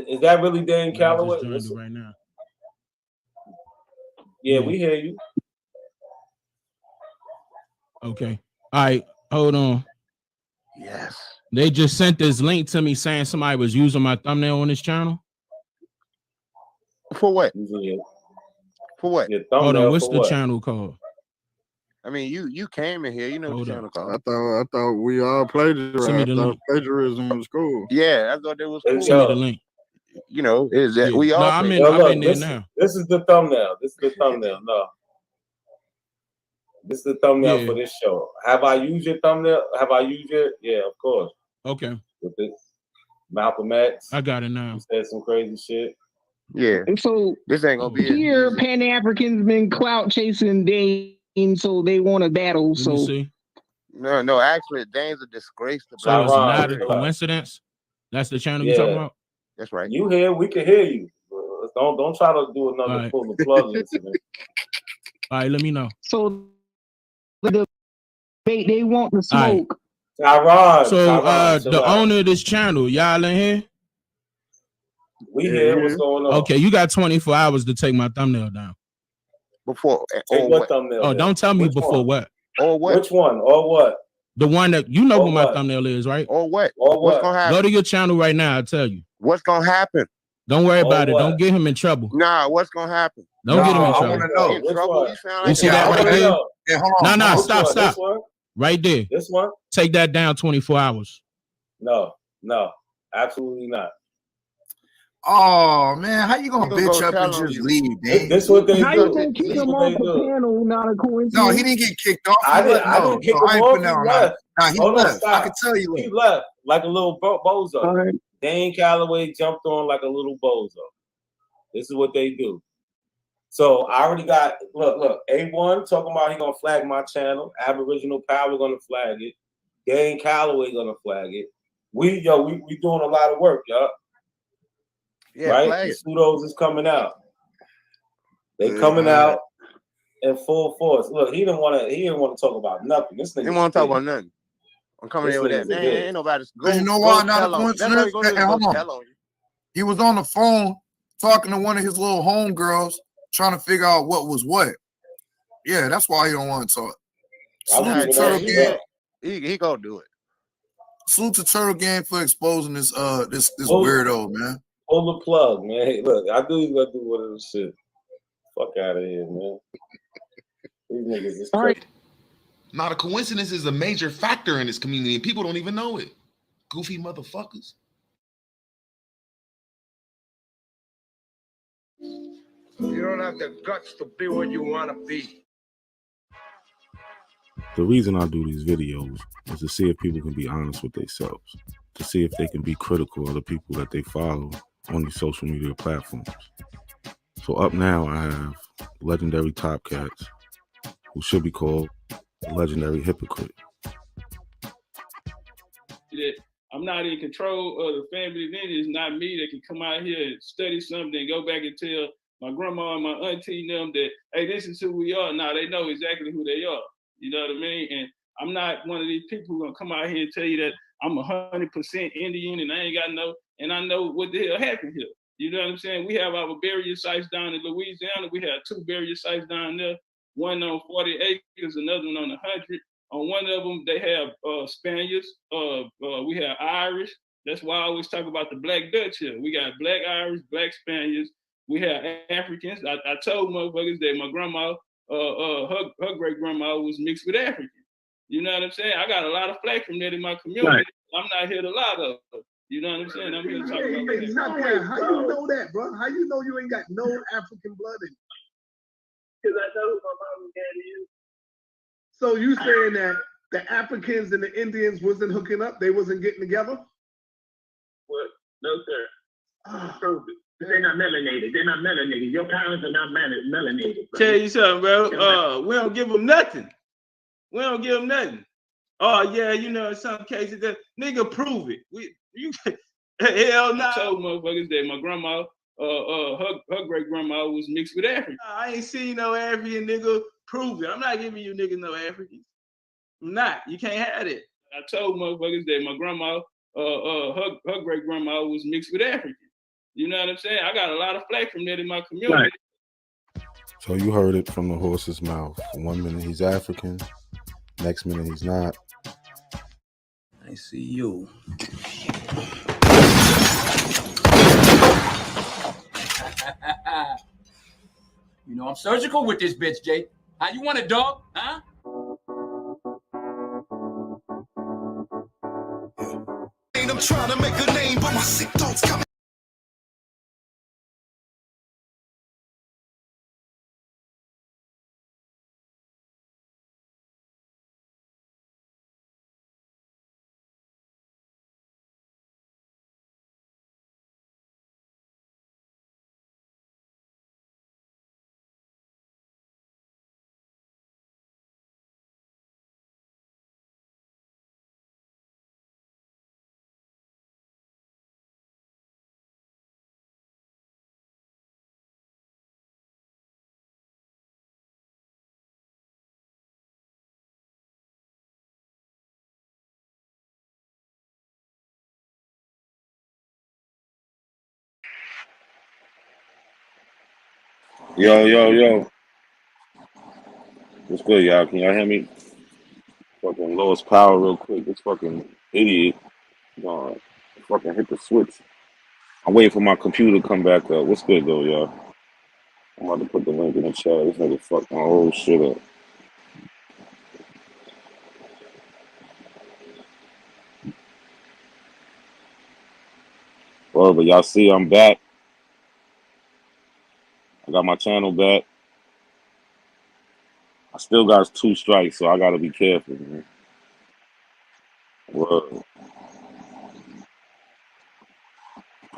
Is that really Dane Calloway? I just joined it right now. Yeah, we hear you. Okay. All right. Hold on. Yes. They just sent this link to me saying somebody was using my thumbnail on this channel. For what? For what? Hold on. What's the channel called? I mean, you came in here. You know what the channel called. I thought we all plagiarized. Send me the link. Plagiarism was cool. Yeah, I thought that was cool. Send me the link. You know, is that we all? No, I'm in there now. This is the thumbnail. This is the thumbnail. No. This is the thumbnail for this show. Have I used your thumbnail? Have I used it? Yeah, of course. Okay. With this Malcolm X. I got it now. You said some crazy shit. Yeah. And so this ain't gonna be here. Pan Africans been clout chasing Dane, so they want to battle. Let me see. No. Actually, Dane's a disgrace to black. So it's not a coincidence. That's the channel you're talking about. That's right. You here? We can hear you. Don't try to do another pull the plug incident. All right, let me know. So they want the smoke. Tyrod. So the owner of this channel, y'all in here? We hear what's going on. Okay, you got 24 hours to take my thumbnail down. Before take what thumbnail? Oh, don't tell me before what? Or what? Which one? Or what? The one that you know what my thumbnail is, right? Or what? Or what? What's gonna happen? Go to your channel right now. I'll tell you. What's gonna happen? Don't worry about it. Don't get him in trouble. Nah, what's gonna happen? Don't get him in trouble. I want to know. In trouble? You sound like you see that right there? Yeah, hold on. No, stop. Right there. This one? Take that down 24 hours. No, absolutely not. Oh man, how you gonna bitch up and just leave, Dane? This what they do. How you gonna kick him off the panel? Not a coincidence. No, he didn't get kicked off. I didn't kick him off. He left. Nah, he left. I can tell you. He left like a little bozo. All right. Dane Calloway jumped on like a little bozo. This is what they do. So I already got look. A1 talking about he gonna flag my channel. Aboriginal Power gonna flag it. Dane Calloway gonna flag it. We doing a lot of work, y'all. Yeah, right? The pseudos is coming out. They coming out in full force. Look, he didn't want to talk about nothing. This nigga didn't want to talk about nothing. I'm coming in with that. Ain't nobody. Because you know why? Not a coincidence. Hold on. He was on the phone talking to one of his little homegirls, trying to figure out what was what. Yeah, that's why he don't want to talk. Salute to Turtle Gang. He gonna do it. Salute to Turtle Gang for exposing this weirdo, man. Pull the plug, man. Hey, look, I do gotta do one of this shit. Fuck out of here, man. These niggas is crazy. Not a coincidence is a major factor in this community, and people don't even know it. Goofy motherfuckers. You don't have the guts to be what you want to be. The reason I do these videos is to see if people can be honest with themselves, to see if they can be critical of the people that they follow on these social media platforms. So up now, I have legendary Top Cats, who should be called a legendary hypocrite. I'm not in control of the family. Then it's not me that can come out here and study something and go back and tell my grandma and my auntie and them that, hey, this is who we are. Now they know exactly who they are. You know what I mean? And I'm not one of these people who gonna come out here and tell you that I'm 100% Indian and I ain't got no, and I know what the hell happened here. You know what I'm saying? We have our burial sites down in Louisiana. We have 2 burial sites down there, one on 40 acres, another one on 100. On one of them, they have Spaniards. We have Irish. That's why I always talk about the Black Dutch here. We got Black Irish, Black Spaniards. We have Africans. I told motherfuckers that my grandma, her great grandma was mixed with African. You know what I'm saying? I got a lot of flack from that in my community. Right. I'm not here to lie though. You know what I'm saying? I'm here to talk about that. How you know that, bro? How you know you ain't got no African blood in you? Because I know who my mom and daddy is. So you saying that the Africans and the Indians wasn't hooking up? They wasn't getting together? What? No, sir. Prove it. They're not melanated. They're not melanated. Your parents are not melanated. Bro. Tell you something, bro. We don't give them nothing. We don't give them nothing. Oh yeah, you know, in some cases, that nigga prove it. Hell no. I told motherfuckers that my grandma, her great grandma was mixed with African. I ain't seen no African nigga. Prove it. I'm not giving you niggas no Africans. I'm not. You can't have it. I told motherfuckers that my grandma, her great grandma was mixed with African. You know what I'm saying? I got a lot of flack from that in my community. Right. So you heard it from the horse's mouth. 1 minute he's African, next minute he's not. I see you. You know I'm surgical with this bitch, Jay. How you want it, dog? Huh? I'm trying to make a name, but my sick thoughts coming. Yo. What's good, y'all? Can y'all hear me? Fucking lowest power real quick. This fucking idiot. Fucking hit the switch. I'm waiting for my computer to come back up. What's good, though, y'all? I'm about to put the link in the chat. This nigga fucked my whole shit up. Well, but y'all see I'm back. I got my channel back. I still got 2 strikes, so I gotta be careful, man. Well,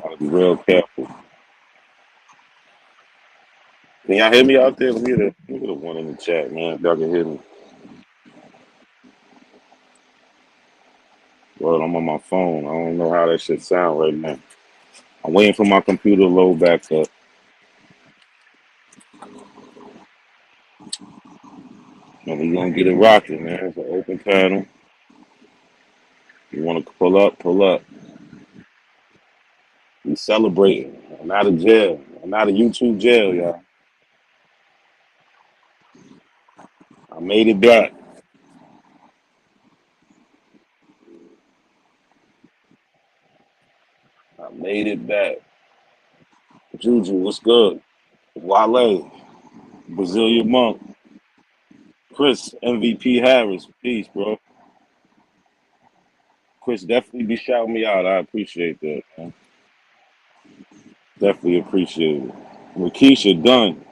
gotta be real careful. Can y'all hear me out there? Let me get a one in the chat, man. If y'all can hear me. Well, I'm on my phone. I don't know how that shit sound right now. I'm waiting for my computer to load back up. And we're gonna get it rocking, man. It's an open panel. You wanna pull up, pull up. We celebrating. I'm out of jail. I'm out of YouTube jail, y'all. I made it back. I made it back. Juju, what's good? Wale, Brazilian Monk, Chris, MVP Harris, peace, bro. Chris, definitely be shouting me out. I appreciate that, man. Definitely appreciate it. Lakeisha Dunn,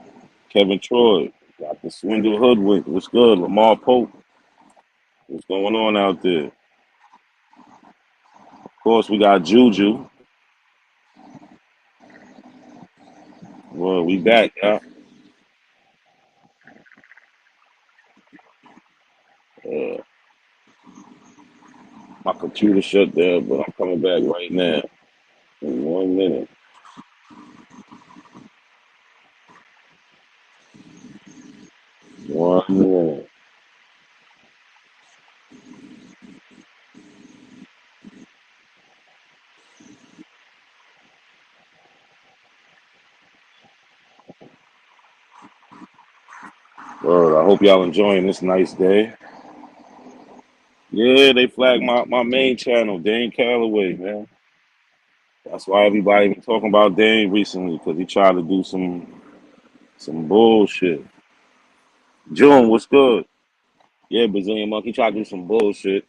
Kevin Troy, got the Swindle Hoodwink. What's good? Lamar Pope. What's going on out there? Of course, we got Juju. Well, we back, y'all. My computer shut down, but I'm coming back right now. In 1 minute. One minute. Word, I hope y'all enjoying this nice day. Yeah, they flagged my main channel, Dane Calloway, man. That's why everybody been talking about Dane recently, because he tried to do some bullshit. June, what's good? Yeah, Brazilian Monkey tried to do some bullshit.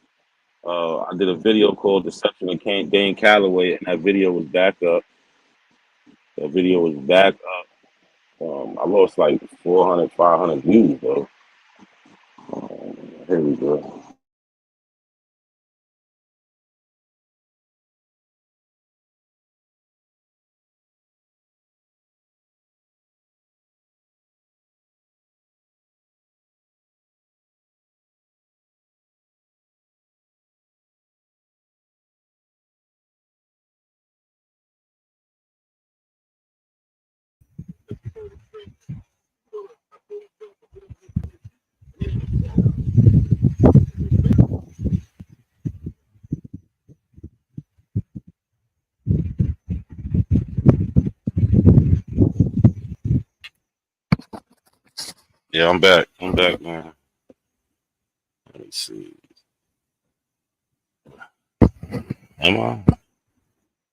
I did a video called Deception of Dane Calloway, and that video was back up. That video was back up. I lost like 400, 500 views, though. Here we go. Yeah, I'm back. I'm back, man. Let me see. Am I?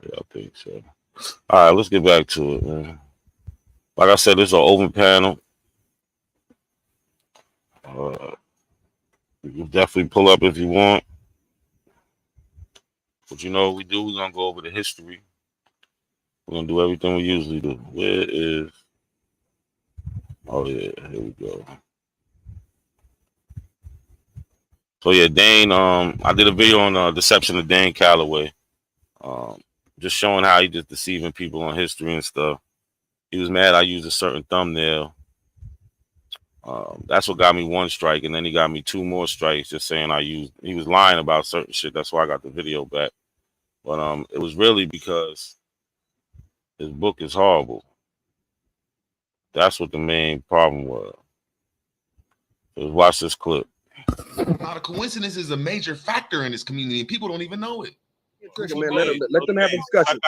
Yeah, I think so. All right, let's get back to it, man. Like I said, this is an open panel. You can definitely pull up if you want. But you know what we do? We're going to go over the history. We're going to do everything we usually do. Where is... Oh, yeah, here we go. So, yeah, Dane, I did a video on deception of Dane Calloway. Just showing how he just deceiving people on history and stuff. He was mad I used a certain thumbnail. That's what got me 1 strike, and then he got me 2 more strikes just saying he was lying about certain shit. That's why I got the video back. But it was really because his book is horrible. That's what the main problem was. So watch this clip. Not a coincidence is a major factor in this community, and people don't even know it. Man, let them have a discussion.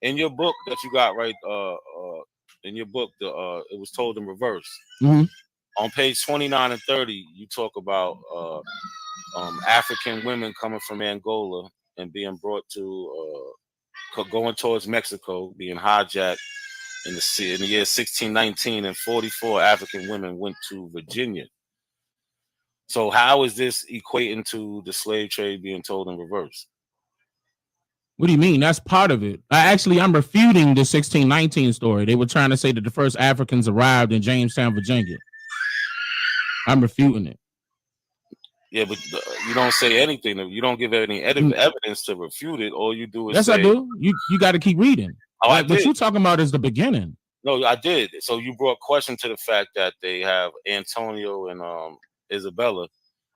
In your book that you got right, in your book, it was told in reverse. Mm-hmm. On page 29 and 30, you talk about African women coming from Angola and being brought to going towards Mexico, being hijacked in the year 1619, and 44 African women went to Virginia. So how is this equating to the slave trade being told in reverse? What do you mean? That's part of it. I'm refuting the 1619 story. They were trying to say that the first Africans arrived in Jamestown, Virginia. I'm refuting it. Yeah, but you don't say anything. You don't give any evidence to refute it. All you do is yes, say, I do. You got to keep reading. Oh, like, what you're talking about is the beginning. No, I did. So you brought question to the fact that they have Antonio and Isabella,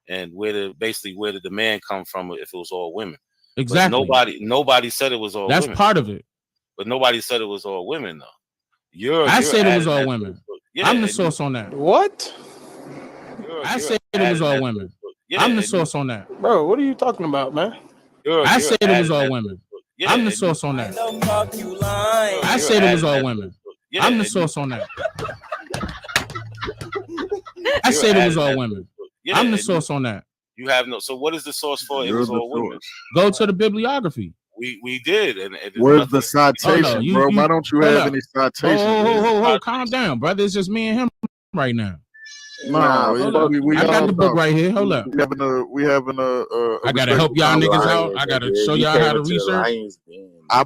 and where did the man come from if it was all women? Exactly. But nobody said it was all women. That's part of it. But nobody said it was all women, though. I said it was all women. Yeah, I'm the source on that. What? I said it was all women. Yeah, I'm the source on that. Bro, what are you talking about, man? I said it was all women. Yeah, I'm the source on that. I said it was all women. I'm the source on that. I said it was all women. I'm the source on that. You have no. So what is the source for? It was all women. Go to the bibliography. We did. And where's the citation, bro? Why don't you have any citations? Oh, calm down, brother. It's just me and him right now. Nah, I got the book right here. Hold up. We having a I gotta help y'all niggas out. I gotta show y'all how to research. I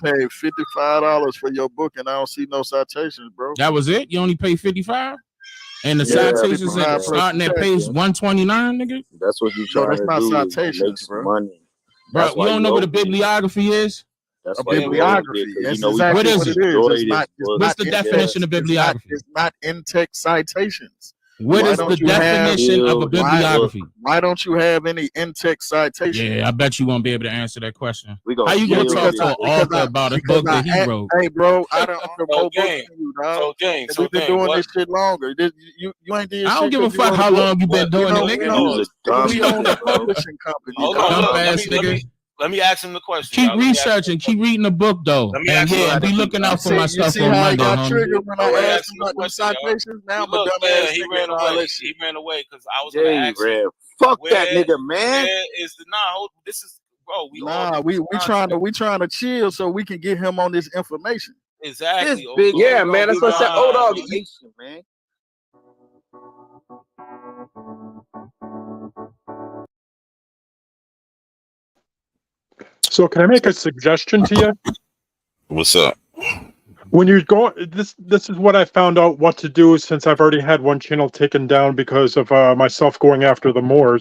paid $55 for your book and I don't see no citations, bro. That was it? You only paid $55? And the citations are starting at page 129, nigga? That's what you trying to do. That's not citations, bro. Money. Bro, you don't know what a bibliography is? That's a bibliography. What is it? What's the definition of bibliography? It's not in-text citations. What is the definition of a bibliography? Why don't you have any in-text citations? Yeah, I bet you won't be able to answer that question. How you gonna talk to an author about a book that he wrote? Hey, bro, I don't promote books to you, dog. We've been doing this shit longer. You ain't did. I don't give a fuck how long you been doing it, nigga. We own a publishing company. Dumbass nigga. Let me ask him the question. Keep researching. Keep reading the book, though. And be looking out for my stuff on Monday. Triggered when I asked him about the citations. Now, but he ran away. He ran away because I was going to ask him. Fuck that nigga, man. This is, bro. We trying to chill so we can get him on this information. Exactly. Yeah, man. That's what I said. Old dog, man. So can I make a suggestion to you? What's up? When you go, this is what I found out what to do since I've already had one channel taken down because of myself going after the Moors,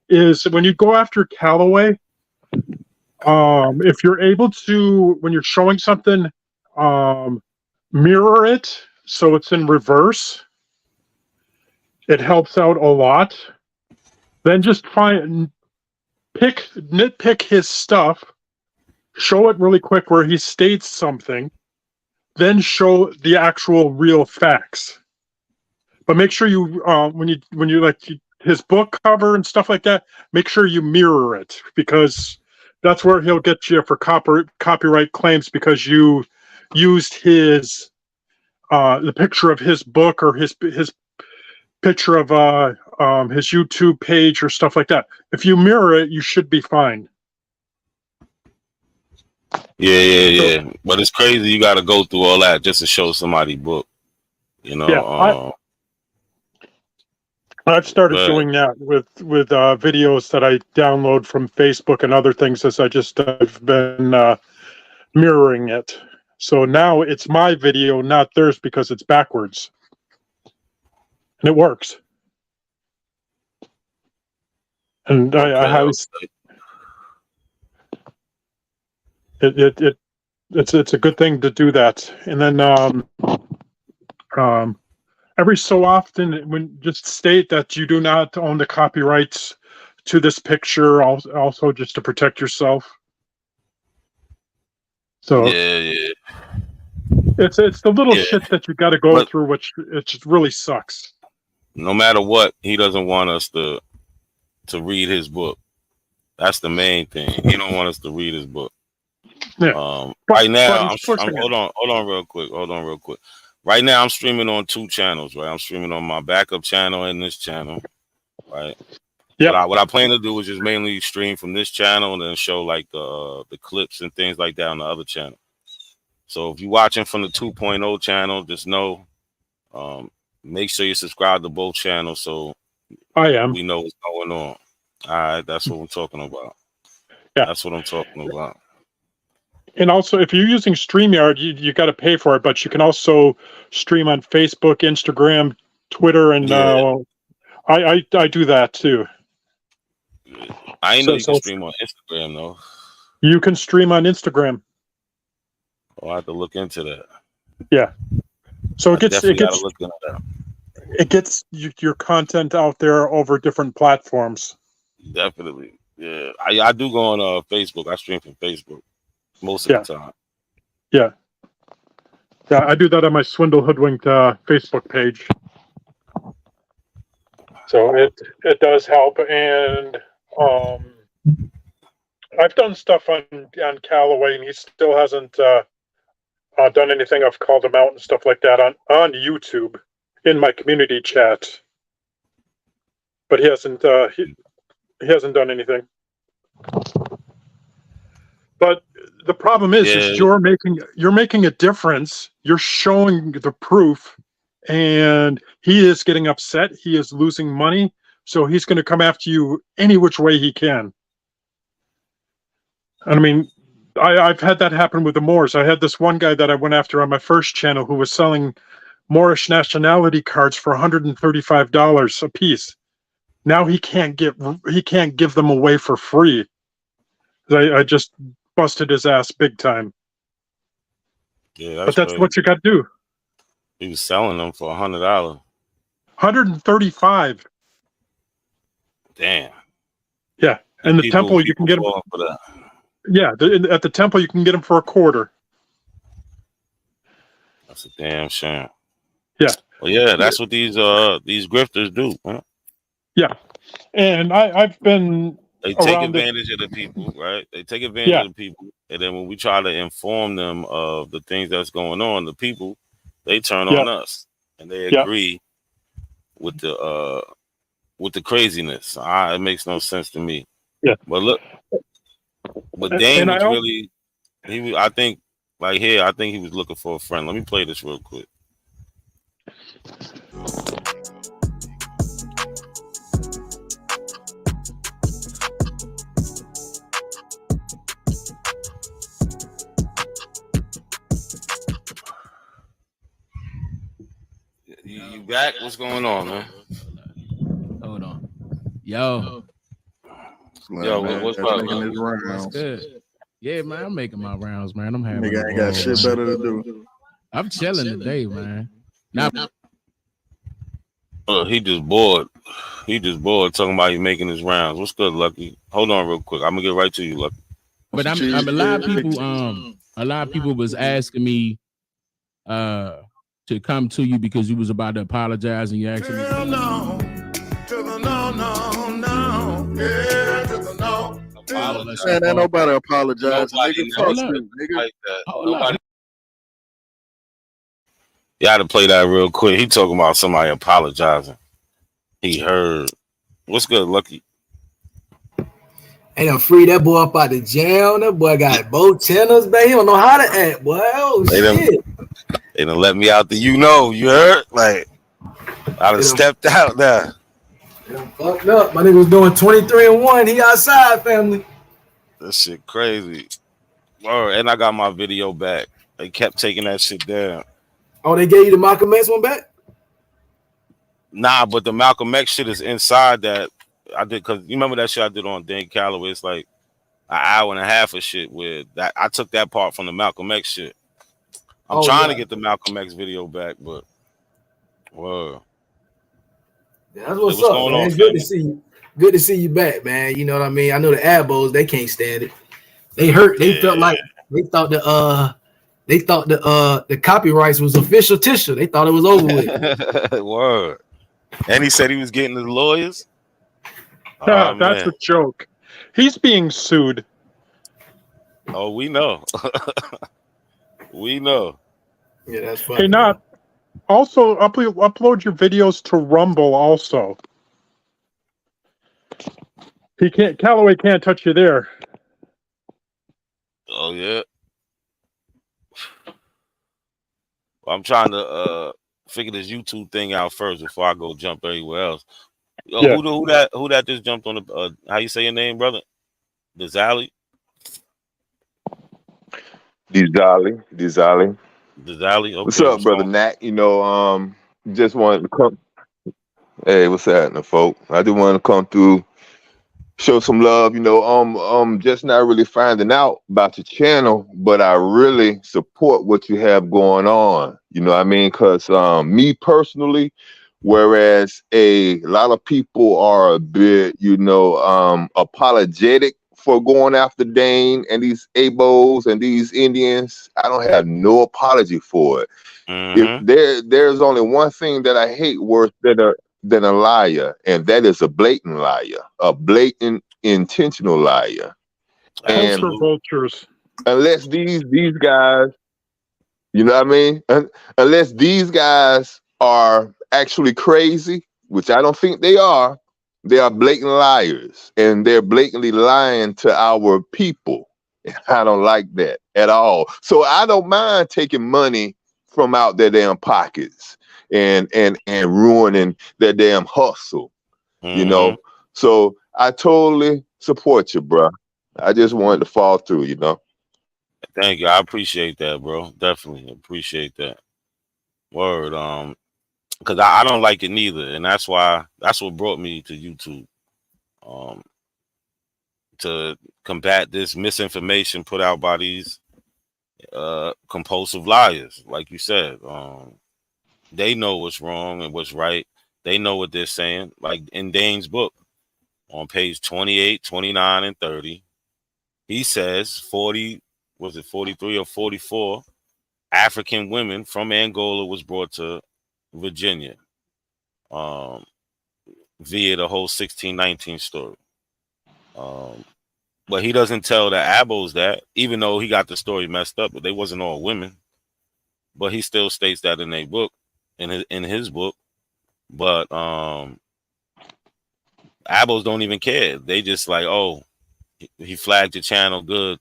is when you go after Calloway, if you're able to, when you're showing something, mirror it so it's in reverse. It helps out a lot. Then just nitpick his stuff, show it really quick where he states something, then show the actual real facts. But make sure you when you like his book cover and stuff like that, make sure you mirror it, because that's where he'll get you for copyright claims, because you used his the picture of his book or his picture of his YouTube page or stuff like that. If you mirror it, you should be fine. Yeah. But it's crazy. You got to go through all that just to show somebody book. You know. Yeah, I've started doing that with videos that I download from Facebook and other things, as I've been mirroring it. So now it's my video, not theirs, because it's backwards, and it works. And I highly it's a good thing to do that. And then every so often, when just state that you do not own the copyrights to this picture, also just to protect yourself. So yeah. It's the little shit that you got to go through, which it just really sucks. No matter what, he doesn't want us to read his book. That's the main thing. He don't want us to read his book. Yeah. Right now, hold on real quick. Right now, I'm streaming on 2 channels. Right, I'm streaming on my backup channel and this channel. Right. Yeah. What I plan to do is just mainly stream from this channel and then show like the clips and things like that on the other channel. So if you're watching from the 2.0 channel, just know, make sure you subscribe to both channels so we know what's going on. All right, that's what I'm talking about. Yeah, that's what I'm talking about. And also, if you're using StreamYard, you got to pay for it, but you can also stream on Facebook, Instagram, Twitter, and I do that too. I ain't know you can stream on Instagram though. You can stream on Instagram. Oh, I have to look into that. Yeah. So it gets your content out there over different platforms. Definitely. Yeah. I do go on Facebook. I stream from Facebook most of the time. Yeah. Yeah, I do that on my Swindle Hoodwinked Facebook page. So it does help, and I've done stuff on Calloway, and he still hasn't done anything. I've called him out and stuff like that on YouTube in my community chat, but he hasn't hasn't done anything. But the problem is you're making a difference. You're showing the proof, and he is getting upset. He is losing money, so he's going to come after you any which way he can. I mean, I've had that happen with the Moors. I had this one guy that I went after on my first channel who was selling Moorish nationality cards for $135 a piece. Now he can't give them away for free. I just busted his ass big time. Yeah, but that's what you got to do. He was selling them for $100. $135. Damn. Yeah, and the temple you can get them for that. Yeah, at the temple you can get them for $25. That's a damn shame. Yeah. Well, yeah, that's what these grifters do. Huh? Yeah, and I've been. They take advantage of the people, right? They take advantage of the people, and then when we try to inform them of the things that's going on, the people they turn on us, and they agree with the craziness. It makes no sense to me. Yeah, but look, but Dane was really I think he was looking for a friend. Let me play this real quick. You back? What's going on, man? Hold on. Yo, what's up? What's good? Yeah, man, I'm making my rounds, man. I'm having. Nigga ain't got shit better to do. I'm chilling today, man. He just bored. He just bored talking about he making his rounds. What's good, Lucky? Hold on, real quick. I'm gonna get right to you, Lucky. But I'm a lot of people. A lot of people was asking me, to come to you because you was about to apologize and you actually. No. Yeah, to the no. Man, ain't nobody apologizing. Nigga, fuck you, nigga. Like that. Nobody. You had to play that real quick. He talking about somebody apologizing. He heard. What's good, Lucky? Ain't done free that boy up out the jail. That boy got both channels, man. He don't know how to act, boy. Oh, shit. They done let me out the you heard? Like, I done stepped out there. Fucked up. My nigga was doing 23-1. He outside, family. That shit crazy. And I got my video back. They kept taking that shit down. Oh, they gave you the Malcolm X one back? Nah, but the Malcolm X shit is inside that I did, because you remember that shit I did on Dane, Calloway? It's like an hour and a half of shit with that. I took that part from the Malcolm X shit. I'm trying to get the Malcolm X video back, but whoa. Yeah, that's what's up, man. It's good to see you. Good to see you back, man. You know what I mean? I know the Abos, they can't stand it. They hurt. They felt like they thought the copyrights was official tissue. They thought it was over with. Word. And he said he was getting his lawyers. That's a joke. He's being sued. Oh, we know. We know. Yeah, that's funny. Hey, not. Also, upload your videos to Rumble. Also, Calloway can't touch you there. Oh yeah. Well, I'm trying to figure this YouTube thing out first before I go jump everywhere else. Yo, Yeah. Who that just jumped on the how you say your name, brother? Dizali? Dizali. Dizali. Okay, What's up, brother Nat? You know, just wanted to come. Hey, what's happening, folk? I just wanted to come through, show some love. You know, just not really finding out about your channel, but I really support what you have going on. You know what I mean? Because me personally, whereas a lot of people are a bit, you know, apologetic for going after Dane and these Abos and these Indians, I don't have no apology for it. Mm-hmm. If there's only one thing that I hate worse than a liar, and that is a blatant liar, a blatant intentional liar. And vultures. Unless these guys, you know what I mean? Unless these guys are actually crazy, which I don't think they are blatant liars, and they're blatantly lying to our people. I don't like that at all. So I don't mind taking money from out their damn pockets and ruining their damn hustle, you know? So I totally support you, bro. I just wanted to fall through, you know? Thank you. I appreciate that, bro. Definitely appreciate that. Word. Because I don't like it neither, and that's what brought me to YouTube. To combat this misinformation put out by these compulsive liars, like you said. They know what's wrong and what's right. They know what they're saying. Like in Dane's book, on page 28, 29, and 30, he says 43 or 44 African women from Angola was brought to Virginia via the whole 1619 story. But he doesn't tell the Abos that, even though he got the story messed up, but they wasn't all women. But he still states that in their book, in his book. But Abos don't even care. They just like, oh, he flagged your channel, good.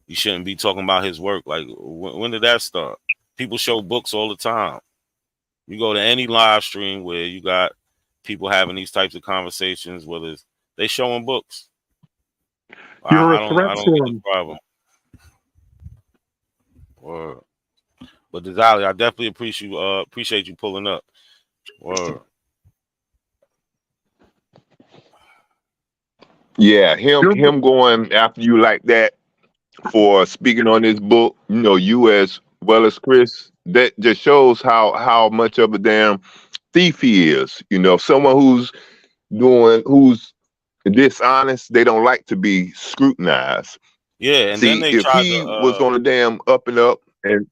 You shouldn't be talking about his work. Like, when did that start? People show books all the time. You go to any live stream where you got people having these types of conversations, whether it's they showing books. You're I a threat don't to get him. the problem. Word. But Dizali, I definitely appreciate you pulling up. Word. Yeah, him going after you like that for speaking on his book, you know, you as well as Chris, that just shows how much of a damn thief he is. You know, someone who's dishonest, they don't like to be scrutinized. Yeah, and see, then they if tried he to was on a damn up and up and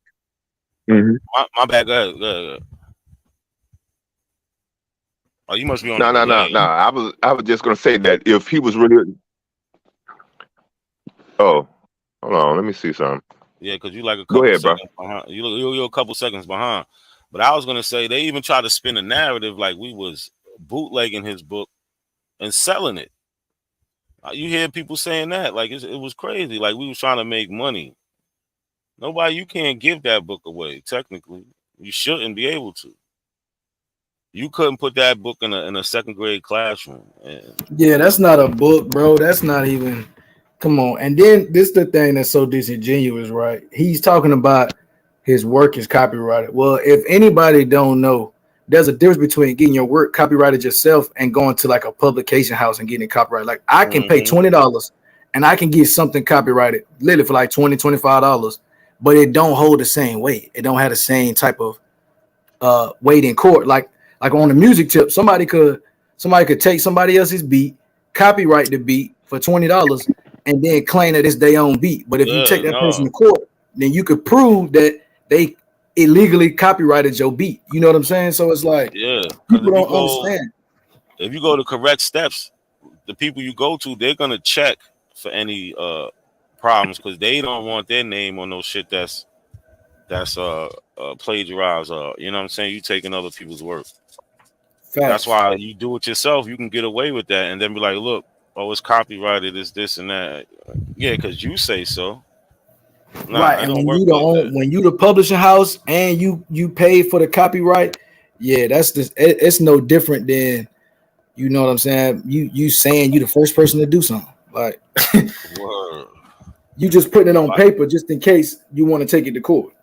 my bad, go ahead. Oh, you must be on no. I was just gonna say that if he was really hold on, let me see something. Yeah, because you like a Go couple ahead, bro. seconds behind. You're a couple seconds behind. But I was gonna say they even tried to spin a narrative like we was bootlegging his book and selling it. You hear people saying that like it was crazy, like we was trying to make money. Nobody, you can't give that book away. Technically, you shouldn't be able to. You couldn't put that book in a second grade classroom. Yeah, that's not a book, bro. That's not even. Come on. And then this is the thing that's so disingenuous, right? He's talking about his work is copyrighted. Well, if anybody don't know, there's a difference between getting your work copyrighted yourself and going to like a publication house and getting it copyrighted. Like I can pay $20 and I can get something copyrighted literally for like $20, $25, but it don't hold the same weight. It don't have the same type of weight in court. Like on the music tip, somebody could take somebody else's beat, copyright the beat for $20, and then claim that it's their own beat. But if you take that person to court, then you could prove that they illegally copyrighted your beat. You know what I'm saying? So it's like, people don't understand. If you go to correct steps, the people you go to, they're gonna check for any problems because they don't want their name on no shit that's plagiarized. You know what I'm saying? You taking other people's work. Facts. That's why you do it yourself. You can get away with that and then be like, look, it's copyrighted, it's this and that. Yeah, because you say so. Nah, right. And when you the publishing house and you pay for the copyright, yeah, it's no different than, you know what I'm saying? You saying you the first person to do something. Like you just putting it on paper just in case you want to take it to court.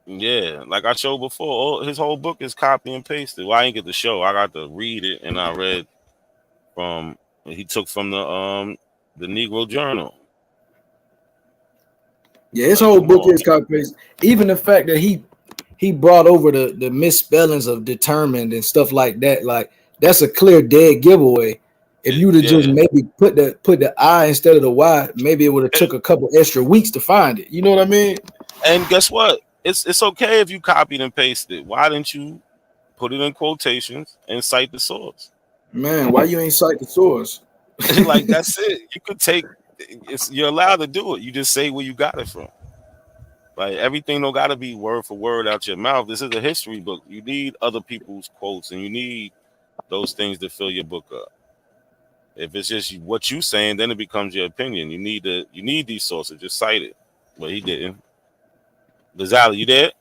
Yeah, like I showed before, his whole book is copy and pasted. Well, I didn't get the show. I got to read it, and I read he took from the Negro Journal. Yeah, his whole book is copy paste. Even the fact that he brought over the misspellings of determined and stuff like that, like that's a clear dead giveaway. If you'd have just maybe put the I instead of the Y, maybe it would have took a couple extra weeks to find it. You know what I mean? And guess what? It's okay if you copied and pasted. Why didn't you put it in quotations and cite the source? Man, why you ain't cite the source? Like that's it. You could take you're allowed to do it. You just say where you got it from. Like everything don't gotta be word for word out your mouth. This is a history book. You need other people's quotes and you need those things to fill your book up. If it's just what you saying, then it becomes your opinion. You need these sources. Just cite it. But he didn't. Lazali, you there?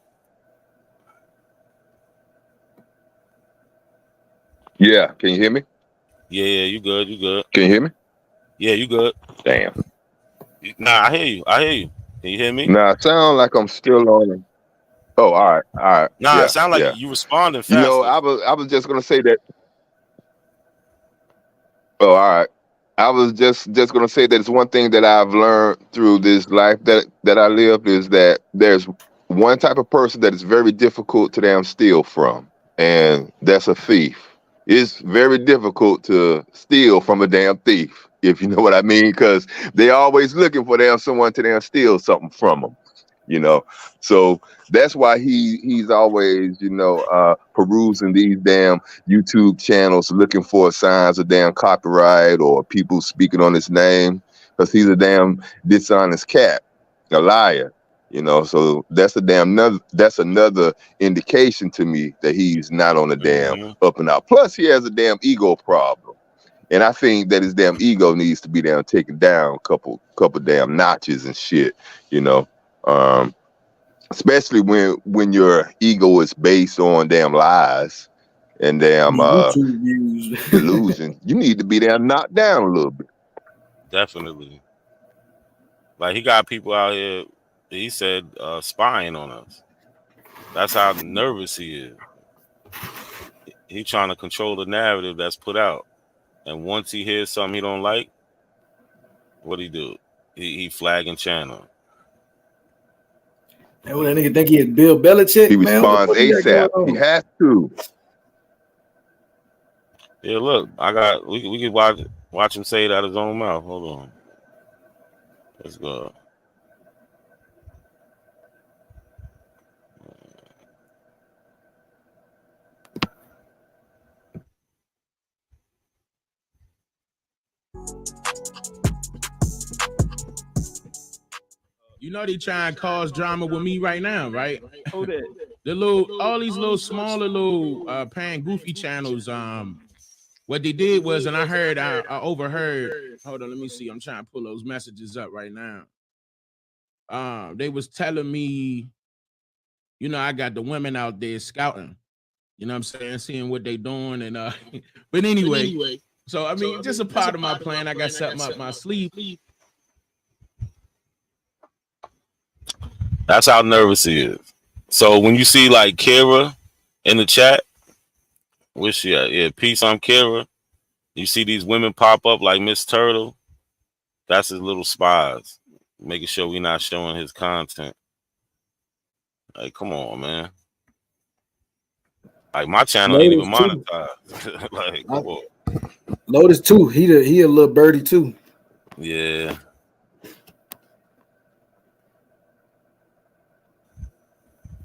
Yeah, can you hear me? Yeah, you good. Can you hear me? Yeah, you good. Damn. Nah, I hear you. Can you hear me? Nah, it sound like I'm still on it. Oh, all right. Nah, it sound like you responding fast. You know, I was just gonna say that. Oh, all right. I was just gonna say that it's one thing that I've learned through this life that I lived is that there's one type of person that is very difficult to damn steal from, and that's a thief. It's very difficult to steal from a damn thief, if you know what I mean, because they're always looking for someone to damn steal something from them, you know. So that's why he's always, perusing these damn YouTube channels, looking for signs of damn copyright or people speaking on his name, because he's a damn dishonest cat, a liar. So that's another indication to me that he's not on the damn up and out. Plus, he has a damn ego problem, and I think that his damn ego needs to be down, taken down a couple damn notches and shit. Especially when your ego is based on damn lies and damn delusion. You need to be damn knocked down a little bit. Definitely. Like he got people out here. He said spying on us. That's how nervous he is. He trying to control the narrative that's put out. And once he hears something he don't like, what he do? He flagging channel. And what that nigga think he is Bill Belichick? He responds ASAP. He has to. Yeah, look, we could watch him say it out of his own mouth. Hold on. Let's go. You know they try and cause drama with me right now, right? Who that? all these little smaller little pan goofy channels. What they did was, and I overheard. Hold on, let me see. I'm trying to pull those messages up right now. They was telling me, you know, I got the women out there scouting. You know what I'm saying? Seeing what they doing and but anyway. So I mean, just a part of my plan. I got something up my sleeve. That's how nervous he is. So when you see like Kara in the chat, where's she at? Yeah, peace. I'm Kara. You see these women pop up like Miss Turtle. That's his little spies, making sure we're not showing his content. Like, come on, man. Like my channel ain't even monetized. Like, come on. Lotus too. He a little birdie too. Yeah.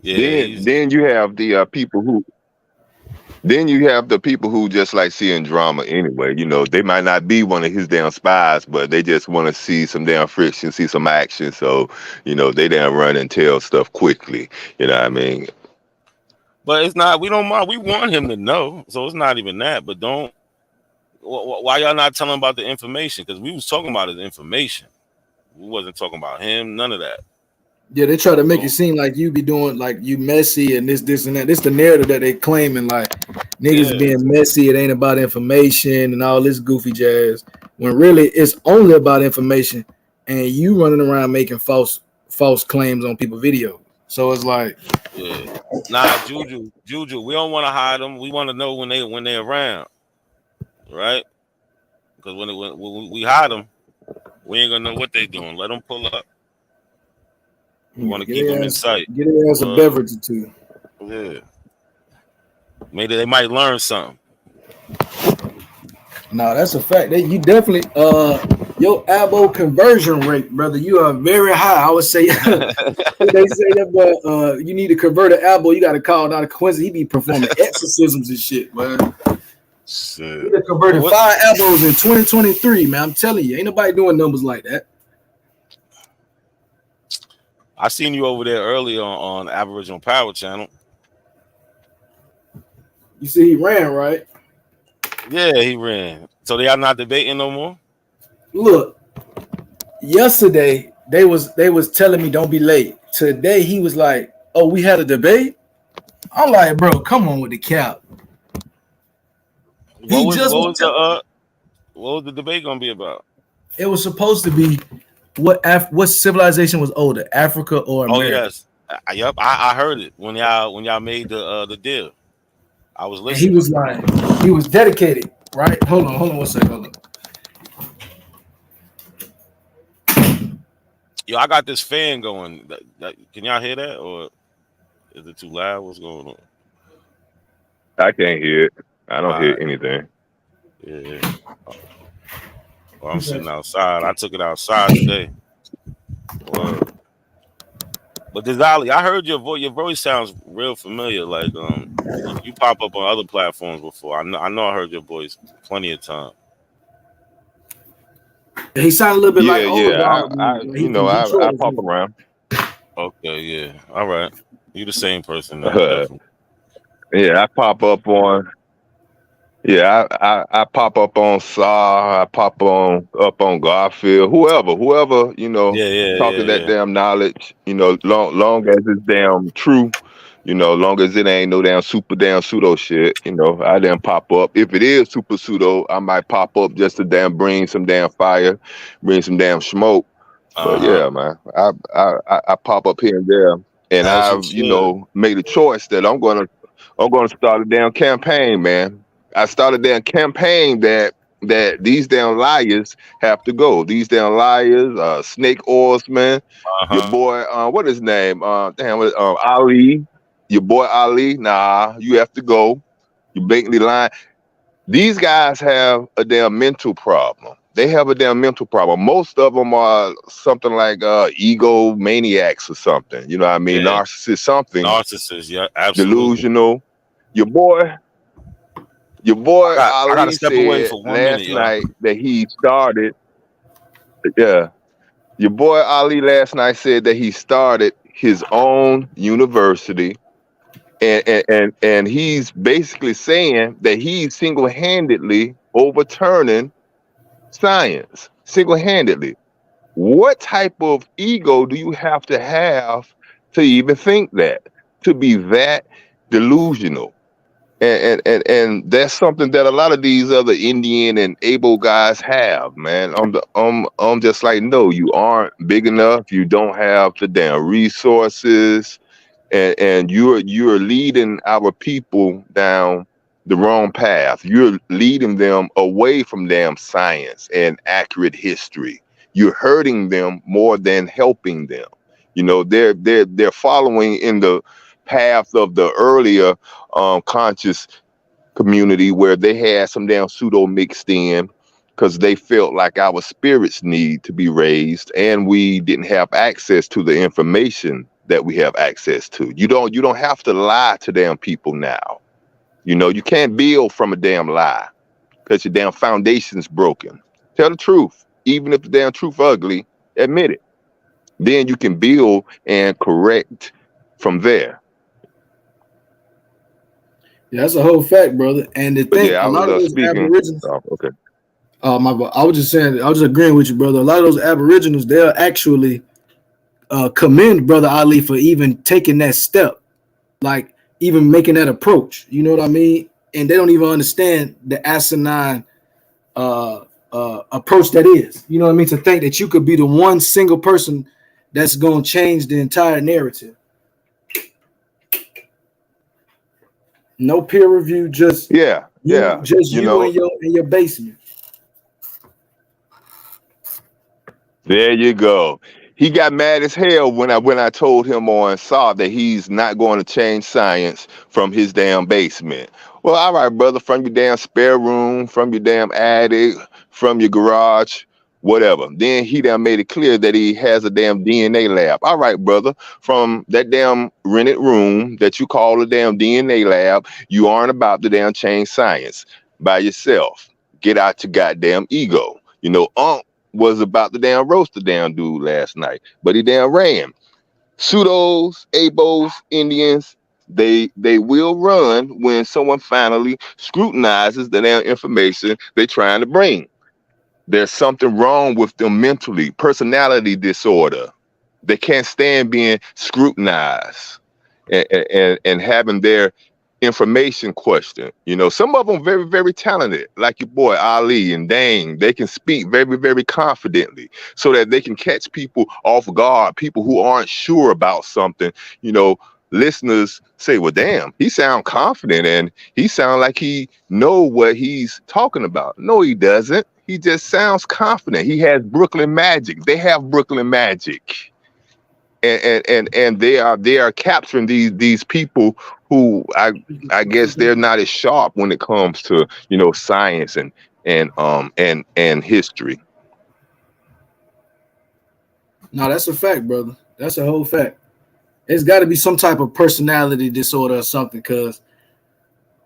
Yeah. Then you have the people who. Then you have the people who just like seeing drama anyway. You know, they might not be one of his damn spies, but they just want to see some damn friction, see some action. So, you know, they damn run and tell stuff quickly. You know what I mean? But it's not, we don't mind. We want him to know. So it's not even that. But don't, why y'all not telling about the information? Because we was talking about his information. We wasn't talking about him, none of that. Yeah, they try to make it seem like you be doing like you messy and this and that. This the narrative that they claiming, like niggas being messy. It ain't about information and all this goofy jazz. When really it's only about information, and you running around making false claims on people's video. So it's like, yeah, nah, Juju. We don't want to hide them. We want to know when they're around, right? Because when we hide them, we ain't gonna know what they doing. Let them pull up. We want to keep them in sight. Get their ass a beverage or two. Yeah. Maybe they might learn something. No, that's a fact. You definitely your abo conversion rate, brother. You are very high. I would say they say that, but you need to convert an abo. You got to call not a coincidence. He be performing exorcisms and shit, man. Shit. He converted 5 abos in 2023, man. I'm telling you, ain't nobody doing numbers like that. I seen you over there earlier on Aboriginal Power Channel. You see, he ran, right? Yeah, he ran. So they are not debating no more? Look, yesterday they was telling me don't be late. Today he was like, "Oh, we had a debate." I'm like, bro, come on with the cap. What was the debate gonna be about? It was supposed to be what civilization was older, Africa or America? Oh yes, yep. I heard it when y'all made the deal. I was listening. And he was like, he was dedicated, right? Hold on 1 second. Hold on. Yo, I got this fan going. Can y'all hear that, or is it too loud? What's going on? I can't hear it. I don't hear anything. Yeah. Well, I'm sitting outside. I took it outside today. But Dizali, I heard your voice. Your voice sounds real familiar. Like you pop up on other platforms before. I know. I heard your voice plenty of time. He sounded a little bit like I pop around. Okay, yeah, all right. You the same person now. Yeah, I pop up on. Yeah, I pop up on Saw. I pop up on Garfield. Whoever talking that damn knowledge. Long as it's damn true. Long as it ain't no damn super damn pseudo shit. I damn pop up. If it is super pseudo, I might pop up just to damn bring some damn fire, bring some damn smoke. But yeah, man, I pop up here and there, and I've made a choice that I'm gonna start a damn campaign, man. I started a damn campaign that these damn liars have to go. These damn liars, snake oilsman, your boy, what his name? Ali. Your boy Ali. Nah, you have to go. You blatantly lying. These guys have a damn mental problem. They have a damn mental problem. Most of them are something like ego maniacs or something. You know what I mean? Yeah. Narcissist something. Narcissist, yeah, absolutely. Delusional. Your boy I gotta Ali step away said for 1 last minute, night that he started. Yeah. Your boy Ali last night said that he started his own university And he's basically saying that he's single-handedly overturning science. Single-handedly. What type of ego do you have to even think that? To be that delusional? And that's something that a lot of these other Indian and able guys have, man. I'm just like, no, you aren't big enough. You don't have the damn resources, and you're leading our people down the wrong path. You're leading them away from damn science and accurate history. You're hurting them more than helping them. You know, they're following in the path of the earlier conscious community where they had some damn pseudo mixed in because they felt like our spirits need to be raised and we didn't have access to the information that we have access to. You don't have to lie to damn people now. You know, you can't build from a damn lie because your damn foundation's broken. Tell the truth. Even if the damn truth ugly, admit it. Then you can build and correct from there. Yeah, that's a whole fact, brother. And the thing, I a lot of was those speaking. Aboriginals. Oh, okay. I was just saying, I was just agreeing with you, brother. A lot of those Aboriginals, they'll actually commend Brother Ali for even taking that step, like even making that approach. You know what I mean? And they don't even understand the asinine approach that is. You know what I mean? To think that you could be the one single person that's going to change the entire narrative. No peer review, just you in your basement. There you go. He got mad as hell when I told him on Saw that he's not going to change science from his damn basement. Well, all right, brother, from your damn spare room, from your damn attic, from your garage, whatever. Then he done made it clear that he has a damn DNA lab. All right, brother, from that damn rented room that you call a damn DNA lab, you aren't about to damn change science by yourself. Get out your goddamn ego. You know, was about to damn roast the damn dude last night, but he damn ran. Pseudos, abos, Indians, they will run when someone finally scrutinizes the damn information they're trying to bring. There's something wrong with them mentally, personality disorder. They can't stand being scrutinized and having their information question. You know, some of them very, very talented, like your boy Ali and Dane. They can speak very, very confidently so that they can catch people off guard, people who aren't sure about something. You know, listeners say, well, damn, he sound confident and he sound like he know what he's talking about. No, he doesn't. He just sounds confident. He has Brooklyn magic. They have Brooklyn magic. And they are capturing these people who I guess they're not as sharp when it comes to, you know, science and history. No, that's a fact, brother. That's a whole fact. It's got to be some type of personality disorder or something, because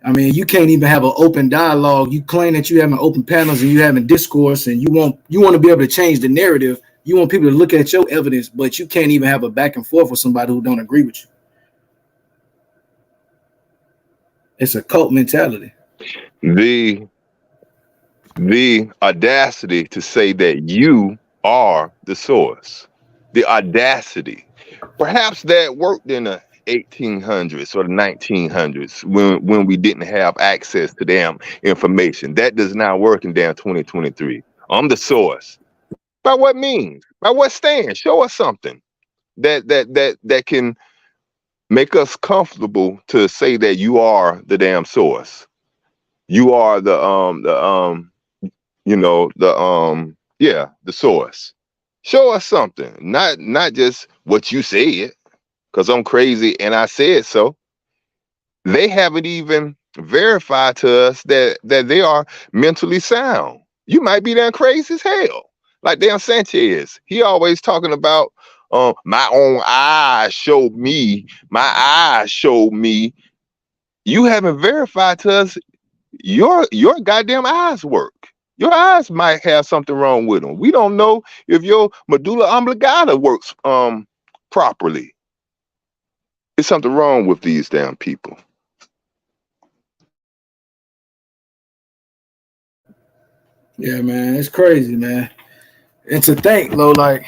I mean, you can't even have an open dialogue. You claim that you having open panels and you having discourse, and you want to be able to change the narrative. You want people to look at your evidence, but you can't even have a back and forth with somebody who don't agree with you. It's a cult mentality. The audacity to say that you are the source. The audacity. Perhaps that worked in the 1800s or the 1900s when we didn't have access to damn information. That does not work in damn 2023. I'm the source. By what means? By what stand? Show us something that can make us comfortable to say that you are the damn source. You are the source. Show us something. Not just what you said, because I'm crazy and I said so. They haven't even verified to us that they are mentally sound. You might be damn crazy as hell. Like damn Sanchez. He always talking about my own eyes showed me. My eyes showed me. You haven't verified to us your goddamn eyes work. Your eyes might have something wrong with them. We don't know if your medulla oblongata works properly. There's something wrong with these damn people. Yeah, man, it's crazy, man. And to think, though, like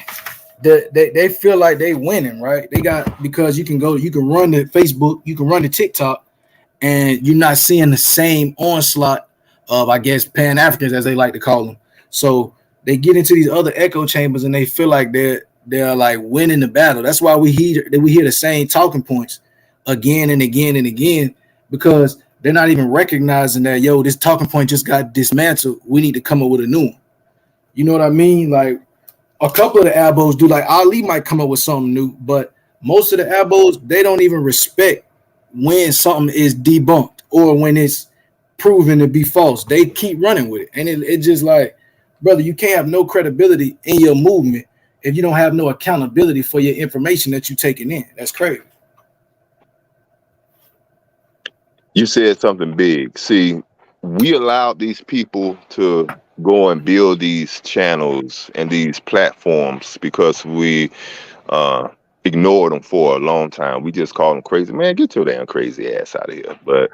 they feel like they winning, right? They got, because you can run the Facebook, you can run the TikTok, and you're not seeing the same onslaught of, I guess, Pan Africans, as they like to call them. So they get into these other echo chambers and they feel like they're like winning the battle. That's why we hear the same talking points again and again and again, because they're not even recognizing that, yo, this talking point just got dismantled. We need to come up with a new one. You know what I mean? Like, a couple of the abos do, like Ali might come up with something new, but most of the abos, they don't even respect when something is debunked or when it's proven to be false. They keep running with it. And it just like, brother, you can't have no credibility in your movement if you don't have no accountability for your information that you're taking in. That's crazy. You said something big. See, we allowed these people to go and build these channels and these platforms because we ignored them for a long time. We just called them crazy. Man, get your damn crazy ass out of here. But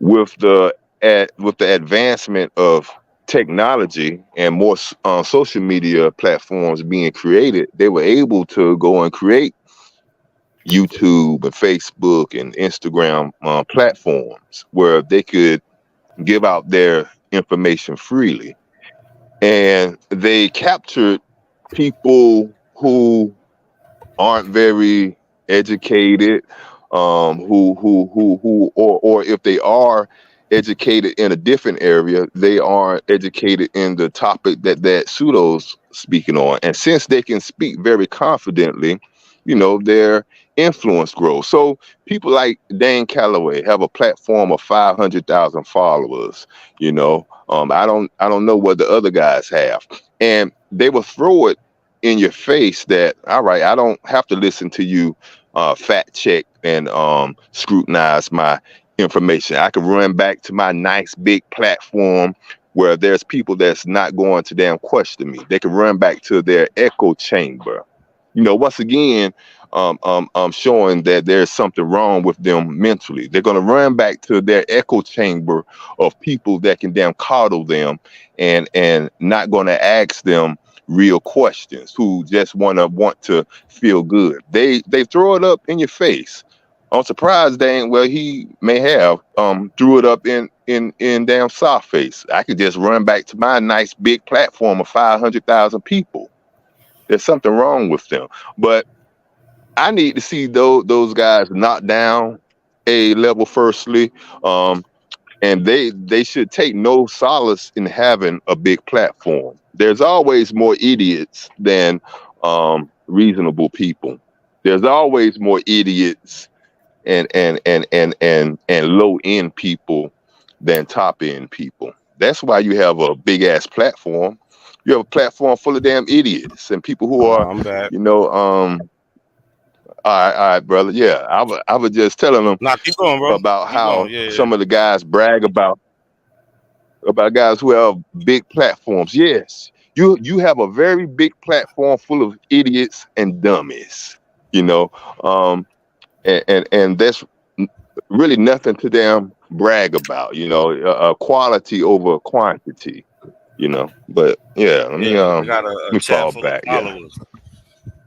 with the advancement of technology and more social media platforms being created, they were able to go and create YouTube and Facebook and Instagram platforms where they could give out their information freely. And they captured people who aren't very educated, or if they are educated in a different area, they aren't educated in the topic that pseudo's speaking on. And since they can speak very confidently, their influence grows. So people like Dane Calloway have a platform of 500,000 followers. I don't know what the other guys have, and they will throw it in your face that, all right, I don't have to listen to you fact check and scrutinize my information. I can run back to my nice big platform where there's people that's not going to damn question me. They can run back to their echo chamber. Once again, showing that there's something wrong with them mentally. They're going to run back to their echo chamber of people that can damn coddle them and not going to ask them real questions, who just want to feel good. They throw it up in your face. I'm surprised Dane, well, he may have threw it up in damn soft face. I could just run back to my nice big platform of 500,000 people. There's something wrong with them. But I need to see those guys knocked down a level firstly. And they should take no solace in having a big platform. There's always more idiots than reasonable people. There's always more idiots and low end people than top end people. That's why you have a big ass platform. You have a platform full of damn idiots and people who are, all right, brother. Yeah, I was just telling them keep going, bro. About how some of the guys brag about guys who have big platforms. Yes, you have a very big platform full of idiots and dummies. And that's really nothing to them brag about. Quality over quantity. But yeah, let me fall back. Yeah.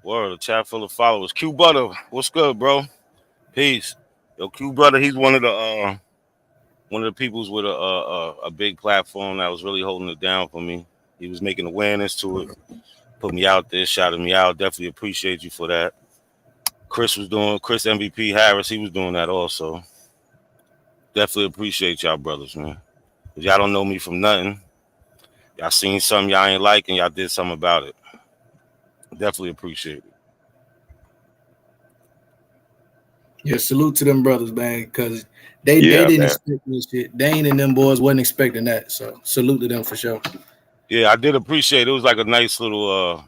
Word, a chat full of followers. Q Butter, what's good, bro? Peace. Yo, Q Butter, he's one of the peoples with a big platform that was really holding it down for me. He was making awareness to it, put me out there, shouted me out. Definitely appreciate you for that. Chris MVP Harris, he was doing that also. Definitely appreciate y'all brothers, man. Cause y'all don't know me from nothing. Y'all seen something y'all ain't like and y'all did something about it. Definitely appreciate it. Yeah, salute to them brothers, man, because they didn't expect this shit. Dane and them boys wasn't expecting that. So salute to them for sure. Yeah, I did appreciate it. It was like a nice little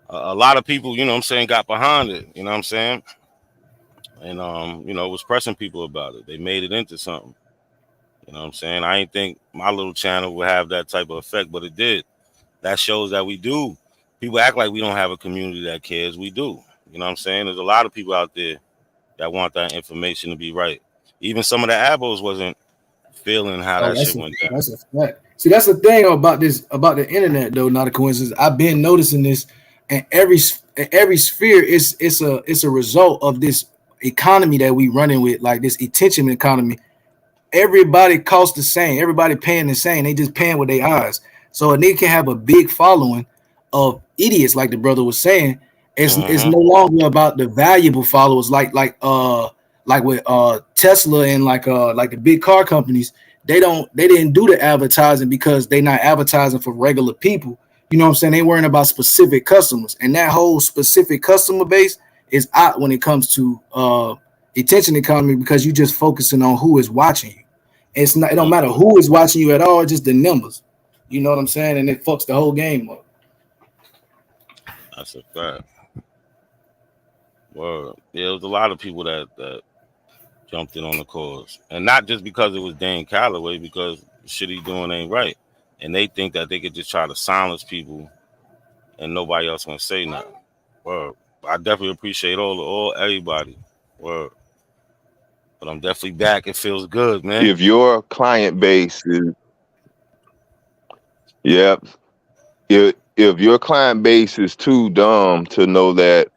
a lot of people, got behind it, you know what I'm saying? And was pressing people about it. They made it into something. You know what I'm saying? I ain't think my little channel would have that type of effect, but it did. That shows that we do. People act like we don't have a community that cares. We do. You know what I'm saying? There's a lot of people out there that want that information to be right. Even some of the abos wasn't feeling how that shit went down. That's a fact. See, that's the thing about the internet, though. Not a coincidence. I've been noticing this, and every sphere it's a result of this economy that we running with, like this attention economy. Everybody costs the same. Everybody paying the same. They just paying with their eyes. So a nigga can have a big following of idiots, like the brother was saying. It's no longer about the valuable followers, like with Tesla and like the big car companies. They didn't do the advertising because they're not advertising for regular people. You know what I'm saying? They worrying about specific customers, and that whole specific customer base is out when it comes to attention economy, because you just focusing on who is watching you. It don't matter who is watching you at all, just the numbers. You know what I'm saying? And it fucks the whole game up. That's a fact. Well, yeah, there was a lot of people that jumped in on the cause, and not just because it was Dane Calloway, because the shit he doing ain't right, and they think that they could just try to silence people, and nobody else gonna say nothing. Well, I definitely appreciate everybody. Well, but I'm definitely back. It feels good, man. If your client base is, if your client base is too dumb to know that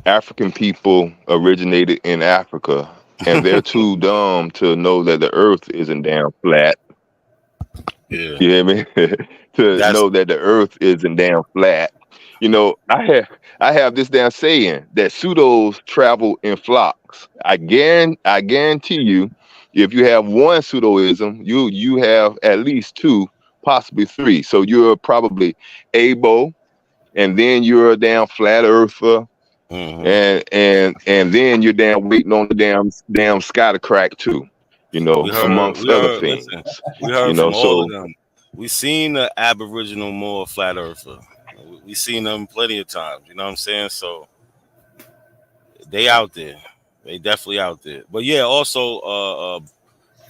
African people originated in Africa, and they're too dumb to know that the earth isn't damn flat. Yeah. You hear me? Know that the earth isn't damn flat. You know, I have this damn saying that pseudos travel in flocks. I guarantee you, if you have one pseudoism, you have at least two, possibly three. So you're probably able, and then you're a damn flat earther, and then you're damn waiting on the damn sky to crack too. You know, amongst other things. Listen, we heard from all of them. We seen the Aboriginal more flat earther. We seen them plenty of times. You know what I'm saying? So they out there. They definitely out there. But yeah, also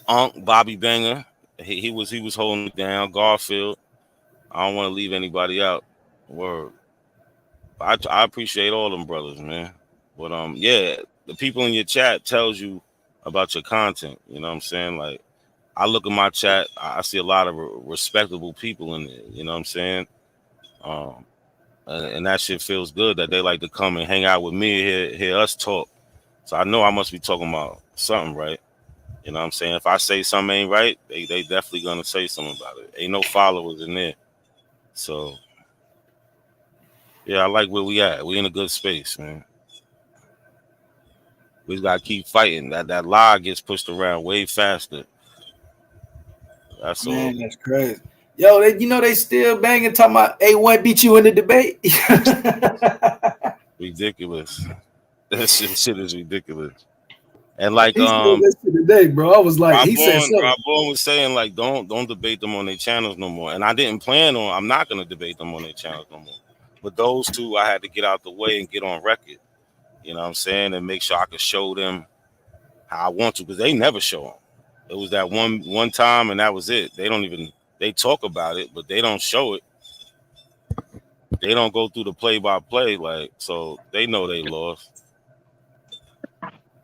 Unc Bobby Banger. He was holding it down. Garfield. I don't want to leave anybody out. Word. I appreciate all them brothers, man. But yeah, the people in your chat tells you about your content. You know what I'm saying? Like, I look at my chat, I see a lot of respectable people in there. You know what I'm saying? And that shit feels good that they like to come and hang out with me, hear us talk. So I know I must be talking about something right. You know what I'm saying? If I say something ain't right, they definitely gonna say something about it. Ain't no followers in there. So yeah, I like where we at. We in a good space, man. We just gotta keep fighting. That lie gets pushed around way faster. That's all. Man, that's crazy. Yo, they still banging, talking about A1 beat you in the debate. Ridiculous. That shit is ridiculous. And like that shit today, bro. I was like, he said something. Rob Bourne was saying like, don't debate them on their channels no more. And I didn't plan on. I'm not gonna debate them on their channels no more. But those two, I had to get out the way and get on record. You know what I'm saying, and make sure I could show them how I want to, because they never show them. It was that one time, and that was it. They talk about it, but they don't show it. They don't go through the play-by-play, like, so they know they lost.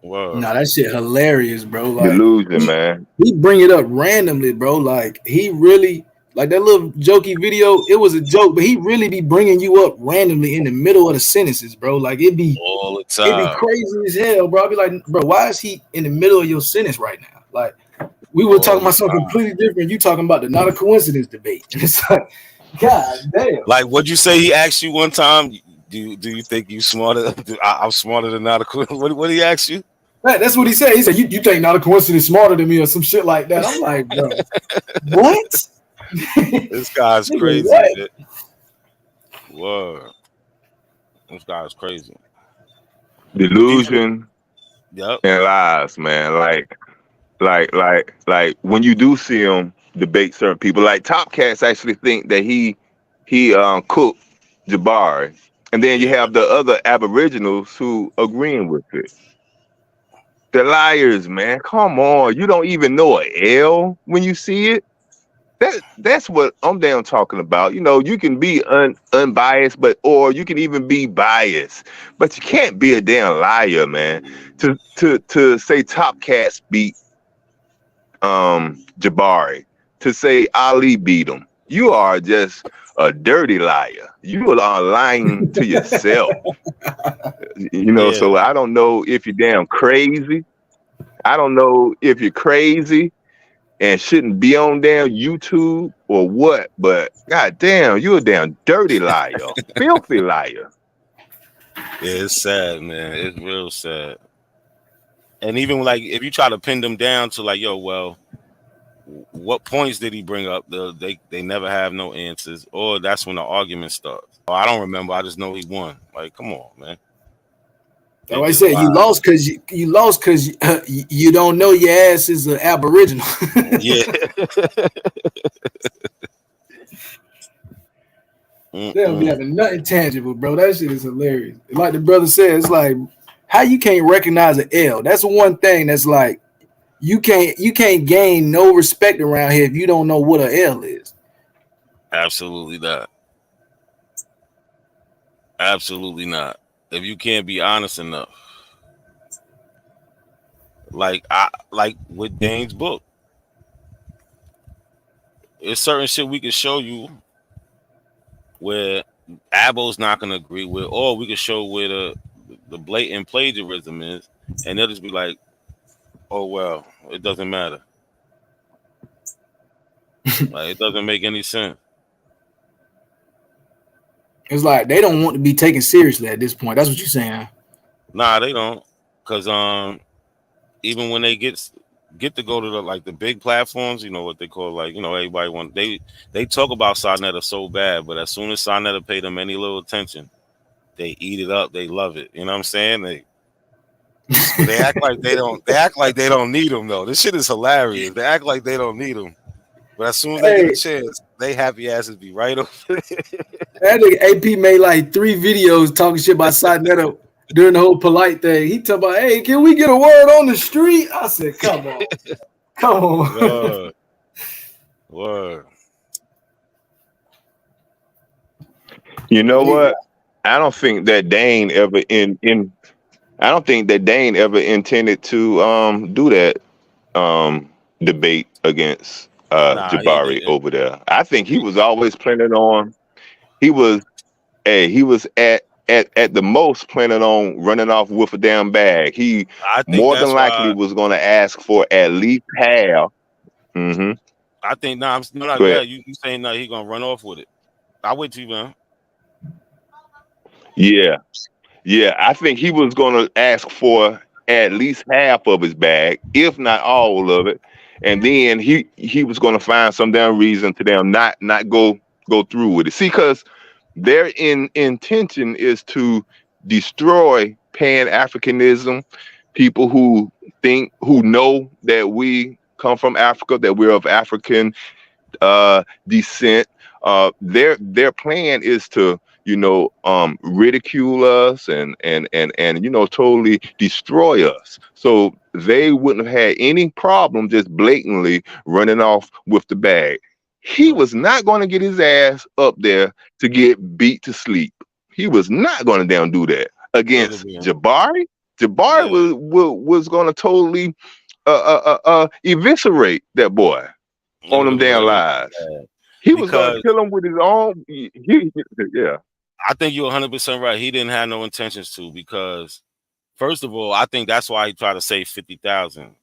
Word. Nah, that shit hilarious, bro. Like, delusion, man. He bring it up randomly, bro. Like, he really, like that little jokey video, it was a joke, but he really be bringing you up randomly in the middle of the sentences, bro. Like, it be all the time. It be crazy as hell, bro. I'd be like, bro, why is he in the middle of your sentence right now? Like, we were talking about something completely different. You talking about the not a coincidence debate. And it's like, God damn. Like, what'd you say he asked you one time? Do you think you smarter? I'm smarter than not a coincidence. What did he ask you? Man, that's what he said. He said, you think not a coincidence smarter than me or some shit like that. I'm like, bro, what? This guy's crazy. Word. This guy's crazy. Delusion and lies, man. Like when you do see him debate certain people, like Top Cats actually think that he cooked Jabari, and then you have the other Aboriginals who agreeing with it. They're liars, man. Come on, you don't even know an L when you see it. That's what I'm down talking about. You know, you can be unbiased, or you can even be biased, but you can't be a damn liar, man. To say Top Cats beat Jabari, to say Ali beat him, you are just a dirty liar. You are lying to yourself. You know, so I don't know if you're damn crazy. I don't know if you're crazy and shouldn't be on damn YouTube or what, but goddamn, you're a damn dirty liar, filthy liar. Yeah, it's sad, man. It's real sad. And even like if you try to pin them down to like, yo, well, what points did he bring up? They never have no answers, or that's when the argument starts. Oh, I don't remember. I just know he won. Like, come on, man. Like I said, you lost because you don't know your ass is an Aboriginal. Yeah. They don't be having nothing tangible, bro. That shit is hilarious. Like the brother said, it's like how you can't recognize an L. That's the one thing that's like you can't gain no respect around here if you don't know what an L is. Absolutely not. Absolutely not. If you can't be honest enough. Like with Dane's book. There's certain shit we can show you where Abo's not gonna agree with, or we can show where the blatant plagiarism is, and they'll just be like, oh well, it doesn't matter. Like it doesn't make any sense. It's like they don't want to be taken seriously at this point. That's what you're saying. Nah, they don't. Cause even when they get to go to the big platforms, you know what they call, like, you know, everybody want they talk about Sarnetta so bad, but as soon as Sarnetta pay them any little attention, they eat it up. They love it. You know what I'm saying? They act like they don't. They act like they don't need them though. This shit is hilarious. They act like they don't need them, but as soon as they get a chance, they happy asses be right over. That nigga AP made like 3 videos talking shit about Sarnetta during the whole polite thing. He talking about, hey, can we get a word on the street? I said, come on. Come on. Word. You know what? I don't think that Dane ever I don't think that Dane ever intended to do that debate against Jabari over there. I think he was always planning on he was at the most planning on running off with a damn bag. He more than likely was going to ask for at least half. Mm-hmm. I think you saying no, he gonna run off with it. I with you, man. Yeah, I think he was going to ask for at least half of his bag, if not all of it, and then he was going to find some damn reason to them not go through with it. See, because their intention is to destroy Pan-Africanism, people who know that we come from Africa, that we're of African descent. Their plan is to ridicule us and totally destroy us. So they wouldn't have had any problem just blatantly running off with the bag. He was not going to get his ass up there to get beat to sleep. He was not going to down do that against Jabari. Jabari was going to totally eviscerate that boy on them damn lies. He was going to kill him with his own. Yeah. I think you're 100% right. He didn't have no intentions to, because first of all, I think that's why he tried to save 50,000,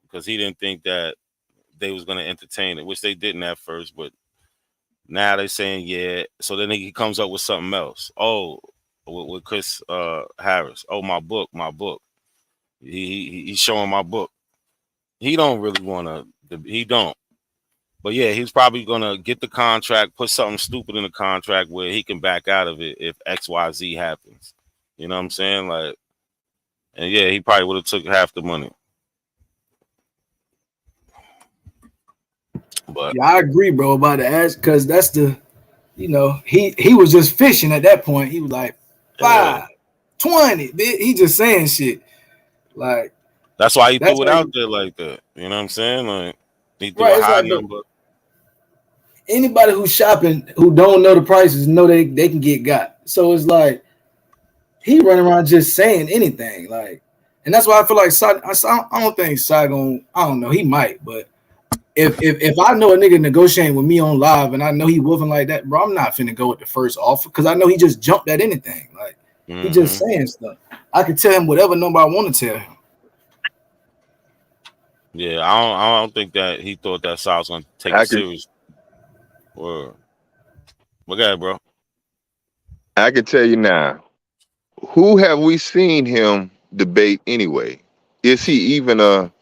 because he didn't think that they was going to entertain it, which they didn't at first, but now they're saying, yeah. So then he comes up with something else. Oh, with Chris Harris. Oh, my book. He's showing my book. He don't really want to. He don't. But yeah, he's probably gonna get the contract, put something stupid in the contract where he can back out of it if XYZ happens. You know what I'm saying? Like, and yeah, he probably would have took half the money. But yeah, I agree, bro, about the ass, because that's the, he was just fishing at that point. He was like 5, 20, bitch. He just saying shit. Like, that's why he threw it out there like that. You know what I'm saying? Like, he threw a high number. anybody who's shopping who don't know the prices know they can get got. So it's like he running around just saying anything, like, and that's why I feel like I don't think Saigon. I don't know. He might, but if I know a nigga negotiating with me on live and I know he woofing like that, bro, I'm not finna go with the first offer because I know he just jumped at anything. Like he just saying stuff. I can tell him whatever number I want to tell him. Yeah, I don't think that he thought that Sal was gonna take it serious. Word. What got it, bro? I can tell you now. Who have we seen him debate anyway? Is he even a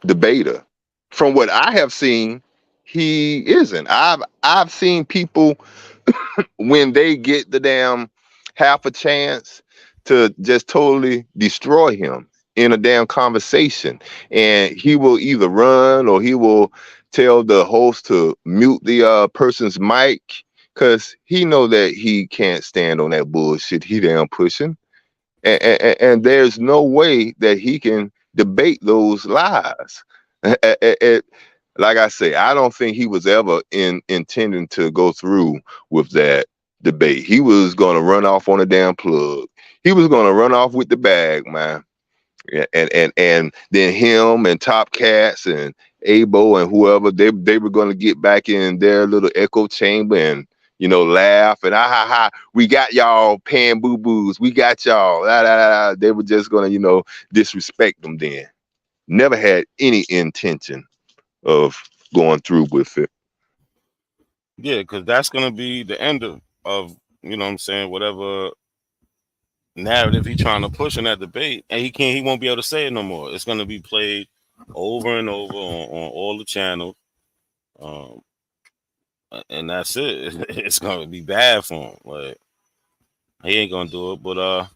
debater? From what I have seen, he isn't. I've seen people when they get the damn half a chance to just totally destroy him in a damn conversation, and he will either run or he will tell the host to mute the person's mic because he know that he can't stand on that bullshit he damn pushing, and there's no way that he can debate those lies. Like I say, I don't think he was ever intending to go through with that debate. He was going to run off on a damn plug. He was going to run off with the bag, man. And then him and Top Cats and Abo and whoever, they were going to get back in their little echo chamber and, you know, laugh and we got y'all pan boo-boos. We got y'all. They were just going to, you know, disrespect them then. Never had any intention of going through with it. Yeah, because that's gonna be the end of you know what I'm saying, whatever narrative he's trying to push in that debate, and he won't be able to say it no more. It's gonna be played over and over on all the channels, and that's it. It's gonna be bad for him. Like he ain't gonna do it. But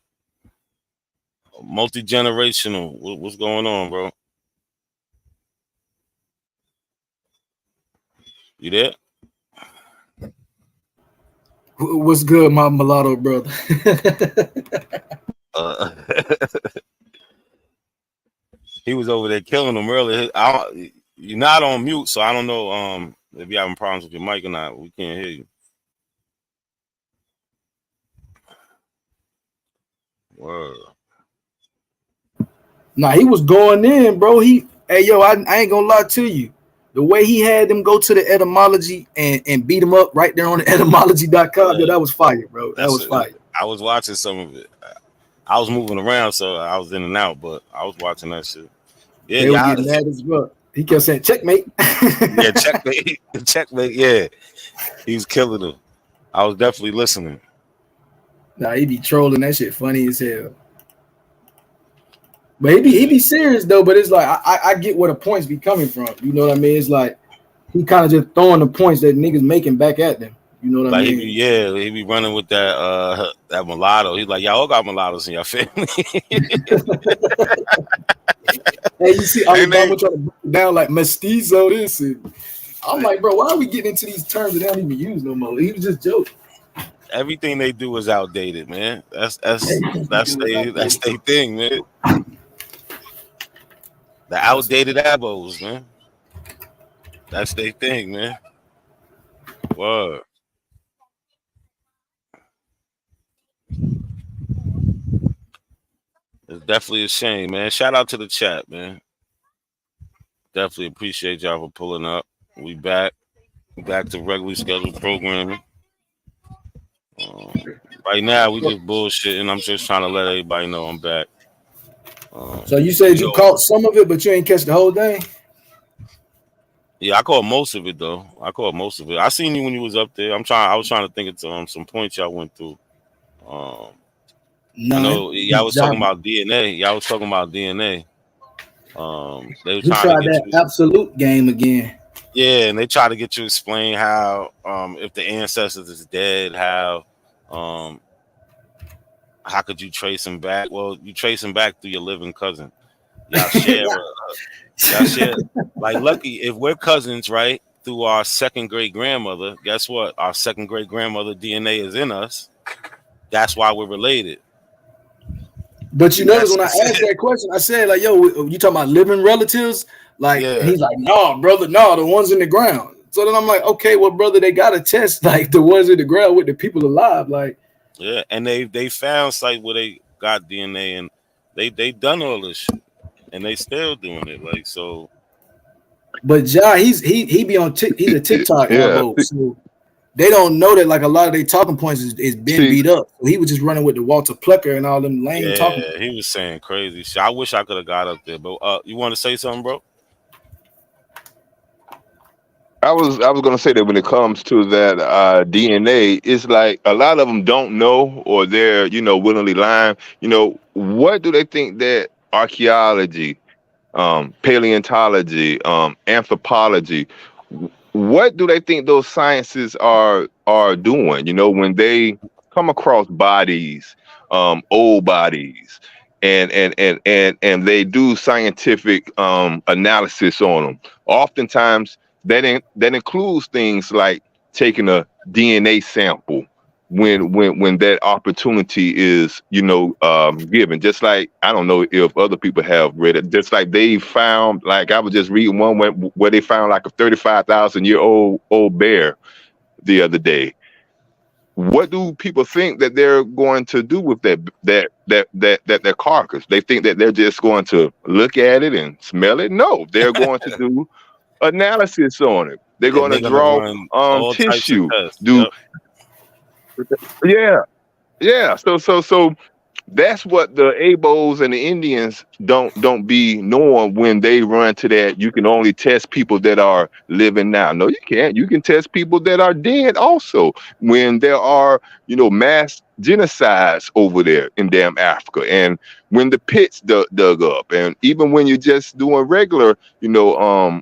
multi-generational. What's going on, bro? You there? What's good, my mulatto brother? He was over there killing them earlier. You're not on mute, so I don't know if you're having problems with your mic or not. We can't hear you. Word. Nah, he was going in, bro. Hey, yo, I ain't gonna lie to you. The way he had them go to the etymology and beat them up right there on the etymology.com, that was fire, bro. That was fire. I was watching some of it. I was moving around, so I was in and out, but I was watching that shit. Yeah, they were getting mad as well. He kept saying, checkmate. Yeah, checkmate. Checkmate, yeah. He was killing them. I was definitely listening. Nah, he be trolling. That shit funny as hell. But he be serious though. But it's like I get where the points be coming from. You know what I mean? It's like he kind of just throwing the points that niggas making back at them. You know what I mean? He be running with that mulatto. He's like, y'all all got mulattoes in your family. Hey, you see, Alabama trying to break it down like mestizo this. And I'm like, bro, why are we getting into these terms that they don't even use no more? He was just joking. Everything they do is outdated, man. That's their thing, man. The outdated abos, man. That's their thing, man. Word. It's definitely a shame, man. Shout out to the chat, man. Definitely appreciate y'all for pulling up. We back to regularly scheduled programming. Right now, we just bullshitting. I'm just trying to let everybody know I'm back. So you said you caught some of it, but you ain't catch the whole thing? Yeah, I caught most of it though. I seen you when you was up there. I was trying to think of some points y'all went through. I know y'all was talking about DNA. Y'all was talking about DNA. They were trying to get that absolute game again. Yeah, and they try to get you to explain how if the ancestors is dead, how could you trace them back? Well, you trace them back through your living cousin. Y'all share, like lucky if we're cousins, right? Through our second great grandmother. Guess what? Our second great grandmother DNA is in us. That's why we're related. But you notice when I asked that question, I said, like, yo, you talking about living relatives? Like, and he's like, no, brother, no, the ones in the ground. So then I'm like, okay, well, brother, they gotta test like the ones in the ground with the people alive, like. Yeah, and they found sites where they got DNA, and they done all this shit, and they still doing it. Like so. But Ja, he be on he's a TikTok Yeah. elbow, so they don't know that like a lot of their talking points is been beat up. So he was just running with the Walter Plucker and all them lame talking. Yeah, he was saying crazy shit. I wish I could have got up there, but you want to say something, bro? I was gonna say that when it comes to that DNA, it's like a lot of them don't know, or they're willingly lying. What do they think that archaeology, paleontology, anthropology, what do they think those sciences are doing? When they come across bodies, old bodies, and they do scientific analysis on them. Oftentimes, that includes things like taking a DNA sample when that opportunity is given. Just like, I don't know if other people have read it, just like they found, like I was just reading one where they found like a 35,000-year-old bear the other day. What do people think that they're going to do with that carcass? They think that they're just going to look at it and smell it? No, they're going to do analysis on it. They're going to They're gonna draw run all types of tissue. tests. Yep. Yeah. So that's what the Abos and the Indians don't be knowing when they run to that. You can only test people that are living now. No, you can't. You can test people that are dead also. When there are mass genocides over there in damn Africa, and when the pits dug up, and even when you're just doing regular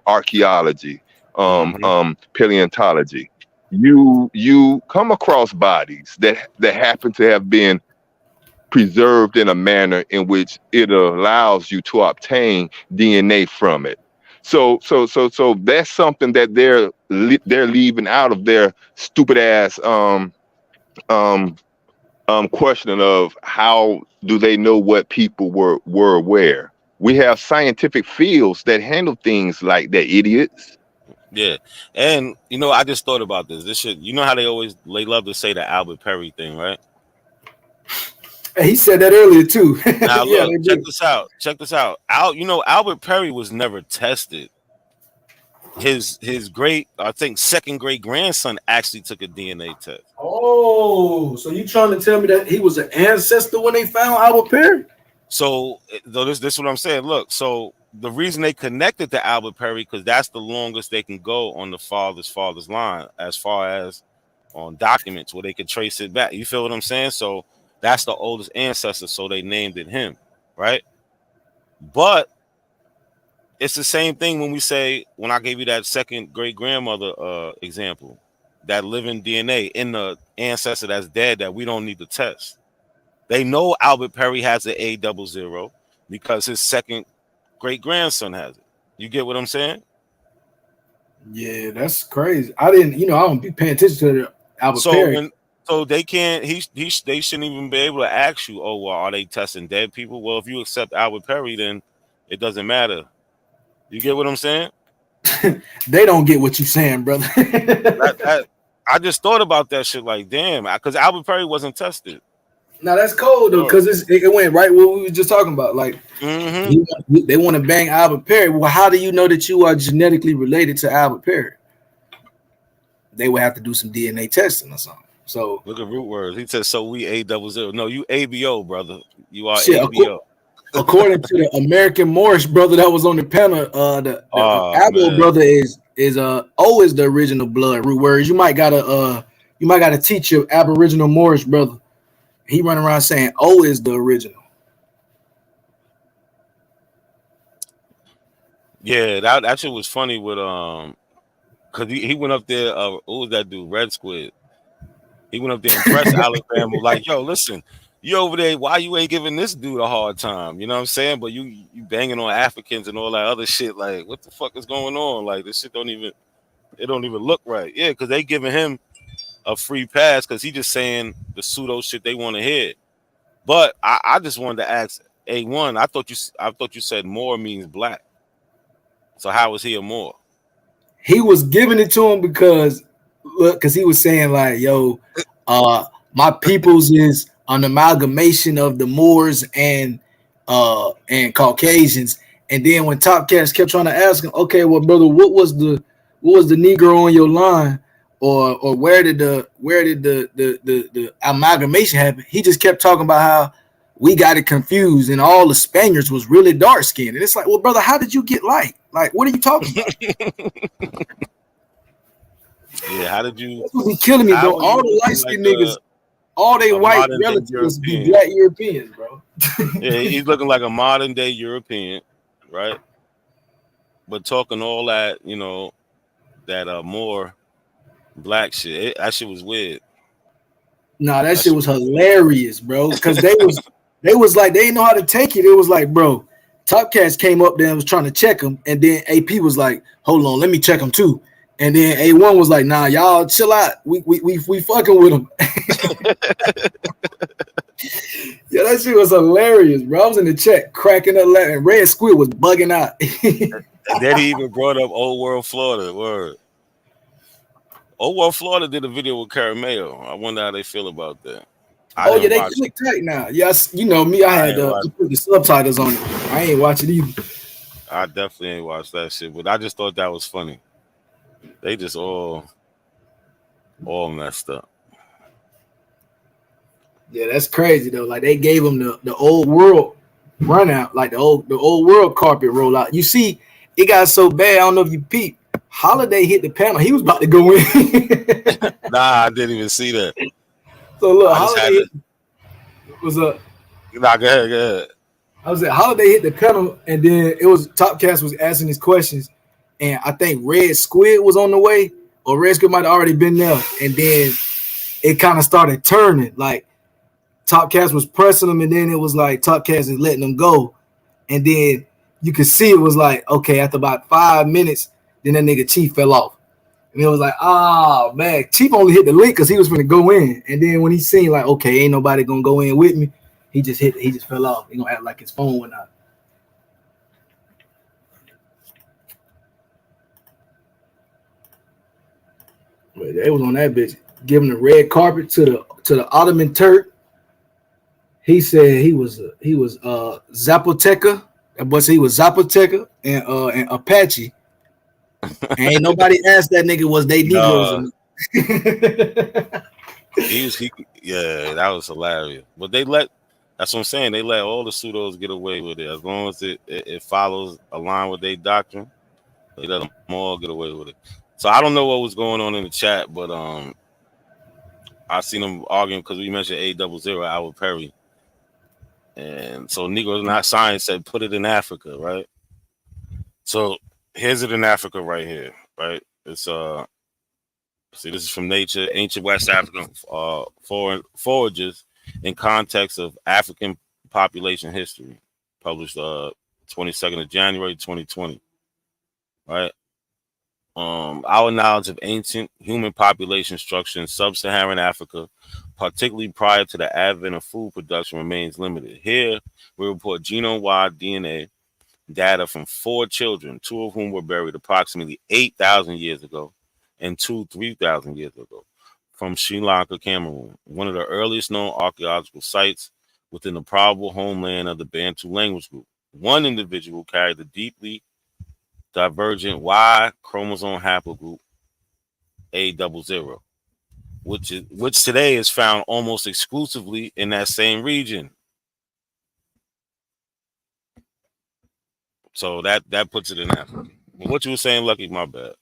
archaeology, paleontology, you come across bodies that happen to have been preserved in a manner in which it allows you to obtain DNA from it. So that's something that they're leaving out of their stupid ass questioning of how do they know what people were where. We have scientific fields that handle things like that, idiots. Yeah, and I just thought about this. This shit. You know how they love to say the Albert Perry thing, right? He said that earlier too. Now Yeah, look, check this out. Check this out. Albert Perry was never tested. His great, I think, second great grandson actually took a DNA test. Oh, so you trying to tell me that he was an ancestor when they found Albert Perry? So this is what I'm saying. Look, so the reason they connected to Albert Perry, because that's the longest they can go on the father's line, as far as on documents where they could trace it back. You feel what I'm saying? So that's the oldest ancestor, so they named it him, right? But it's the same thing when I gave you that second great grandmother example, that living DNA in the ancestor that's dead that we don't need to test. They know Albert Perry has an A00 because his second great grandson has it. You get what I'm saying? Yeah, that's crazy. I don't be paying attention to the Albert Perry. So they can't. They shouldn't even be able to ask you, oh, well, are they testing dead people? Well, if you accept Albert Perry, then it doesn't matter. You get what I'm saying? They don't get what you're saying, brother. I just thought about that shit. Like, damn, because Albert Perry wasn't tested. Now that's cold though, because it went right what we were just talking about. Like, they want to bang Albert Perry. Well, how do you know that you are genetically related to Albert Perry? They would have to do some DNA testing or something. So look at root words. He said, "So we A00." No, you ABO, brother. You are ABO. According to the American Morris brother that was on the panel, the Abo brother is O is the original blood root words. You might gotta teach your Aboriginal Morris brother. He run around saying O is the original. Yeah, that shit was funny with because he went up there. What was that dude? Red Squid. He went up there and pressed Alabama like, yo, listen, you over there, why you ain't giving this dude a hard time? You know what I'm saying? But you banging on Africans and all that other shit. Like, what the fuck is going on? Like, this shit don't even look right. Yeah, because they giving him a free pass because he just saying the pseudo shit they want to hear. But I just wanted to ask A1. I thought you said Moor means black. So how is he a Moor? he was giving it to him because he was saying like, yo, my peoples is an amalgamation of the Moors and Caucasians. And then when Top Cats kept trying to ask him, okay, well, brother, what was the Negro on your line, or where did the amalgamation happen? He just kept talking about how we got it confused and all the Spaniards was really dark skinned. And it's like, well, brother, how did you get light? Like, what are you talking about? Yeah, how did you? That's what's killing me, bro. All the light skinned niggas, all they white relatives be black Europeans, bro. Yeah, he's looking like a modern day European, right? But talking all that, you know, that more black shit. That shit was weird. Nah, that shit was hilarious, bro. Because they was like, they didn't know how to take it. It was like, bro, Top Cats came up there and was trying to check him, and then AP was like, hold on, let me check him too. And then A1 was like, nah, y'all chill out. We fucking with him. Yeah, that shit was hilarious, bro. I was in the chat cracking up laughing. Red Squid was bugging out. And then he even brought up Old World Florida. Word. Old World Florida did a video with Carameo. I wonder how they feel about that. Oh yeah, they click tight now. Yes, you know me. I had put the subtitles on it. I ain't watch it either. I definitely ain't watched that shit, but I just thought that was funny. They just all messed up. Yeah, that's crazy though. Like they gave him the old world run out, like the old world carpet rollout. You see, it got so bad. I don't know if you peeped. Holiday hit the panel. He was about to go in. Nah, I didn't even see that. So look, Holiday was a. Nah, go ahead. I was at Holiday hit the panel, and then it was Top Cats was asking his questions, and I think Red Squid was on the way, or Red Squid might have already been there, and then it kind of started turning. Like Top Cats was pressing him, and then it was like Top Cats is letting them go, and then you could see it was like, okay, after about 5 minutes, then that nigga Chief fell off. And it was like, oh man, Chief only hit the link because he was gonna go in. And then when he seen like, okay, ain't nobody gonna go in with me, he just fell off. He gonna act like his phone went out. But they was on that bitch, giving the red carpet to the Ottoman Turk. He said he was Zapoteca, but he was Zapoteca and Apache. Ain't nobody asked that nigga was they Negroes. Yeah, that was hilarious. But that's what I'm saying. They let all the pseudos get away with it as long as it follows a line with their doctrine. They let them all get away with it. So I don't know what was going on in the chat, but I seen them arguing because we mentioned A00, Albert Perry, and so Negroes Not Science said put it in Africa, right? So here's it in Africa right here, right? It's see, this is from Nature, Ancient West African Forages in Context of African Population History, published 22nd of January 2020, right? Our knowledge of ancient human population structure in sub-Saharan Africa, particularly prior to the advent of food production, remains limited. Here, we report genome-wide DNA data from 4 children, 2 of whom were buried approximately 8,000 years ago and 2 3,000 years ago, from Sri Lanka, Cameroon, one of the earliest known archaeological sites within the probable homeland of the Bantu language group. One individual carried the deeply divergent Y chromosome haplogroup A00, which today is found almost exclusively in that same region. So that puts it in Africa. But what you were saying, Lucky, my bad.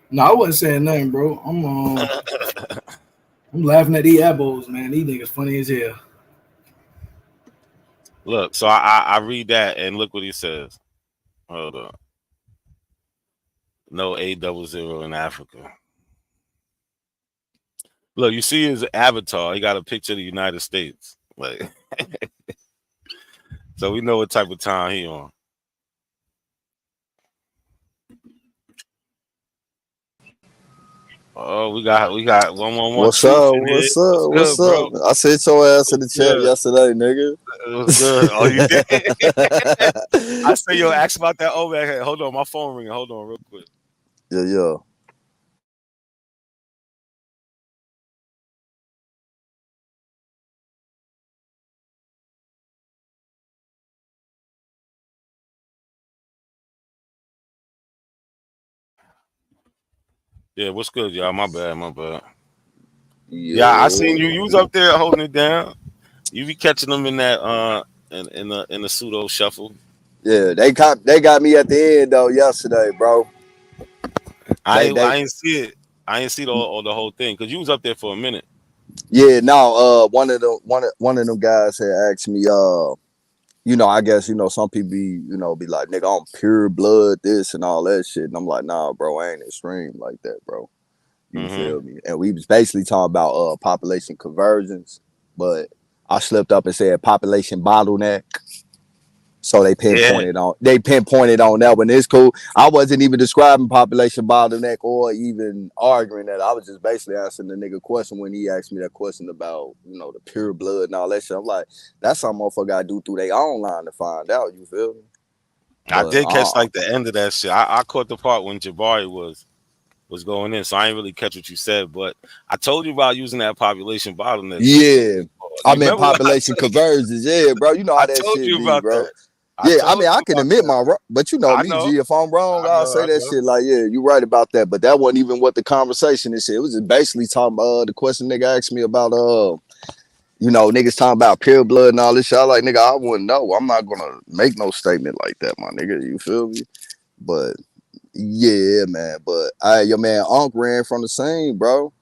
No, I wasn't saying nothing, bro. I'm laughing at these abos, man. These niggas funny as hell. Look, so I read that and look what he says. Hold on. No A00 in Africa. Look, you see his avatar. He got a picture of the United States. Like, so we know what type of time he on. Oh, we got 111 What's truth up? in here. What's up? What's What's good, bro? up? I sent your ass in the chat Good. yesterday, nigga. It was good. Oh, you did? I say, yo, ask about that. Oh, man, hold on, my phone ringing. Hold on, real quick. Yeah. Yeah, what's good, y'all? My bad. Yeah, I seen you. You was up there holding it down. You be catching them in that in the pseudo shuffle. Yeah, they got me at the end though yesterday, bro. I ain't see it. I ain't see the whole thing because you was up there for a minute. Yeah, no, one of them guys had asked me, I guess, some people be like, nigga, I'm pure blood, this and all that shit. And I'm like, nah, bro, I ain't extreme like that, bro. You feel me? And we was basically talking about population conversions, but I slipped up and said population bottleneck. So they pinpointed on that one. It's cool. I wasn't even describing population bottleneck or even arguing that. I was just basically answering the nigga question when he asked me that question about, the pure blood and all that shit. I'm like, that's something motherfucker gotta do through their own line to find out, you feel me? I did catch like the end of that shit. I caught the part when Jabari was going in, so I ain't really catch what you said, but I told you about using that population bottleneck. Yeah. I meant population conversions, yeah, bro. You know how that shit be, bro. Yeah, I mean, I can admit my wrong, but me, G, if I'm wrong, I'll say that shit like, yeah, you right about that. But that wasn't even what the conversation is. It was just basically talking about the question nigga asked me about, niggas talking about pure blood and all this shit. I like, nigga, I wouldn't know. I'm not gonna make no statement like that, my nigga. You feel me? But yeah, man. But your man Unc ran from the scene, bro.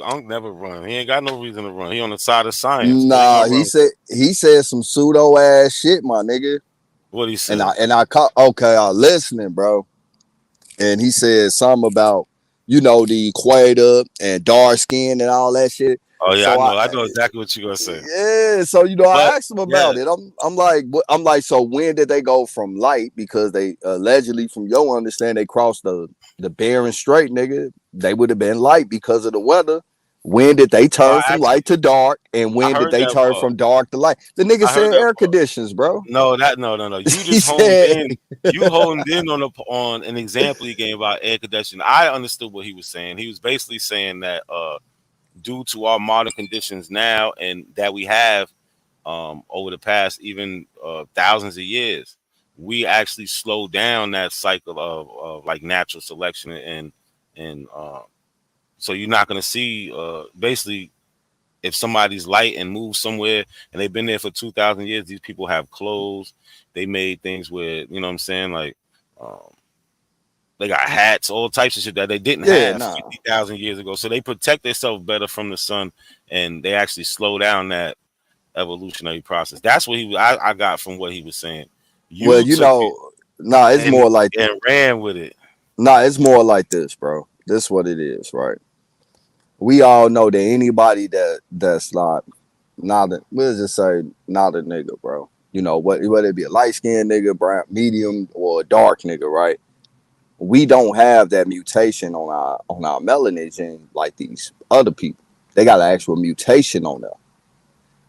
Unc never run. He ain't got no reason to run. He on the side of science. Nah, he said some pseudo ass shit, my nigga. What he said? And I caught I listening, bro. And he said something about, the equator and dark skin and all that shit. Oh yeah, So I know exactly what you're gonna say. Yeah, so I asked him about it. I'm like, so when did they go from light? Because they allegedly, from your understanding, they crossed the Bering Strait, nigga. They would have been light because of the weather. When did they turn from light to dark? And when did they turn from dark to light? The nigga said air conditions, bro. No. You just honed in on an example he gave about air conditioning. I understood what he was saying. He was basically saying that due to our modern conditions now and that we have over the past even thousands of years, we actually slow down that cycle of like natural selection and so you're not going to see basically if somebody's light and moves somewhere and they've been there for 2,000 years, these people have clothes. They made things where, you know what I'm saying? Like they got hats, all types of shit that they didn't have 50,000 years ago. So they protect themselves better from the sun and they actually slow down that evolutionary process. That's what I got from what he was saying. It's more like and ran with it. Nah, it's more like this, bro. This is what it is, right? We all know that anybody that's not we'll just say not a nigga, bro. Whether it be a light skinned nigga, brown, medium, or a dark nigga, right? We don't have that mutation on our melanin gene like these other people. They got an actual mutation on them.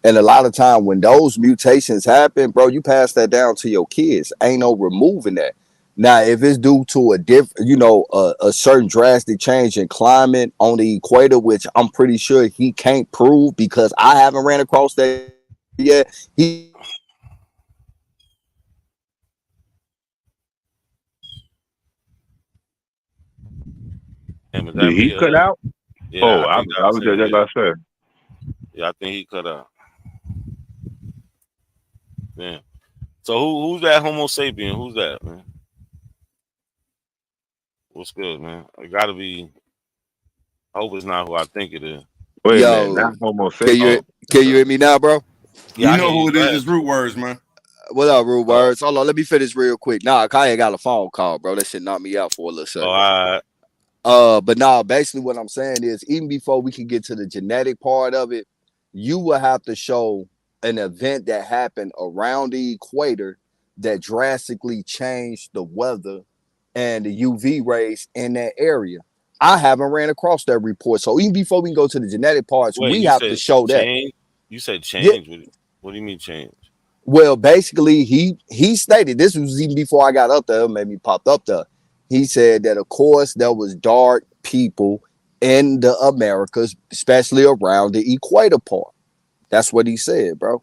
And a lot of time when those mutations happen, bro, you pass that down to your kids. Ain't no removing that. Now, if it's due to a certain drastic change in climate on the equator, which I'm pretty sure he can't prove because I haven't ran across that yet. Did he cut out? Yeah, I was just about to say. Yeah, I think he cut out. Yeah. So who's that Homo sapien? Who's that, man? What's good, man? It gotta be. I hope it's not who I think it is. Wait a minute, not Homo sapien. Can you hear me now, bro? Yeah, you know who it is. It's Root Words, man. What up, Rude Words? Hold on, let me finish real quick. Nah, Kanye got a phone call, bro. That shit knocked me out for a little second. But basically what I'm saying is, even before we can get to the genetic part of it, you will have to show an event that happened around the equator that drastically changed the weather and the UV rays in that area I haven't ran across that report. So even before we go to the genetic parts, Wait, we you have said to show that. change? You said Yeah. change? What do you mean change? Well, basically, he stated, this was even before I got up there, it made me pop up there. He said that, of course, there was dark people in the Americas, especially around the equator part. That's what he said, bro.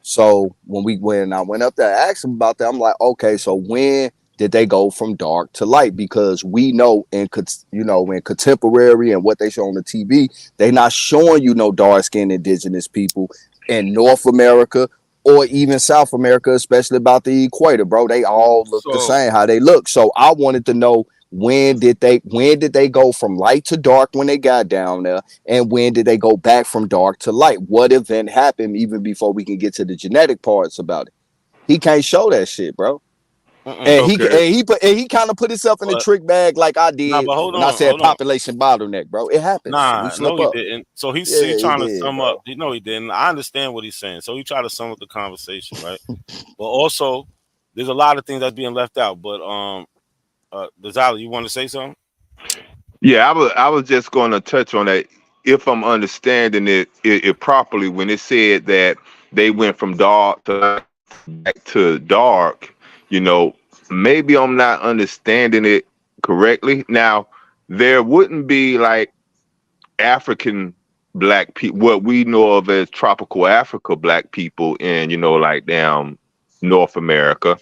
So when I went up there, I asked him about that. I'm like, okay, so when did they go from dark to light? Because we know in contemporary and what they show on the TV, they not showing you no dark skinned indigenous people in North America or even South America, especially about the equator, bro. They all look the same how they look. So I wanted to know, when did they go from light to dark when they got down there, and when did they go back from dark to light? What event happened even before we can get to the genetic parts about it? He can't show that shit, bro. And he kind of put himself in a trick bag like I did But hold when I on, said population bottleneck, bro. It happens. We slip No, he up. didn't. So he's Yeah, he trying to did, sum bro. up. No, he didn't. I understand what he's saying. So he tried to sum up the conversation, right? But also, there's a lot of things that's being left out. But Dazali, you want to say something? Yeah, I was just going to touch on that. If I'm understanding it properly, when it said that they went from dark to back to dark, maybe I'm not understanding it correctly. Now, there wouldn't be like African black people, what we know of as tropical Africa black people in, like down North America.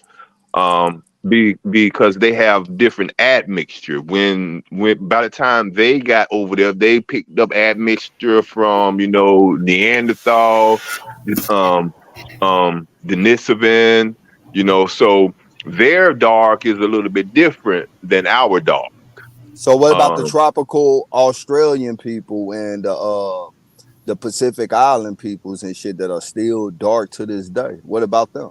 Because they have different admixture. When by the time they got over there, they picked up admixture from Neanderthal, Denisovan, so their dark is a little bit different than our dark. So what about the tropical Australian people and the Pacific Island peoples and shit that are still dark to this day? What about them?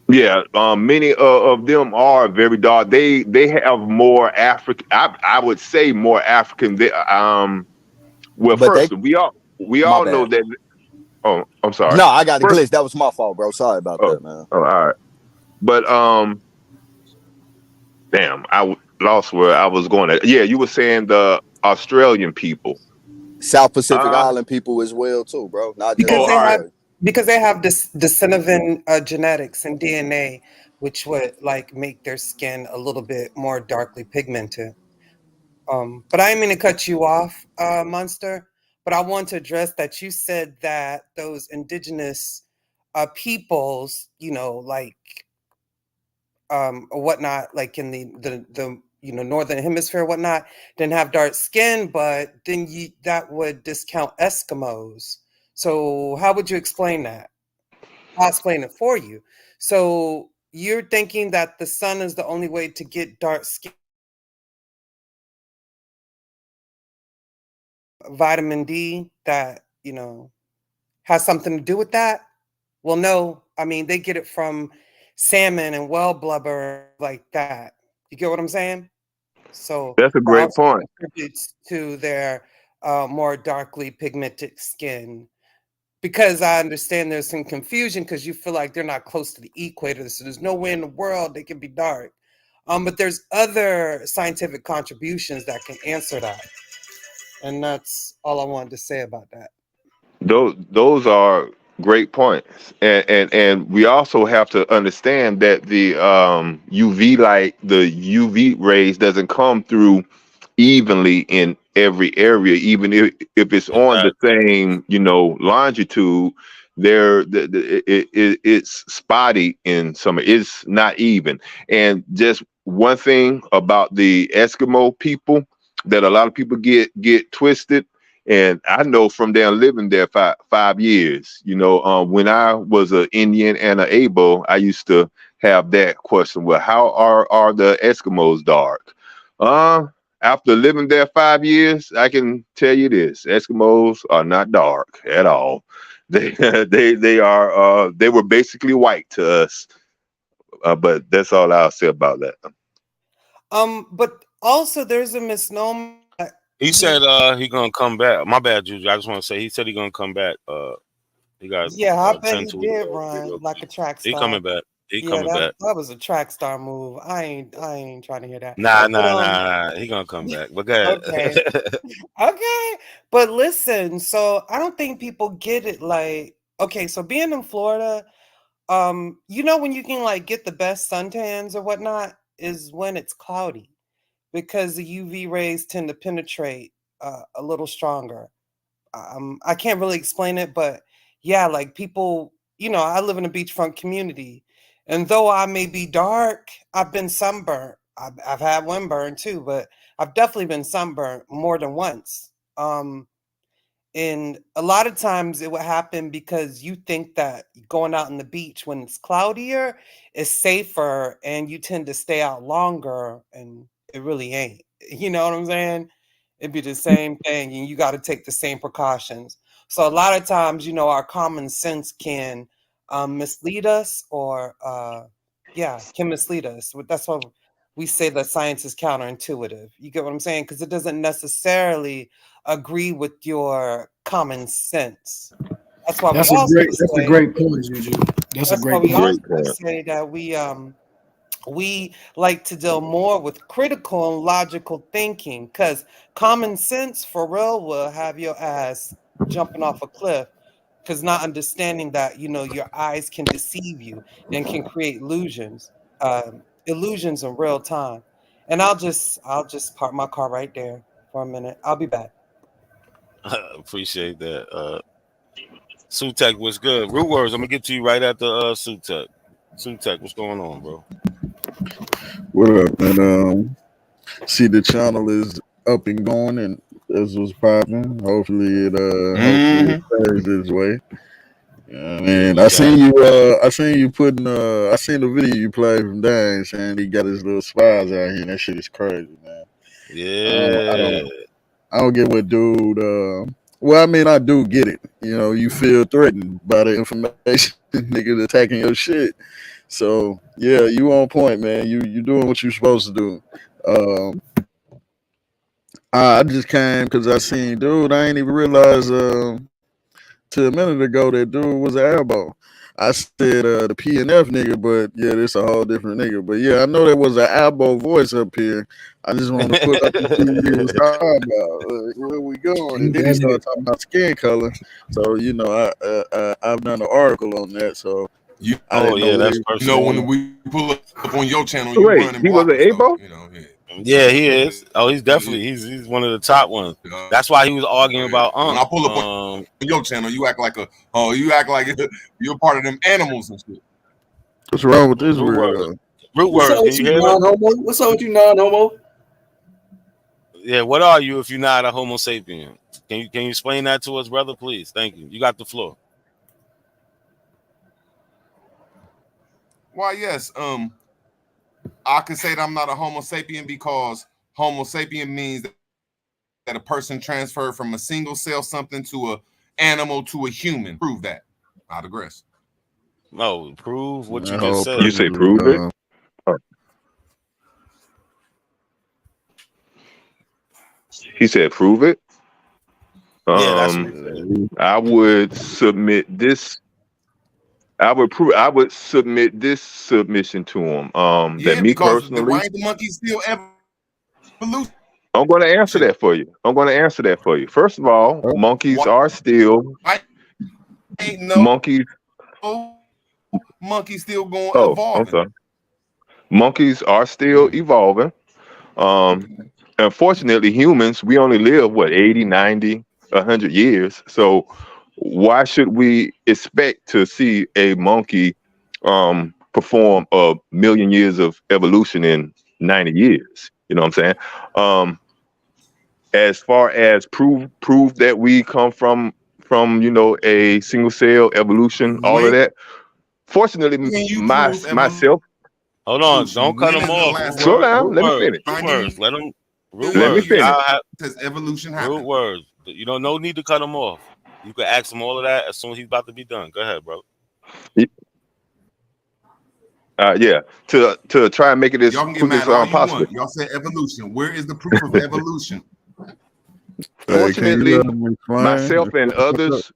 Yeah, many of them are very dark. They have more African. I would say more African. Well, But first we my all know bad. that. Oh, I'm sorry. No, I got the First, glitch. That was my fault, bro. Sorry about that, man. all right. But damn, lost where I was going. Yeah, you were saying the Australian people, South Pacific Island people as well too, bro. Not just because they have this Denisovan genetics and DNA, which would like make their skin a little bit more darkly pigmented. But I didn't mean to cut you off, Monster. But I want to address that you said that those indigenous peoples, like or whatnot, like in the northern hemisphere, or whatnot, didn't have dark skin, but then that would discount Eskimos. So how would you explain that? I'll explain it for you. So you're thinking that the sun is the only way to get dark skin. Vitamin D that has something to do with that? Well, no. I mean, they get it from salmon and well blubber like that. You get what I'm saying? So that's a that great also point. contributes to their more darkly pigmented skin. Because I understand there's some confusion because you feel like they're not close to the equator, so there's no way in the world they can be dark. But there's other scientific contributions that can answer that. And that's all I wanted to say about that. Those are great points, and we also have to understand that the UV light, the UV rays, doesn't come through evenly in every area. Even if it's on the same longitude, it's spotty in some. It's not even. And just one thing about the Eskimo people that a lot of people get twisted. And I know from them living there 5 years, when I was an Indian and an Abo, I used to have that question. Well, how are the Eskimos dark? After living there 5 years, I can tell you this: Eskimos are not dark at all. They are they were basically white to us. But that's all I'll say about that. But also there's a misnomer. He said he gonna come back. My bad, Juju. I just want to say he said he gonna come back. He got I bet he to did run like a track star. He coming back. He Yeah, coming back. that was a track star move. I ain't trying to hear that. Nah. But He gonna come back. But go ahead. okay. Okay. But listen, so I don't think people get it. Like, okay, so being in Florida, you know when you can like get the best suntans or whatnot is when it's cloudy because the UV rays tend to penetrate a little stronger. I can't really explain it, but yeah, like people, you know, I live in a beachfront community, and though I may be dark, I've been sunburnt. I've had windburn too, but I've definitely been sunburnt more than once. And a lot of times it would happen because you think that going out on the beach when it's cloudier is safer and you tend to stay out longer, and it really ain't. You know what I'm saying? It'd be the same thing, and you got to take the same precautions. So a lot of times, you know, our common sense can mislead us, or can mislead us. That's why we say that science is counterintuitive. You get what I'm saying? Because it doesn't necessarily agree with your common sense. That's why That's we a also great point, Juju. That's a great point. say that we like to deal more with critical and logical thinking, because common sense for real will have your ass jumping off a cliff, because not understanding that, you know, your eyes can deceive you and can create illusions in real time. And I'll just park my car right there for a minute. I'll be back. Appreciate that. Sutek, what's good? Root words. I'm gonna get to you right after Sutek. Sutek, what's going on, bro? What up? And see, the channel is up and going, and this was popping. Hopefully it stays this way. And I seen you putting I seen the video you played from Dane saying he got his little spies out here. That shit is crazy, man. Yeah. I don't get what dude well, I mean, I do get it. You know, you feel threatened by the information niggas attacking your shit. So yeah, you on point, man. You doing what you're supposed to do. I just came because I seen dude. I ain't even realized till a minute ago that dude was an elbow. I said the P and F nigga, but yeah, this a whole different nigga. But yeah, I know there was an elbow voice up here. I just wanted to put up and see what he was talking about. Like, where we going? And then he started talking about skin color. So you know, I've done an article on that. So you, that's you know when we pull up on your channel, you run and block us, though, you know. Yeah, he is. Oh, he's definitely he's one of the top ones. That's why he was arguing about when I pull up on your channel, you act like you're part of them animals and shit. What's wrong with this Root What's words? up with you, non-homo? What's up with you, non-homo? Yeah, what are you if you're not a Homo sapien? Can you explain that to us, brother? Please, thank you. You got the floor. Why, yes. I could say that I'm not a Homo sapien because Homo sapien means that a person transferred from a single cell something to a animal to a human. Prove that. I digress. No, prove what you just said. You say prove it? He said prove it. Yeah, that's what he said. I would submit this. I would submit this submission to him. That me personally. Why ain't the monkey still evolution? I'm going to answer that for you. First of all, monkeys are still monkeys. Monkeys still evolving. I'm sorry. Monkeys are still evolving. Unfortunately, humans, we only live 80, 90, 100 years. So why should we expect to see a monkey perform 1,000,000 years of evolution in 90 years? You know what I'm saying? As far as prove that we come from a single cell evolution, all of that. Fortunately, myself. Hold on, don't cut him off. Slow down. Let me finish. Root words. Let him. Let me finish. Does evolution happen? Root words. You don't no need to cut him off. You can ask him all of that as soon as he's about to be done. Go ahead, bro. Yeah. To try and make it as quick as possible. Y'all said evolution. Where is the proof of evolution? Fortunately, myself and others,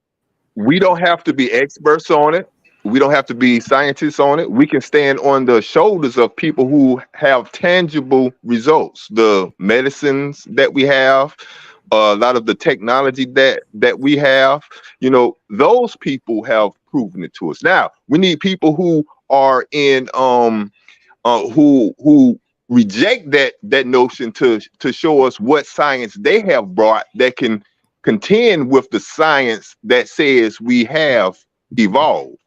we don't have to be experts on it. We don't have to be scientists on it. We can stand on the shoulders of people who have tangible results. The medicines that we have, a lot of the technology that we have, you know, those people have proven it to us. Now we need people who are in who reject that notion to show us what science they have brought that can contend with the science that says we have evolved.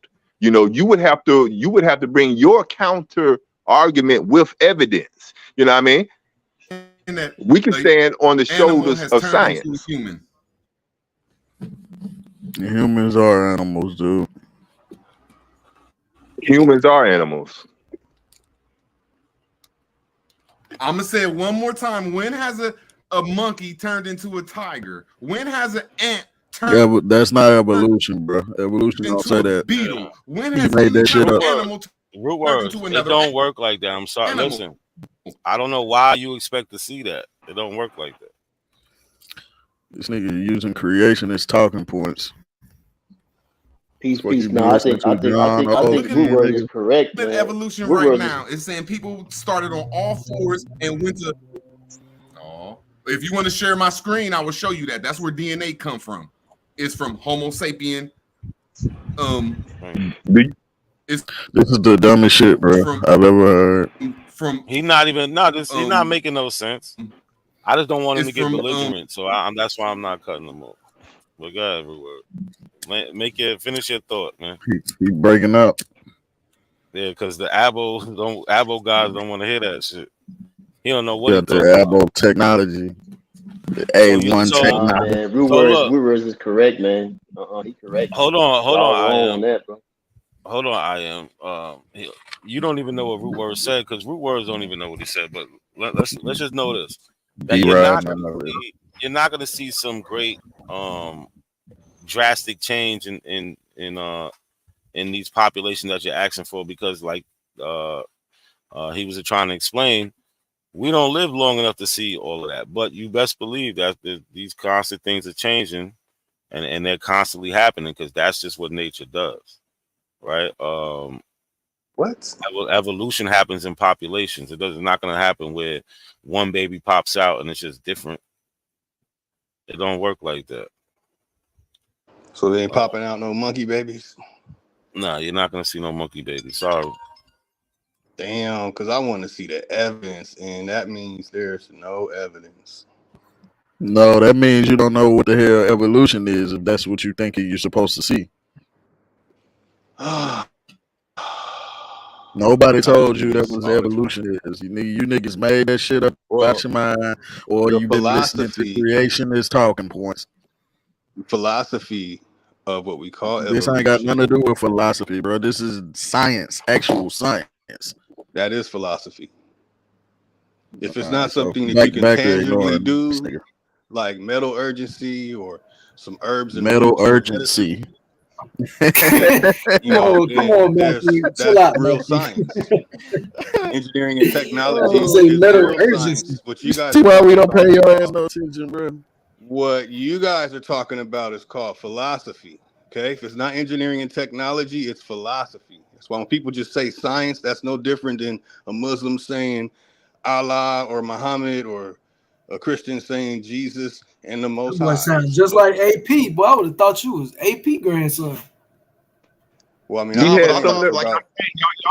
You know, you would have to bring your counter argument with evidence. You know what I mean? That we can stand on the shoulders has of turned science. into a human. Humans are animals, dude. Humans are animals. I'm gonna say it one more time. When has a monkey turned into a tiger? When has an ant turned Yeah, but that's not evolution, bro. Evolution don't into say a that. beetle? When You has made any that shit kind of up. animal Root turned words. into It another don't work like that. I'm sorry. animal? Listen, I don't know why you expect to see that. It don't work like that. This nigga using creation as talking points. Peace, That's what you peace. be No, I listening think I to think I John think I think Ocean, Root Word is nigga. correct, At man. evolution Root right Word is now is saying people started on all fours and went to. Oh, if you want to share my screen, I will show you that. That's where DNA come from. It's from Homo sapien. It's This is the dumbest shit, bro, I've ever heard. from He's not even he's not making no sense. I just don't want him it's to get from belligerent, so that's why I'm not cutting him off. But go ahead, Root Word. Finish your thought, man. He breaking up. Yeah, because the Abo guys don't want to hear that shit. He don't know what Yeah, he the talking about. Abo technology, the So A1 technology. man. Root Words is correct, man. He correct. Hold on, Y'all I wrong am. on that, bro. Hold on, I am. You don't even know what Root Word said because Root Words don't even know what he said. But let's just know this: that Be you're right, not gonna see some great drastic change in these populations that you're asking for because like he was trying to explain, we don't live long enough to see all of that. But you best believe that these constant things are changing and they're constantly happening because that's just what nature does. Right? What? Evolution happens in populations. It's not going to happen where one baby pops out and it's just different. It don't work like that. So they ain't popping out no monkey babies? No, you're not going to see no monkey babies. Sorry. Damn, because I want to see the evidence, and that means there's no evidence. No, that means you don't know what the hell evolution is if that's what you think you're supposed to see. Nobody told you that was evolution is. You niggas made that shit up out your mind, or the you've been listening to creation as talking points. Philosophy of what we call This evolution. ain't got nothing to do with philosophy, bro. This is science, actual science. That is philosophy. If it's not So something that back you can to tangibly ignoring this do, nigga. like metal urgency or some herbs and Metal roots and urgency. you know, Come on, Matthew. Chill that's out, real Matthew. science. Engineering and technology Say is metal real urgency. science. What You you guys see are why we talking don't about pay is your ass called- no attention, bro? What you guys are talking about is called philosophy. Okay, if it's not engineering and technology, it's philosophy. That's why when people just say science, that's no different than a Muslim saying Allah or Muhammad or a Christian saying Jesus and the Most That boy High. sound just like AP, boy. I would have thought you was AP grandson. Well, I mean, He I had don't some know nerve. about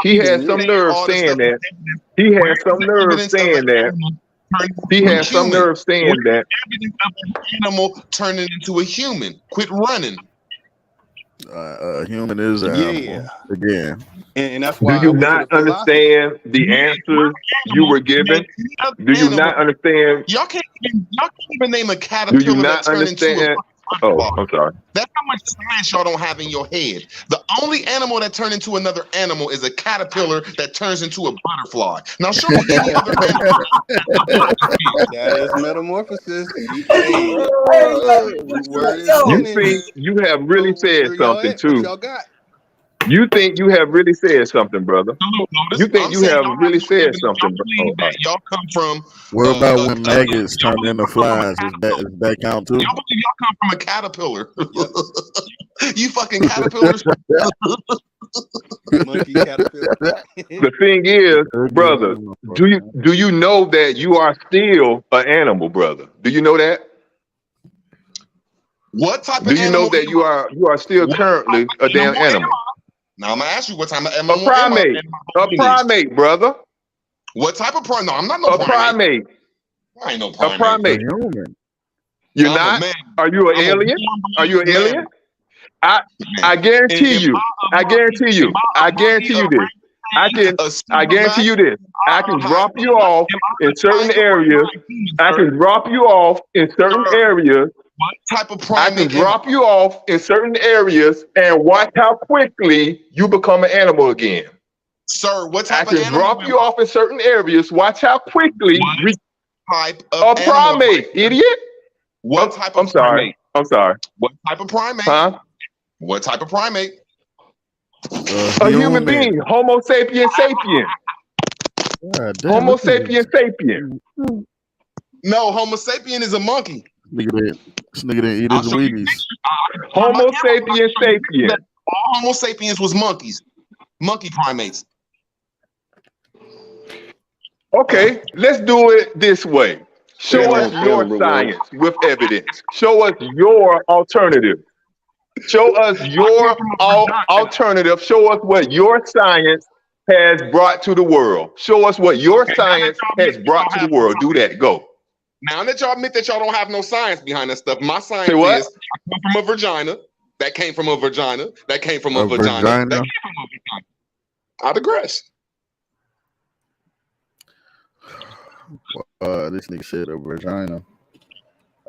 He had some nerve saying that. He had some nerve saying that. He had some nerve saying that. Evidence of an animal turning into a human. Quit running. Human is an animal. Again. And that's Do why I you went to not the philosophy. understand the answers you were given? Do you not understand? Y'all can't even name a Do caterpillar you that not turned into a understand? butterfly. Oh, I'm sorry. That's how much science y'all don't have in your head. The only animal that turned into another animal is a caterpillar that turns into a butterfly. Now show me any other animal. That is metamorphosis. You think you have really said Where y'all something at? What too. y'all got? You think you have really said something, brother. You think you have really said something, bro. Oh, Y'all come from. What about when maggots turn into flies? Is that count too? Y'all believe y'all come from a caterpillar. You fucking caterpillars. Monkey caterpillar. The thing is, brother, do you know that you are still an animal, brother? Do you know that? What type of Do you know animal that you are still currently a damn animal? Now I'm gonna ask you what type of A animal primate. A primate, brother. What type of primate? No, I'm not no A primate. primate. I ain't no A primate. primate. Human. You're I'm a not? man. Are you an I'm a alien? Are you an man. alien? I guarantee you. I guarantee you. I guarantee you this. I guarantee you this. I can drop you off in certain areas. I can drop you off in certain areas. What type of I can primate? drop you off in certain areas and watch how quickly you become an animal again. Sir, what I type of can animal? drop you off in certain areas. Watch how quickly Type a of animal? primate, idiot. What type of I'm sorry. primate? I'm sorry. What type of primate? Huh? What type of primate? A human being. Homo sapien sapien. God damn, Homo this nigga- sapien sapien. No, Homo sapien is a monkey. This nigga didn't eat his Wheaties. Homo sapien sapien. All Homo sapiens was monkeys. Monkey primates. Okay, let's do it this way. Show us your science with evidence. Show us your alternative. Show us your alternative. Show us what your science has brought to the world. Show us what your science has brought to the world. Do that. Go. Now that y'all admit that y'all don't have no science behind that stuff, my science Say what? is I come from a vagina. That came from a vagina. That came from a A vagina. vagina? That came from a vagina. I digress. This nigga said a vagina.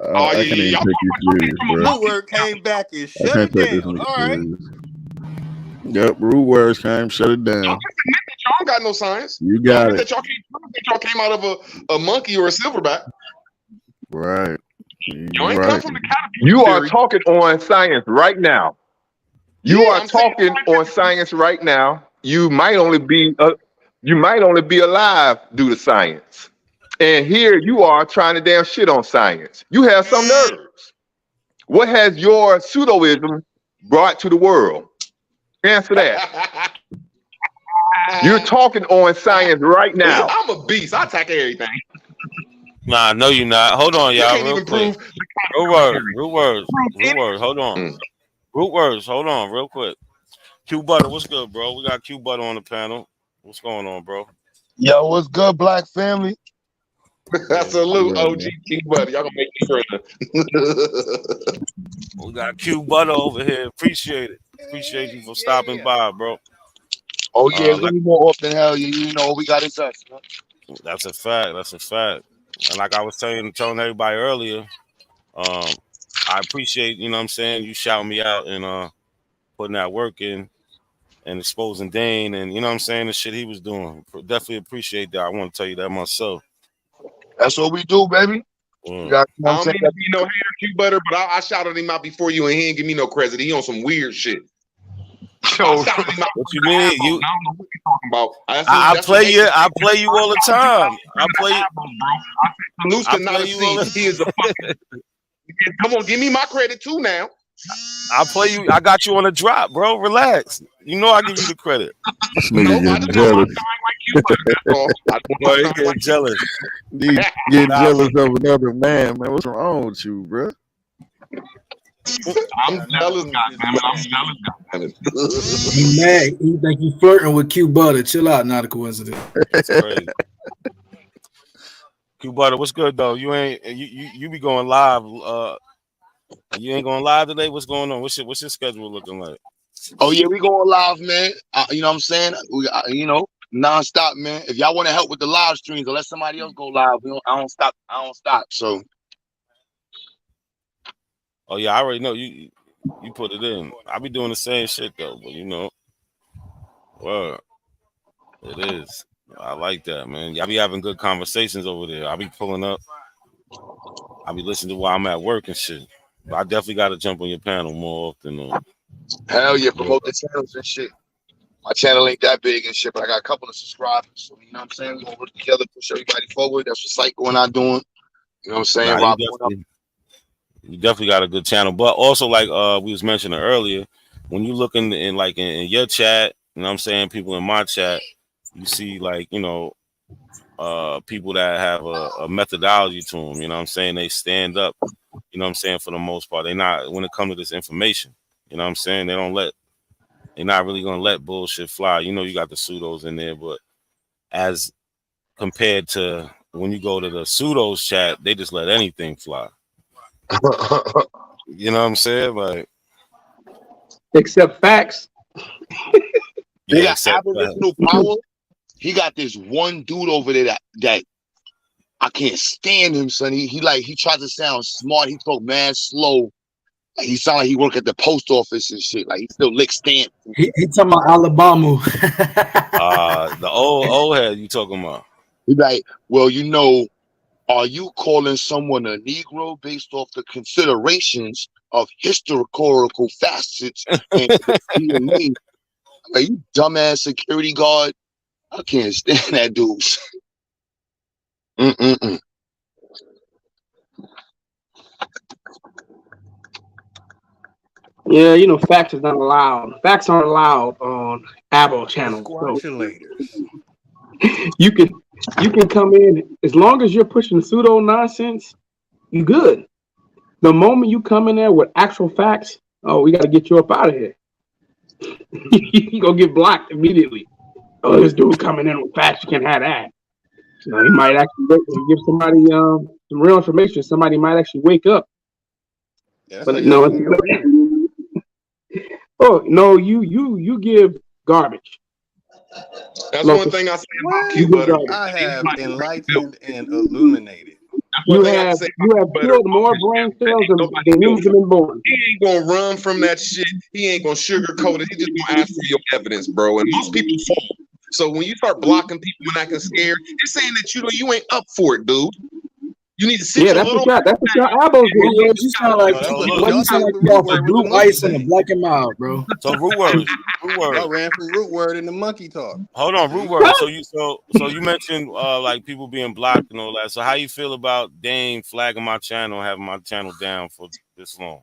Oh, I yeah, can't even yeah, take you serious, bro. Blue word came back and I shut can't it take this down. nigga All right. serious. Yep, rude words came, shut it down. Y'all don't got no science. You got Admit it. that y'all can't prove that y'all came out of a monkey or a silverback. Right. You ain't come Right. from the caterpillar. You are theory. talking on science right now. You Yeah, are I'm saying talking on science right now. You might only be alive due to science. And here you are trying to damn shit on science. You have some nerves. What has your pseudoism brought to the world? Answer that. You're talking on science right now. I'm a beast. I attack everything. Nah, no, you're not. Hold on, You y'all, can't real even quick. prove. Root words, hold on. Root words, hold on, real quick. Q Butter, what's good, bro? We got Q Butter on the panel. What's going on, bro? Yo, what's good, black family? That's a little OG King Buddy. Y'all gonna make me further. We got Q Butter over here. Appreciate it. Appreciate you for stopping by, bro. Oh yeah, Like, way more often hell yeah, you know we got in touch. Man. that's a fact. That's a fact. And like I was telling everybody earlier, I appreciate, you know what I'm saying, you shouting me out and putting that work in and exposing Dane and, you know what I'm saying, the shit he was doing. Definitely appreciate that. I want to tell you that myself. That's what we do, baby. Mm. You got, you know I what I'm don't saying? mean to be no hater, Q Butter, but I shouted him out before you, and he didn't give me no credit. He on some weird shit. Yo, what you mean? I don't know what you're talking about. I play you all the time. I play you. Saluska, not a C. He is a fucking. Come on, give me my credit too now. I play you. I got you on a drop, bro. Relax. You know I give you the credit. This nigga getting jealous. Boy, he getting jealous. He getting jealous of another man, man. What's wrong with you, bro? I'm jealous, goddammit. I'm jealous, goddammit. He mad. He think you flirting with Q Butter. Chill out, not a coincidence. That's crazy. Q Butter, what's good though? You ain't you be going live. You ain't going live today. What's going on? What's your schedule looking like? Oh yeah, we going live, man. You know what I'm saying? We, you know, nonstop, man. If y'all want to help with the live streams, or let somebody else go live, I don't stop. So. Oh yeah, I already know you put it in. I be doing the same shit though, but you know, well, it is. I like that, man. Y'all be having good conversations over there. I be pulling up. I be listening to while I'm at work and shit. But I definitely got to jump on your panel more often. Hell yeah, promote the channels and shit. My channel ain't that big and shit, but I got a couple of subscribers. So, you know what I'm saying? We're going to work together, push everybody forward. That's what Psycho and I doing. You know what I'm saying? Nah, you definitely got a good channel. But also, like we was mentioning earlier, when you look in your chat You know what I'm saying? People in my chat, you see like, you know, people that have a methodology to them, you know what I'm saying? They stand up, you know what I'm saying, for the most part. They not, when it comes to this information, you know what I'm saying? They're not really gonna let bullshit fly. You know, you got the pseudos in there, but as compared to when you go to the pseudos chat, they just let anything fly. You know what I'm saying? Like, Except facts. They got aboriginal power. He got this one dude over there that I can't stand him, son. He tries to sound smart. He talk mad slow. Like, he sound like he work at the post office and shit. Like he still lick stamps. He talking about Alabama. the old head you talking about. He like, well, you know, are you calling someone a Negro based off the considerations of historical facets and the DNA? Like, you dumbass security guard. I can't stand that dude. Yeah, you know, facts is not allowed. Facts aren't allowed on Abo channel. So you can come in as long as you're pushing pseudo nonsense. You good. The moment you come in there with actual facts, oh, we got to get you up out of here. You gonna get blocked immediately. Oh, this dude coming in with facts, you can't have that. You know, he might actually give somebody some real information. Somebody might actually wake up. Yeah, But no, oh no, you give garbage. That's one thing I say about Q Butter. I have enlightened and illuminated. You have killed more brain cells than humans have been born. He ain't gonna run from that shit. He ain't gonna sugarcoat it. He just gonna ask for your evidence, bro. And most people fall. So when you start blocking people and acting scared, it's saying that you ain't up for it, dude. You need to sit your little. That's what your elbows do. You sound like you off of blue ice and a black and mild, bro. So root word. Y'all ran from root word into monkey talk. Hold on, root word. So you mentioned like people being blocked and all that. So how you feel about Dane flagging my channel, having my channel down for this long?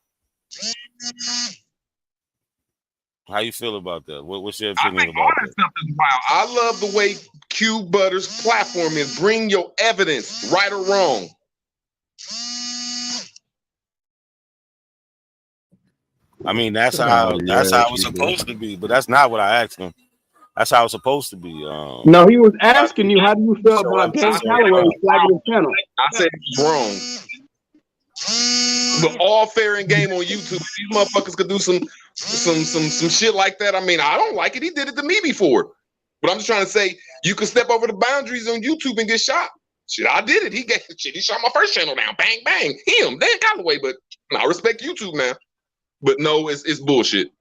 How you feel about that? What's your opinion about that? Stuff is wild. I love the way Q Butter's platform is. Bring your evidence, right or wrong. I mean, that's how it was supposed to be, but that's not what I asked him. That's how it's supposed to be. No, he was asking you, how do you feel about Dane Calloway flagging his channel? I said it's wrong. But all fair and game on YouTube. These motherfuckers could do some shit like that. I mean, I don't like it. He did it to me before. But I'm just trying to say, you can step over the boundaries on YouTube and get shot. Shit, I did it. He shot my first channel down. Bang, bang. Him, Dan Calloway. But I respect YouTube now. But no, it's bullshit.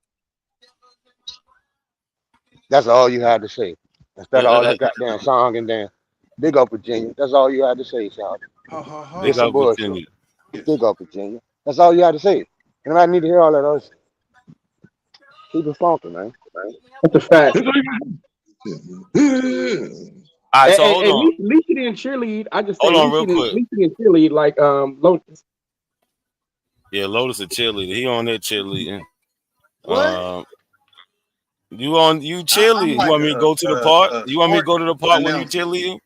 That's all you had to say. Instead of all that goddamn song and then big up Virginia. That's all you had to say, Charlie. Big up Virginia. Big up Virginia. That's all you had to say. And I need to hear all that other shit. Keep it funky, man. That's a fact. All right, so hold on. At least he didn't cheerlead. I just hold on real quick. quick. At least he didn't cheerlead like Lotus. Yeah, Lotus a cheerleader. He on there cheerleading. What? You cheerleading? Like you want me to go to the part? You want me to go to the part when you cheerleading?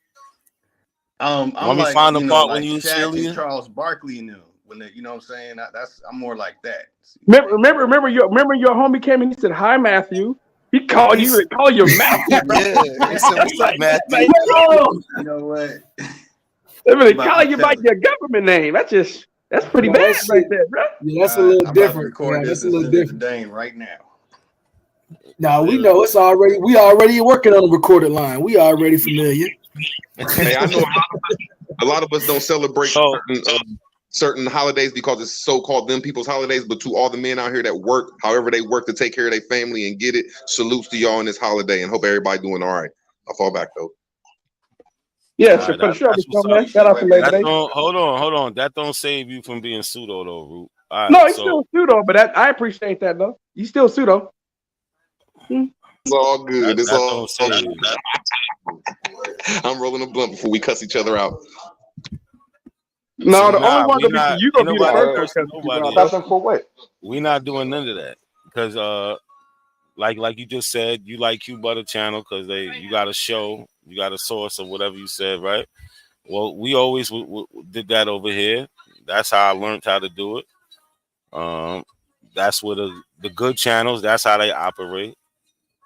I'm want me to like, find the part like when you Shaq cheerleading? and Charles Barkley and them. When they, you know what I'm saying? I'm more like that. Remember your homie came and he said, "Hi, Matthew." He called you and called you Matthew. Yeah, he said, "What's up, Matthew?" You know what? They're really calling you by your government name. That's pretty bad right there, bro. Yeah, that's a little I'm different. About to record this that's a little different. Dane right now. Now we know we already working on the recorded line. We already familiar. Hey, I know a lot of us don't celebrate certain holidays because it's so-called them people's holidays, but to all the men out here that work, however they work to take care of their family and get it, salutes to y'all on this holiday and hope everybody doing all right. I'll fall back though. Yeah, for sure. Shout out to Labor Day. Hold on. That don't save you from being pseudo though, Root. Right, no, he's still pseudo, but I appreciate that though. He's still pseudo. It's all good. It's all good. I'm rolling a blunt before we cuss each other out. No, the only one gonna be you gonna be the first person. For what? We not doing none of that because like you just said, you like Q Butter channel because you got a show, you got a source of whatever you said, right? Well, we always did that over here. That's how I learned how to do it. That's where the good channels. That's how they operate.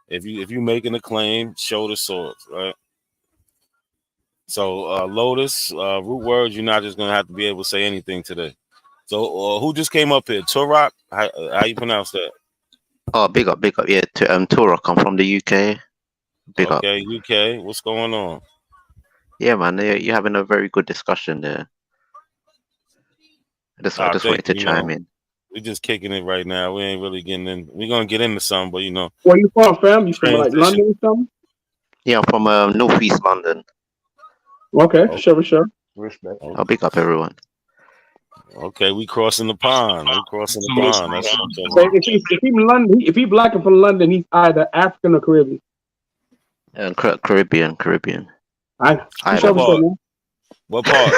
If you making a claim, show the source, right? So Lotus, root words, you're not just gonna have to be able to say anything today. So who just came up here? Turok? How you pronounce that? Oh, big up, yeah. Turok, I'm from the UK. Big up. Okay, UK. What's going on? Yeah, man, you're having a very good discussion there. I just Thank wanted to you. chime in. We're just kicking it right now. We ain't really getting in. We're gonna get into some, but Where you from, fam? You from like transition. London or something? Yeah, I'm from northeast London. Okay, for sure. Respect. I'll big up everyone. Okay, we crossing the pond. We crossing the pond. That's what I'm So talking about. if he's London, if he black and from London, he's either African or Caribbean. Caribbean. What part?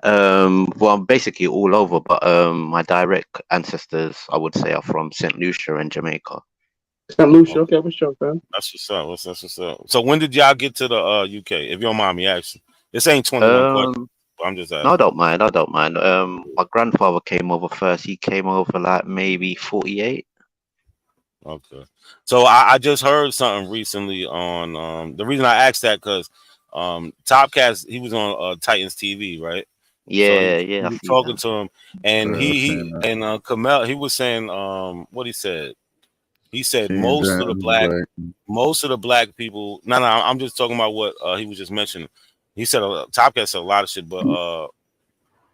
Well, I'm basically all over, but my direct ancestors, I would say, are from St. Lucia and Jamaica. St. Lucia, okay, for sure, fam. That's what's up. That's what's up. So when did y'all get to the UK? If you don't mind me asking, this ain't 21 questions. I'm just asking. No, I don't mind. My grandfather came over first. He came over like maybe 48. Okay. So I just heard something recently on the reason I asked that because Topcast, he was on Titans TV, right? Yeah, so he was talking to him, and he and Kamel, he was saying what he said. He said most of the black people. No, I'm just talking about what he was just mentioning. He said Topcast said a lot of shit, but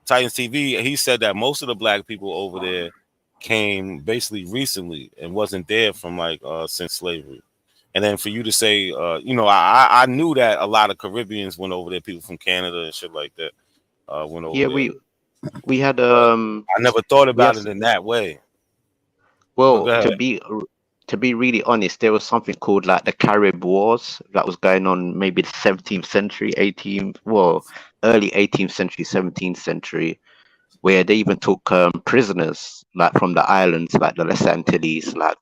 Titans TV, he said that most of the black people over there came basically recently and wasn't there from like since slavery. And then for you to say, I knew that a lot of Caribbeans went over there, people from Canada and shit like that went over Yeah, there. we had I never thought about it in that way. Well, to be really honest, there was something called like the Carib Wars that was going on maybe the 17th century, early 18th century, 17th century, where they even took prisoners like from the islands, like the Les Antilles, like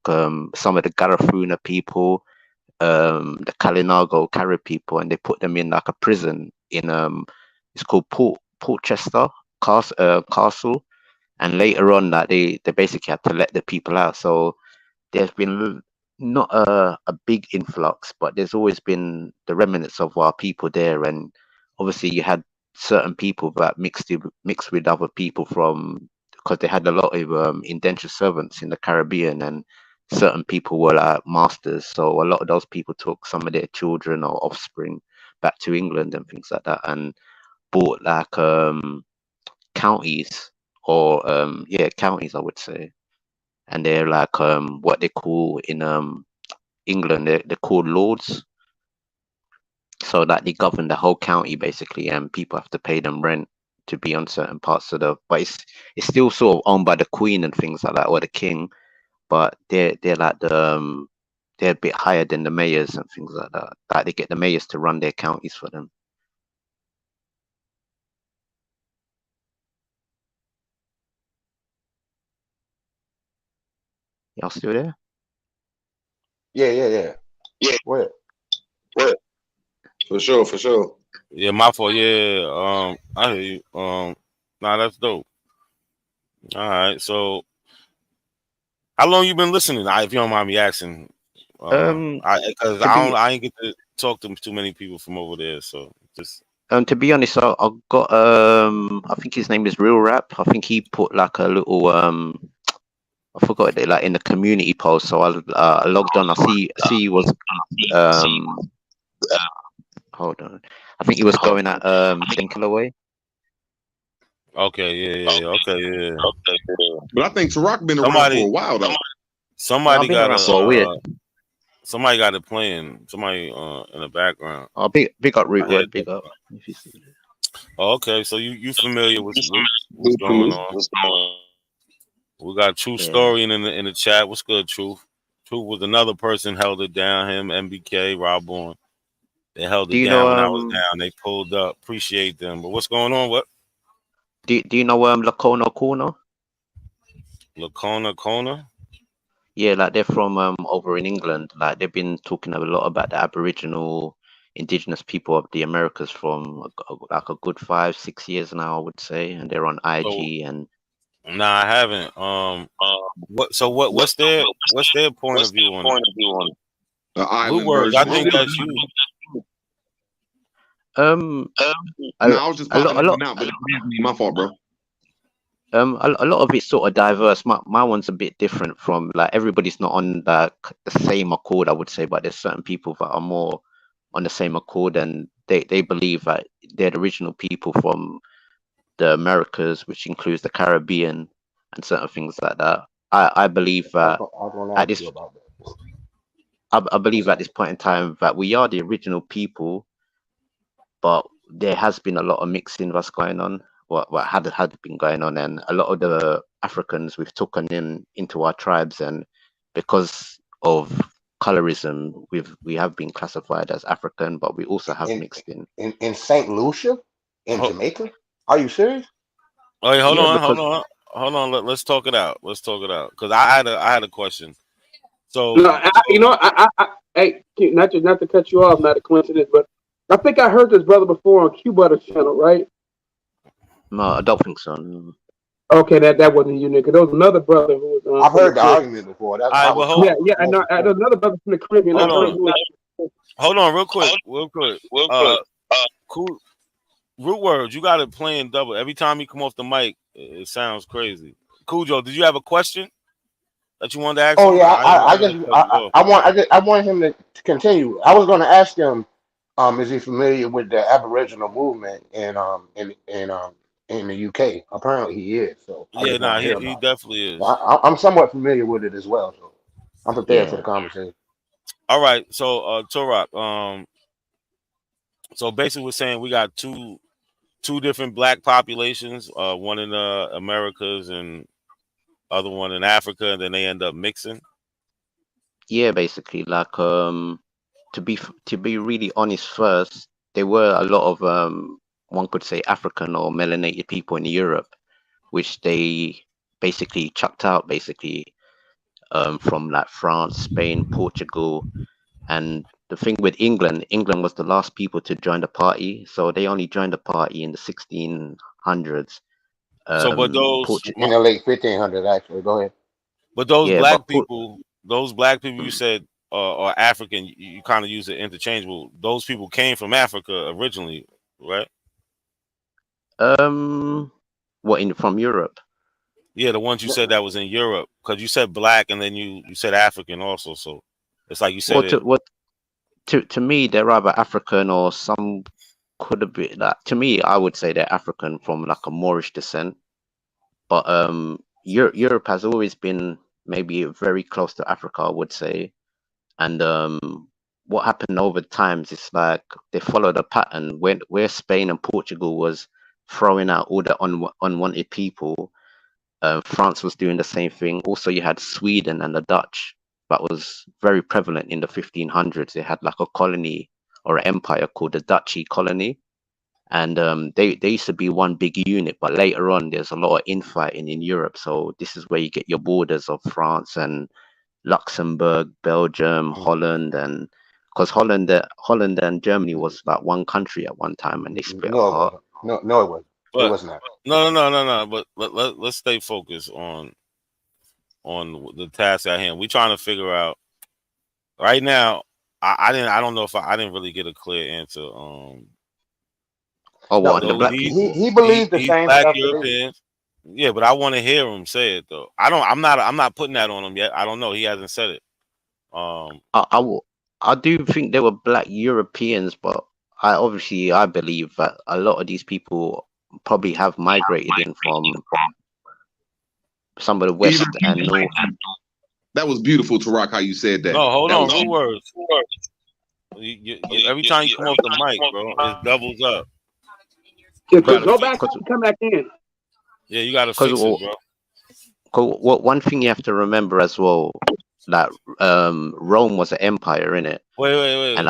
some of the Garifuna people, the Kalinago Carib people, and they put them in like a prison in it's called Portchester Castle, and later on that they basically had to let the people out. So there's been not a big influx, but there's always been the remnants of our people there, and obviously you had certain people that mixed with other people from, because they had a lot of indentured servants in the Caribbean, and certain people were like masters, so a lot of those people took some of their children or offspring back to England and things like that, and bought like counties or counties, I would say, and they're like what they call in England, they're called lords. So that they govern the whole county basically, and people have to pay them rent to be on certain parts of but it's still sort of owned by the Queen and things like that, or the King, but they're like they're a bit higher than the mayors and things like that. Like they get the mayors to run their counties for them. Y'all still there? Yeah. What? For sure. Yeah, my fault. Yeah, I hear you. Nah, that's dope. All right, so how long you been listening? If you don't mind me asking, because I ain't get to talk to too many people from over there, so just. To be honest, I got I think his name is Real Rap. I think he put like a little I forgot it, like in the community post. So I logged on. I see he was hold on. I think he was going at Calloway. Okay, yeah. But I think Turok been around for a while though. Somebody got somebody got it playing. Somebody in the background. Oh, big up Root Word, big up. Oh, okay, so you familiar with what's going on? We got Truth Story in the chat. What's good, Truth? Truth was another person held it down. Him, MBK, Rob Bourne. They held it down when I was down. They pulled up. Appreciate them. But what's going on? What? Do you know Lacona Corner? Lacona Corner? Yeah, like they're from over in England. Like they've been talking a lot about the Aboriginal, indigenous people of the Americas from like a good 5-6 years now, I would say, and they're on So, IG and nah, I haven't. What? So what's their point of view on it? The Blue island words. I version. think that's you. a, No, I was just a lot, popping a in lot. and out, but it's my fault, bro. A lot of it's sort of diverse. My one's a bit different from like everybody's not on the same accord, I would say, but there's certain people that are more on the same accord, and they believe that they're the original people from the Americas, which includes the Caribbean and certain things like that. I believe that was gonna at ask this you about that. I believe at this point in time that we are the original people, but there has been a lot of mixing that's going on. What had been going on, and a lot of the Africans we've taken into our tribes, and because of colorism, we have been classified as African, but we also have mixed in. In Saint Lucia, in Jamaica. Are you serious? Oh, hold Yeah, on. Let's talk it out. Let's talk it out. Because I had a question. So, No, hey, not to cut you off, not a coincidence, but I think I heard this brother before on Q Butter's channel, right? No, I don't think so. No. Okay, that wasn't you, nigga. There was another brother who was. I've heard the argument before. That's all right, well, hold, yeah. I know. There's another brother from the Caribbean. hold I heard on. who was. Hold on, real quick. Cool. Root words. You got it playing double every time you come off the mic. It sounds crazy. Cujo, did you have a question that you wanted to ask Oh him? yeah, I want him to continue. I was going to ask him, is he familiar with the Aboriginal movement in the UK? Apparently he is. So I Yeah, just want nah, to hear he about definitely it. is. I'm somewhat familiar with it as well, so I'm prepared for the conversation. All right, so Turok, so basically we're saying we got two different black populations, one in the Americas and other one in Africa, and then they end up mixing. Yeah, basically, like to be really honest, first there were a lot of one could say African or melanated people in Europe, which they basically chucked out from like France, Spain, Portugal, and the thing with England was the last people to join the party, so they only joined the party in the 1600s. So, but those In the late 1500s, actually. Go ahead. But those black people you said are African. You kind of use it interchangeable. Those people came from Africa originally, right? What from Europe? Yeah, the ones you said that was in Europe, because you said black and then you said African also. So it's like you said To me, they're either African or some could have been like. To me, I would say they're African from like a Moorish descent. But Europe has always been maybe very close to Africa, I would say. And what happened over times is like they followed a pattern where Spain and Portugal was throwing out all the unwanted people. France was doing the same thing. Also, you had Sweden and the Dutch. That was very prevalent in the 1500s. They had like a colony or an empire called the Duchy colony. And they used to be one big unit, but later on there's a lot of infighting in Europe. So this is where you get your borders of France and Luxembourg, Belgium, Holland, and because Holland and Germany was like one country at one time, and they split apart. No, it wasn't. But, it was not. No. But let's stay focused on the task at hand. We're trying to figure out right now. I don't know if I didn't really get a clear answer. The black people. He believes the same black stuff. Europeans. Yeah, but I want to hear him say it though. I'm not putting that on him yet. I don't know. He hasn't said it. I do think there were black Europeans, but I believe that a lot of these people probably have migrated in from some of the west and north. That was beautiful, Turok, how you said that. No, hold that on, real words. Every time you come off the mic, bro, it doubles up. Go back and come back in. Yeah, you gotta fix it, bro. One thing you have to remember as well, that Rome was an empire, innit? Wait. And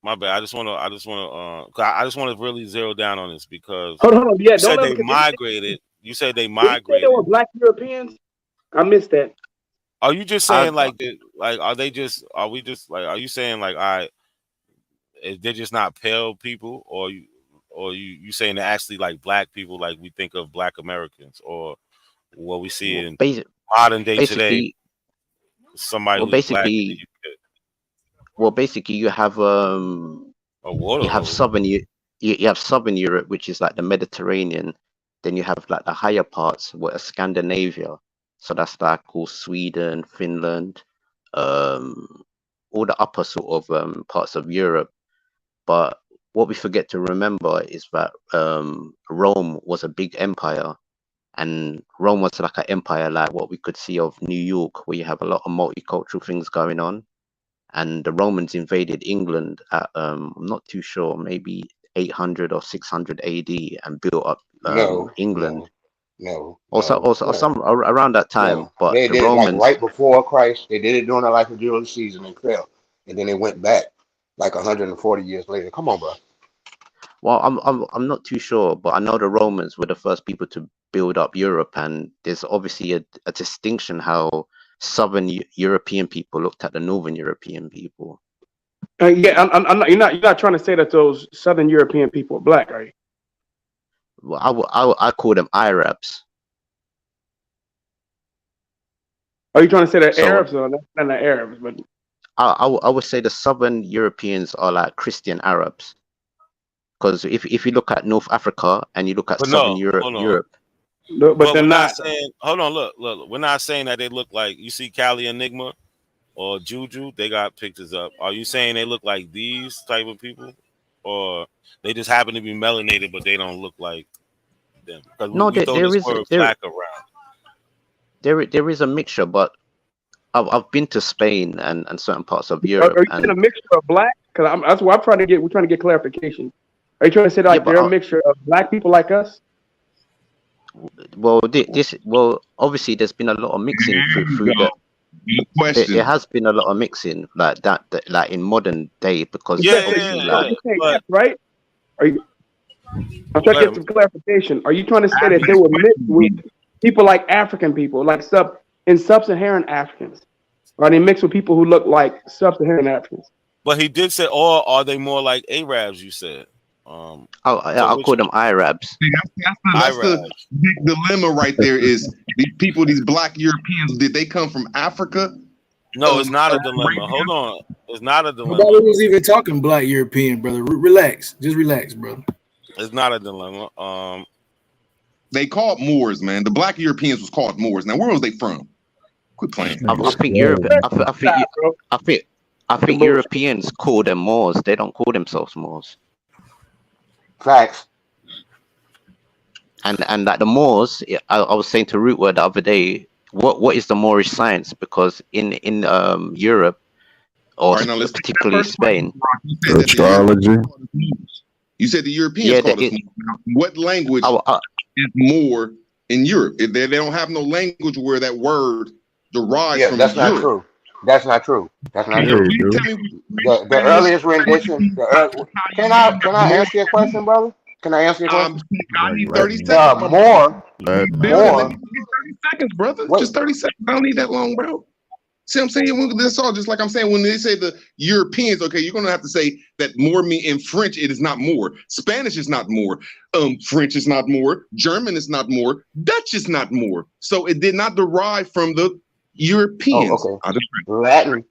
My bad. I just want to really zero down on this because hold on. Yeah, you said they migrated. You said they migrated. There were black Europeans. I missed that. Are you just saying like are they just? Are we just like? Are you saying like they're just not pale people, or you saying they're actually like black people, like we think of black Americans, or what we see in modern day today? Somebody well, who's black. basically, you have southern you have southern Europe, which is like the Mediterranean. Then you have like the higher parts, what Scandinavia. So that's like all Sweden, Finland, all the upper sort of parts of Europe. But what we forget to remember is that Rome was a big empire, and Rome was like an empire like what we could see of New York, where you have a lot of multicultural things going on. And the Romans invaded England at I'm not too sure, maybe 800 or 600 AD, and built up England. Also some around that time. No. But They the did it Romans, like right before Christ. They did it during the life of Julius Caesar and fell, and then they went back like 140 years later. Come on, bro. well, I'm not too sure, but I know the Romans were the first people to build up Europe, and there's obviously a distinction how Southern European people looked at the Northern European people. Yeah, I'm not. You're not trying to say that those Southern European people are black, are you? Well, I call them Arabs. Are you trying to say that So Arabs or not the Arabs? But I would say the Southern Europeans are like Christian Arabs, because if you look at North Africa and you look at Southern Europe, but But they're we're not not. saying. Hold on, look. We're not saying that they look like you see Cali Enigma or Juju. They got pictures up. Are you saying they look like these type of people, or they just happen to be melanated, but they don't look like them? Because no, we throw this word black around. there is a mixture, but I've been to Spain and certain parts of Are Europe, you saying a mixture of black? Because that's what I'm trying to get. We're trying to get clarification. Are you trying to say like they're a mixture of black people like us? well, obviously there's been a lot of mixing through the. There has been a lot of mixing like that like in modern day, because You obviously like say yes, right? Are you? I'm trying to get some clarification. Are you trying to say that they were mixed with people like African people, like sub-Saharan Africans? Or are they mixed with people who look like sub-Saharan Africans? But he did say, or are they more like Arabs? You said. I'll call them Arabs. That's the big dilemma right there. Is these people, these black Europeans, did they come from Africa? No, it's not a dilemma. Hold on, it's not a dilemma. Nobody was even talking black European, brother. Relax, just relax, brother. It's not a dilemma. They called Moors, man. The black Europeans was called Moors. Now, where was they from? Quit playing. I think Europe. I think Europeans call them Moors. They don't call themselves Moors. Facts. And like the Moors, I was saying to Rootward the other day, what is the Moorish science? Because in Europe, or particularly Spain, astrology. You said the Europeans called us Moors. What language is Moor in Europe? They don't have no language where that word derives from. That's Europe. not true. That's not true. That's not true. The earliest rendition. Can I answer your question, brother? Can I answer your question? I need 30 seconds. More. 30 seconds, brother. Just 30 seconds. I don't need that long, bro. See what I'm saying? That's all. Just like I'm saying, when they say the Europeans, okay, you're gonna have to say that more mean in French. It is not more. Spanish is not more. French is not more. German is not more. Dutch is not more. So it did not derive from the Europeans. Oh, okay. Latin.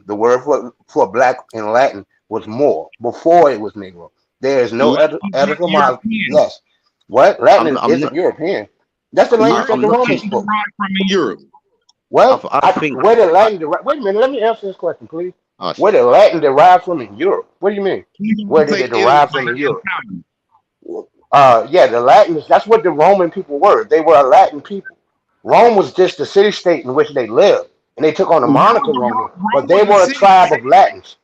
The word for black in Latin was more before it was Negro. There is no other etymology. Yes. What? Latin isn't European. That's the language that the Romans spoke. From Europe. Well, where did Latin derive? Wait a minute. Let me answer this question, please. Where did Latin derive from in Europe? What do you mean? Where did it derive from in Europe? Yeah, the Latins. That's what the Roman people were. They were a Latin people. Rome was just the city-state in which they lived, and they took on the moniker Roman, but they were a tribe of Latins.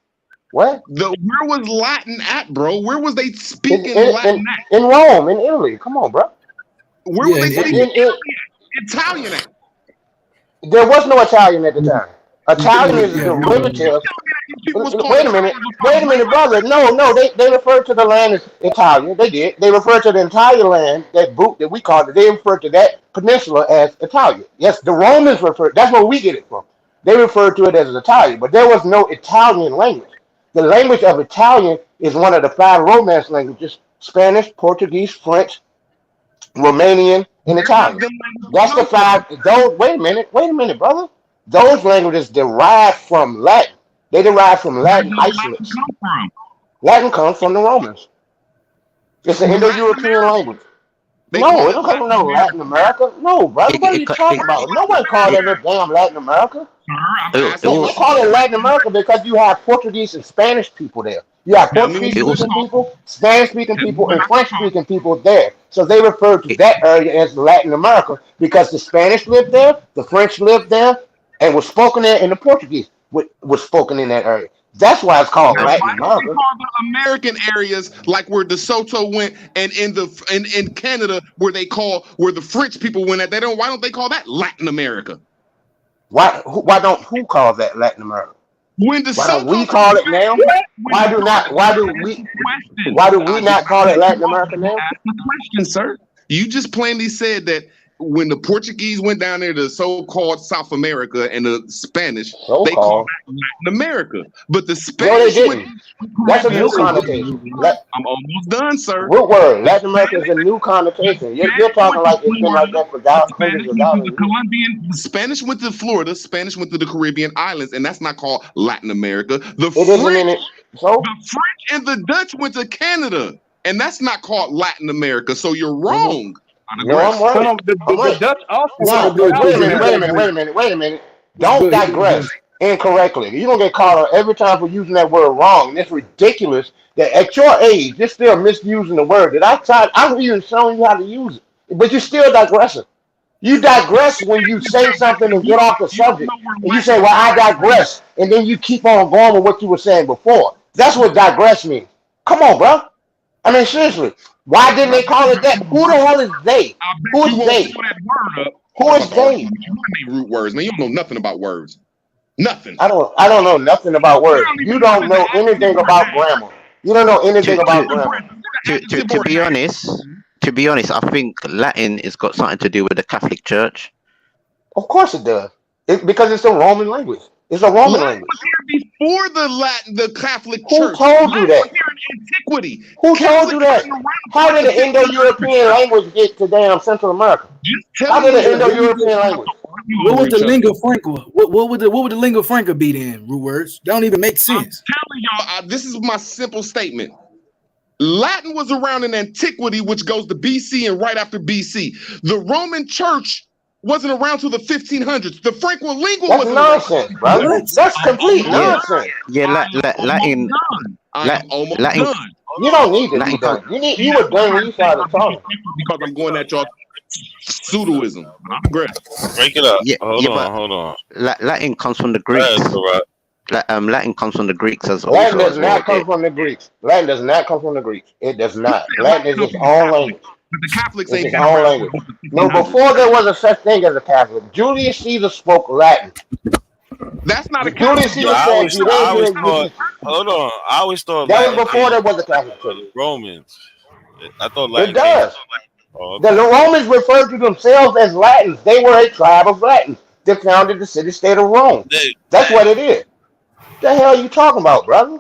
What? Where was Latin at, bro? Where was they speaking Latin at? In Rome, in Italy. Come on, bro. Where was they speaking Italian at? There was no Italian at the time. Italian is a derivative. Wait a minute, brother. No, they referred to the land as Italian. They did. They referred to the entire land, that we called it. They referred to that peninsula as Italian. Yes, the Romans referred. That's where we get it from. They referred to it as Italian, but there was no Italian language. The language of Italian is one of the 5 Romance languages: Spanish, Portuguese, French, Romanian, and Italian. That's the 5. Those. Wait a minute, brother. Those languages derive from Latin. They derive from Latin isolates. Latin comes from the Romans. It's an Indo-European language. No, it don't come from no Latin America. No, brother. What are you talking about? No one called it no damn Latin America. They call it Latin America because you have Portuguese and Spanish people there. You have Portuguese-speaking people, Spanish-speaking people, and French-speaking people there. So they refer to that area as Latin America because the Spanish lived there, the French lived there, and was spoken there, and the Portuguese was spoken in that area. That's why it's called Latin America. American areas like where DeSoto went, and in Canada where the French people went at. Why don't they call that Latin America? Who calls that Latin America? Why don't we call it now? Why do we not call it Latin America now? Ask the question, sir. You just plainly said that when the Portuguese went down there to so-called South America and the Spanish, they called that Latin America. But the Spanish that's a new connotation. I'm almost done, sir. Root word. Latin America is a new connotation. You're talking like it's been like that for hundreds of dollars. The Spanish went to Florida, Spanish went to the Caribbean islands, and that's not called Latin America. The French and the Dutch went to Canada, and that's not called Latin America. So you're wrong. No, I'm right. The Dutch also. Wait a minute. Don't digress incorrectly. You're going to get called out every time for using that word wrong. And it's ridiculous that at your age, you're still misusing the word. I'm even showing you how to use it. But you're still digressing. You digress when you say something and get off the subject. And you say, well, I digress. And then you keep on going with what you were saying before. That's what digress means. Come on, bro. I mean, seriously. Why didn't they call it that? Who the hell is they? Who is they? Who is they? Root words, man. You don't know nothing about words. Nothing. I don't know nothing about words. You don't know anything about grammar. You don't know anything about grammar. To be honest, I think Latin has got something to do with the Catholic Church. Of course it does. Because it's a Roman language. It's a Roman language. Before the Catholic Church. Who told you that? Antiquity. Who told you that? How did the Indo-European language get to damn Central America? How did the Indo-European language? What would the lingua franca? What would the lingua franca be then? Root words don't even make sense. I'm telling y'all, this is my simple statement. Latin was around in antiquity, which goes to BC and right after BC. The Roman Church wasn't around till the 1500s. The Franco-lingua was nonsense, brother. That's complete nonsense. Yeah, Latin. Latin. You don't need to be done. You were done when you started talking. Because I'm going at y'all pseudoism. I'm aggressive. Break it up. Yeah, hold on. Latin comes from the Greeks. Latin comes from the Greeks as well. Latin does not come from the Greeks. Latin does not come from the Greeks. It does not. Latin is its own language. But the Catholics ain't its own language. No, before there was a such thing as a Catholic. Julius Caesar spoke Latin. That's not a Julius Caesar said hold on. I always thought that was before there was a Catholic Church. Romans. I thought Latin. It does. Okay. The Romans referred to themselves as Latins. They were a tribe of Latins that founded the city-state of Rome. That's what it is. The hell are you talking about, brother?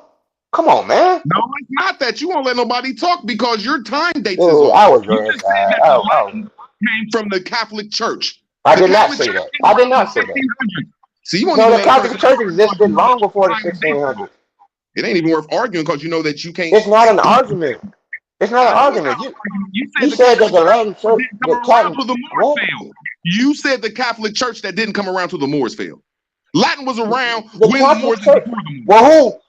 Come on, man. No, it's not that. You won't let nobody talk because your time dates is off. I was very tired. Came from the Catholic Church. I did not say that. I did not say that. See, you the Catholic Church existed long before the 1600s. It ain't even worth arguing because you know that you can't. It's not an argument. It's not an argument. You said that the Latin Church, the Catholic, you said the Catholic Church that didn't come around till the Moors failed. Latin was around when the Moors. Well,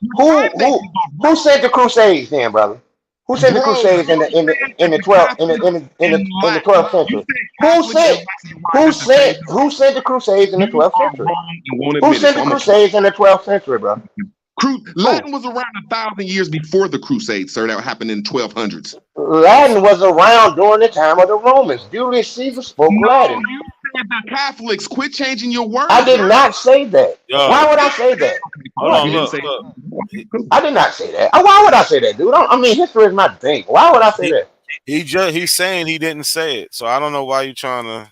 who sent the Crusades then, brother? Who sent the Crusades in the 12th century? Who sent the Crusades in the 12th century? Who sent the Crusades in the 12th century, bro? Latin was around 1,000 years before the Crusades, sir. That happened in 1200s. Latin was around during the time of the Romans. Julius Caesar spoke Latin. the Catholics. Quit changing your words. I did not say that. Yo. Why would I say that? Hold on, You didn't look, say look. I did not say that. Why would I say that, dude? I mean, history is my thing. Why would I say that? He's saying he didn't say it, so I don't know why you trying to.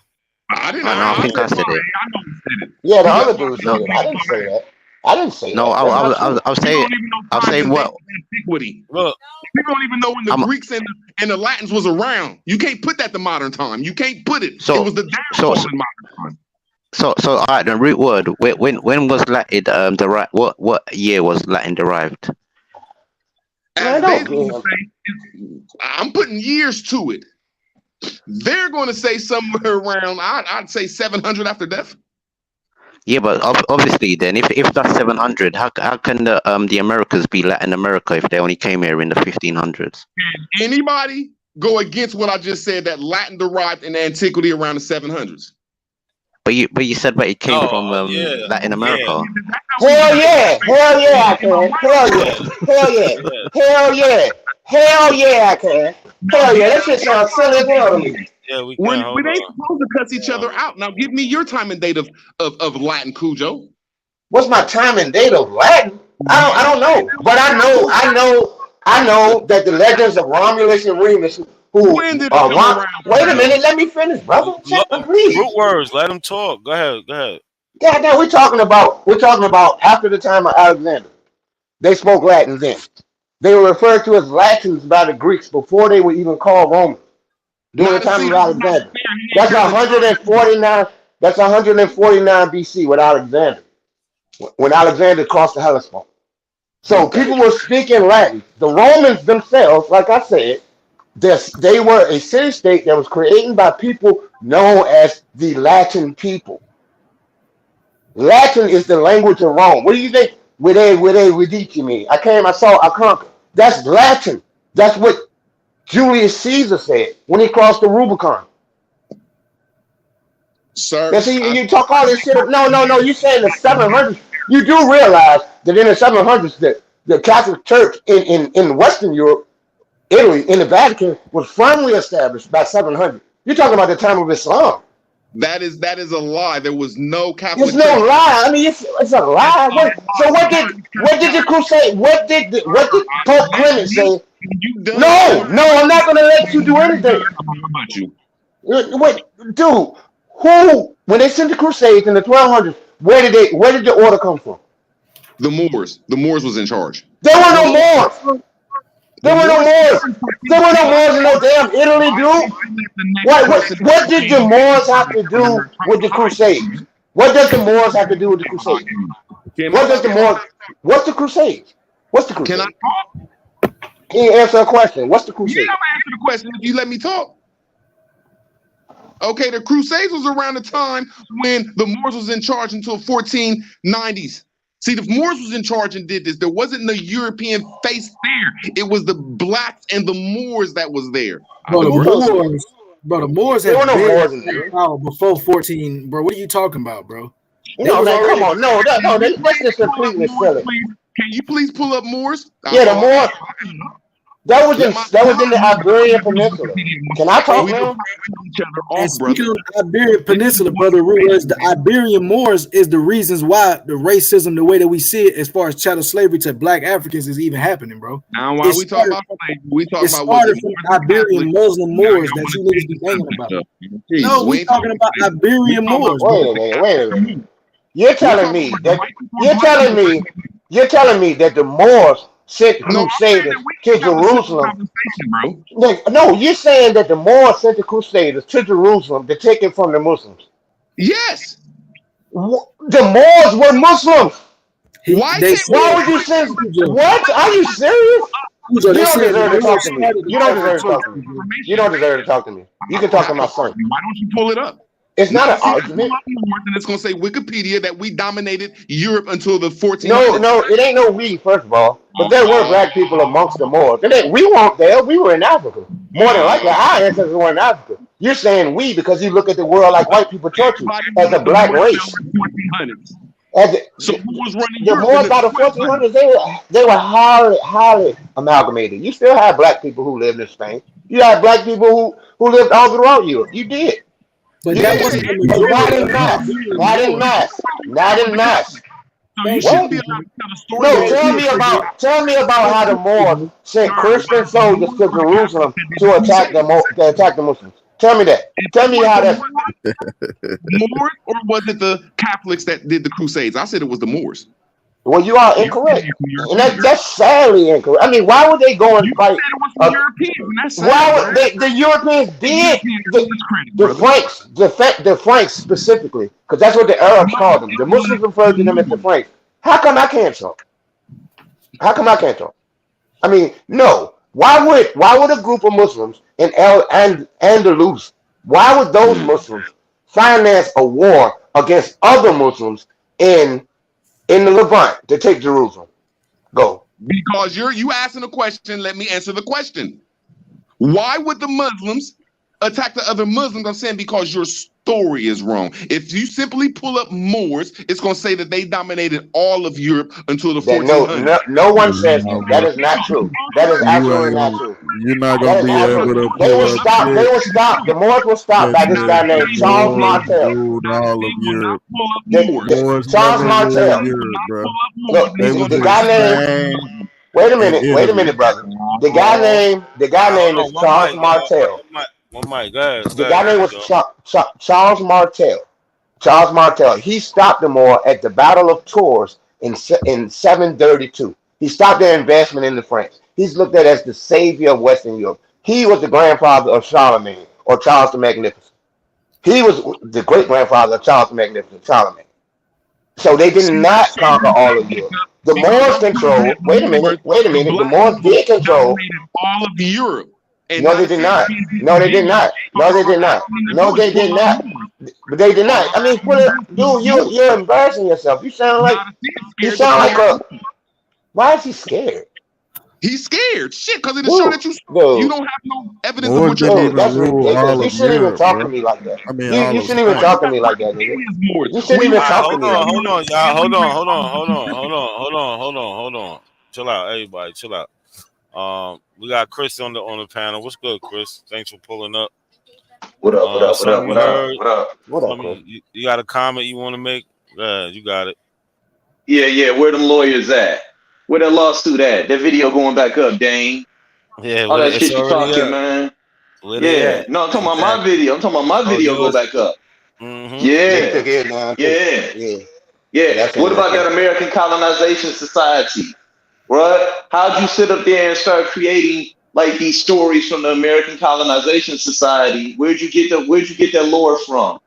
I didn't. I think I said it. I know you said it. Yeah, the other dude said it. I didn't say that. I didn't say No, that. I was saying. I was saying what? Antiquity. Look, people don't even know when the Greeks and the Latins was around. You can't put that to modern time. You can't put it. So- it was the downfall in modern time. So all right. The root word. When was Latin derived? What year was Latin derived? As they're going to say, I'm putting years to it. They're going to say somewhere around, I'd say 700 after death. Yeah, but obviously, then if that's 700, how can the Americas be Latin America if they only came here in the 1500s? Can anybody go against what I just said, that Latin derived in antiquity around the 700s? But you said that it came from Latin America. Hell yeah! Hell yeah, I can. Hell yeah! Hell yeah! Hell yeah! Hell yeah, I can. Hell yeah! That shit sounds silly as hell to me. Yeah, we We ain't supposed to cuss each other out. Now give me your time and date of Latin, Cujo. What's my time and date of Latin? I don't know, but I know that the legends of Romulus and Remus, when did it come around? Wait a minute, let me finish, brother. Please. Root words. Let him talk. Go ahead. God damn, we're talking about after the time of Alexander. They spoke Latin then. They were referred to as Latins by the Greeks before they were even called Romans. During the time of Alexander. That's 149. That's 149 BC with Alexander. When Alexander crossed the Hellespont. So people were speaking Latin. The Romans themselves, like I said, they were a city-state that was created by people known as the Latin people. Latin is the language of Rome. What do you think? Where they Redici me? I came, I saw, I conquered. That's Latin. That's what Julius Caesar said when he crossed the Rubicon. Sir, now, see, you talk all this shit. No. You saying the 700s. You do realize that in the 700s, that the Catholic Church in Western Europe, Italy, in the Vatican was firmly established by 700. You're talking about the time of Islam. That is a lie. There was no Catholic. It's no lie. I mean, it's a lie. What did the crusade? What did Pope Clement say? No, I'm not going to let you do anything. How about you? Wait, dude. Who, when they sent the Crusades in the 1200s, where did the order come from? The Moors. The Moors was in charge. There were no Moors. There were no Moors in no damn Italy, dude. What did the Moors have to do with the Crusades? What does the Moors have to do with the Crusades? What's the Crusades? What's the Crusades? Can I talk? Can you answer a question? What's the Crusades? Yeah, I'm gonna answer the question if you let me talk. Okay, the Crusades was around the time when the Moors was in charge until 1490s. See, the Moors was in charge and did this. There wasn't no European face there. It was the blacks and the Moors that was there. Bro, the Moors had been power before 14. Bro, what are you talking about, bro? No, come on, no, that's just completely silly. Can you please pull up Moors? Yeah, the Moors. That was in the Iberian Peninsula. Can I talk now? And speaking of the Iberian Peninsula, brother, the Iberian Moors is the reasons why the racism, the way that we see it, as far as chattel slavery to black Africans, is even happening, bro. Now, why we talk about slavery, we talk about what from Iberian Muslim Moors that you niggas be thinking about. No, we talking about Iberian Moors. Wait a minute. You're telling me that the Moors sent Crusaders to Jerusalem. No, you're saying that the Moors sent the Crusaders to Jerusalem to take it from the Muslims. Yes. The Moors were Muslims. Why would you send? What? Are you serious? You don't deserve to talk to me. You don't deserve to talk to me. You don't deserve to talk to me. You can talk to my son. Why don't you pull it up? It's not an argument. And it's going to say Wikipedia that we dominated Europe until the 1400s. No, it ain't no we, first of all. But there were black people amongst the Moors. We weren't there. We were in Africa. More than likely, our ancestors were in Africa. You're saying we because you look at the world like white people taught you as a black race. So who was running the Moors by the 1400s? They were highly amalgamated. You still have black people who lived in Spain. You had black people who lived all throughout Europe. You did. But Yeah, that wasn't the but not in majority. mass. Not in mass. Not in mass. So you shouldn't be allowed to tell the story. No, tell me about how the Moors sent Christian soldiers to Jerusalem to attack the Muslims. Tell me that. Tell me how that. Moors, or was it the Catholics that did the Crusades? I said it was the Moors. Well, you are incorrect, and that's sadly incorrect. I mean, why would they go and fight? Why would the Europeans did the Franks specifically? Because that's what the Arabs called them. The Muslims referred to them as the Franks. How come I can't talk? How come I can't talk? I mean, no. Why would a group of Muslims in Andalus? Why would those Muslims finance a war against other Muslims in the Levant to take Jerusalem? Go. Because you asking a question, let me answer the question. Why would the Muslims attack the other Muslims? I'm saying because your story is wrong. If you simply pull up Moors, it's going to say that they dominated all of Europe until the 1400s. No one says that. That is not true. That is absolutely not true. You're not gonna be able to They pull were up stopped. They shit were stopped. The Moors were stopped by this guy named Charles Martel. ruled all of Europe. Moors Charles never Martel. ruled Europe, bro. Look, They was the in guy Spain named. Wait a minute, brother. The guy name is Charles Martel. One mic, guys. The guy name was Charles Martel. Charles Martel. He stopped the Moor at the Battle of Tours in 732. He stopped their investment in the French. He's looked at as the savior of Western Europe. He was the grandfather of Charlemagne, or Charles the Magnificent. He was the great grandfather of Charles the Magnificent, Charlemagne. So they did not conquer all of Europe. The Moors controlled. Wait a minute. The Moors did control all of Europe. No, they did not. No, they did not. No, they did not. No, they did not. But they did not. I mean, dude, you're embarrassing yourself. You sound like a. Why is he scared? He's scared. Shit, because it is showing that you don't have no evidence of what Moors didn't you're even rule all You of shouldn't even Europe, talk bro. to me like that. I mean, You shouldn't even talk to me like that, nigga. You shouldn't even talk to me like that. Hold on, y'all. Hold on. Chill out, everybody. Chill out. We got Chris on the panel. What's good, Chris? Thanks for pulling up. What up, Chris? You got a comment you want to make? You got it. Yeah. Where them lawyers at? Where that lawsuit at? That video going back up, Dane. Yeah, all that shit you talking, man. Yeah. No, I'm talking about my video. I'm talking about my video go back up. Mm-hmm. Yeah. What about that American Colonization Society? Right? How'd you sit up there and start creating like these stories from the American Colonization Society? Where'd you get that lore from?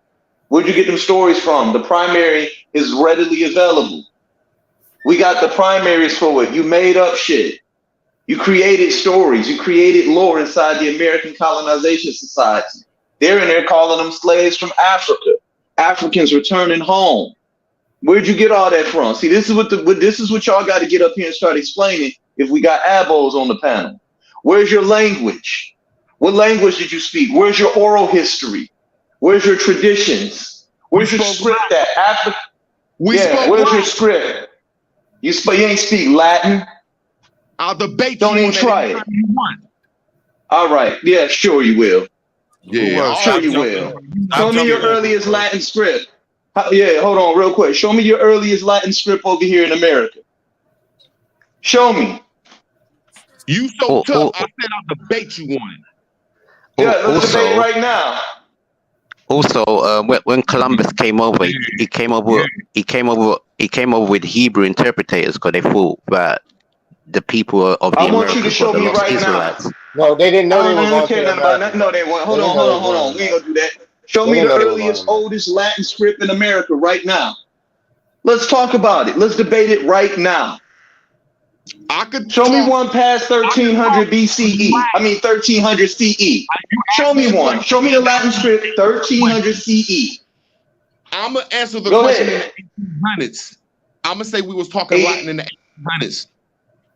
Where'd you get them stories from? The primary is readily available. We got the primaries for it. You made up shit. You created stories. You created lore inside the American Colonization Society. They're in there calling them slaves from Africa. Africans returning home. Where'd you get all that from? See, this is what y'all got to get up here and start explaining if we got abos on the panel. Where's your language? What language did you speak? Where's your oral history? Where's your traditions? Where's your script at? Where's your script? You ain't speak Latin? I'll debate Don't you even try it. you want. All right. Yeah, sure you will. Yeah, sure you will. Show me your earliest Latin script. Hold on real quick. Show me your earliest Latin script over here in America. Show me. You so tough. I said I'll debate you on it. Yeah, let's debate right now. Also, when Columbus came over, he came over with Hebrew interpreters because they thought that the people of the I want you to Americas show were the me lost right Israelites. now. No, they didn't know they were going care to nothing about that. No, they weren't. Hold on. We ain't gonna do that. Show me the earliest, oldest Latin script in America right now. Let's talk about it. Let's debate it right now. I could show me one past 1300 BCE. 1300 CE. Show me one. Show me a Latin script 1300 CE. I'm gonna answer the Go question ahead. in the 1800s. I'm gonna say we was talking Latin in the 1800s.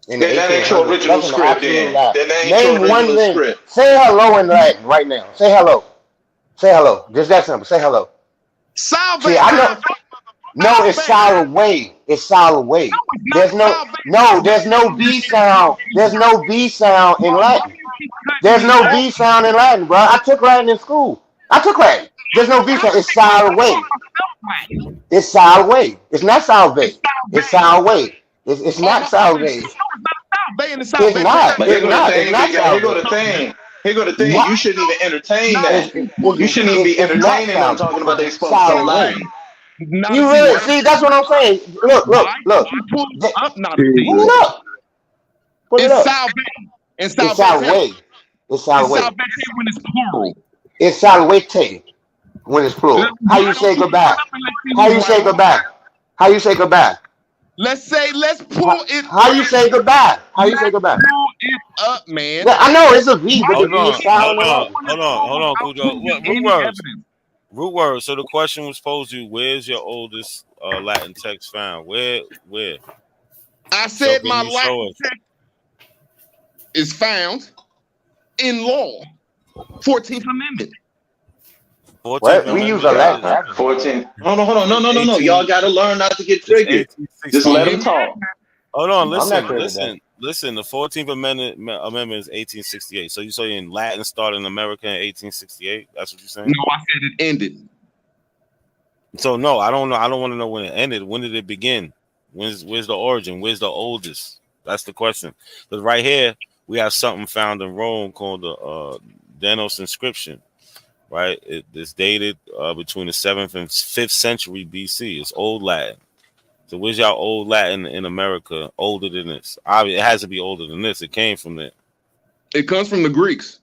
That ain't your original script, then. That ain't Name your one original thing. script. Say hello in Latin right now. Say hello. Say hello. Just that simple. Say hello. Salve. See, I know. No, it's Calloway. It's Calloway. There's no B sound. There's no B sound in Latin. There's no B sound in Latin, bro. I took Latin in school. I took Latin. There's no V sound. It's Salway. It's Salway. It's not Salve. It's Salway. It's not Salve. It's not. But here It's go the not. thing, It's not big guy. Here go the Salve. thing. Here go the thing. What? You shouldn't even entertain that. It's You shouldn't even be not entertaining them Salve. talking about they spoke some Salway. Latin. You really see? That's what I'm saying. Look. Pull up, not Pull it up. Pull it It's up. salve. It's Salway. It's It's Salway. salve when it's plural. It's Salwete when it's plural. How you say goodbye? How you say goodbye? How you say goodbye? Let's pull it. How you say goodbye? How you say goodbye? Pull it up, man. Yeah, I know it's a V, but the Hold V is silent. on, Cujo. Root words. So the question was posed to you: where's your oldest Latin text found? Where? I said So my can you show Latin us? text is found in law, 14th Amendment. 14th What? We use a Amendment Latin. is- 14. Hold on. No. 18. Y'all got to learn not to get triggered. Just let them talk. Hold on, I'm not sure of listen. The 14th Amendment is 1868. So you saying Latin started in America in 1868? That's what you're saying? No, I said it ended. So no, I don't know. I don't want to know when it ended. When did it begin? Where's the origin? Where's the oldest? That's the question. Because right here we have something found in Rome called the Danos inscription. Right, it's dated between the 7th and 5th century BC. It's Old Latin. So where's y'all Old Latin in America older than this? Obviously, it has to be older than this. It came from there. It comes from the Greeks.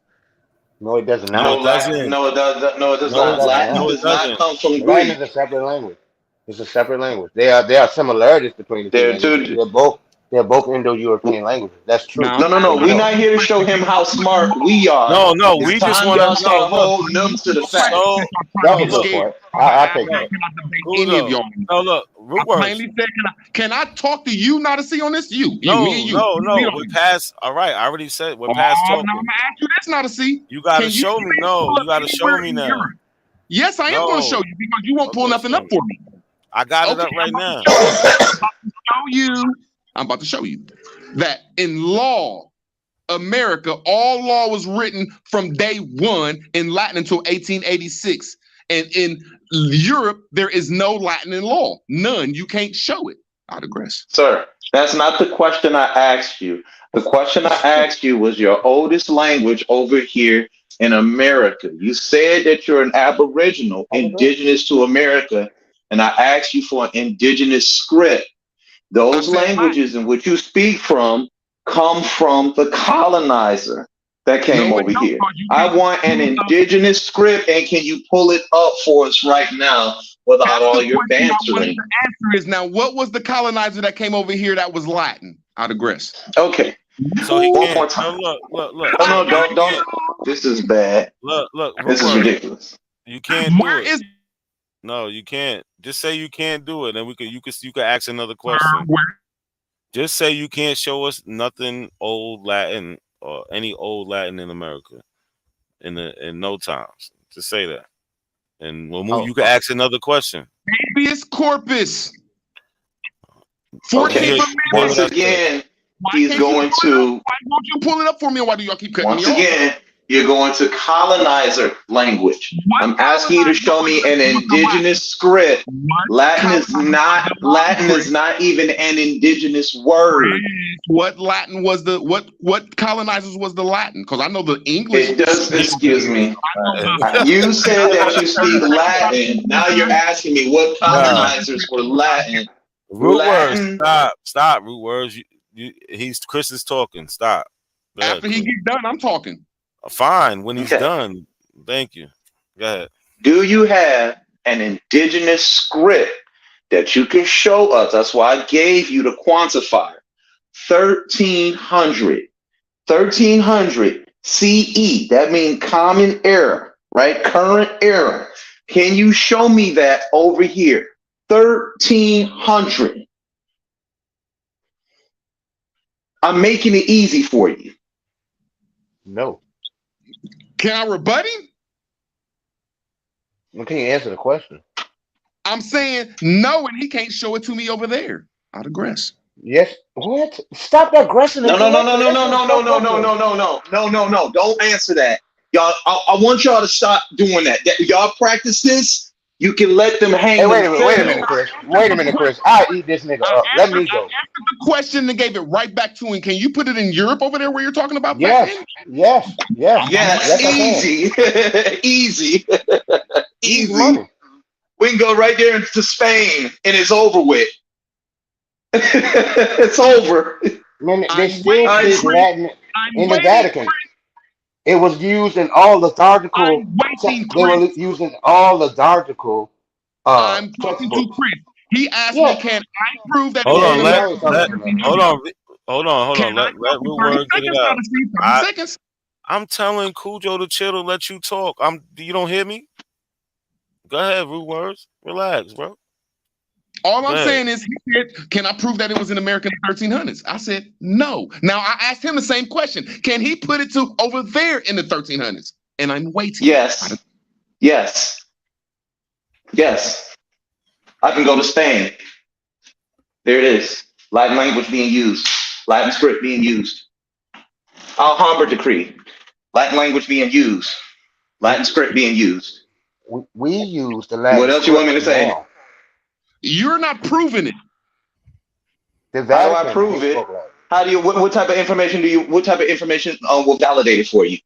No, it doesn't. No, it doesn't. No, it does not. Latin does not come from Latin Greek. is a separate language. It's a separate language. There are similarities between the two languages. They're both Indo-European languages. That's true. No. We're not here to show him how smart we are. No. It's We just time want y'all to start holding them to the fact. So that was a good point. I take that. Any of y'all. No, look. Root I words. plainly said, can I talk to you, not to see on this? You. No. Me and you. We're past. All right, I already said we're past talking. Now I'm gonna ask you this, not to see. You gotta Can show me. No, you gotta show me now. Yes, I am going to show you because you won't pull nothing up for me. I got it up right now. I'm about to show you that in law, America, all law was written from day one in Latin until 1886. And in Europe, there is no Latin in law. None. You can't show it. I digress. Sir, that's not the question I asked you. The question I asked you was your oldest language over here in America. You said that you're an Aboriginal, indigenous to America, and I asked you for an indigenous script. Those languages in which you speak from come from the colonizer that came over here. I want an indigenous script, and can you pull it up for us right now without all your bantering? The answer is now, what was the colonizer that came over here that was Latin? I digress. Okay. So he One can't. more time. Look. Oh, no, don't. This is bad. Look. This is ridiculous. You can't do it. No, you can't. Just say you can't do it, and you could ask another question. Just say you can't show us nothing old Latin or any old Latin in America in no times. Just say that, and we'll move. You can ask another question. Habeas corpus. Okay. Once again, he's going to. Why won't you pull it up for me? Why do y'all keep cutting me off? Once again, you're going to colonizer language. I'm asking you to show me an indigenous script. Latin is not even an indigenous word. What Latin was what colonizers was the Latin? Because I know the English. It does. Excuse me. You said that you speak Latin. Now you're asking me what colonizers were Latin. Root words. Stop. Root words. Chris is talking. Stop. After he gets done, I'm talking. Fine. When he's done. Thank you. Go ahead. Do you have an indigenous script that you can show us? That's why I gave you the quantifier. 1300 CE. That means common era, right? Current era. Can you show me that over here? 1300. I'm making it easy for you. No. Can I rebut him? Well, can you answer the question? I'm saying no, and he can't show it to me over there. I digress. Yes. What? Stop aggressing. No. Don't answer that. Y'all, I want y'all to stop doing that. Y'all practice this, you can let them hang Hey, wait a themselves. minute, Chris. Wait a minute, Chris. I'll eat this nigga up. Let me go. I answered the question and gave it right back to him. Can you put it in Europe over there where you're talking about back Yes, then? yes, yes. Yes, Yes, I can. easy. Easy. Easy Easy. money. We can go right there into Spain and it's over with. It's over. Man, they I'm still waiting, speak Chris. Latin I'm in the waiting, Vatican. Chris. It was used in all liturgical. I'm waiting, They were Chris. using all liturgical I'm talking to textbooks. Chris. He asked me, Yeah, can I prove that it Hold was yeah, in on, he America always in talking the to me. 1300s? hold on. Can I Let talk for Rude 30 Word get it seconds, out. Dr. Steve? 30 seconds? I'm telling Cujo to chill to let you talk. You don't hear me? Go ahead, Rude Words. Relax, bro. All Go I'm ahead. saying is, he said, can I prove that it was in America in the 1300s? I said, no. Now, I asked him the same question. Can he put it to over there in the 1300s? And I'm waiting. Yes. Yes. Yes. I can go to Spain. There it is. Latin language being used. Latin script being used. Alhambra decree. Latin language being used. Latin script being used. We use the What Latin else you want me to script say? now. You're not proving it. The How do I Vatican, prove they it? spoke Latin. How do you? What type of information do you? What type of information will validate it for you?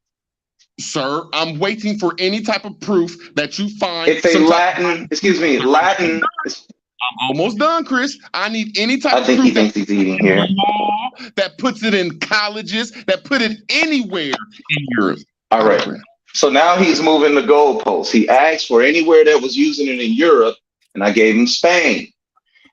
Sir, I'm waiting for any type of proof that you find. It's a Latin. Excuse me, Latin. I'm almost done, Chris. I need any type I of think he proof that thinks he's eating here. law, that puts it in colleges, that put it anywhere in Europe. All right. So now he's moving the goalposts. He asked for anywhere that was using it in Europe, and I gave him Spain.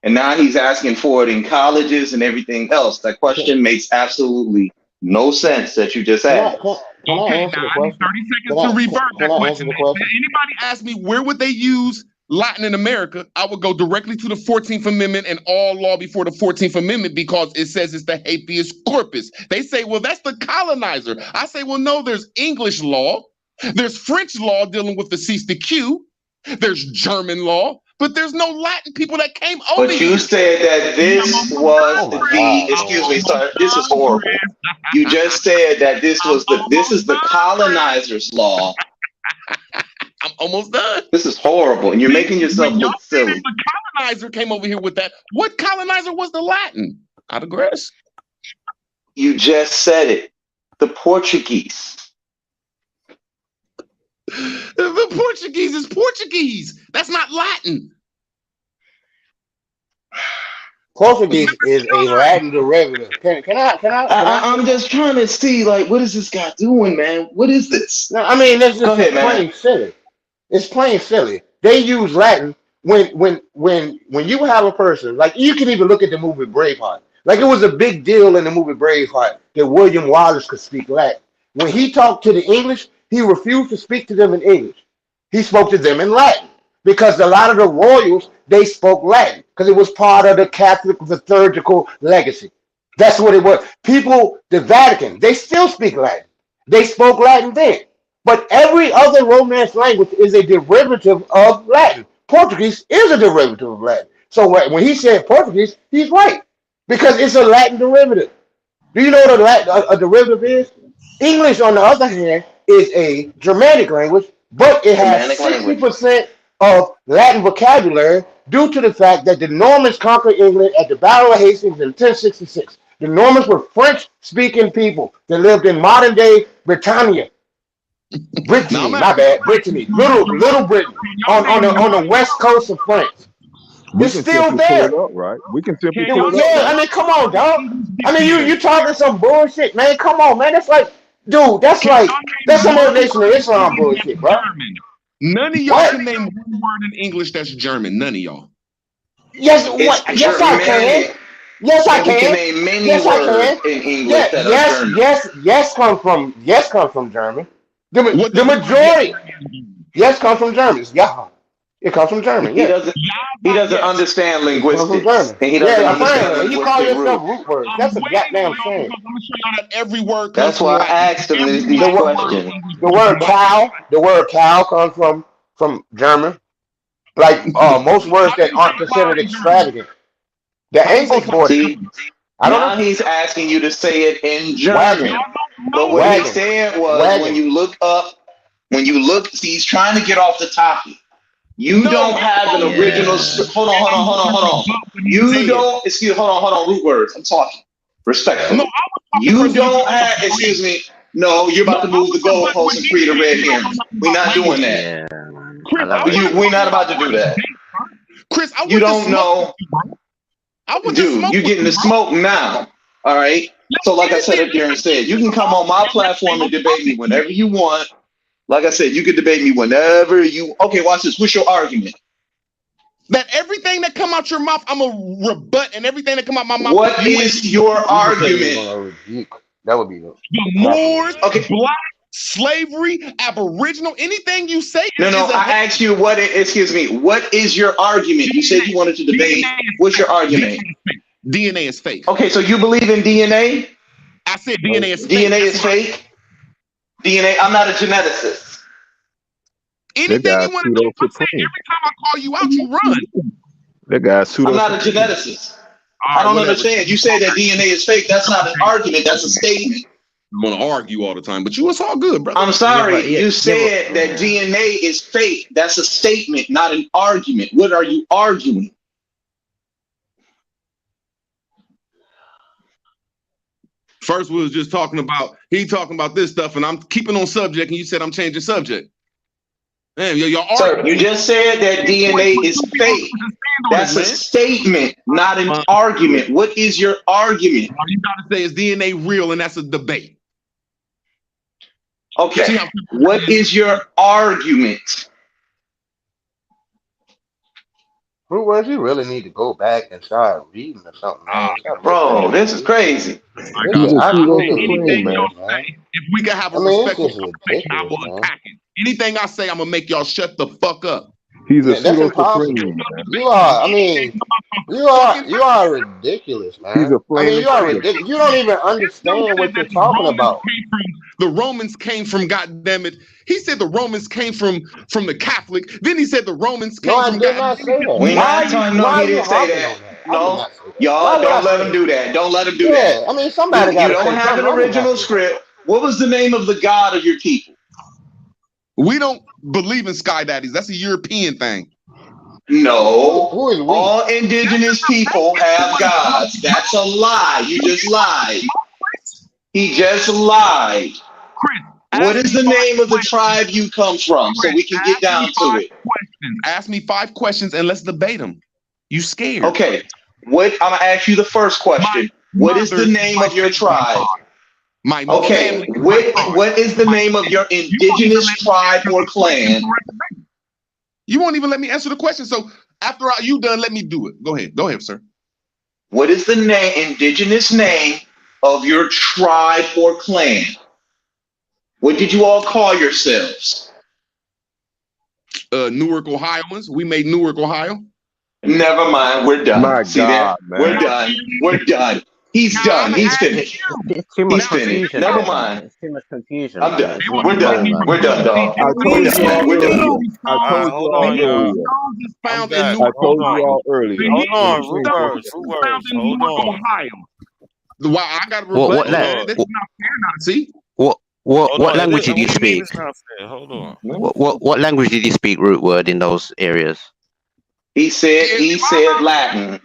And now he's asking for it in colleges and everything else. That question makes absolutely no sense that you just asked. Can I answer the question? 30 seconds to revert that question. If anybody asked me where would they use Latin in America, I would go directly to the 14th Amendment and all law before the 14th Amendment because it says it's the habeas corpus. They say, well, that's the colonizer. I say, well, no, there's English law. There's French law dealing with the cease de queue. There's German law, but there's no Latin people that came over But here. you said that this was the, excuse me, sir, this is horrible. You just said that this is the colonizer's law. I'm almost done. This is horrible, and you're making yourself look silly. The colonizer came over here with that. What colonizer was the Latin? I digress. You just said it. The Portuguese. The Portuguese is Portuguese. That's not Latin. Portuguese is a Latin derivative. Can I? I'm just trying to see, like, what is this guy doing, man? What is this? No, I mean, that's Go just ahead, man. plain silly. It's plain silly. They use Latin when you have a person, like, you can even look at the movie Braveheart. Like, it was a big deal in the movie Braveheart that William Wallace could speak Latin. When he talked to the English, he refused to speak to them in English. He spoke to them in Latin because a lot of the royals, they spoke Latin because it was part of the Catholic liturgical legacy. That's what it was. People, the Vatican, they still speak Latin. They spoke Latin then. But every other Romance language is a derivative of Latin. Portuguese is a derivative of Latin. So when he said Portuguese, he's right because it's a Latin derivative. Do you know what a derivative is? English, on the other hand, is a Germanic language, but it has 60% of Latin vocabulary due to the fact that the Normans conquered England at the Battle of Hastings in 1066. The Normans were French-speaking people that lived in modern-day Britannia. Brittany, my bad, Brittany, Little Britain, on the west coast of France. It's still there. Right? We can simply pull it up. Yeah, I mean, come on, dog. I mean, you talking some bullshit, man. Come on, man. That's like, dude, that's some other Nation of Islam bullshit, bro. None of y'all can name one word in English that's German. None of y'all. Yes, yes, I can. Yes, I can. We can name many yes, words I can. in English that are German. Yes, come from German. The majority. Yes, comes from Germans. Yeah. It comes from German. He Yeah. doesn't understand linguistics. And he doesn't understand you call linguistic yourself roots. root words. That's a goddamn shame. Every word. That's why I asked him these questions. The word cow comes from German. Like most words that aren't considered extravagant. The English word. Now he's asking you to say it in German. But what he said was when you look up When you look, see, he's trying to get off the topic. You don't have an original script. Hold on. You don't, hold on, root words. I'm talking respectfully. You don't have, excuse me. No, you're about to move the goalpost and create a red herring. We're not doing that. We're not about to do that. Chris, you don't know. Dude, you're getting the smoke now. All right. So like I said up there and said, you can come on my platform and debate me whenever you want. Like I said, you can debate me whenever you. Okay, watch this. What's your argument? That everything that come out your mouth, I'm a rebut, and everything that come out my mouth. What is your argument? That would be the Moors, black, slavery, Aboriginal, anything you say. No, I asked you what is your argument? You said you wanted to debate. What's your argument? DNA is fake. Okay, so you believe in DNA? I said DNA is fake. DNA is fake? DNA, I'm not a geneticist. Anything you want to do, every time I call you out, you run. That guy's pseudo. I'm not a geneticist. I don't understand. You say that DNA is fake. That's not an argument. That's a statement. I'm going to argue all the time, but it's all good, brother. I'm sorry. You said that DNA is fake. That's a statement, not an argument. What are you arguing? First, we was just talking about this stuff, and I'm keeping on subject, and you said I'm changing subject. Man, Sir, you just said that DNA is fake. That's a statement, not an argument. What is your argument? All you got to say is DNA real, and that's a debate. Okay. What is your argument? Root words, you really need to go back and start reading or something, man. Bro, this is crazy. If we can have a respectful conversation, I will attack it. Anything I say, I'm gonna make y'all shut the fuck up. He's a pseudo supreme. You are ridiculous, man. He's a you are ridiculous. You don't even understand what you're talking about. The Romans came from, goddammit. He said the Romans came from the Catholic. Then he said the Romans came from. No, I did not say that. He didn't say that. No, y'all don't let him do that. Don't let him do that. I mean, somebody got. You don't have an original script. What was the name of the god of your people? We don't believe in sky daddies. That's a European thing. No, all indigenous people have gods. That's a lie. You just lied. He just lied. What is the name of the tribe you come from, so we can get down to it? Ask me 5 questions and let's debate them. You scared? Okay. I'm gonna ask you the first question. What is the name of your tribe? Okay. What is the name of your indigenous tribe or clan? You won't even let me answer the question. So after you done, let me do it. Go ahead. Go ahead, sir. What is the indigenous name of your tribe or clan? What did you all call yourselves? Newark, Ohioans. We made Newark, Ohio. Never mind. We're done. My See God, that? man. We're done. We're done. He's done. He's finished. He's finished. Never mind. It's too much confusion. I'm done. We're done. We're done, dog. I told you all We're done. earlier. Hold on, root words. Hold on. Why I got to What This is not fair now. See? What language did you speak? Hold on. What language did you speak, root word, in those areas? He said Latin.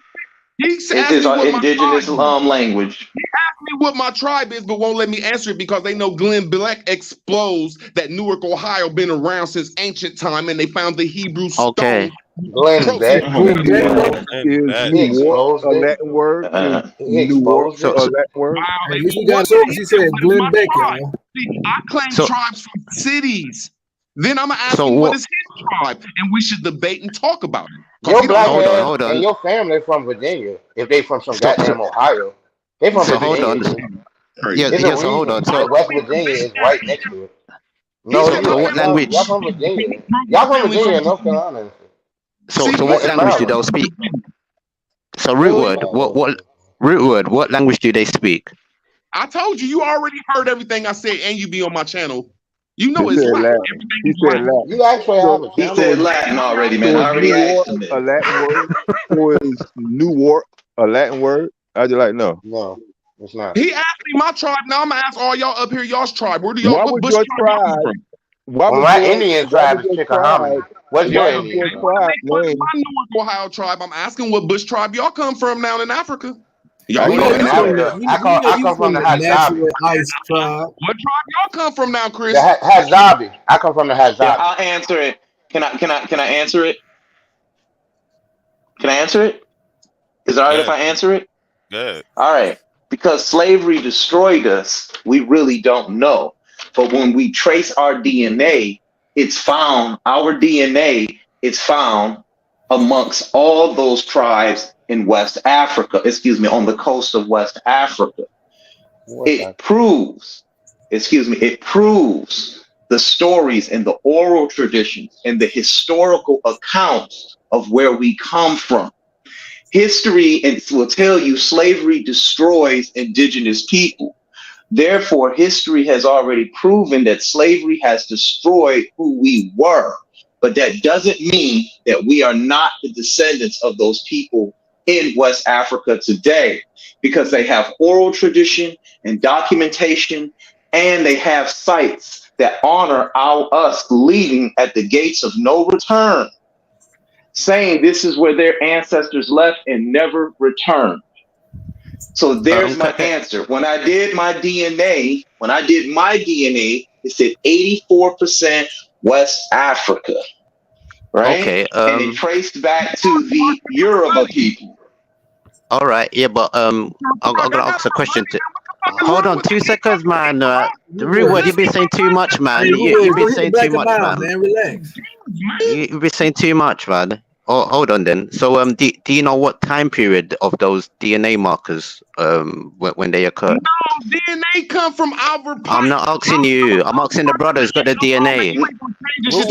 It's his indigenous language. He asked me what my tribe is, but won't let me answer it because they know Glenn Beck exposed that Newark, Ohio, been around since ancient time, and they found the Hebrew stone. Okay. Glenn Beck is Newark a Latin word? Newark a Latin word? At least we got sources. He said Glenn Beck, y'all. See, I claim tribes from cities. Then I'm gonna ask him what is his tribe, and we should debate and talk about it. Your black man and your family from Virginia, if they from some goddamn Ohio, they from Virginia. So hold on. So West Virginia is right next to it. No, what language? Y'all from Virginia. Y'all from Virginia and North Carolina. So what language do they speak? So root word, what language do they speak? I told you already heard everything I said, and you be on my channel. You know it's Latin. Latin. He said Latin. You actually have a He said Latin already, man. I already asked him. A Latin word? Or is Newark a Latin word? I just no. No, it's not. He asked me my tribe. Now I'm gonna ask all y'all up here, y'all's tribe. Where do y'all? Why What would bush your tribe y'all tribe? from? Why Well, was my your Indian tribe is Chickahominy. What's your Indian tribe? My Newark, Ohio tribe. I'm asking what Bush tribe y'all come from now in Africa. Y'all We know know that you from the answer. I come from the natural ice tribe. What tribe y'all come from now, Chris? The Hazabi. I come from the Yeah, Hazabi. I'll answer it. Can I answer it? Can I answer it? Is it all right if I answer it? Good. All right. Because slavery destroyed us, we really don't know. But when we trace our DNA, our DNA is found amongst all those tribes in West Africa, on the coast of West Africa. It proves the stories and the oral traditions and the historical accounts of where we come from. History will tell you slavery destroys indigenous people. Therefore, history has already proven that slavery has destroyed who we were. But that doesn't mean that we are not the descendants of those people in West Africa today, because they have oral tradition and documentation, and they have sites that honor us leaving at the gates of no return, saying this is where their ancestors left and never returned. So there's my answer. When I did my DNA, it said 84% West Africa, right? Okay. And it traced back to the Yoruba people. All right. Yeah, but I'm gonna ask a question. Hold on 2 seconds, man. Reward, you've been saying too much, man. You've been saying too much, man. Relax. You've been saying too much, man. Oh, hold on then. So, do you know what time period of those DNA markers when they occurred? No, DNA come from Albert. I'm not asking you. I'm asking the brothers got the DNA. Root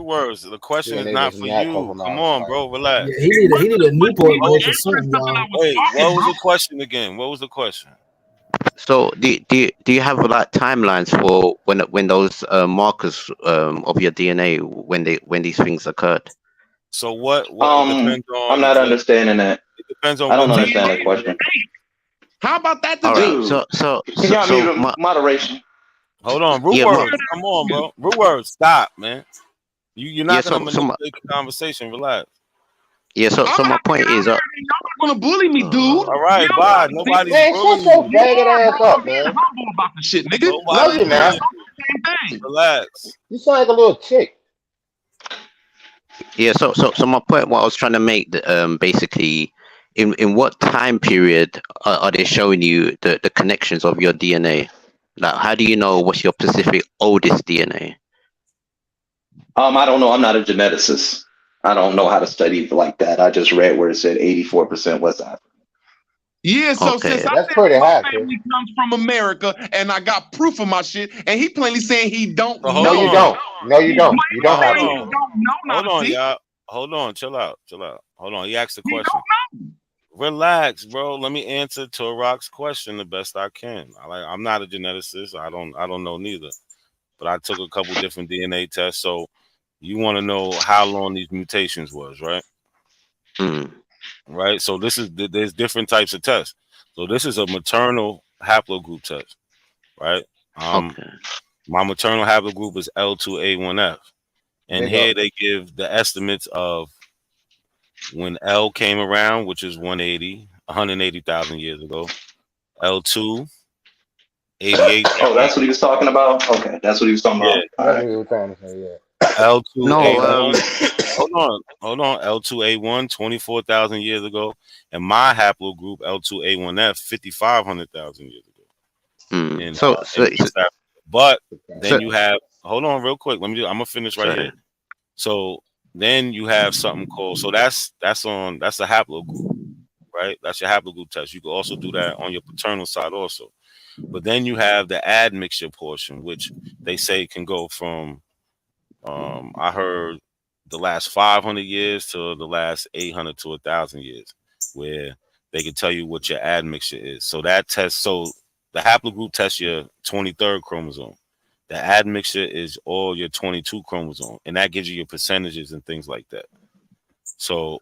words. The question is not for you. Come on, bro, relax. Yeah, he need a Newport North or something, y'all. Wait, what was the question again? What was the question? So, do you have like timelines for when those markers of your DNA when these things occurred? So what? It depends on. I'm not understanding that. It depends on. I don't understand that question. How about that? All right. So can y'all mute moderation? Hold on, root words. Come on, bro. Root words. Stop, man. You're not gonna manipulate the conversation. Relax. Yeah. So my point is, y'all not gonna bully me, dude. All right, bye. Nobody's bullying Shut you. your faggot ass up, man. Humble about the shit, nigga. No, you're not. Relax. You sound like a little chick. yeah. So my point, what I was trying to make, basically, in what time period are they showing you the connections of your DNA? Like, how do you know what's your specific oldest DNA? I don't know. I'm not a geneticist. I don't know how to study it like that. I just read where it said 84% West Africa. Yeah, so since I said my family comes from America and I got proof of my shit, and he plainly saying he don't know. No, you don't. No, you don't. You don't have Hold on, y'all. Hold on. Chill out. Hold on. He asked the question. Relax, bro. Let me answer Turok's question the best I can. I'm not a geneticist. I don't know neither. But I took a couple different DNA tests. So you want to know how long these mutations was, right? Right. So there's different types of tests. So this is a maternal haplogroup test, right? My maternal haplogroup is L2A1F. And here they give the estimates of when L came around, which is 180,000 years ago. L2, 88. Oh, that's what he was talking about? Okay, that's what he was talking about. All right. L2, No, hold on. L2A1, 24,000 years ago. And my haplogroup, L2A1F, 5,500,000 years ago. But then you have, hold on real quick. I'm going to finish right here. So then you have something called, so that's a haplogroup, right? That's your haplogroup test. You can also do that on your paternal side also. But then you have the admixture portion, which they say can go from, I heard the last 500 years to the last 800 to 1,000 years, where they can tell you what your admixture is. So that test, so the haplogroup tests your 23rd chromosome. The admixture is all your 22 chromosome, and that gives you your percentages and things like that. So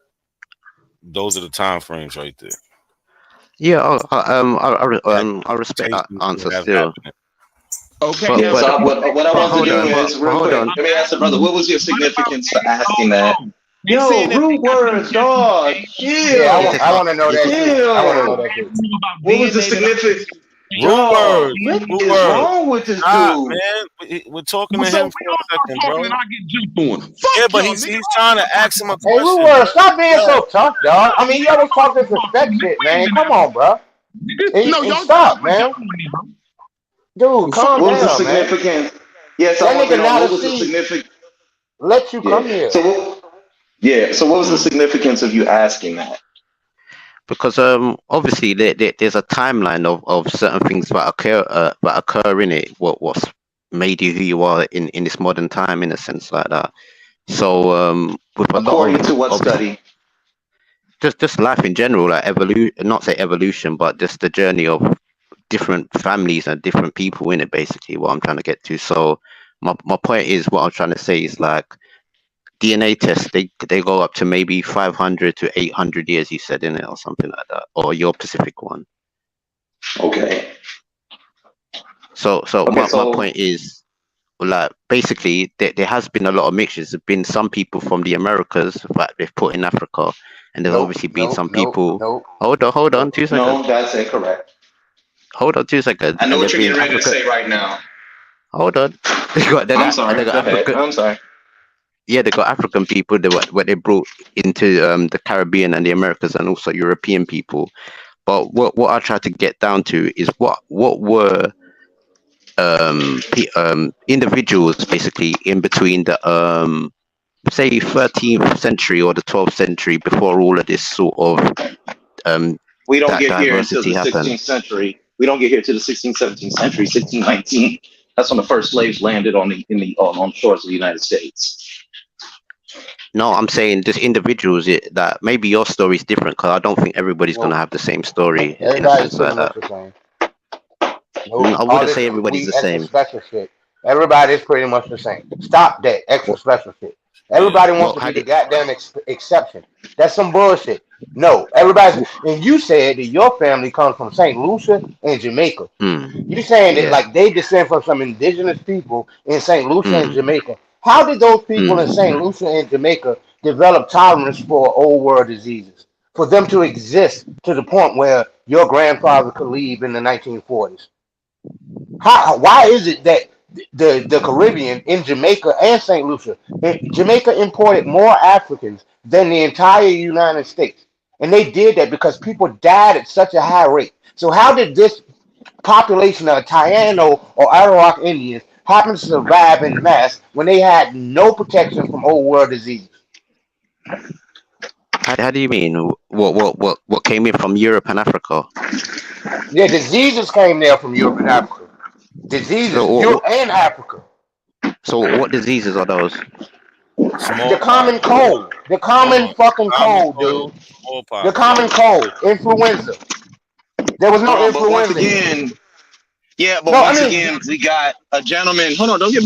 those are the time frames right there. Yeah, I respect that answer still. Okay, But Yeah. now So but what I want to hold do on, is real hold quick. on. Let me ask the brother. What was your significance for asking that? he's saying Yo, that rude words, dog. Yeah, It's Chill. just I want to know that too. I want to know Chill. that too. about What was the DNA that significance? Rude Dog, words. what Rude is words. wrong with this Stop, dude? man. We're talking to so him we for all a second, start talking bro. and I get jumped on. Yeah, Fuck but y'all, he's nigga. trying to ask him a Hey, Rude question, Word, bro. stop being Yo, so tough, dog. I mean, you always talk disrespect Nigga, shit, we ain't man. been Come out. on, bro. Nigga, no, And y'all got stop, too much man. on me, bro. Dude, calm What was the down, man. significance? Yes, I That want to nigga know not what a was the seed. significance. Let you come Yeah. here. So what was the significance of you asking that? because obviously there's a timeline of certain things that occur in it. What's made you who you are in this modern time, in a sense like that. So with a lot According to what of study? just life in general, like evolution, not say evolution, but just the journey of different families and different people in it. Basically, what I'm trying to get to. So my point is, what I'm trying to say is like DNA tests. They go up to maybe 500 to 800 years. You said in it or something like that, or your Pacific one. Okay. So Okay, my so point is, like, basically there has been a lot of mixtures. There's been some people from the Americas that they've put in Africa, and there's Nope, obviously been nope, some nope, people. nope. Hold on, Nope. 2 seconds. no, that's incorrect. Hold on 2 seconds. I know And what there've you're been getting ready to Africa. say right now. Hold on. They got I'm that. sorry. They got Go ahead. Africa. I'm sorry. Yeah, they got African people. What they brought into the Caribbean and the Americas, and also European people. But what I try to get down to is what were individuals basically in between the say 13th century or the 12th century, before all of this sort of We don't that get here until diversity the happened. 16th century. We don't get here to the 16th, 17th century, 1619. That's when the first slaves landed on the on the shores of the United States. No, I'm saying just individuals. That maybe your story is different, because I don't think everybody's gonna Nope. have the same story in a Everybody's sense pretty like much that. the same. Nope. I All wouldn't this say everybody's the we extra same. special shit. Everybody's pretty much the same. Stop that extra Well, special shit. yeah. Everybody wants well to how be the did? goddamn exception. That's some bullshit. No, everybody's. And you said that your family comes from St. Lucia and Jamaica. You saying that Yeah. like they descend from some indigenous people in St. Lucia and Mm, Jamaica. How did those people in mm. St. Lucia and Jamaica develop tolerance for old world diseases? For them to exist to the point where your grandfather could leave in the 1940s? Why is it that the Caribbean in Jamaica and St. Lucia, Jamaica imported more Africans than the entire United States? And they did that because people died at such a high rate. So how did this population of Taino or Arawak Indians happen to survive in mass when they had no protection from old world disease? How do you mean? What came in from Europe and Africa? Yeah, diseases came there from Europe and Africa. So Diseases, Europe and Africa. what diseases are those? The Smallpox. common cold. The Hold common on. fucking Common cold, cold, dude. The smallpox. common cold. Influenza. There was Hold no on, but once influenza here. again, yeah, but No, I once mean, again, we got a gentleman. Hold on, don't get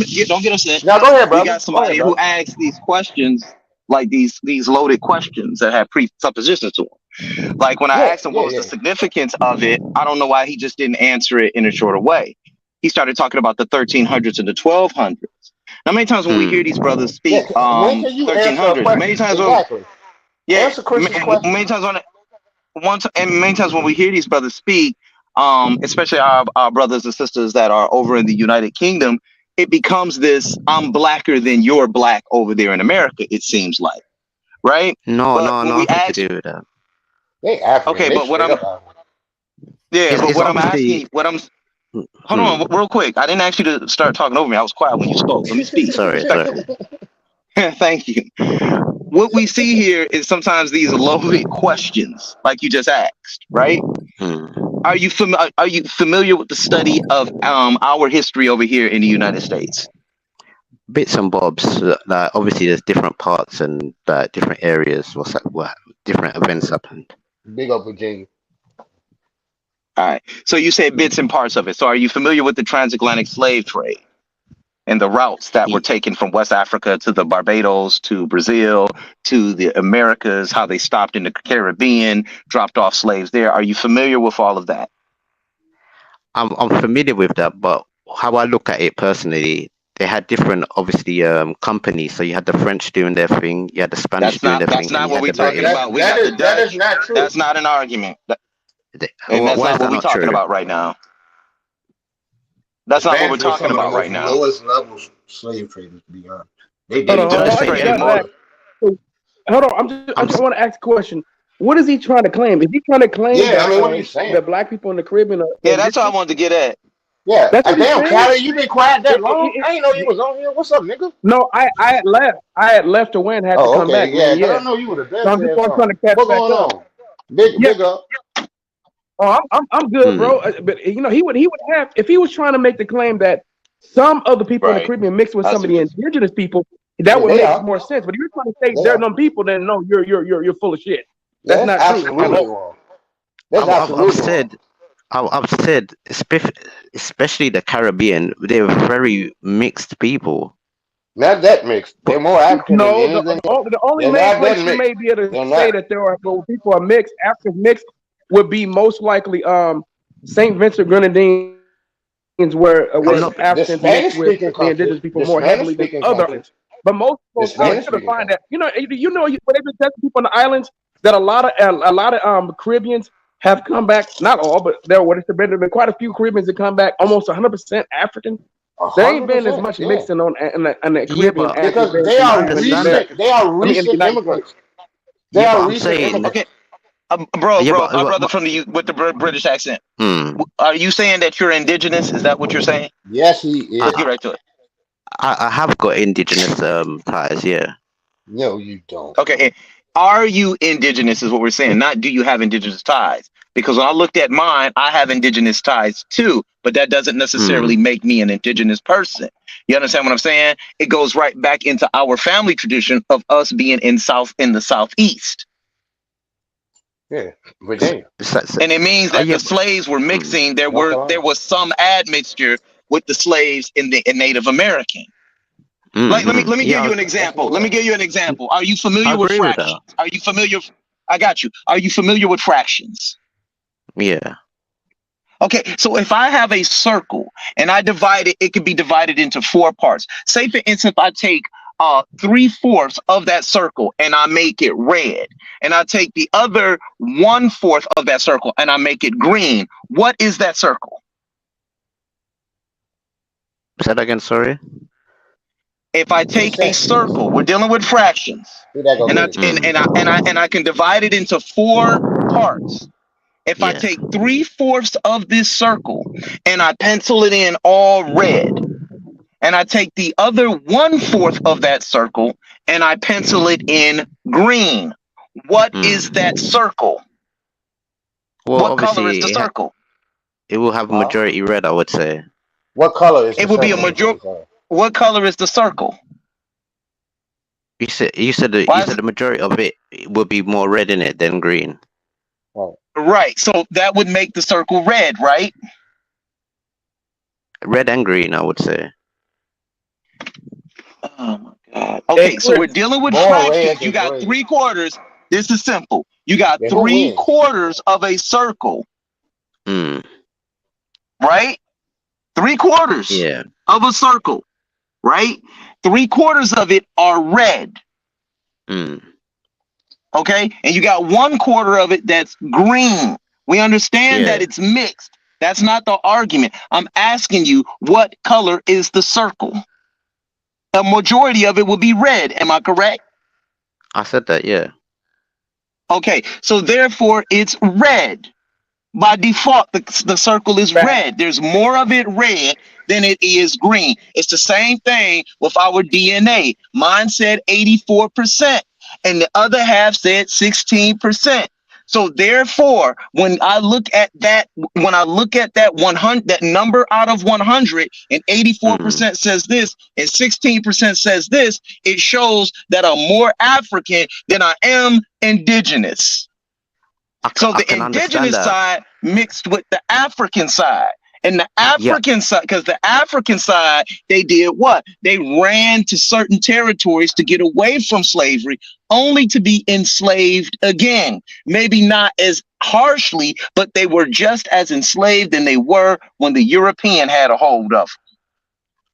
upset. now go ahead, We brother. got Go ahead, somebody who brother. asks these questions, like these loaded questions that have presuppositions to them. Like when I Yeah, asked him what yeah, was the yeah. significance of it, I don't know why he just didn't answer it in a shorter way. He started talking about the 1300s and the 1200s. Now, many times when we hear these brothers Yeah, speak, when can you answer a 1300s, many question? times when Exactly. yeah, Answer Chris's question. many times and many times when we hear these brothers speak, especially our brothers and sisters that are over in the United Kingdom, it becomes this I'm blacker than you're black over there in America, it seems like, right? No, But no, when we nothing to ask, do with that. They African. okay, They but what straight I'm, up African. yeah, but It's what I'm obviously. asking, hold on, real quick. I didn't ask you to start talking over me. I was quiet when you spoke. Let me speak Sorry. respectfully. Thank you. What we see here is sometimes these loaded questions, like you just asked, right? Are you familiar with the study of our history over here in the United States? Bits and bobs. Like obviously, there's different parts and different areas. What different events happened. Big up Virginia. All right. So you say bits and parts of it. So are you familiar with the transatlantic slave trade and the routes that were taken from West Africa to the Barbados, to Brazil, to the Americas, how they stopped in the Caribbean, dropped off slaves there? Are you familiar with all of that? I'm familiar with that, but how I look at it personally, they had different, obviously, companies. So you had the French doing their thing, you had the Spanish doing their That's thing, and not you what had we're the talking British. about. We got the that is Dutch. not true. That's not an argument. And that's Why not is what that we're not talking true? about right now. The That's not what we're Spanish were talking some of the about most right now. lowest levels slave traders, to be honest. They Hold on, did Dutch I just traded got more. back. Hold on, I just want to ask a question. What is he trying to claim? Is he trying to claim Yeah, I that mean, what are you saying? the black people in the Caribbean are Yeah, that's what I indigenous? wanted to get at. Yeah, That's what he's damn, saying. Callie, you been quiet that long? I didn't know you It- was on here. What's up, nigga? no, I had left. I had left to win, had to Oh, come okay, back, yeah, man. because Yeah. I know you would have So been I'm just said trying to something. catch What's back going up. on? Big up. Oh, I'm good, bro. But you know, he would have, if he was trying to make the claim that some of the people in the Right. Caribbean mixed with I some see of the what you're indigenous people, that Yeah, would they make are. more sense. But if you're trying to say They there are are. no people, then no, you're full of shit. Yeah, That's that's not true at absolutely all. wrong. That's I've absolutely wrong. said, I've said, especially the Caribbean, they're very mixed people. Not that mixed. They're more African No, Indians than the only they're main not that place you mixed. may be able to They're say not. that there are well, people are mixed, Africans mixed, would be most likely Saint Vincent Grenadines, where The Africans mixed Spanish with speaking the countries. indigenous people The more Spanish heavily than speaking other countries. islands. But most The folks out Spanish here to speaking find countries. that, when they've been testing people on the islands, that a lot of Caribbeans have come back. Not all, but there been quite a few Caribbeans that come back almost 100% African. There ain't been as 100%. much Yeah. mixing in the Yeah, Caribbean but as Because there they been I are in the understand United that. recent. They are I mean, in the recent United States. immigrants. They Yeah, but are I'm recent saying, immigrants. Okay, bro, yeah, my brother but from the with the British accent. hmm, Are you saying that you're indigenous? Is that what you're saying? Yes, he Let's is. get right to it. I have got indigenous ties. Yeah. No, you don't. Okay, and are you indigenous? Is what we're saying. Not do you have indigenous ties? Because when I looked at mine, I have indigenous ties too, but that doesn't necessarily make me an indigenous person. You understand what I'm saying? It goes right back into our family tradition of us being in the southeast. Yeah, Virginia. And it means that yeah, the slaves were mixing. There North Carolina. was some admixture with the slaves in Native American. Like let me give you an example. Let me give you an example. Are you I familiar with agree with fractions? that. Are you familiar? I got you. Are you familiar with fractions? Yeah. Okay, so if I have a circle and I divide it, it could be divided into 4 parts. Say for instance, I take 3/4 of that circle and I make it red, and I take the other 1/4 of that circle and I make it green. What is that circle? Say that again. Sorry. If I take a circle, we're dealing with fractions, and I can divide it into 4 parts. If I Yeah. take 3/4 of this circle and I pencil it in all red, and I take the other 1/4 of that circle and I pencil it in green, what is that circle? Well, What color is the obviously, circle? it will have a majority red. I would say. What color is the It would be a circle? majority. What color is the circle? You said the majority of it would be more red in it than green. Right. So that would make the circle red, right? Red and green, I would say. Oh my God. Okay, so we're dealing with fractions. You got 3/4. This is simple. You got 3/4 of a circle. Right? 3/4 Yeah. of a circle. Right? 3/4 of it are red. Okay, and you got 1/4 of it that's green. We understand that it's mixed. That's not the argument. I'm asking you, what color is the circle? A majority of it will be red. Am I correct? I said that. Yeah. Okay, so therefore it's red. By default, the circle is red. There's more of it red than it is green. It's the same thing with our DNA. Mine said 84%, and the other half said 16%. So therefore, when I look at that 100, that number out of 100, and 84% says this, and 16% says this, it shows that I'm more African than I am indigenous. So the indigenous side mixed with the African side. And the African side, because the African side, they did what? They ran to certain territories to get away from slavery, only to be enslaved again. Maybe not as harshly, but they were just as enslaved than they were when the European had a hold of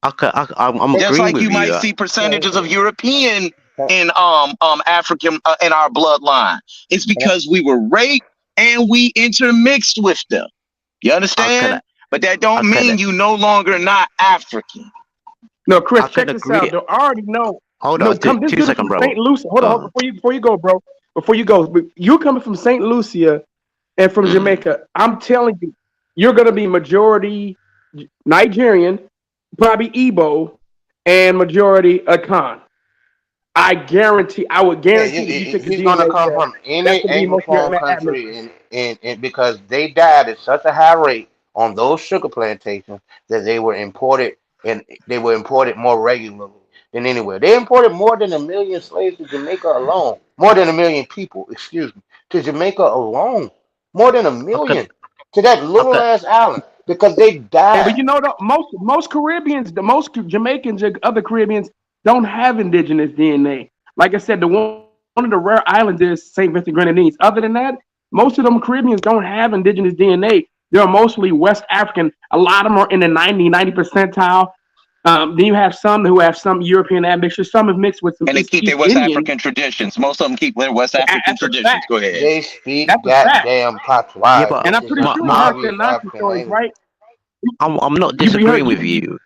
them. I'm Just agreeing like with you might you. see percentages of European in African in our bloodline. It's because we were raped and we intermixed with them. You understand? But that don't mean you no longer not African. No, Chris, I check can this agree. out. Though. I already know. Hold No, on, come this two dude second, from bro. St. Lucia. Hold on, before you go, bro. Before you go, you're coming from St. Lucia and from Jamaica. I'm telling you, you're gonna be majority Nigerian, probably Igbo, and majority Akan. I would guarantee if you took a He's gonna DNA come test, from that's any gonna be most of your Anglophone country, and because they died at such a high rate on those sugar plantations that they were imported, and they were imported more regularly than anywhere. They imported more than 1 million slaves to Jamaica alone. More than 1 million people, excuse me, to Jamaica alone. More than 1 million to that little ass island because they Yeah, died. but you know, most Caribbeans, the most Jamaicans and other Caribbeans don't have indigenous DNA. Like I said, one of the rare islands is St. Vincent Grenadines. Other than that, most of them Caribbeans don't have indigenous DNA. They're mostly West African. A lot of them are in the 90 percentile. Then you have some who have some European admixture. Some have mixed with some And they keep their East West Indian. African traditions. Most of them keep their West African That's a traditions. fact. Go ahead. They speak That's a fact. goddamn patois, Yeah, but And I'm which is pretty an sure you heard the obvious Nazi African stories, language. right? I'm not You heard disagreeing with you,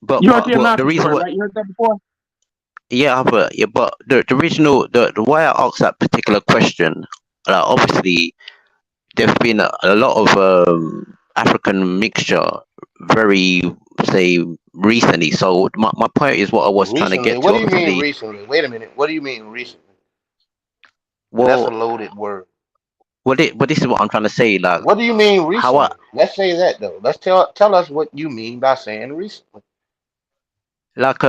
but you heard the but the Nazi reason story, why, right? You heard that before? but the original the why I asked that particular question, obviously there's been a lot of African mixture very say recently. So my point is what I was trying to Recently, get what to. do you mean Obviously, recently? Wait a minute. What do you mean recently? That's a well, loaded word. but this is what I'm trying to say. Like What do you mean how I recently? Let's say that though. Let's tell us what you mean by saying recently. like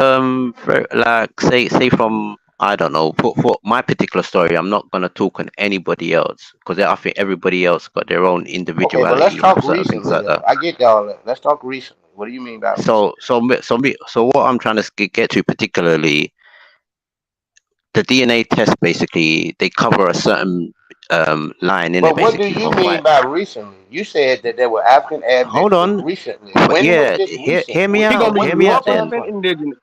like say from I don't know for my particular story. I'm not gonna talk on anybody else because I think everybody else got their own Okay, but let's individuality with talk certain things recently like though. that. I get all that. Let's talk recently. What do you mean by recently? So what I'm trying to get to particularly the DNA test basically they cover a certain line in it But what do basically you from mean white. by recently? You said that there were African Hold admixtures on, recently. but When was yeah, this recent? hear me He gonna out. be What Hear me out time then. 100% frame? indigenous.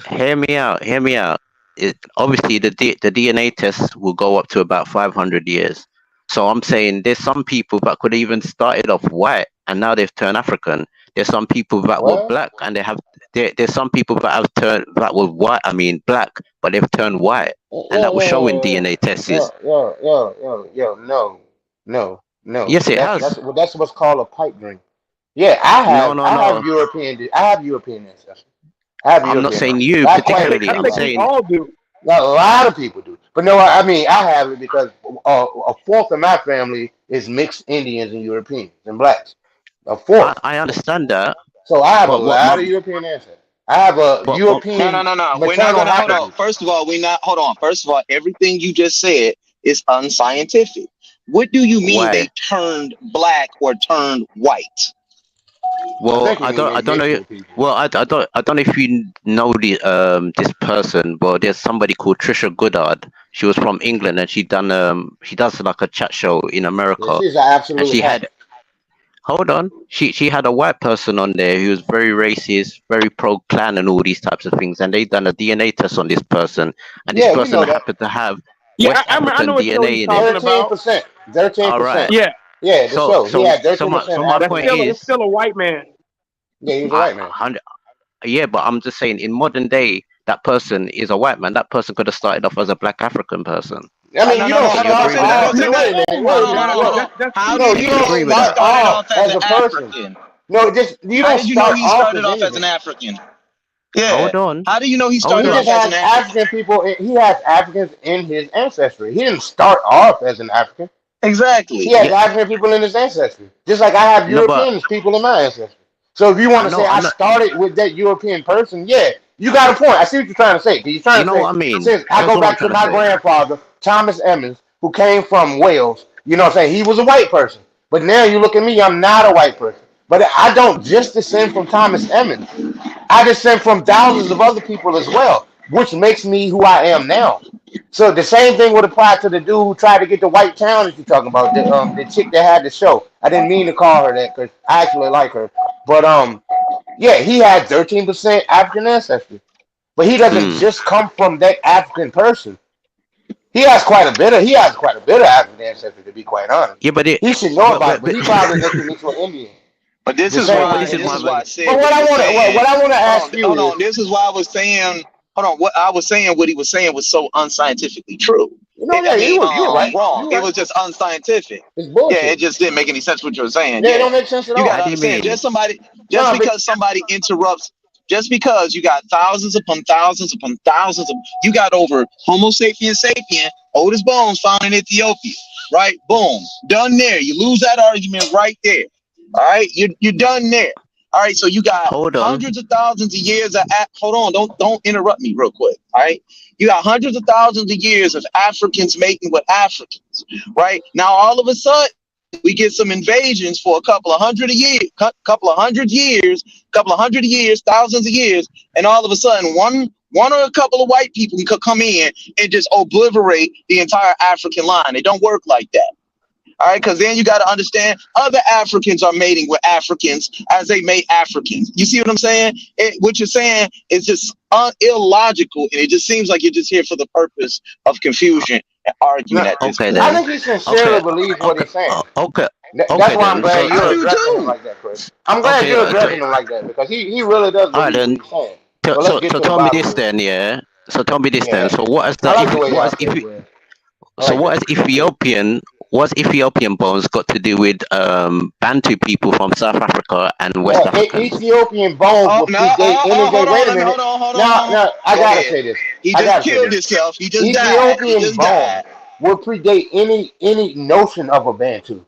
Hear me out. Hear me out. Obviously the DNA test will go up to about 500 years. So I'm saying there's some people that could even started off white and now they've turned African. There's some people that were What? black and there's some people that have turned that were white. I mean black, but they've turned white, and that was showing DNA tests. No. Yes, it has. That's what's called a pipe dream. Yeah, I No, have no, I have no. European ancestors. I have I'm not European saying ancestors. you Not quite particularly. I I'm think we everybody. saying all do. A lot of people do. But no, I mean I have it because a fourth of my family is mixed Indians and Europeans and blacks. A fourth. I understand that, So I have a but what my lot of European ancestors. I have a but European No. We're not maternal gonna hold on. hyphen. First of all, hold on. First of all, everything you just said is unscientific. What do you mean why? they turned black or turned white? I Well, think he mean they I don't mixed know. with people. Well, I don't know if you know this person, but there's somebody called Trisha Goddard. She was from England and she does like a chat show in Yeah, America, she's an and absolute she hack. had hold on, she had a white person on there who was very racist, very pro Klan and all these types of things, and they done a DNA test on this person, and this Yeah, we person know that. happened to have Yeah, West I African know what show he's DNA in him. talking about. 13%. All right. 13%. Yeah, Yeah, the show. He had So 13% my that's African point still ancestors. it's is, still a white man. Yeah, he was a I, white man. yeah, but I'm just saying, in modern day, that person is a white man. That person could have started off as a black African person. I mean, you No. don't Can Hold you on. start agree with Let's that? go off. to the Wait a next. minute. Hold Wait a on. minute. Hold on. That's How No, did you you Can you know don't agree with he start that? started off off as as an a person. African? No, you How don't did you know start he off started as off as an anything. African? Yeah. Hold on, How do you know he hold He started on. just off as an has African? African people. He has Africans in his ancestry. He didn't start off as an African. He Exactly. has Yeah, African people in his ancestry, just like I have no, but European people in my ancestry. So if you want to say I I know. started with that European person, yeah, you got a point. I see what you're trying to say. 'Cause you're trying You to know say what I mean? since I That's go what I'm back to trying to my say. grandfather Thomas Emmons, who came from Wales. You know what I'm saying? He was a white person, but now you look at me, I'm not a white person. But I don't just descend from Thomas Emmons. I descend from thousands of other people as well, which makes me who I am now. So the same thing would apply to the dude who tried to get the white town that you're talking about, the chick that had the show. I didn't mean to call her that because I actually like her, but yeah, he had 13% African ancestry, but he doesn't just come from that African person. He has quite a bit of African ancestry, to be quite honest. Yeah, but He should know about it, but he probably looking into an Indian. But this The is same why. way. This is why I said But what he was saying. what I want to ask you Hold is, on. This is why I was saying. Hold on. What I was saying, what he was saying, was so unscientifically true. yeah, you were right. Wrong. You were It right. was just unscientific. It's bullshit. Yeah, it just didn't make any sense what you were saying. Yeah, it don't make sense at all. You gotta What do you understand. mean? Just because somebody interrupts, just because you got thousands upon thousands upon thousands of, you got over Homo sapien sapien, oldest bones found in Ethiopia, right? Boom, done there. You lose that argument right there. All right, you're done there. All right, so you got hundreds of thousands of years of hold on, don't interrupt me real quick. All right, you got hundreds of thousands of years of Africans mating with Africans, right? Now all of a sudden we get some invasions for a couple of hundred years, thousands of years, and all of a sudden one or a couple of white people can come in and just obliterate the entire African line. It don't work like that. All right, because then you got to understand other Africans are mating with Africans as they mate Africans. You see what I'm saying? What you're saying is just illogical, and it just seems like you're just here for the purpose of confusion and arguing at this point. I think he sincerely believes what he's saying. Okay. That's why I'm glad you're addressing him like that, Chris. I'm glad you're addressing him like that because he really does believe what he's saying. So tell me this then, yeah. So tell me this then. So what is the what is Ethiopian? What's Ethiopian bones got to do with Bantu people from South Africa and West Africa? Ethiopian bones will predate any day. Wait a minute. Now, I gotta say this. He just killed himself. He just died. Ethiopian bones will predate any notion of a Bantu.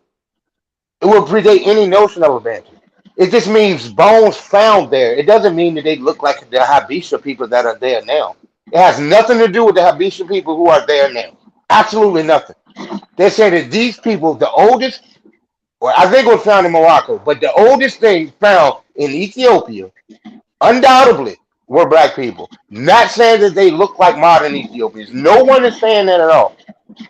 It will predate any notion of a Bantu. It just means bones found there. It doesn't mean that they look like the Habesha people that are there now. It has nothing to do with the Habesha people who are there now. Absolutely nothing. They say that these people, the oldest, well, I think it was found in Morocco, but the oldest thing found in Ethiopia, undoubtedly, were black people. Not saying that they look like modern Ethiopians. No one is saying that at all.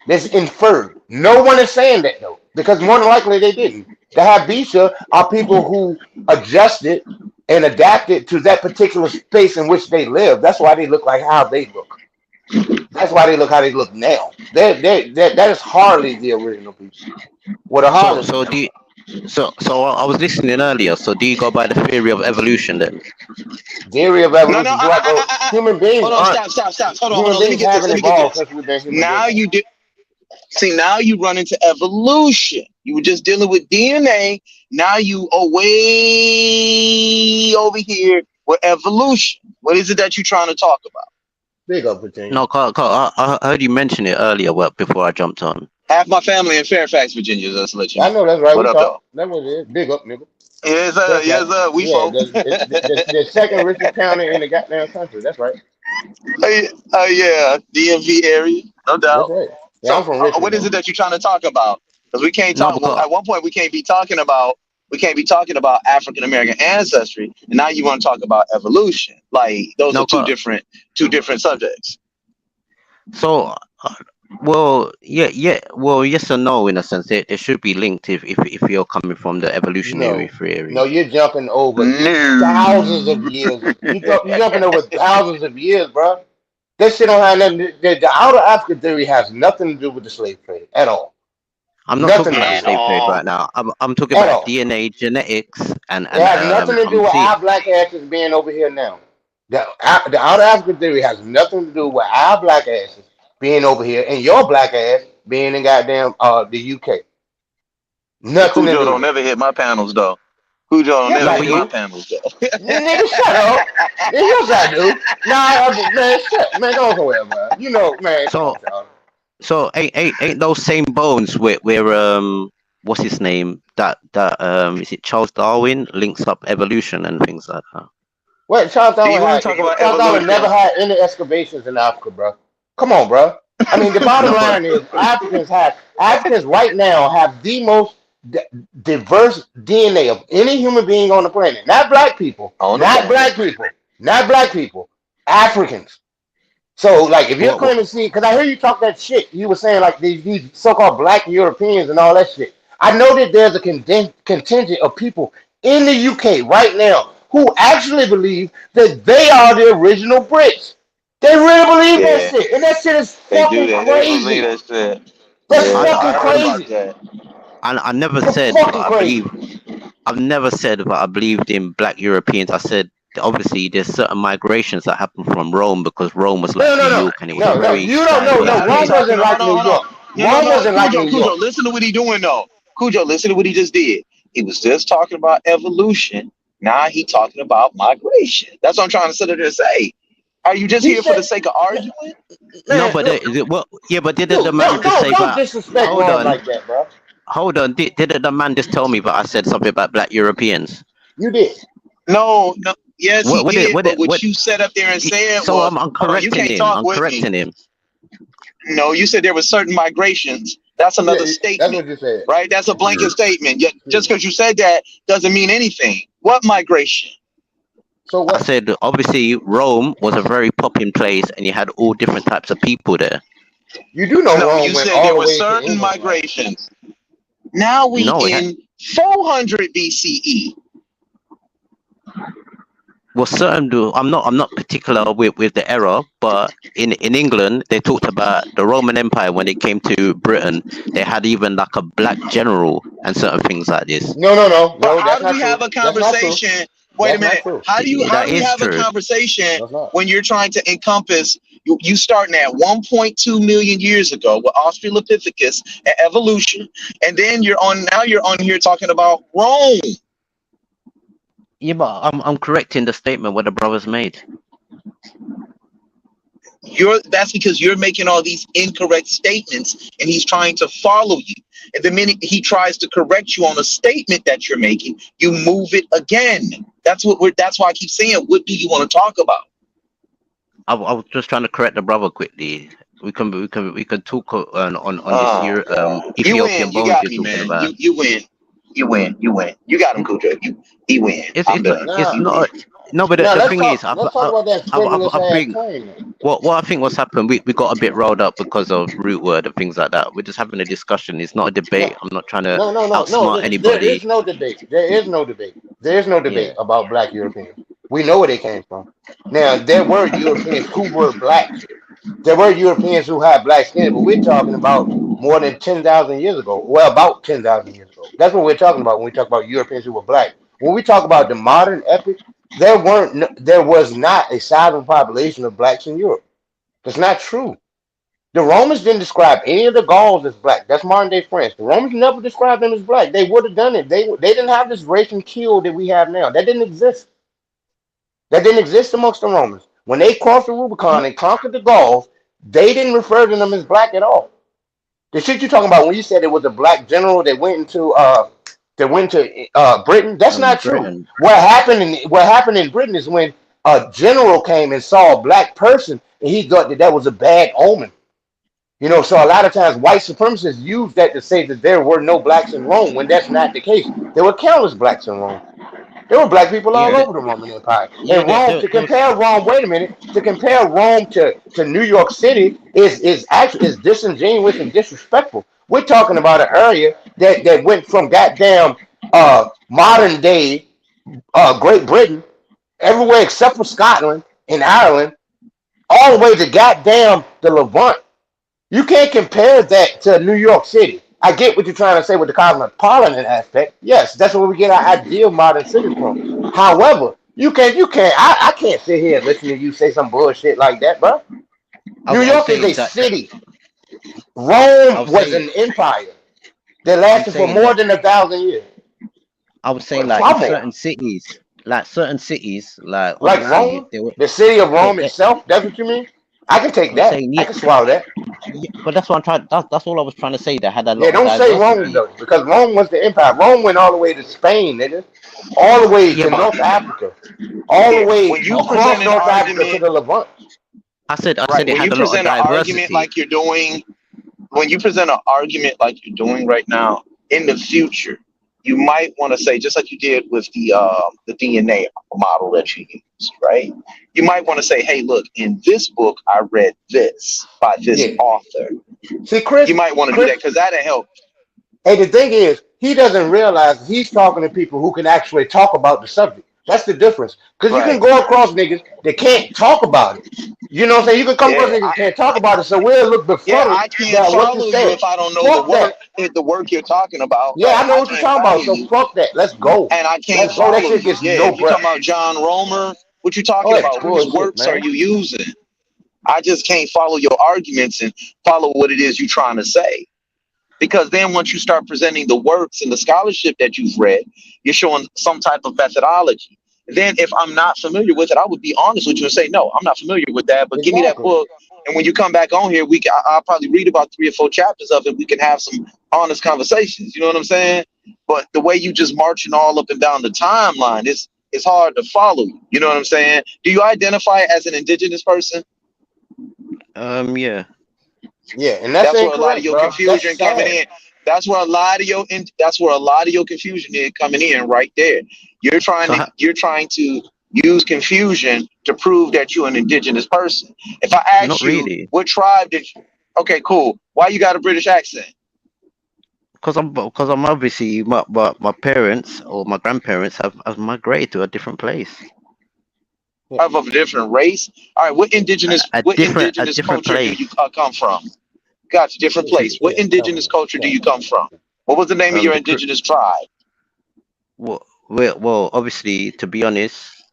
That's inferred. No one is saying that, though, because more than likely they didn't. The Habesha are people who adjusted and adapted to that particular space in which they live. That's why they look like how they look. That's why they look how they look now. That is hardly the original people. What a hardest. So I was listening earlier. So do you go by the theory of evolution then? Theory of evolution. Human beings. Hold on, stop. Hold on. Let me get this. Now you do. See, now you run into evolution. You were just dealing with DNA. Now you are way over here with evolution. What is it that you're trying to talk about? Big up, Virginia. No, Carl, I heard you mention it earlier before I jumped on. Half my family in Fairfax, Virginia. Let's let you know. I know that's right. What up, though? That was it. Big up, nigga. Yes, sir. Yes, sir. We folk. The second richest county in the goddamn country. That's right. Oh yeah, DMV area, no doubt. That's right. Yeah, I'm from Richmond. What is it that you're trying to talk about? Because we can't talk. At one point, we can't be talking about African American ancestry, and now you want to talk about evolution. Like those are two different subjects. So, well, yes and no in a sense. It should be linked if you're coming from the evolutionary theory. No, you're jumping over thousands of years. You're jumping over thousands of years, bro. This shit don't have nothing. The outer African theory has nothing to do with the slave trade at all. I'm not talking about the slave trade right now. I'm talking about DNA, genetics, and it has nothing to do with our black asses being over here now. The outer African theory has nothing to do with our black asses being over here and your black ass being in goddamn the UK. Nothing. Cujo don't never hit my panels though. Cujo don't never hit my panels though. Nigga, shut up. Yes, I do. Nah, man, shut, man, go somewhere, man. You know, man. So ain't those same bones where what's his name? That is it Charles Darwin links up evolution and things like that. Wait, Charles Darwin never had any excavations in Africa, bro. Come on, bro. I mean, the bottom line is Africans right now have the most diverse DNA of any human being on the planet. Not black people. Not black people. Not black people. Africans. So, like, if you're claiming, see, because I hear you talk that shit, you were saying, like, these so-called black Europeans and all that shit. I know that there's a contingent of people in the UK right now who actually believe that they are the original Brits. They really believe that shit. And that shit is fucking crazy. That's fucking crazy. I never said fucking I believe. I've never said that I believed in black Europeans. I said obviously there's certain migrations that happened from Rome because Rome was like New York and it was very you don't know. No, Rome wasn't like New York. Rome wasn't like New York. Cujo, listen to what he doing though. Cujo, listen to what he just did. He was just talking about evolution. Now he talking about migration. That's what I'm trying to sit there and say. Are you just here for the sake of arguing? No, but but didn't the man just say don't that? disrespect Hold Rome on, like that, bro. hold on. Didn't the man just tell me that I said something about black Europeans? You did. No. Yes, he did. What But what you sat up there and said so was, I'm correcting him. I'm correcting him. No, you said there were certain migrations. That's another statement. That's what you said. Right? That's a blanket statement. Yet, just because you said that doesn't mean anything. What migration? So I said obviously Rome was a very popping place and you had all different types of people there. You do know Rome you went said all there the were way to certain England. migrations. Now we in 400 BCE. Well, certain I'm not particular with the era, but in England they talked about the Roman Empire when it came to Britain. They had even like a black general and certain things like this. No. But how That's do not we true. have a That's not true. conversation? Wait a minute. How do That we is have true. a conversation That's not. when you're trying to encompass you starting at 1.2 million years ago with Australopithecus and evolution, and then you're on here talking about Rome. Yeah, but I'm correcting the statement what the brothers made. That's because you're making all these incorrect statements and he's trying to follow you. And the minute he tries to correct you on a statement that you're making, you move it again. That's why I keep saying, what do you want to talk about? I was just trying to correct the brother quickly. We can talk on this year Ethiopian You bones got you're me, talking man. about. You win. You win. You got him, Cujo. He win. I'm done. It's not. No, but Now the let's thing talk. is, Let's talk about that frivolous I ass think claim. what I think what's happened. We got a bit rolled up because of root word and things like that. We're just having a discussion. It's not a debate. I'm not trying to No. outsmart There anybody. is no debate. There is no debate. There is no debate about black Europeans. We know where they came from. Now there were Europeans who were black. There were Europeans who had black skin, but we're talking about more than 10,000 years ago. Well, about 10,000 years ago. That's what we're talking about when we talk about Europeans who were black. When we talk about the modern epoch, there was not a sizable population of blacks in Europe. That's not true. The Romans didn't describe any of the Gauls as black. That's modern day France. The Romans never described them as black. They would have done it. They didn't have this race and kill that we have now. That didn't exist. That didn't exist amongst the Romans. When they crossed the Rubicon and conquered the Gauls, they didn't refer to them as black at all. The shit you're talking about when you said it was a black general that went to Britain, that's not true. Britain. What happened in Britain is when a general came and saw a black person and he thought that was a bad omen. You know, so a lot of times white supremacists use that to say that there were no blacks in Rome when that's not the case. There were countless blacks in Rome. There were black people all over the Roman Empire. And Rome, to compare Rome, wait a minute, to compare Rome to New York City is disingenuous and disrespectful. We're talking about an area that went from goddamn modern day Great Britain, everywhere except for Scotland and Ireland, all the way to goddamn the Levant. You can't compare that to New York City. I get what you're trying to say with the cosmopolitan aspect. Yes, that's where we get our ideal modern city from. However, I can't sit here and listen to you say some bullshit like that, bro. New York is a city. Rome was an empire that lasted for more than 1,000 years. I was saying like in certain cities, like Rome, the city of Rome itself. That's what you mean? I can take that. I can swallow that. Yeah, but that's what I'm trying. That's all I was trying to say. They had a lot. Yeah, don't say Rome though, because Rome was the empire. Rome went all the way to Spain, nigga, all the way to North Africa, all the way across North Africa to the Levant. I said they when had you a lot of present an diversity. argument like you're doing, when you present an argument like you're doing right now, in the future, you might want to say, just like you did with the DNA model that you used, right? You might want to say, hey, look, in this book, I read this by this author. See, Chris, You might want to do that because that'll help. Hey, the thing is, he doesn't realize he's talking to people who can actually talk about the subject. That's the difference. Because you can go across niggas that can't talk about it. You know what I'm saying? You can come across niggas that can't talk about it, so we'll look befuddled I can't about what follow you you said. if I don't know Fuck the work you're talking about. Yeah, Right. I know what you're talking about, so fuck that. Let's go. And I can't Let's go. follow That shit you. gets Yeah, no if you're talking breath. about John Romer, what you talking Oh, that's about? Whose bullshit, works are man. you using? I just can't follow your arguments and follow what it is you're trying to say. Because then once you start presenting the works and the scholarship that you've read, you're showing some type of methodology. Then if I'm not familiar with it, I would be honest with you and say, no, I'm not familiar with that, but give me that book. And when you come back on here, I'll probably read about 3 or 4 chapters of it. We can have some honest conversations. You know what I'm saying? But the way you just marching all up and down the timeline, it's hard to follow you. You know what I'm saying? Do you identify as an indigenous person? Yeah. Yeah, and that's where a lot of incorrect, your bro. confusion That's coming sad. in. That's where a lot of your confusion is coming in right there. You're trying to use confusion to prove that you're an indigenous person. If I ask Not you really. what tribe did you, okay, cool. Why you got a British accent? Because I'm obviously my parents or my grandparents have migrated to a different place. Of a different race? All right, what indigenous different culture place. do you come from? Gotcha, different place. What indigenous culture do you come from? What was the name of your indigenous tribe? Well, obviously, to be honest,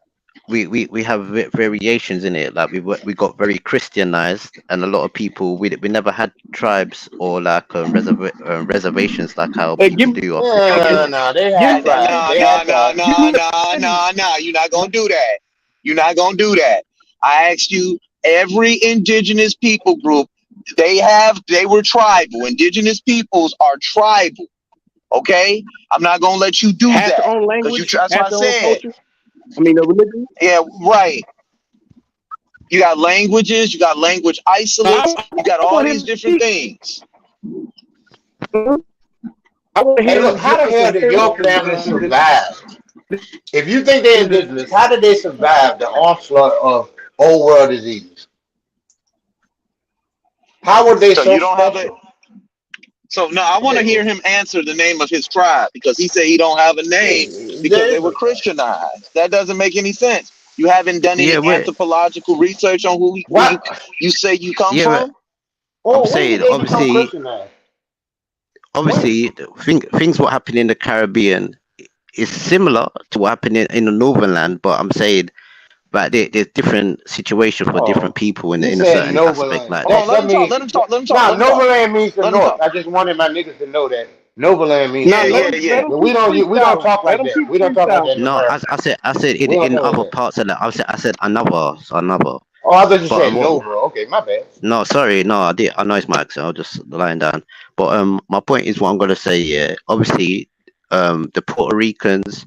we have variations in it. Like we got very Christianized, and a lot of people we never had tribes or like reservations like how people do. No. They had tribes. They had tribes. No. You're not gonna do that. You're not gonna do that. I asked you, every indigenous people group, they were tribal. Indigenous peoples are tribal. Okay? I'm not gonna let you do that. Their own language, That's what I said. culture. I mean, the religion. Yeah, right. You got languages, you got language isolates, you got all these different things. Hey, look, how the hell did your family survive? If you think they're indigenous, how did they survive the onslaught of old world disease? How were they so you don't special? have it? So no, I want to hear him answer the name of his tribe because he said he don't have a name because they were Christianized. That doesn't make any sense. You haven't done any anthropological research on who you say you come from? I'm saying obviously things what happened in the Caribbean is similar to what happened in the Northern land, but I'm saying but there's different situations for different people in a certain aspect like that. Let him talk. Nah, Novaland means the north. I just wanted my niggas to know that Novaland means the north. We don't talk like that. We don't talk like that. No, I said in other parts of that. I said another. Oh, I thought you said Nova. Okay, my bad. No, sorry, no, I know it's my accent. I was just lying down. But my point is what I'm gonna say. Yeah, obviously, the Puerto Ricans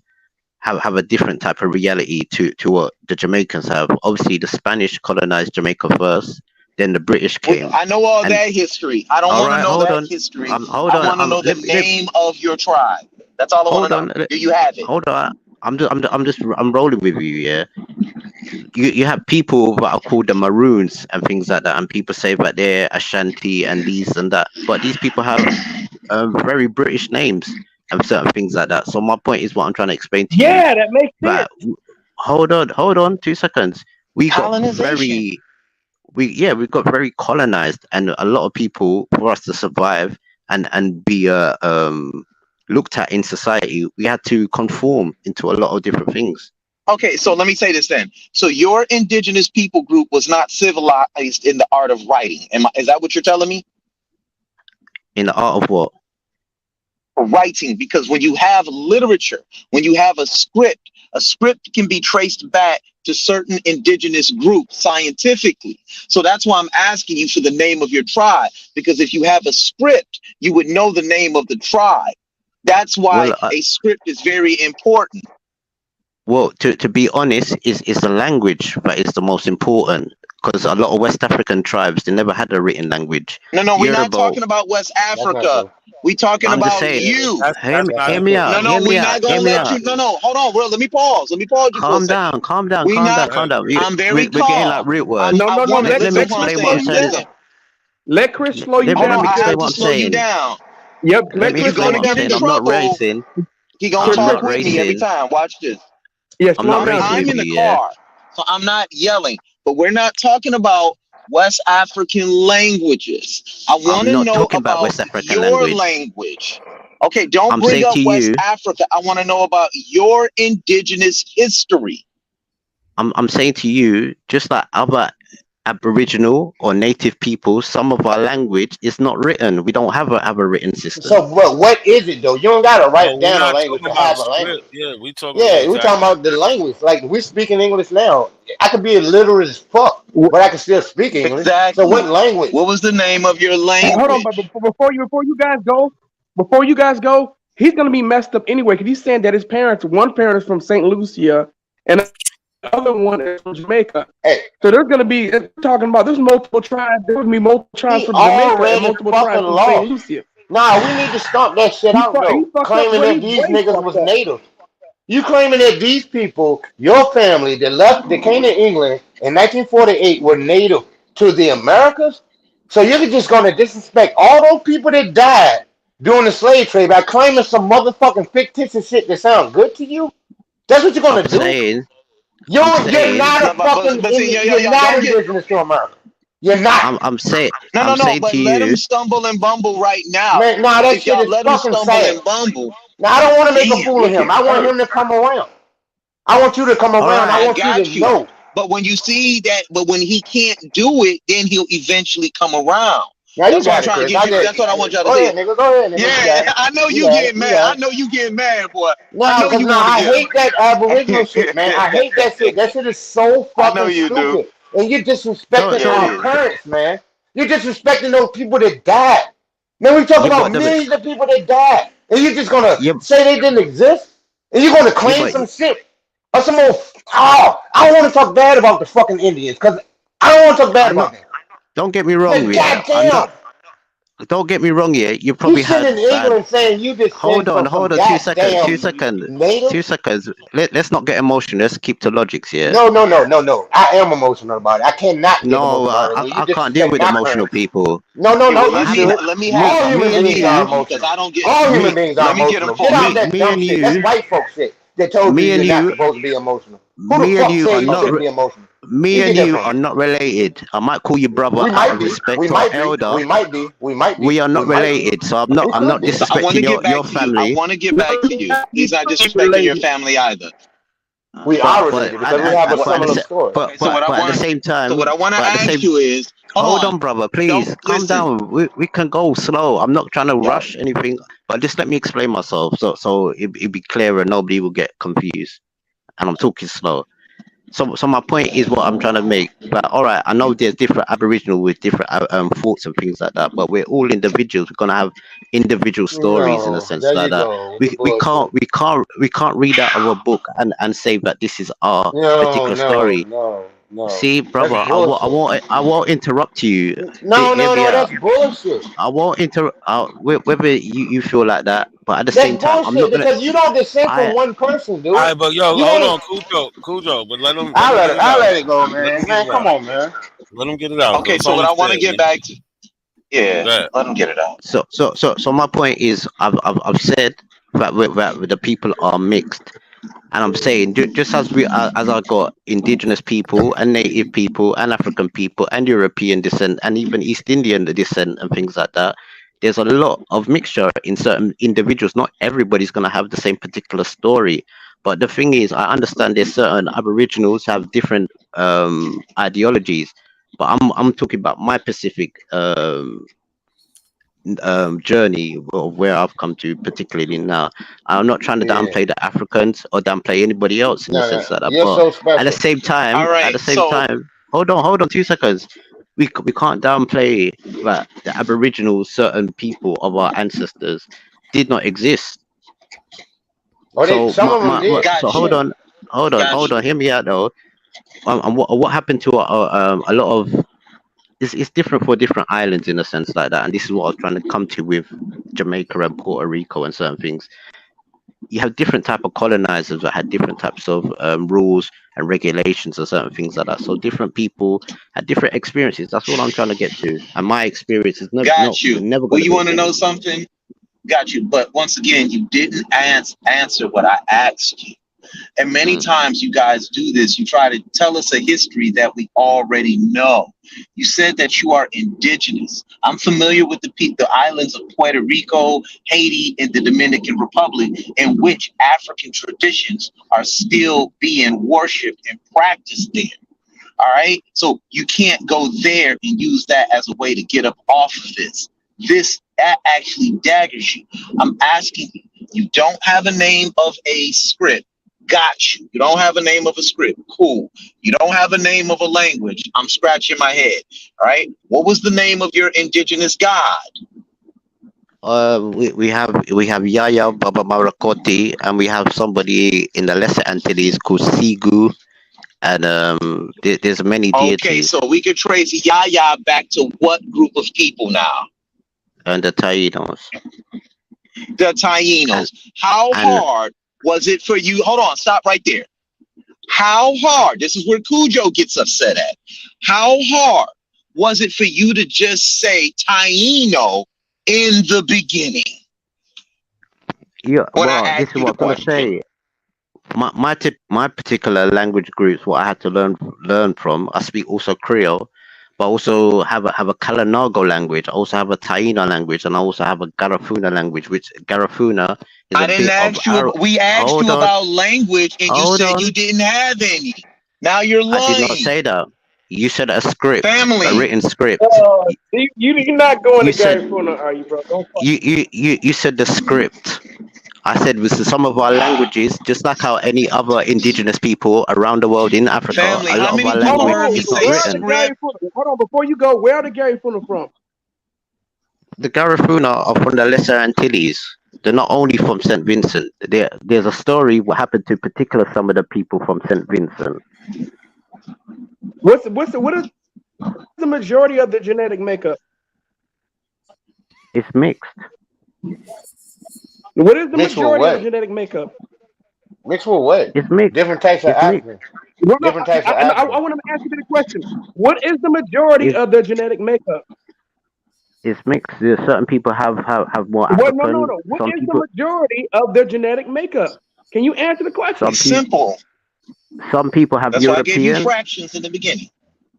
have a different type of reality to what the Jamaicans have. Obviously, the Spanish colonized Jamaica first, then the British came. I know all that history. I don't want to know that history. I want to know the name of your tribe. That's all I want to know. Do you have it? Hold on. I'm rolling with you. Yeah. You have people that are called the Maroons and things like that, and people say that they're Ashanti and these and that, but these people have very British names and certain things like that. So my point is what I'm trying to explain to you. Yeah, that makes sense. Hold on 2 seconds. We got very colonized, and a lot of people, for us to survive and be looked at in society, we had to conform into a lot of different things. Okay, so let me say this then. So your indigenous people group was not civilized in the art of writing. Is that what you're telling me? In the art of what? Writing, because when you have literature, when you have a script can be traced back to certain indigenous groups scientifically. So that's why I'm asking you for the name of your tribe, because if you have a script, you would know the name of the tribe. That's why a script is very important. Well, to be honest, is the language that is the most important, because a lot of West African tribes, they never had a written language. No, we're not Yoruba, talking about West That's not Africa. true. We talking I'm just about saying, you. hear me, That's hear not me true. out, No, hear me we're out, not gonna hear me let out. you. No, hold on, bro. Let me pause. Let me pause you for a Calm second. down, calm down, We calm down, not. calm down. I'm very We're getting like calm. root words. No, I no, no. want to Let me Let listen. Chris explain flow. what I'm One saying. second. Let Chris slow you Hold down on. I because explain have what to I'm slow you saying. down. yep. Let Let me If you're Chris slow explain you gonna what I'm down get in saying. because I'm not trouble, racing. he gonna I'm talk not with me every racing. time. Watch this. yeah, I'm slow not him down, racing I'm Chris. with in the you, yeah. car, so I'm not yelling. But we're not talking about West African languages. I want I'm to not know talking about about West African your language. language. Okay, don't I'm bring saying up to West you, Africa. I want to know about your indigenous history. I'm saying to you, just like other Aboriginal or native people, some of our language is not written. We don't have a written system. So, but what is it though? You don't gotta No, write we're down a not language talking to about a have a language. script. Yeah, we talking. Yeah, Yeah, we're talking exactly. about the language. Like we're speaking English now. I could be illiterate as fuck, but I can still speak English. So what Exactly. language? What was the name of your Hold on, language? but before you guys go, he's gonna be messed up anyway because he's saying that his parents, one parent is from Saint Lucia, and the other one is from Jamaica. Hey, So there's gonna be talking about there's multiple tribes. There would be multiple tribes he from Jamaica and already multiple fucking tribes from Saint lost. Lucia. Nah, we need to stomp that shit out He though. fucked up, Claiming but that he's these way niggas fucked was up. native. You claiming that these people, your family that left, that came to England in 1948, were native to the Americas? So you're just gonna disrespect all those people that died during the slave trade by claiming some motherfucking fictitious shit that sounds good to you? That's what you're I'm gonna do? saying, I'm You're saying, not a No, fucking but see, you're not don't get. indigenous to America. You're not. I'm No. saying to But let him you, stumble and bumble right now. Man, nah, that If shit y'all is let him fucking stumble sad. and bumble, Now I don't want to make a then fool of we him. can I want hurt. him to come around. I want you to come all around. I right, I want you to got you. know. But when you see that, but when he can't do it, then he'll eventually come around. Now you That's what I'm got it, trying to Chris. get you. That's what I want y'all to Go see. ahead, nigga. Go ahead, nigga. You Yeah, got it. I know You you got it. getting You mad. got I it. know you getting mad, boy. I No, know because you now want to I get hate that Aboriginal shit, man. I hate that shit. That shit is so I know fucking you do. stupid. And you're so disrespecting our so parents, man. You're disrespecting those people that died. Man, we talk yeah, about but millions of people that died. And you're just gonna yeah, say they didn't exist? And you're gonna yeah, claim but some shit or some old I don't want to talk bad about the fucking Indians, because I don't want to talk bad I'm about not. them. Don't get me wrong, But yeah. I'm not. goddamn, Don't get me wrong, yeah. You you probably sitting had in bad. England saying you descend from some Hold on. 2 seconds. goddamn 2 seconds. native? 2 seconds. Let's not get emotional. Let's keep to logics, yeah. No. I am emotional about it. I cannot get No, emotional about it when you I can't deal disrespect with my emotional parents. people. Okay, No, well you I have to. should. Me, All human me and let me beings are you. have you because emotional. I don't get. All human Me, beings are Let me get them emotional. for Get you. out me, that me dumb and shit. That's you. white folk shit that told you Me and you're not you. supposed to be emotional. Who the Me and fuck you said are you not. shouldn't be emotional? Where Me you and get that you from? are not related. I might call you brother We out might of be. We respect or might be. elder. We might be. We might be. We are We not might be. related, so We I'm could not be. So I want to disrespecting get your back to you. I family. want to get back to you. He's not disrespecting your Related. family either. We But are related because we have a but at the similar story. Okay, so what I at the want same so what time, I want to but at the ask same you is, hold hold on, on, brother, don't please calm listen. down. We can go slow. I'm not trying to Yeah. rush anything, but just let me explain myself so it be clear and nobody will get confused. And I'm talking slow. So my point is what I'm trying to make. But all right, I know there's different Aboriginal with different thoughts and things like that, but we're all individuals. We're gonna have individual stories in a No. sense There like you that. go with the bullshit. We can't read out of a book and say that this is our particular story. No. See, That's brother, bullshit. I won't interrupt you. Hear me No, out. that's bullshit. I won't interrupt. Whether you feel like that, but at the That's same time, I'm bullshit not gonna. because you don't descend I from one person, All dude. right, but yo, You hold ain't. on, Cujo, but let him get it I'll out. let it go, Let him man. get Man, it come out. on, man. Let him get it out. Okay, It's so what only I want fair, to get man. back to, yeah, Go ahead. let him get it out. so my point is, I've said that the people are mixed. And I'm saying, just as I got indigenous people and native people and African people and European descent and even East Indian descent and things like that, there's a lot of mixture in certain individuals. Not everybody's going to have the same particular story. But the thing is, I understand there's certain Aboriginals have different ideologies. But I'm talking about my specific journey of where I've come to, particularly now. I'm not trying to Yeah. downplay the Africans or downplay anybody else in the sense No. that, You're but so at the special. same All time, right, so hold on 2 seconds. We can't downplay that the Aboriginal certain people of our ancestors did not exist. Or they So some of them did. so got you, hold on. got you. Hear me out though. And what happened to a lot of it's different for different islands in a sense like that, and this is what I was trying to come to with Jamaica and Puerto Rico and certain things. You have different type of colonizers that had different types of rules and regulations and certain things like that. So different people had different experiences. That's what I'm trying to get to. And my experience is never Well, going to you be want to know something? Got you. But once again, you didn't answer what I asked you. And many times you guys do this. You try to tell us a history that we already know. You said that you are indigenous. I'm familiar with the islands of Puerto Rico, Haiti, and the Dominican Republic, in which African traditions are still being worshipped and practiced in. All right. So you can't go there and use that as a way to get up off of this. That actually daggers you. I'm asking you, you don't have a name of a script. Got you. You don't have a name of a script. Cool. You don't have a name of a language. I'm scratching my head. All right. What was the name of your indigenous god? We have Yaya Baba Marakoti, and we have somebody in the Lesser Antilles called Sigu, and there's many deities. Okay, so we could trace Yaya back to what group of people now? And the Tainos. The Tainos. How hard was it for you? Hold on, stop right there. How hard? This is where Cujo gets upset at. How hard was it for you to just say Taino in the beginning? Yeah, well, this is what I'm gonna say. My particular language groups, what I had to learn from. I speak also Creole, but also have a Kalinago language. I also have a Taino language, and I also have a Garifuna language, which Garifuna is I didn't ask you. We asked you about language, and you said you didn't have any. Now you're lying. I did not say that. You said a script, Family. a written script. You're not going to Garifuna, are you, bro? Don't fuck. You said the script. I said with some of our languages, just like how any other indigenous people around the world in Africa, Family, a lot how of many our people language heard me is not say written. Hold on, before you go, where are the Garifuna from? The Garifuna are from the Lesser Antilles. They're not only from St. Vincent. There's a story what happened to particular some of the people from St. Vincent. What is the majority of the genetic makeup? It's mixed. What is the Mixed with majority what? of the genetic makeup? Mixed with what? It's mixed. Different types of It's mixed. Africans. Well, no, Different types of I Africans. want to ask you the question. What is the majority of the genetic makeup? It's mixed. There's certain people have more Well, African. no. What Some is people, the majority of their genetic makeup? Can you answer the question? It's simple. Some people have That's why I gave you European. fractions in the beginning.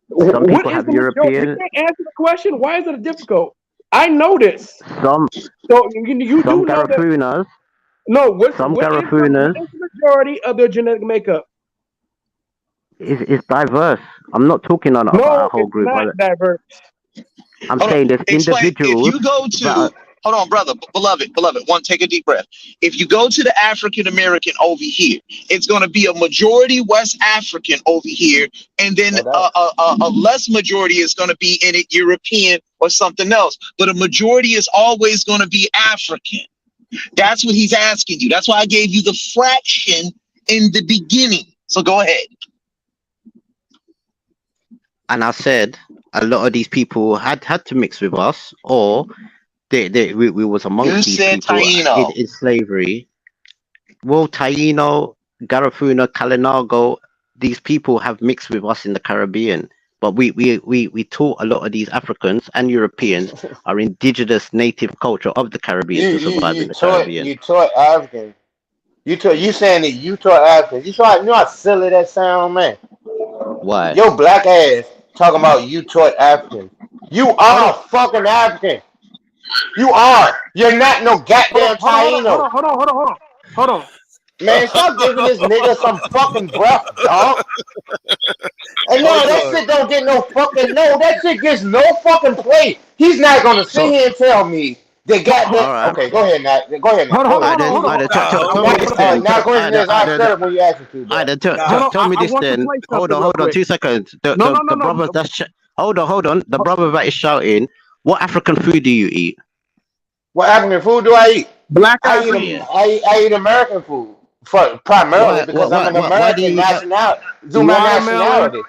Some What people is have the majority? European. You can't answer the question. Why is it difficult? I know this. Some So you some do know that. Garafunas. No, what is Garafunas. the majority of their genetic makeup? It's diverse. I'm not talking on about a whole it's group. not diverse. I'm Hold saying on. there's Explain. individuals. If you go to, hold on, brother, beloved, take a deep breath. If you go to the African American over here, it's going to be a majority West African over here, and then a less majority is going to be in it European or something else. But a majority is always going to be African. That's what he's asking you. That's why I gave you the fraction in the beginning. So go ahead. And I said a lot of these people had to mix with us, or we was amongst these people in slavery. Well, Taino, Garifuna, Kalinago, these people have mixed with us in the Caribbean. But we taught a lot of these Africans and Europeans our indigenous native culture of the Caribbean to survive in the Caribbean. You taught African. You saying that you taught African. You know how silly that sound, man? Why? Your black ass talking about you taught African. You are fucking African. You are. You're not no goddamn Taino. Hold on. Man, stop giving this nigga some fucking breath, dog. And no, that shit don't get no fucking that shit gets no fucking play. He's not gonna sit here and tell me they got that. Right. Okay, go ahead, Nat. Go ahead, Nat. Hold on. Now go ahead and I'll shut up when you ask me to. Tell me this then. Hold on, 2 seconds. The brothers that's hold on. The brother that is shouting, what African food do you eat? What African food do I eat? Black I eat American food. for primarily Why? because I'm an Why do American you? nationality. Do my Watermelon. nationality?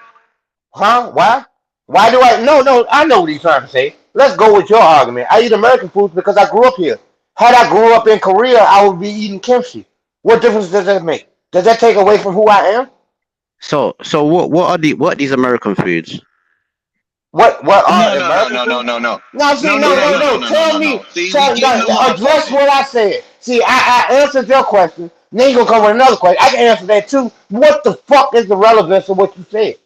Huh? Why? Why do I? No. I know what he's trying to say. Let's go with your argument. I eat American food because I grew up here. Had I grew up in Korea, I would be eating kimchi. What difference does that make? Does that take away from who I am? So what are these American foods? What are No, no, no, American no, no, food? no, no. No, see, No, no, no, no, no, no. no, no, Tell no, me, no. See, we getting the address motherfucking. what I said. See, I answered your question. Then you gonna come with another question. I can answer that too. What the fuck is the relevance of what you said?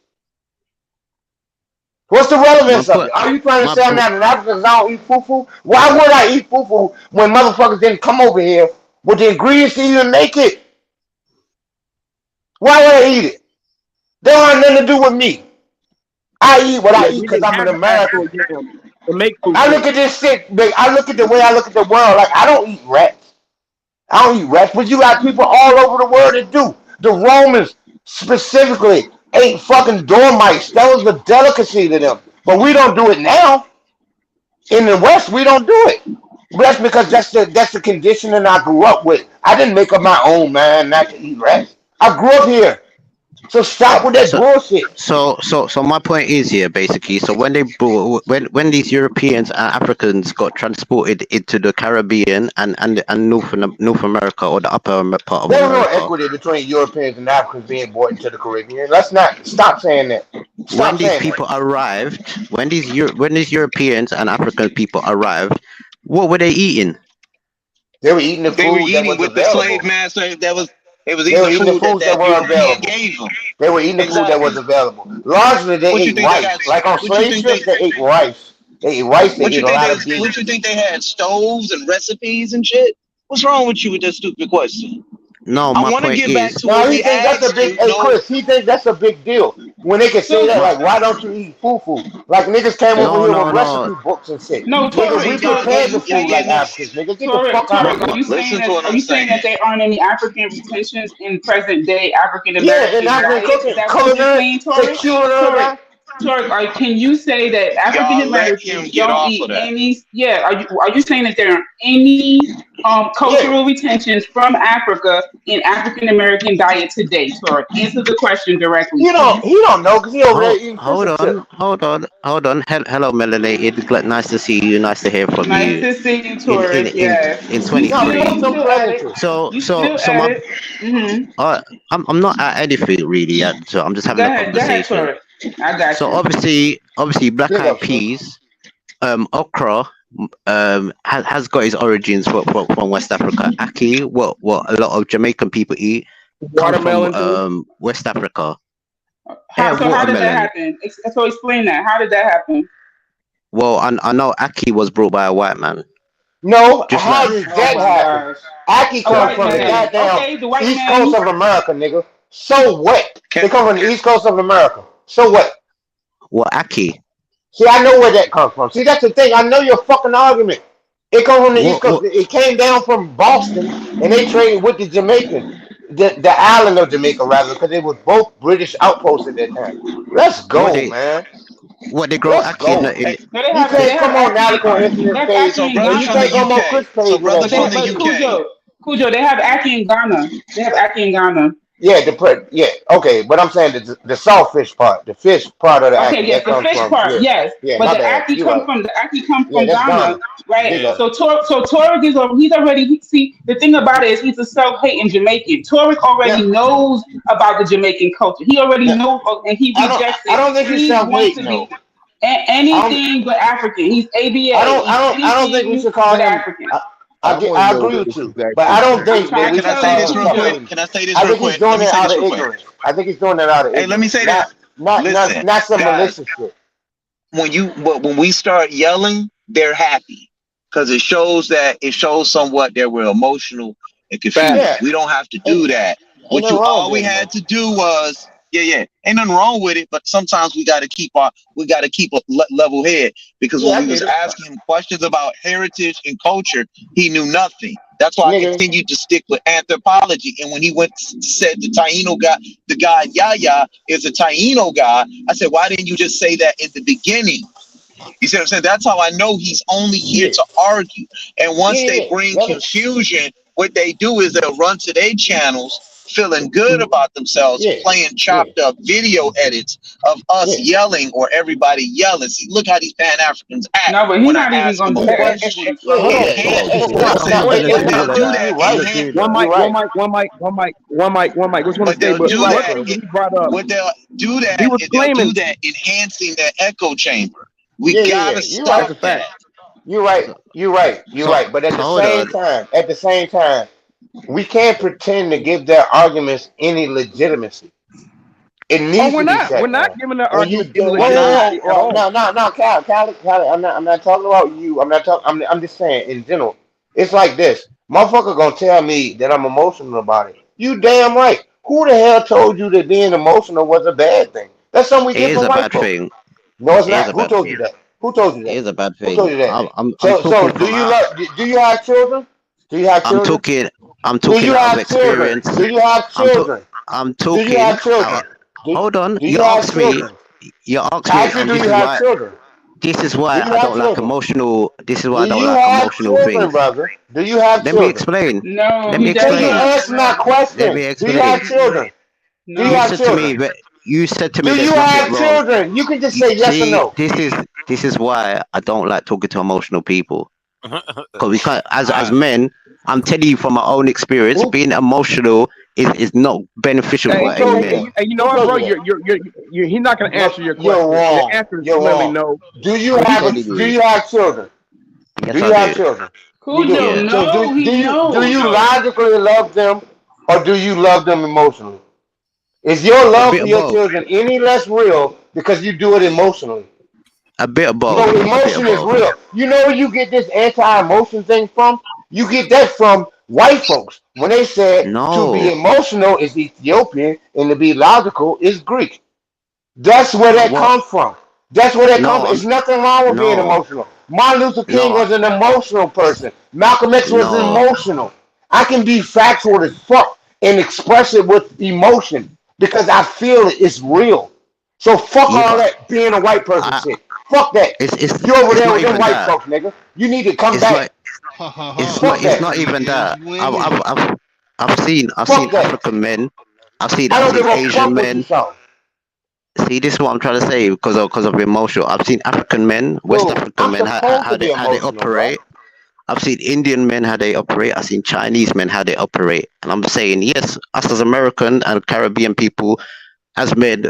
What's the My relevance of point. it? Are you trying to My say I'm not an African because I don't eat fufu? Why would I eat fufu when motherfuckers didn't come over here with the ingredients to even make it? Why would I eat it? They don't have nothing to do with me. I eat what Yeah, I eat we because didn't I'm an have American. actual yams to make I look fufu. at this shit, big. I look at the way I look at the world. Like I don't eat rats. I don't eat rats, but you got people all over the world that do. The Romans specifically ate fucking dormice. That was a delicacy to them. But we don't do it now. In the West, we don't do it. But that's because that's the conditioning I grew up with. I didn't make up my own mind not to eat rats. I grew up here. So stop with that So bullshit. so my point is here basically. So when they brought when these Europeans and Africans got transported into the Caribbean and North America or the upper part of There was no America, equity between Europeans and Africans being brought into the Caribbean. Let's not stop saying that. when Stop these saying that. people arrived, when these Europeans and African people arrived, what were they eating? They were eating the They were food that eating was with the available. slave master that was. It was They eating were the eating the food that foods that that were European available. gave them. They were eating the food that was Exactly. available. Largely, they What you ate think they got? rice. Like on What you slave think they? ships, they ate rice. They ate rice. They What ate you a think lot they? of beans. What you think they had stoves and recipes and shit? What's wrong with you with that stupid question? No, I my want to point get back is to what Now he we think that's a asked big. you. Hey No, Chris, he think that's a big deal when they can say So that. my Like, why don't you eat fufu? Like niggas came over no here with no no recipe books and shit. no, Nigga, we Torek, see, y'all Torek, are prepared you the getting y'all food saying like getting that? Africans. Nigga, get the Torek, fuck out of Torek, my, are my you saying listen to that? what Are I'm you saying that saying. there aren't any African retentions in present day African yeah, and American African diet? Is cooking, that what you're culinary, saying, say Torek? culinary Torek, guy. can you say that African Y'all let Americans him get don't off eat of that. any? Yeah, are you saying that there are any Yeah, cultural retentions from Africa in African American diet today? Torek, answer the question directly, please. he don't know because he over there hold eating fish hold and chips. on hold on. Hello, melanated. Nice to see you. Nice to hear from Nice you. to see you, In Torek. Yes, in No, he 23. wants you some still at it. pleasantries. You still So at my it. Mm-hmm. I'm not at anything really yet. So I'm just having a Go ahead, conversation. Torek. I got So you. obviously black Big eyed up, Slim. peas, okra, has got its origins from West Africa. Aki, what a lot of Jamaican people eat, comes from Watermelon too. West Africa. Yeah, How did that watermelon. happen? So explain that. How did that happen? Well, I know Aki was brought by a white man, No, just how like does Oh that my happen? gosh. Aki A comes white from the man. goddamn Okay, the white East Coast man. of America, nigga. So what? Can They come from the East Coast of America. So what? what Aki. See, I know where that comes from. See, that's the thing. I know your fucking argument. It comes from the East Coast. What It came down from Boston, and they traded with the Jamaicans, the island of Jamaica, rather, because it was both British outposts at that time. Let's what go, they man. what they grow Let's Aki go. hey, No, You they can't have come on now to Aki. coincidence They have page, Aki so in and brothers you from Ghana. the can't come on UK. Chris So page with that brothers from the bullshit. But UK. Cujo, they have Aki in Ghana. They have Aki in Ghana. Yeah, okay, but I'm saying the sawfish part, the fish part of the Okay, ackee, yes, that the comes fish from part, yes, but my the bad, Aki you come right. from Yeah, that's Ghana, Ghana. right? Big up. So Torek is he's already see the thing about it is he's a self-hating Jamaican. Torek Yeah, already knows about the Jamaican culture. He already yeah. knows and he rejects I it. don't think he's He wants self-hating to though. be I don't anything but African. He's ABA. He's I don't think we anything should call but him. African. I want to I know agree what with this you, is but I actually don't saying. I'm think that trying we to Can I should tell say call you, this him real quick? Cujo. self-hating. Can I say this I real think he's quick? Let doing me it say out this of real quick. ignorance. I think he's doing it out of Hey, let me ignorance, say this. Listen, not some guys. malicious shit. When we start yelling, they're happy because it shows somewhat that we're emotional and Facts. confused. Yeah, We don't have to ain't, do that. ain't nothing wrong All with we being had to emotional. do was ain't nothing wrong with it, but sometimes we got to keep a level head because Yeah, when I we was get it, asking him questions about heritage and culture, he knew nothing. That's why I nigga. continued to stick with anthropology. And when he said the Taino guy, the guy Yaya is a Taino guy, I said, why didn't you just say that in the beginning? You see what I'm saying? That's how I know he's only here Yeah, to argue. And once they yeah. bring Let him. confusion, what they do is they'll run to their channels feeling good about themselves, playing chopped up video edits of us yelling or everybody yelling. See, look how these Pan-Africans act No, but he's when I not even ask them gonna a do that. question. Hold on. But they'll do that. One mic. What's one But they'll but do one that. thing he brought up. What they'll do that He was is they'll do claiming that, enhancing their echo chamber. We gotta You're right. stop that. You're right. But at the same time, we can't pretend to give their arguments any legitimacy. It needs we're to be not. set. We're not giving the And you, argument any legitimacy at all. no, Cal. I'm not talking about you. I'm just saying in general. It's like this. Motherfucker gonna tell me that I'm emotional about it. You damn right. Who the hell told you that being emotional was a bad thing? That's something we It get is from a white bad folks. thing. No, it's It is not. a Who bad told thing. you that? Who told you It that? is a bad Who told thing. you that? I'm So talking do from you love? Do you have children? Do you have I'm children? talking I'm Do talking you out of have children? experience. Do you have children? I'm Do you talking have children? hold on. Do you have children? You asked I me, asked you, and do you have children? this is Do why you I have don't like children? emotional this is why Do I don't you like have emotional children, things. brother? Do you have Let me children? explain. No, Let me he does Can you explain. not. answer my Let me question? Do you have explain. children? Do you You No. have said to me children? that you said to me Do you there's nothing have wrong. children? You can just say yes or See, no. this is why I don't like talking to emotional people. Because we can't as men, I'm telling you from my own experience, being emotional is not beneficial for any men. Hey, you know Who what, told bro? you that? He's not gonna answer your You're question. The wrong. answer is You're clearly wrong. no. Do you I'm have telling do you. you have children? Yes, Do I you have do. children? You Who do. don't So know? He do knows. you logically love them or do you love them emotionally? Is your A love bit for of your both. children any less real because you do it emotionally? A bit of No, both. A bit of emotion is both. real. You know where you get this anti-emotion thing from? You get that from white folks. When they said to be No. emotional is Ethiopian and to be logical is Greek. That's where that What? comes from. That's where that comes No, from. It's nothing wrong with being no, emotional. Martin Luther King no, was an emotional person. Malcolm X was no. emotional. I can be factual as fuck and express it with emotion because I feel it. It's real. So fuck Yeah, all but that being a white person I, shit. Fuck that. it's You over it's there not with them even white that. folks, nigga. You need to come It's back. not. It's not. Fuck It's that. not even that. I've seen Fuck that. African men. I I've don't seen give a Asian fuck what you men. saw. See, this is what I'm trying to say because of emotional. I've seen African men, West Dude, African I'm men, supposed to be how they emotional, bro. operate. I've seen Indian men how they operate. I've seen Chinese men how they operate, and I'm saying yes, us as American and Caribbean people, as men,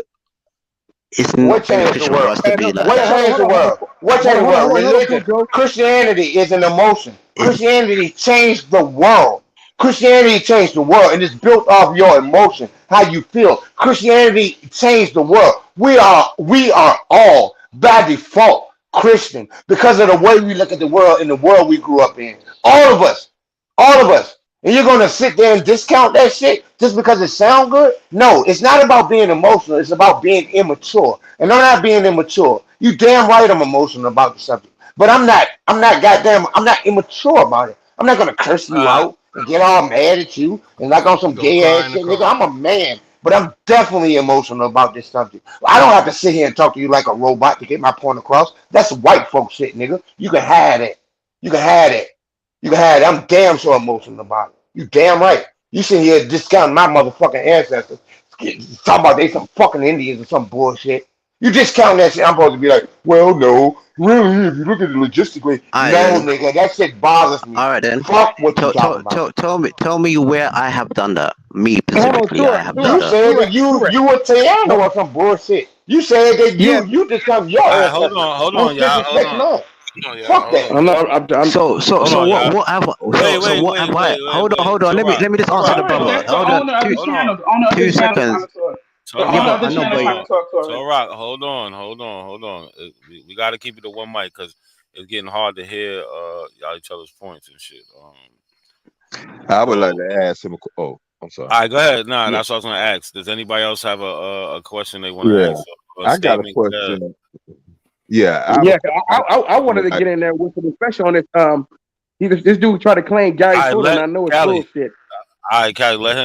it's What not changed the beneficial for world? us to be like What that. changed the world? What changed the world? Hold on, Cool Religion. Joe. Christianity is an emotion. It's Christianity changed the world. Christianity changed the world, and it's built off your emotion, how you feel. Christianity changed the world. We are all by default Christian because of the way we look at the world and the world we grew up in. All of us. All of us. And you're gonna sit there and discount that shit just because it sounds good? No, it's not about being emotional. It's about being immature. And I'm not being immature. You damn right I'm emotional about the subject. But I'm not. I'm not immature about it. I'm not gonna curse you out and get all mad at you and like on some gay ass shit, nigga. I'm a man, but I'm definitely emotional about this subject. I don't have to sit here and talk to you like a robot to get my point across. That's white folk shit, nigga. You can have it. You can have it. You can have it. I'm damn sure emotional about it. You damn right. You sitting here discounting my motherfucking ancestors. Talking about they some fucking Indians or some bullshit. You discounting that shit. I'm supposed to be like, well, no. Really, if you look at it logistically, alright no, then. nigga, that shit bothers me. All right then. Fuck what you talking about. Tell me where I have done that. Me Hold on, specifically, I have done You that. said that you were Tayano or some bullshit. You said that Yes. you discounted your All right, ancestors. hold You on, y'all. Hold disrespecting on. us. Hold on, y'all. Fuck Hold that. on, y'all. So Hold on, y'all. what have hold on. So Let me just So answer Rock, the hold brother. on. The Hold on. owner of the Hold on. channel, the owner of the 2 channel trying seconds. to talk. The So Yeah, owner but of the I know, channel but trying to talk to So her. Rock, hold on. We got to keep it to one mic because it's getting hard to hear y'all each other's points and shit. I would like to ask him. Oh, I'm sorry. All right, go ahead. Nah, Yeah. that's what I was going to ask. Does anybody else have a question they want to Yeah, ask? Or I got a statement? question. Yeah, I have Yeah, a I wanted to question. get in there with some special on this. This dude tried to claim Gary All right, Fuller, and let I know it's Callie. bullshit. All right, Callie, let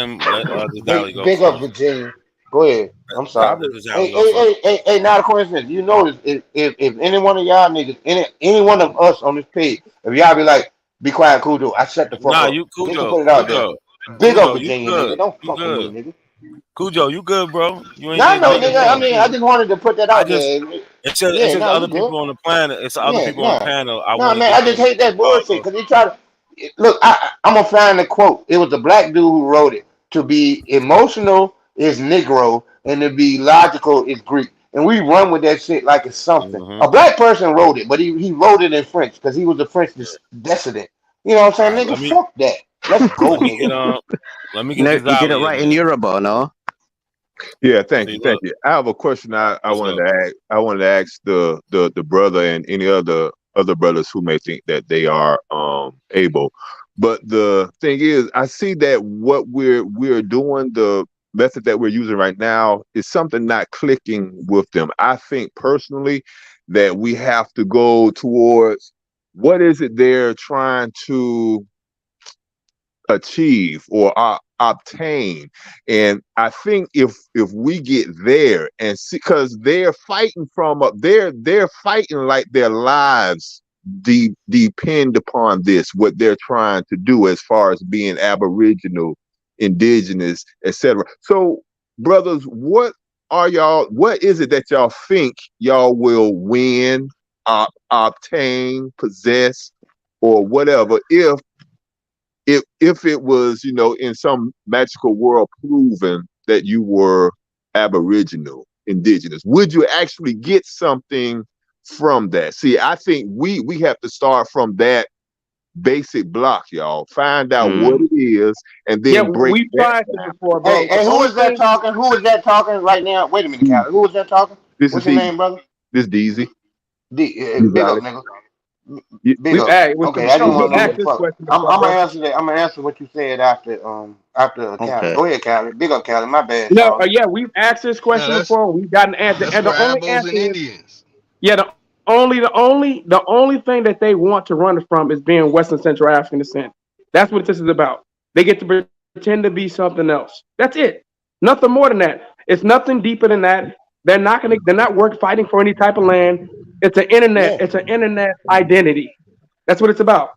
this Valley go Big up first. Virginia. Go ahead. I'm sorry. Let this Hey, Valley go hey, first. hey, hey, hey, not a coincidence. You notice if any one of y'all niggas, any one of us on this page, if y'all be like, Be quiet, Cujo. I shut the fuck Nah, up. you Just to Cujo, put it out there. Cujo, Big up Cujo, you Virginia, good, nigga. Don't you fuck with me, good, nigga. Cujo, you good, bro. You ain't Nah, get no, taken nigga. I from. mean, I just wanted to put that I out just there. it's Yeah, just nah, you other good. people on the planet. It's other Yeah, people on the nah. panel. I Nah, want to man, get I just them hate that bullshit involved. because he tried to look. I'm gonna find the quote. It was the black dude who wrote it. To be emotional is Negro, and to be logical is Greek. And we run with that shit like it's something. A black person wrote it, but he wrote it in French because he was a French dissident. You know what I'm saying, nigga? Fuck that. Let's go, Let me get nigga. let me get No, this you did it Zali in right in there. Yoruba, no? Yeah, thank See, you, thank look, you. I have a question. I what's wanted up? to ask. I wanted to ask the brother and any other brothers who may think that they are able. But the thing is, I see that what we're doing, the method that we're using right now, is something not clicking with them. I think personally that we have to go towards what is it they're trying to achieve or obtain. And I think if we get there and see, because they're fighting from up, they're fighting like their lives depend upon this, what they're trying to do as far as being Aboriginal, indigenous, etc. So brothers, what is it that y'all think y'all will win, obtain, possess, or whatever if it was, in some magical world proven that you were Aboriginal, indigenous? Would you actually get something from that? See, I think we have to start from that basic block, y'all. Find out what it is and Yeah, then break we've that tried this down. before, Hey, bro. The hey, who only is that thing, talking? Who is that talking right now? Wait a minute, Calvin. Who is that talking? This is What's your name, brother? this Deezy. Big up, nigga. Big we up. hey, when Okay, I just we've want been to know asked what the this fuck. question I'm before, gonna bro. answer that. I'm gonna answer what you said after Calvin. Okay. Go ahead, Calvin. Big up, Calvin. My bad, No, Charles. yeah, we've asked this question Yeah, before. We've gotten an answer, that's and for the only Abos and answer is Indians. yeah. The only thing that they want to run from is being Western Central African descent. That's what this is about. They get to pretend to be something else. That's it. Nothing more than that. It's nothing deeper than that. They're not gonna. They're not fighting for any type of land. It's an internet. Yeah. It's an internet identity. That's what it's about.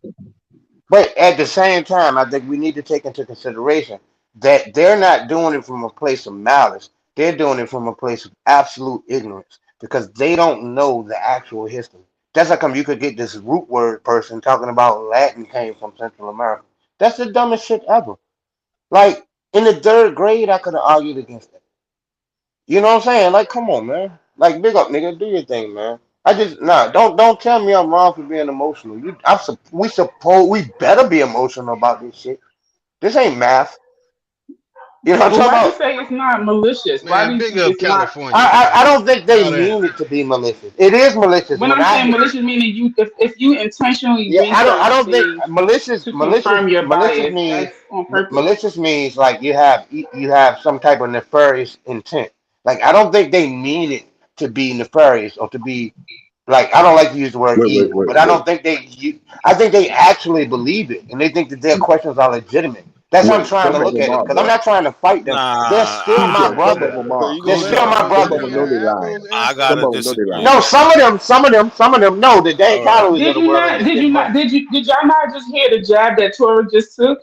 But at the same time, I think we need to take into consideration that they're not doing it from a place of malice. They're doing it from a place of absolute ignorance because they don't know the actual history. That's how come you could get this root word person talking about Latin came from Central America. That's the dumbest shit ever. Like in the third grade, I could have argued against it. You know what I'm saying? Like, come on, man. Like, big up, nigga. Do your thing, man. I just Don't tell me I'm wrong for being emotional. We better be emotional about this shit. This ain't math. You know what I'm But talking why do you about? say it's not malicious? Why do Man, you big think up it's not? California, man. I don't think they Proud of mean him. it to be malicious. It is malicious When when I'm I saying hear. malicious, meaning if you intentionally Yeah, bring I certain don't think things malicious to malicious confirm your malicious bias, means that's on purpose. malicious means like you have some type of nefarious intent. Like I don't think they mean it to be nefarious or to be like I don't like to use the word evil, but I don't think I think they actually believe it and they think that their questions are legitimate. That's how I'm trying to Some of look them at it are, because I'm bro. not trying to fight them. They're Nah, still my Some of brother. them So are. you They're gonna let still them my Some brother. of them know misrepresent they lying. Abel's I gotta Some ancestors? of them know they disagree. No, lying. some of them know that Dane All right. Calloway is of the word of this Did shit, you but not? Did y'all not just hear the jab that Tori just took?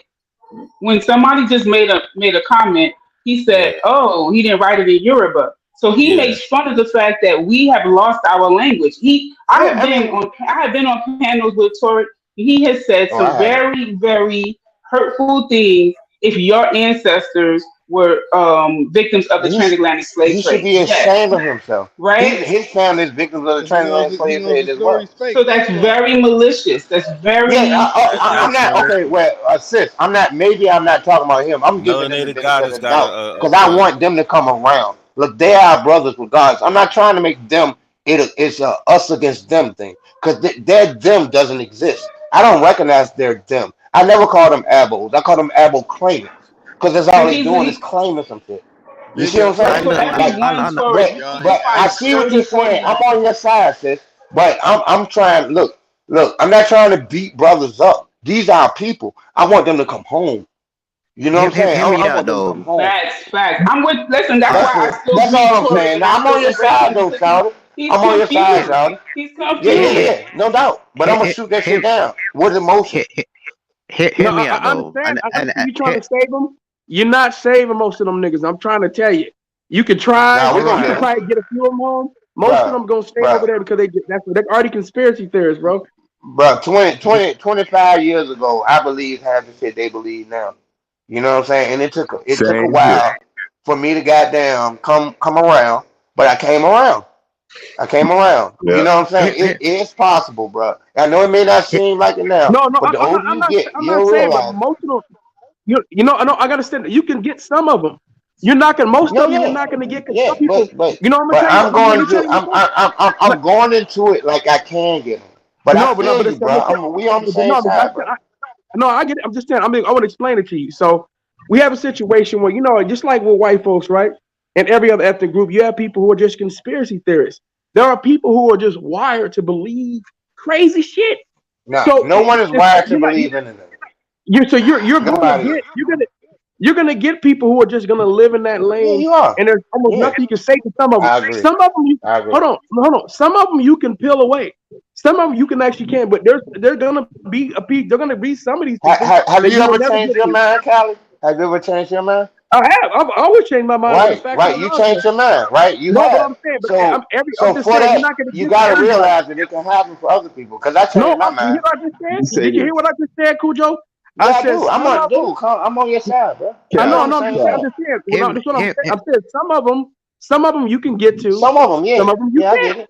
When somebody just made a comment, he Yeah, said, "Oh, he didn't write it in Yoruba." So he yeah. makes fun of the fact that we have lost our language. yeah, I mean, I have been on panels with Tori. He has said oh, I some haven't. very, very hurtful things. If your ancestors were victims of the transatlantic slave He should trade, be yes, ashamed of himself. right. His family is victims of the Because he knows transatlantic that he slave knows the trade as well. story's fake. So That's that's why. very malicious. That's Yeah, very I'm That's not okay. Well, sis, I'm not. Maybe I'm not talking about him. I'm giving them the melanated benefit of goddess the got doubt a because I point. want them to come around. Look, they are brothers regardless. I'm not trying to make them. It's a us against them thing because their them doesn't exist. I don't recognize their them. I never call them abos. I call them abo claimants because that's all and they doing is he's claiming some shit. You Big see what I'm up so saying? for every California. Like, one Tory, but you Y'all can but ain't I fight fake. see what 30, you're 40 saying. I'm brothers. on your side, sis. But I'm trying. Look. I'm not trying to beat brothers up. These are people. I want them to come home. You know what I'm saying? Hear me I out want them to come though. home. Facts. I'm with. Listen, that's why I still That's greet all I'm Tory saying. and I Now I'm on still your embrace him side though, because he Charlie. He's I'm on your side, confused. y'all. He's Yeah, confused. no doubt. But I'm gonna shoot that shit down with emotion. Hear No, me I out though, understand. I and understand you trying to save them. You're not saving most of them niggas. I'm trying to tell you. You can try. Nah, we You gonna can get him, probably get a few of them home. Most of bro, them gonna stay over bro, there because they're already conspiracy theorists, bro. bro. 25 years ago, I believed half the shit they believe now. You know what I'm saying? And it took a Same here. while for me to goddamn come around, but I came around. I came around. You Yeah. know what I'm saying? It is possible, bro. I know it may not seem like it now, No, but the I'm not. older you get, I'm not you'll saying, but realize. most of them. I know. I gotta say that you can get some of them. You're not gonna. Most No, of them, you're yeah, not gonna get. Cause yeah, some people. but You know, I'm gonna but tell you. I'm Let going me tell to you what's up. I'm going into it like I can get them. But I No, feel but you, it's, I'm bro. gonna tell, We on the but same no, but side, bro. no, I get it. I'm just saying. I want to explain it to you. So we have a situation where just like with white folks, right, and every other ethnic group, you have people who are just conspiracy theorists. There are people who are just wired to believe crazy shit. No, So no one is wired to you're not. believe in it. You're going to Nobody get is. you're gonna get people who are just gonna live in that Yeah, lane, you are. and there's almost Yeah, nothing you can say to some of them. I agree. Some of them, I agree. hold on. Some of them you can peel away. Some of them you can actually can, but they're gonna be they're gonna be some of these people Have that you you will ever never changed get your to. mind, Callie? Have you ever changed your mind? I have. I've always changed my mind on the Right, facts of right. the You changed nonsense. your mind, right? You No, but have. I'm saying, but So, I'm so just for saying, you're that, not gonna you get to gotta everybody. realize that it can happen for other people. Cause I No, changed my you hear mind. what I just You said? say Did you this. hear what I just said, Cujo? I Yeah, I said do. some of them. I'm on your side, bro. I We know, on I the know. I'm same just saying. I'm side. just saying. Well, hear no, me, that's what I'm hear, saying. I'm saying some of them you can get to. Some of them, Some yeah, of them you yeah, I get can't. it.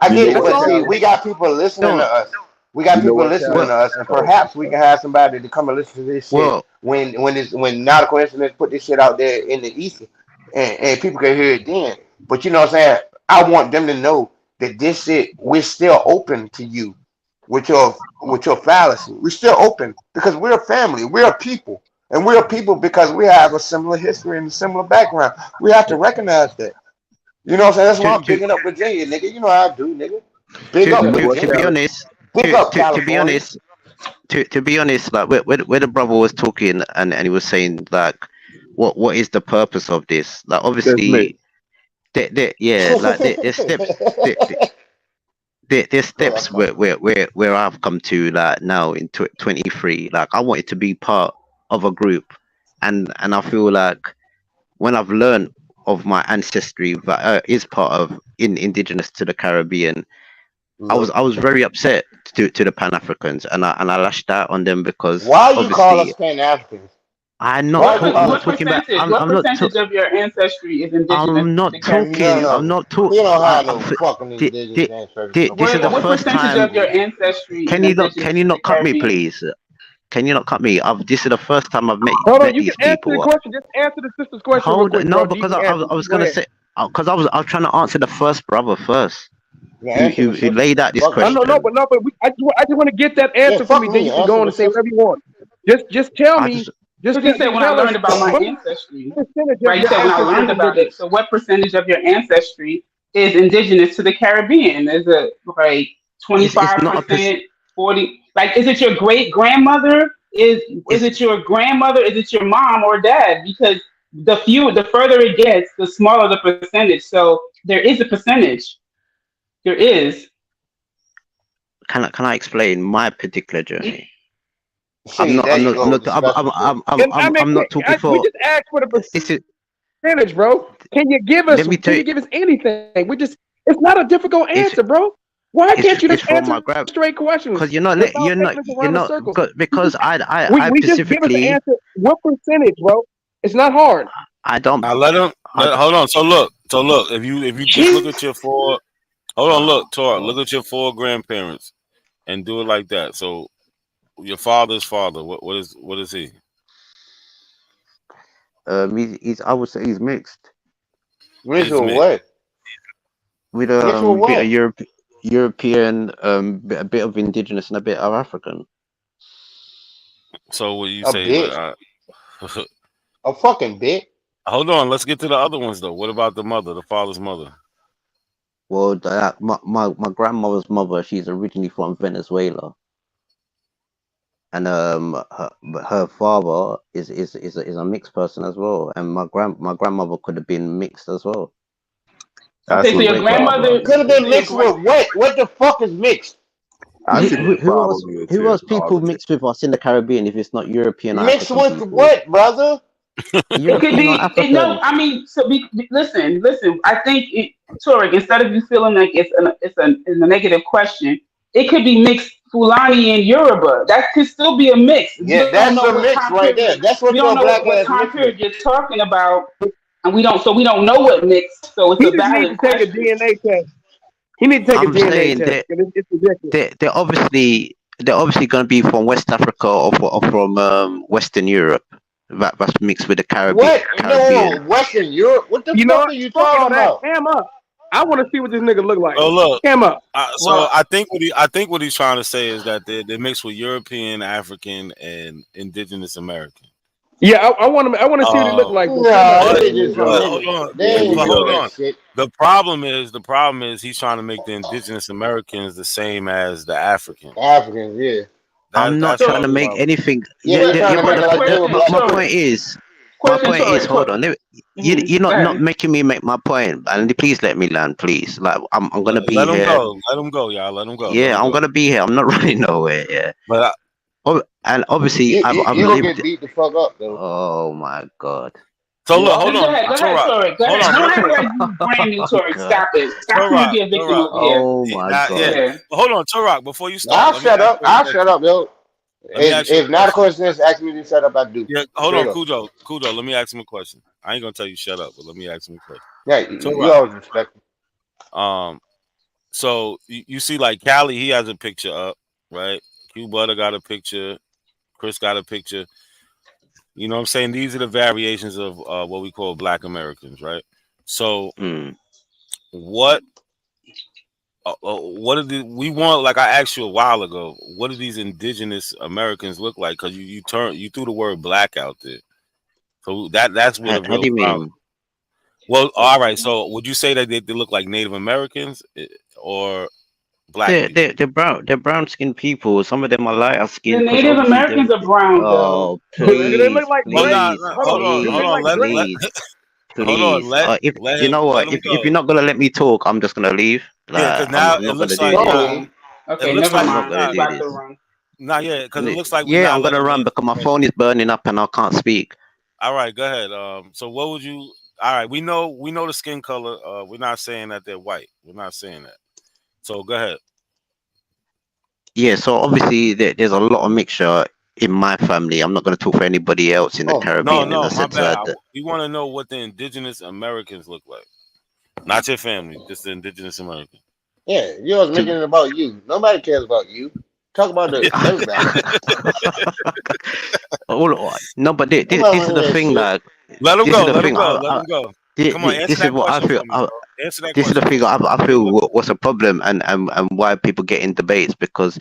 I You get know it. That's what, But all. see, Callie? we got people listening to no, us. We got You know people what, listening well, Callie? to us, and Oh, perhaps we can have somebody to come and listen to this shit well, when Nautical Instruments put this shit out there in the ether, and people can hear it then. But you know what I'm saying? I want them to know that this shit we're still open to you with your fallacy. We're still open because we're a family. We're a people. And we're a people because we have a similar history and a similar background. We have to recognize that. You know what I'm saying? That's why to I'm to bigging up Virginia, nigga. You know how I do, nigga. Big to you up know to what, to Virginia. be Callie? honest, Big up to be California. honest, to be honest, like where the brother was talking and he was saying like, what is the purpose of this? Like That's me. obviously, yeah, like there's steps. There's Oh, that's steps fine. where I've come to like now in 23. Like I wanted to be part of a group, and I feel like when I've learned of my ancestry that is part of indigenous to the Caribbean, Mhm. I was very upset to the Pan Africans, and I lashed out on them because Why you call us obviously Pan Africans? What Why you I'm call not us? what talking about percentage? What I'm not percentage of your ancestry is indigenous I'm to not the talking. None Caribbean? of I'm them. not talk. We don't have no fucking Thi- indigenous thi- ancestors in no this is the What fucking first percentage time. of your ancestry is Can indigenous you to the not cut me, Caribbean? please? Can you not cut me? This is the first time I've Hold on, met you can these answer the people. question. Just answer the sister's question real Hold quick, no, bro. You because can answer. I was Go gonna ahead. say because I was trying to answer the first brother first, Yeah, answer the who sister. laid out this Fuck I me. know, question. I just want to get that Yeah, answer from fuck you. Then me. you can go Answer on the and say sister. whatever you want. Just tell I me. just Because you said Just when I tell us learned about my what ancestry, percentage of right? You your said when I ancestry is learned about it. indigenous. So what percentage of your ancestry is indigenous to the Caribbean? Is it like it's not a 25%, 40? Like, is it your great grandmother? Is it's it your grandmother? Is it your mom or dad? Because the further it gets, the smaller the percentage. So there is a percentage. There is. can I explain my particular journey? See, there you go with the special shit. I'm not talking We for just asked for the this is percentage, bro. Can you give us? let me Can tell you you, give us anything? It's not a difficult it's answer, bro. Why can't you it's just from my answer grab straight questions because you're not without taking us you're around in not circles? because I We just give us the specifically answer. What percentage, bro? It's not hard. I don't I let him. I don't- Hold on. So look. If you just look at your four. Hold on. Look, Tor. Look at your four grandparents and do it like that. So your father's father. What is he? he's I would say he's mixed Mixed He's with mixed. what? with Mixed with bit of what? European, a bit of indigenous and a bit of African. So what you A say? bit. A fucking bit. Hold on. Let's get to the other ones though. What about the mother? The father's mother? Well, my grandmother's mother, she's originally from Venezuela, and her father is a mixed person as well, and my grandmother could have been mixed as well. That's Okay, so your grandmother Could have been so mixed with what? What the fuck is mixed? Who, I think who, it's who else? probably a Who else test people already. mix with us in the Caribbean if it's not European or Mixed African with people? what, brother? it could European or no, African? I mean, so listen. I think Torek, instead of you feeling like it's a negative question, it could be mixed Fulani and Yoruba. That could still be a mix. We Yeah, don't that's know a what mix time right there. period. That's We what don't your know black what ass time mixing. period you're talking about, and we don't know what mixed. So it's He a just needs to valid take a question. DNA test. He needs to take a I'm DNA saying test. It's ridiculous. they're obviously going to be from West Africa or from Western Europe. That's mixed with the What? Caribbean. No, Western Europe. What the You know fuck what? are you Fuck all talking that. about? Ham up. I want to see what this nigga look like. Oh look, Ham up. so I think what he's trying to say is that they're mixed with European, African, and Indigenous American. Yeah, I want to see what he look like. Nah, But, they just some hold niggas. on, They ain't but doing hold that on. shit. The problem is he's trying to make the Indigenous Americans the same as the Africans. Africans, yeah. I'm not That's trying all to the make problem. anything. Yeah, you're trying to make it like they were black My people. point is, Question, hold on. You're Go not ahead. making me make my point, and please let me land, please. Like I'm gonna be Let him here. go. Let him go, y'all. Let him go. Yeah, I'm gonna be here. I'm not running nowhere. Yeah, But and obviously You I've gonna lived. get beat the fuck up though. Oh my god. so look, hold Go on. ahead, Torah, Torek. Go hold ahead. on, Don't real act quick. like you brand new, Torek. God. Stop it. Stop trying to be a victim over here. Oh my Yeah, god. Yeah. Hold on, Turok. Before you start, I'll let me shut ask up. you a I'll question. shut up, yo. Let me ask you a If not a question. question, ask me to shut up. I do. Yeah, hold Straight on, up. Cujo. Let me ask him a question. I ain't gonna tell you shut up, but let me ask him a question. Yeah, you Turok, always respect me. so you see, like Cali, he has a picture up, right? Q Butter got a picture. Chris got a picture. You know what I'm saying? These are the variations of what we call Black Americans, right? So what we want? Like I asked you a while ago, what do these Indigenous Americans look like? Because you threw the word black out there, so that's what a How do real you problem. mean? Well, all right. So would you say that they look like Native Americans or black people? They're brown skinned people. Some of them are lighter The skinned because Native obviously Americans are brown, though. oh Do they please, look like Well, Drake? nah, please, Hold on. Do they hold look please, on. like Drake? Hold on. please. If Let you him know what, let him if you're go. not gonna let me talk, I'm just gonna leave. Yeah, Like because now I'm it not gonna looks do like this. No, it Okay, looks never like I'm we're not mind. gonna You not. do about to this. run. Not yet, because it looks like we're Yeah, not I'm gonna letting run the because my information. phone is burning up and I can't speak. All right, go ahead. So what would you? All right, we know the skin color. We're not saying that they're white. We're not saying that. So go ahead. Yeah, so obviously there's a lot of mixture in my family. I'm not gonna talk for anybody else in the oh my Caribbean in No, the god. my sense bad. that We want to know what the Indigenous Americans look like, not your family, just the Indigenous Americans. Yeah, you was making to it about you. Nobody cares about you. Talk about everybody. no, but this Nobody is wanna the hear that thing. shit. Like Let him this is go. the Let him thing. go. Let him go. Come on, answer This is that what I question feel. for me, bro. Answer that This is the question for thing. me. I feel what's a problem and why people get in debates because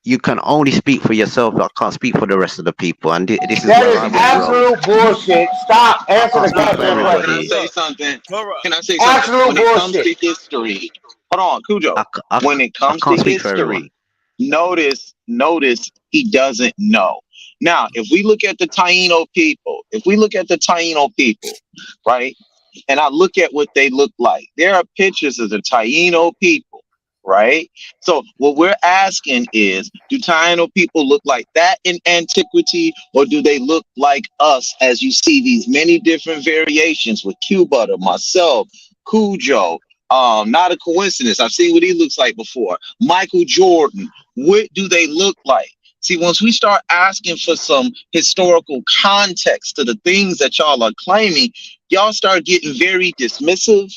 you can only speak for yourself. I can't speak for the rest of the people, and this is That where is I went wrong. absolute bullshit. Stop. I Answer can't the speak for goddamn Can I question. everybody. say Look, something? Torah. Can I say something? Absolute When it comes bullshit. to history, hold on, Cujo. I When it comes to can't speak for everyone. history, notice he doesn't know. Now, if we look at the Taino people, right, and I look at what they look like, there are pictures of the Taino people, right? So what we're asking is, do Taino people look like that in antiquity, or do they look like us as you see these many different variations with Q Butter, myself, Cujo? Not a coincidence. I've seen what he looks like before. Michael Jordan. What do they look like? See, once we start asking for some historical context to the things that y'all are claiming, y'all start getting very dismissive.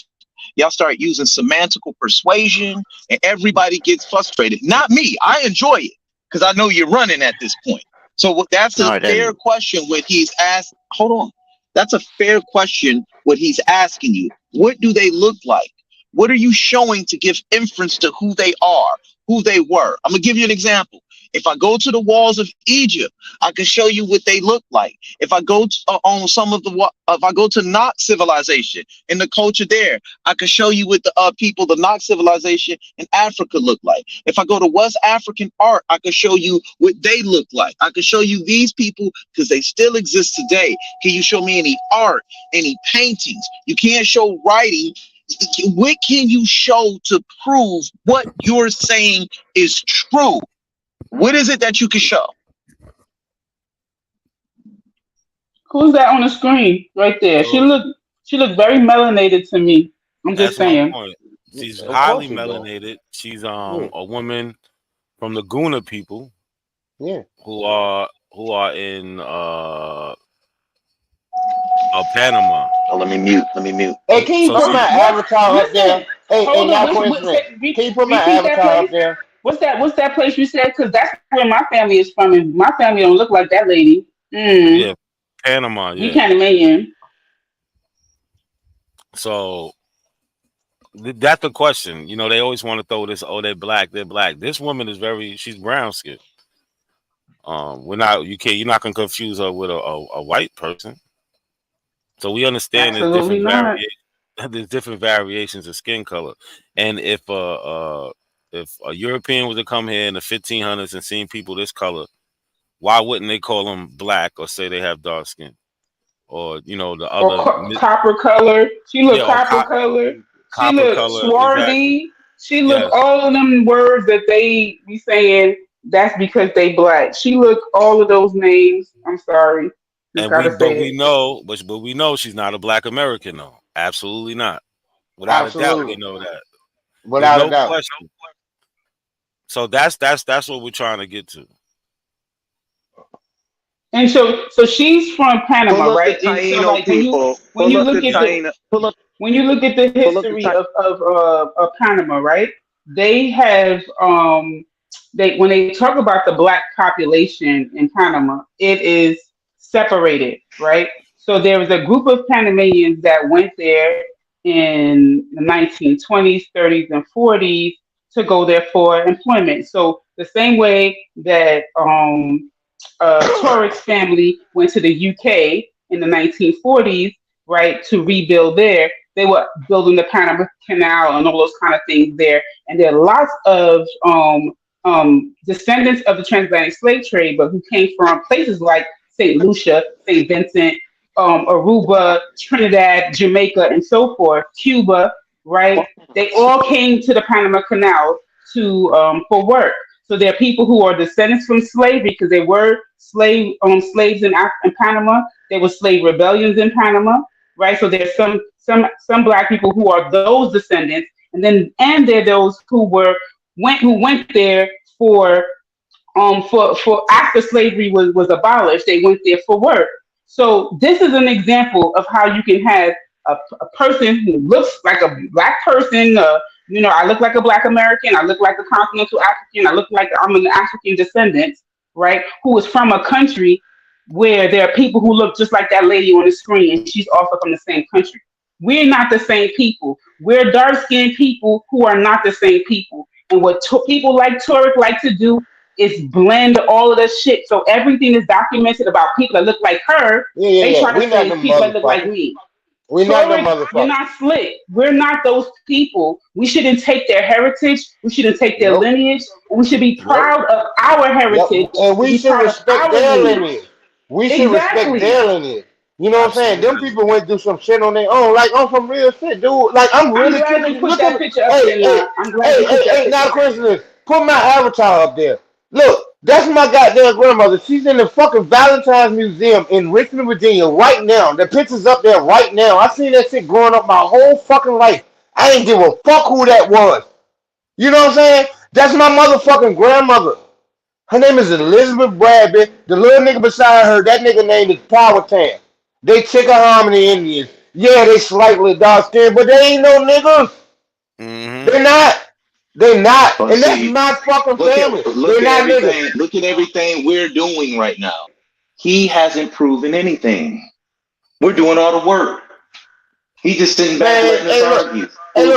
Y'all start using semantical persuasion, and everybody gets frustrated. Not me. I enjoy it because I know you're running at this point. So that's All a right fair then. question. What he's asked. Hold on. That's a fair question. What he's asking you. What do they look like? What are you showing to give inference to who they are, who they were? I'm gonna give you an example. If I go to the walls of Egypt, I can show you what they look like. If I go to, on some of the, if I go to Knox civilization and the culture there, I can show you what the people, the Knox civilization in Africa look like. If I go to West African art, I can show you what they look like. I can show you these people because they still exist today. Can you show me any art, any paintings? You can't show writing. What can you show to prove what you're saying is true? What is it that you can show? Who's that on the screen right there? She looked very melanated to me. I'm just That's my saying. point. She's Of highly course it does. melanated. She's Yeah. a woman from the Guna people Yeah. who are in Panama. Oh, let me mute. Hey, can you So put my avatar up there? Hey, Hold now on. coincident. Can you put my Repeat that avatar up place. there? What's that place you said? Because that's where my family is from, and my family don't look like that lady. yeah, Panama, You yeah. Panamanian. So that's the question. You know, they always want to throw this, oh, they're black. This woman is she's brown skinned. You're not gonna confuse her with a white person. So we understand Absolutely not. there's different variations of skin color. And if a European was to come here in the 1500s and seen people this color, why wouldn't they call them black or say they have dark skin? Or the other Copper color. She looked copper color. She copper looked color, swarthy. exactly. She looked Yes. all of them words that they be saying. That's because they black. She looked all of those names. I'm sorry. Just gotta say we it. know, but we know she's not a black American, though. Absolutely not. Without a doubt, we know that. Without There's a doubt. question. So that's what we're trying to get to. And so she's from Panama, Pull up right? the And so Taino like people. when you Pull up look the at Taino. when you look at the history of Panama, right? They have when they talk about the black population in Panama, it is separated, right? So there was a group of Panamanians that went there in the 1920s, 30s, and 40s to go there for employment. So the same way that Torrek's family went to the UK in the 1940s, right, to rebuild there. They were building the Panama Canal and all those kind of things there. And there are lots of descendants of the transatlantic slave trade, but who came from places like St. Lucia, St. Vincent, Aruba, Trinidad, Jamaica, and so forth, Cuba, right? They all came to the Panama Canal for work. So there are people who are descendants from slavery because they were slaves in Panama. There were slave rebellions in Panama, right? So there's some black people who are those descendants, and there are those who went there for after slavery was abolished. They went there for work. So this is an example of how you can have a person who looks like a black person. I look like a black American. I look like a continental African. I look like I'm an African descendant, right? Who is from a country where there are people who look just like that lady on the screen, and she's also from the same country. We're not the same people. We're dark-skinned people who are not the same people. And what people like Turek like to do is blend all of this shit. So everything is documented about people that look like her. They try to say people that look like me. We're not the You're motherfuckers. not slick. We're not those people. We shouldn't take their heritage. We shouldn't take their lineage. And we should be proud of our heritage. And we should respect their lineage. We should respect Exactly. their lineage. You know what I'm saying? Them people went through some shit on their own. Like, I'm from real shit, dude. Like, I'm really I'm glad you put that picture up there now. I'm glad Hey, you put that now, picture up. Christmas, put my avatar up there. Look, that's my goddamn grandmother. She's in the fucking Valentine's Museum in Richmond, Virginia right now. The picture's up there right now. I seen that shit growing up my whole fucking life. I didn't give a fuck who that was. You know what I'm saying? That's my motherfucking grandmother. Her name is Elizabeth Bradby. The little nigga beside her, that nigga name is Powhatan. They Chickahominy Indians. Yeah, they slightly dark skinned, but they ain't no niggas. They're not. They're not. But And that's see, my fucking look family. at They're not niggas. Look at everything we're doing right now. He hasn't proven anything. We're doing all the work. He's just sitting back letting us argue. And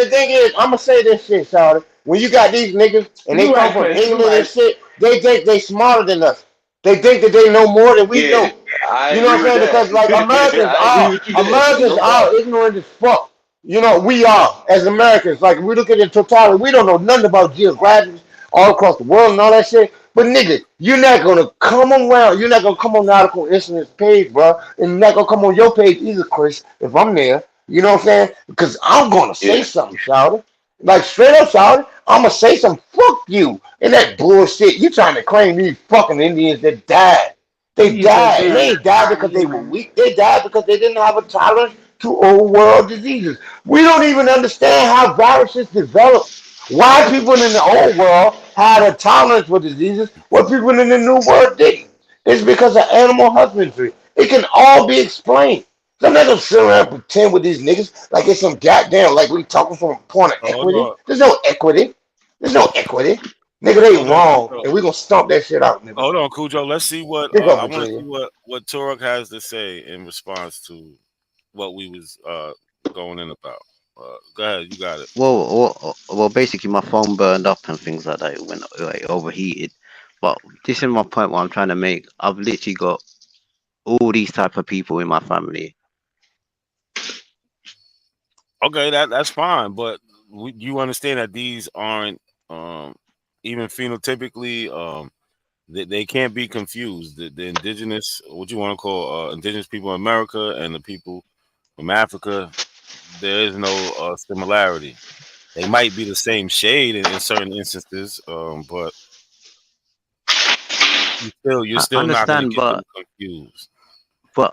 the thing is, I'm gonna say this shit, Shawty. When you got these niggas and they come from England and shit, they think they smarter than us. They think that they know more than we do. You know what I'm saying? Because like Americans are ignorant as fuck. You know, we are as Americans. Like we look at it in totality, we don't know nothing about geography all across the world and all that shit. But nigga, you're not gonna come around. You're not gonna come on the Article Incidents page, bro. And you're not gonna come on your page either, Chris. If I'm there, You know what I'm saying? Because I'm gonna say Yeah. something, Shouter. Like straight up, Shouter. I'm gonna say some fuck you and that bullshit. You trying to claim these fucking Indians that died? They He's a died, and they damn ain't died because they were non-human. weak. They died because they didn't have a tolerance to old world diseases. We don't even understand how viruses develop. Why people in the old world had a tolerance for diseases, what people in the new world didn't. It's because of animal husbandry. It can all be explained. So I'm not gonna sit around and pretend with these niggas like it's some goddamn like we talking from a point of Hold equity. on, There's no equity. There's no equity. Nigga, they hold on, wrong, Cujo. and we gonna stomp that shit out, nigga. Hold on, Cujo. Let's see what Pick up, I want to see Virginia. what Turok has to say in response to what we was going in about. Go ahead, you got it. Well, basically my phone burned up and things like that. It went like, overheated. But this is my point. What I'm trying to make. I've literally got all these type of people in my family. Okay, that's fine, but you understand that these aren't even phenotypically they can't be confused. The indigenous, what you want to call indigenous people in America and the people from Africa, there is no similarity. They might be the same shade in certain instances, but you're I still not going to understand, get them but confused.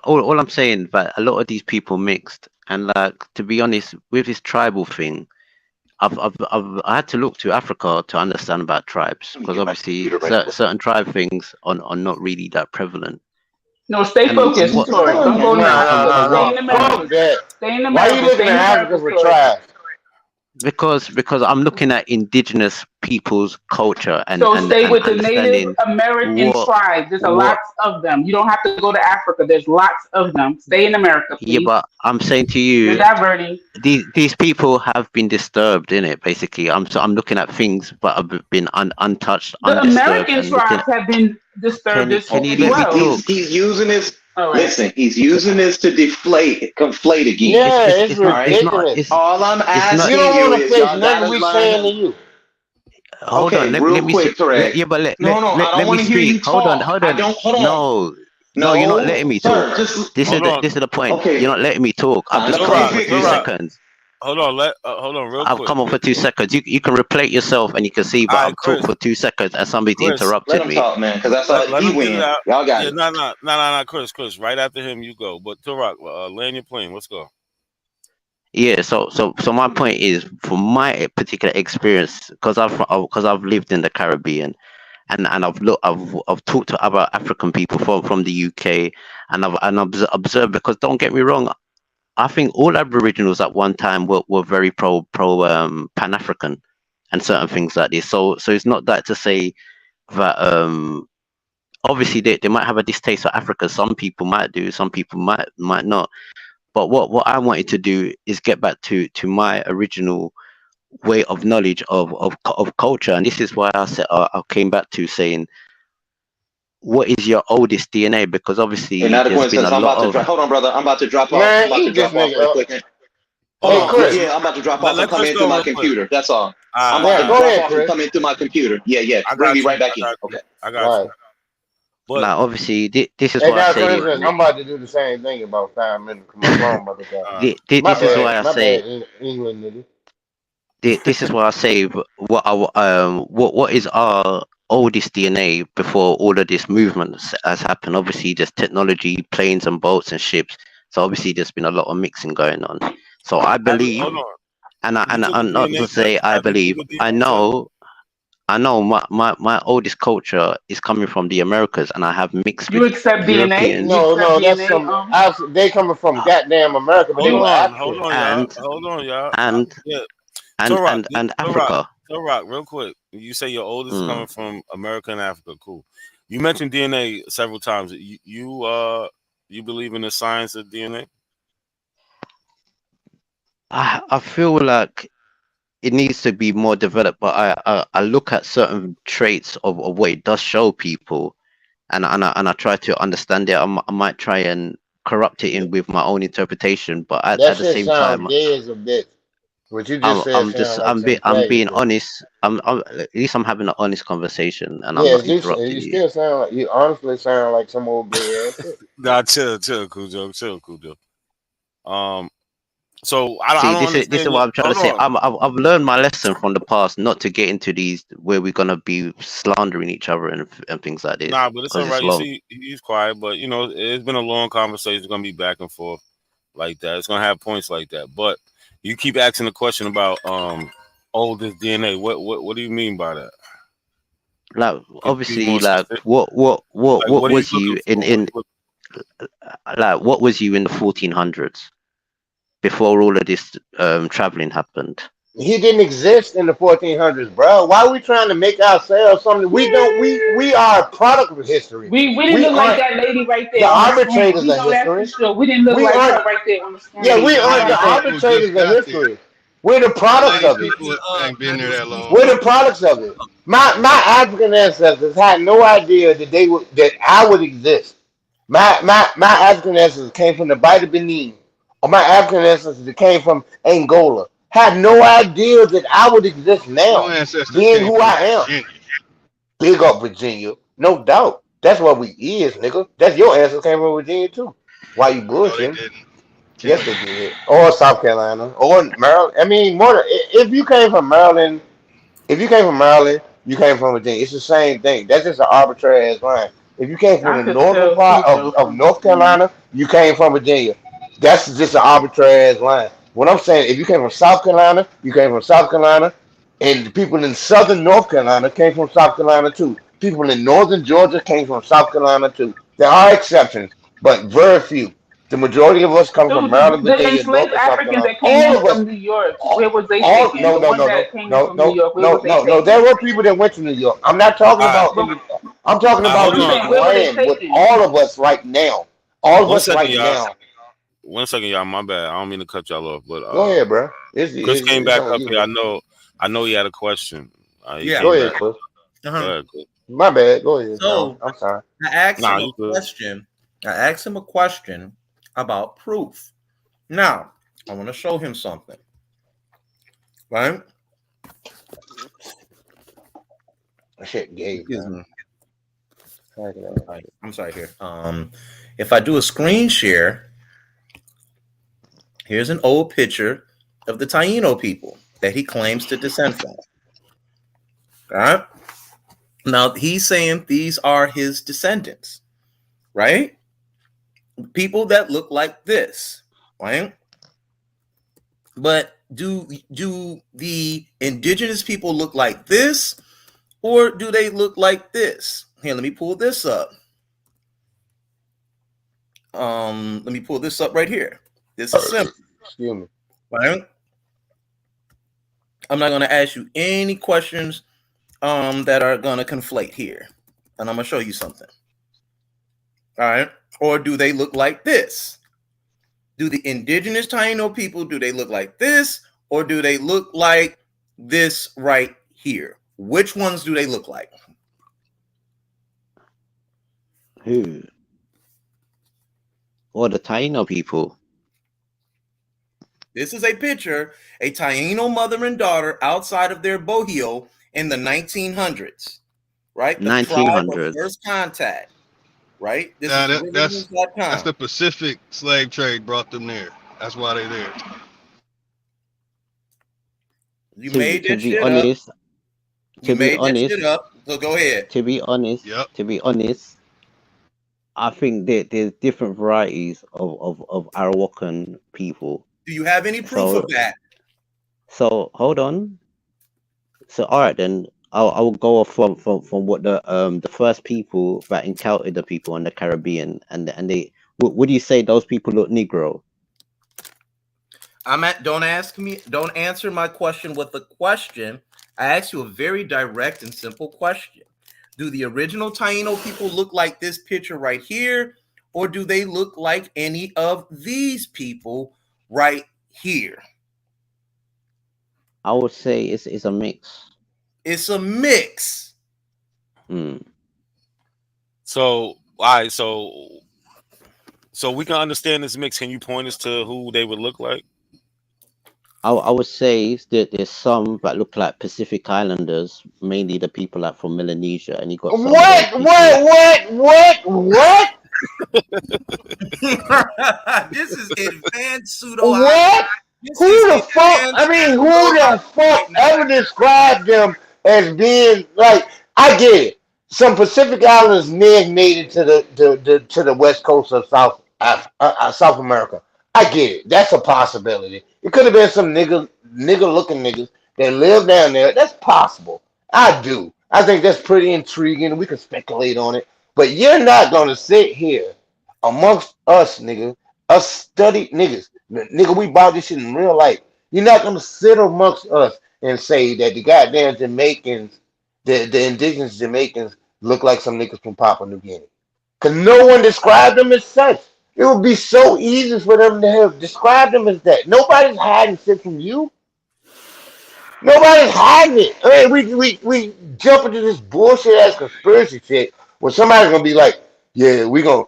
all I'm saying, but a lot of these people mixed, and like to be honest, with this tribal thing, I had to look to Africa to understand about tribes because obviously certain tribe things are not really that prevalent. No, stay And focused, what Tory. Don't go to Nah, nah, Africa. nah, Stay nah. in Fuck America. that. Stay in Why you America. looking Stay at in Africa America, for Tory. trash? because I'm looking at indigenous people's culture So stay and with the Native understanding American what tribes. There's a what lots of them. You don't have to go to Africa. There's lots of them. Stay in America, yeah, please. but I'm saying to You're you, diverting. these people have been disturbed in it. Basically, I'm looking at things but have been untouched, The undisturbed, American and looking. tribes have been disturbed Can you as let me well. talk? He's using this. All right. Listen, he's using this to conflate again. Yeah, it's All right. ridiculous. All I'm it's not. You asking don't you want to is face y'all got nothing to we line saying up. to you. Hold on. Okay, Let real me quick, Tarek. yeah, but No, no, I don't let me want to hear speak. you talk. Hold I on. don't. Hold on. No, you're not letting No, me talk. sir. Just Hold on. This is the point. okay. You're not letting me talk. I've Time to just come play on for 2 victim. seconds. Hold on, hold on, real I've quick. come on for 2 seconds. You can replay yourself and you can see, All but right, I've talked for 2 seconds and somebody's Chris, Let interrupted him me. talk, man, because that's how let he him get it win. out. Y'all got Yeah, it. no, Chris. Right after him, you go. But Turok, land your plane. Let's go. Yeah, so my point is, from my particular experience, because I've lived in the Caribbean, and I've talked to other African people from the UK, and I've observed, because don't get me wrong, I think all Aboriginals at one time were very pro Pan African, and certain things like this. So it's not that to say that obviously they might have a distaste for Africa. Some people might do, some people might not. But what I wanted to do is get back to my original way of knowledge of culture, and this is why I said I came back to saying, what is your oldest DNA? Because Hey, obviously not a there's been coincidence. a I'm lot about to of. drop. Hold on, brother. I'm about to drop off. I'm Man, about to eat this drop off nigga real up. quick. Hold Hold Hey, on. on. Chris. Yeah, I'm about to drop off Let and come Chris into go my real quick. computer. That's all. I'm All about Yeah, to go drop ahead, off and Chris. come into my computer. Yeah. I Bring got me you. right back in. Okay. I got Right. you. But Like obviously this is Hey, why I guys, say for instance, I'm about to do the same thing in about 5 minutes. My phone about to die. My this is why bad. I My say bad. England, nigga. this is why I say what is our oldest DNA before all of this movement has happened. Obviously there's technology, planes and boats and ships, so obviously there's been a lot of mixing going on. So I believe, hold on. and You took a I'm not DNA to say test? I Have you believe, took a I DNA test? know my oldest culture is coming from the Americas, and I have mixed You with accept DNA? Europeans You No, accept no, that's DNA? some. They coming from goddamn America, but they were Hold African. on, y'all. and Hold on, y'all. and Yeah. and Turok, and and Turok, Africa. Turok, real quick. You say your oldest is Mm. coming from America and Africa. Cool. You mentioned DNA several times. You believe in the science of DNA? I feel like it needs to be more developed, but I look at certain traits of what it does show people, and I try to understand it. I might try and corrupt it in with my own interpretation, but That at the shit same sound time, gay as a bitch. What you just said sound like some I'm faggot being shit. honest. At least I'm having an honest conversation, and I'm Yeah, not interrupting you you. still sound like you honestly sound like some old gay ass shit. Nah, chill, Cujo. Um, So I See, don't this is understand. what I'm trying to say. Hold on. I've learned my lesson from the past, not to get into these where we're gonna be slandering each other and things like this, Nah, but it's all because it's right. You long. see, he's quiet, but you know, it's been a long conversation. It's gonna be back and forth like that. It's gonna have points like that. But you keep asking the question about oh, this DNA. What do you mean by that? Like, Can you be obviously, more like specific? what Like, what are you was looking you for? What are you looking like what was you in the 1400s before all of this traveling happened? He didn't exist in the 1400s, bro. Why are we trying to make ourselves something we don't? We are a product of history. We didn't We look like aren't that lady right the there on the screen. arbitrators We of know that for history. sure. We didn't look We like aren't. her right there on the Yeah, screen. we You know aren't what the I'm saying? People arbitrators just of got there. history. We're the A lot products of of these it. people ain't been there that long. We're the products of it. My African ancestors had no idea that I would exist. My African ancestors came from the Bight of Benin, or my African ancestors that came from Angola had no idea that I would exist Your now, ancestors being came who from I am. Virginia. Big up Virginia, no doubt. That's what we is, nigga. That's your ancestors came from Virginia too. Why you No, they bullshitting? didn't. Yes, they did. Or South Carolina, or Maryland. I mean, if you came from Maryland. If you came from Maryland, you came from Virginia. It's the same thing. That's just an arbitrary ass line. If you came from I the could northern tell part too though of from North Virginia. Carolina, you came from Virginia. That's just an arbitrary ass line. What I'm saying, if you came from South Carolina, you came from South Carolina, and the people in southern North Carolina came from South Carolina too. People in northern Georgia came from South Carolina too. There are exceptions, but very few. The majority of us come So from Maryland, the Virginia, North enslaved and South Africans Carolina. that came All in of us from New York, where was they all taken? no The no ones no no that came in no from New no York, where no was they no no. There taken? were people that went to New York. I'm not talking All right, about I'm talking all right, about hold I'm in on. this saying, where were they land with taken? all of us right now. All of One us second, right y'all. now. 1 second, y'all. My bad. I don't mean to cut y'all off, but Go ahead, bro. Chris came It's back on up you, here. bro. I know he had a question. He Yeah. Go came ahead, back. Cliff. Go ahead, Chris. My bad. Go ahead, John. So I'm sorry. I asked Nah, him a you good. question. I asked him a question about proof. Now, I want to show him something. Right? Shit, gay, Excuse man. me. I'm sorry here. If I do a screen share, here's an old picture of the Taino people that he claims to descend from. All right. Now he's saying these are his descendants, right? People that look like this, right? But do the indigenous people look like this, or do they look like this? Here, let me pull this up. Let me pull this up right here. This is simple. Excuse me. Right? I'm not going to ask you any questions that are going to conflate here, and I'm going to show you something. All right? Or do they look like this? Do the indigenous Taino people, do they look like this, or do they look like this right here? Which ones do they look like? Who? Or the Taino people? This is a picture, a Taino mother and daughter outside of their bohio in the 1900s, right? The tribe of 1900s. first contact, right? This Nah, is that's Rivernews.com. the Pacific slave trade brought them there. That's why they're there. You To made that be shit up. honest, You made that shit up. So go ahead. To be honest, I think that there's different varieties of Arawakan people. Do you have any proof of that? So hold on. So all right then, I will go off from what the first people that encountered the people in the Caribbean, and they would you say those people look Negro? Don't answer my question with a question. I asked you a very direct and simple question. Do the original Taino people look like this picture right here, or do they look like any of these people right here? I would say it's a mix. It's a mix. So, all right, so we can understand this mix. Can you point us to who they would look like? I would say that there's some that look like Pacific Islanders, mainly the people like from Melanesia, and you got some This is advanced pseudo. What? Who the fuck? I mean, who the fuck ever described them as being like? I get it. Some Pacific Islanders native to the west coast of South America. I get it. That's a possibility. It could have been some nigga looking niggas that live down there. That's possible. I do. I think that's pretty intriguing. We can speculate on it. But you're not gonna sit here amongst us, nigga, us studied niggas. Nigga, we bought this shit in real life. You're not gonna sit amongst us and say that the goddamn Jamaicans, the indigenous Jamaicans, look like some niggas from Papua New Guinea. Cause no one described them as such. It would be so easy for them to have described them as that. Nobody's hiding shit from you. Nobody's hiding it. I mean, we jump into this bullshit ass conspiracy shit where somebody's gonna be like, yeah, we gonna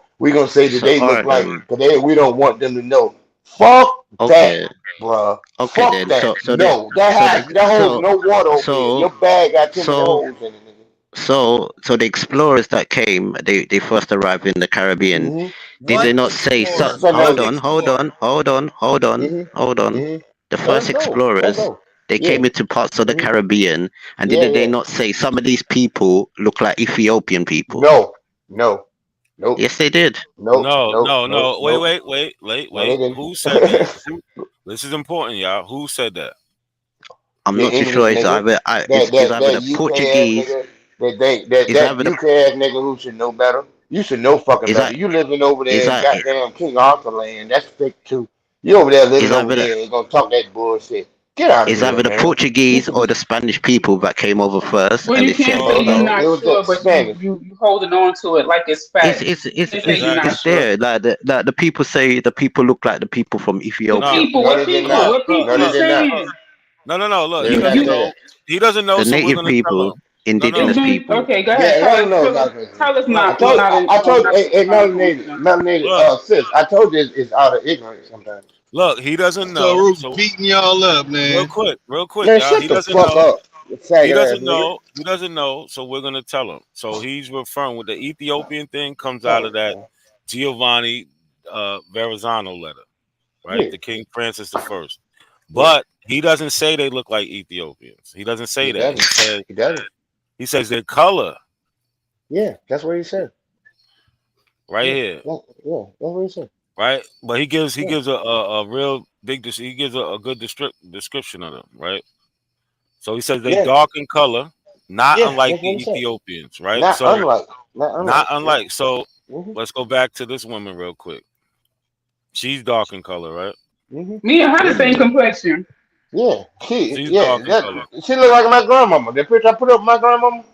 say that So they all look right like, then. cause we don't want them to know. Fuck that, Okay. bruh. Okay Fuck then. that. So No, that holds no water over here. Your bag got too many holes in it. so the explorers that came, they first arrived in the Caribbean. Did they not say so? Hold on. The first explorers, they came into parts of the Caribbean, and did they not say some of these people look like Ethiopian people? No, nope. Yes, they did. No. Wait. they didn't. Who said that? This is important, y'all. Who said that? I'm not too sure. It's either the Portuguese. That UK ass nigga who should know better. You should know fucking better. You living over there in goddamn King Arthur land. That's fake too. You over there living over there and gonna talk that bullshit. Get out of It's here, either the man. Portuguese or the Spanish people that came over first, Well, and you they can't said say you're It not was sure, the but Spanish. you holding on to it like it's fact. You can't say you're not it's sure. there. Like the people say the people look like the people from Ethiopia. People, No, what they did people? not. What people No, they you did not. saying? No. Look, They he did not doesn't say know. that. He doesn't know, The so we're native gonna tell people, him. indigenous people. Okay, go ahead. Yeah, let them know. Tell us I not told, not I told, not hey, coincidence. melanated, sis. I told you it's out of ignorance sometimes. Look, he doesn't So know. Ruth So beating y'all up, man. real quick, Man, y'all. shut He the doesn't fuck know. up, you faggot ass nigga. He doesn't know. So we're gonna tell him. So he's referring with the Ethiopian thing comes out of that Giovanni Verrazzano letter, right? Yeah. The King Francis I. But he doesn't say they look like Ethiopians. He doesn't say that. He says their color. Yeah, that's what he said. Right here. Yeah, that's what he said. Right, but he gives a real big he gives a good description of them, right? So he says they dark in color, not unlike the Ethiopians, right? Not unlike. So let's go back to this woman real quick. She's dark in color, right? Me and her the same complexion. Yeah, she's dark in color. She look like my grandmama. The picture I put up of my grandmama.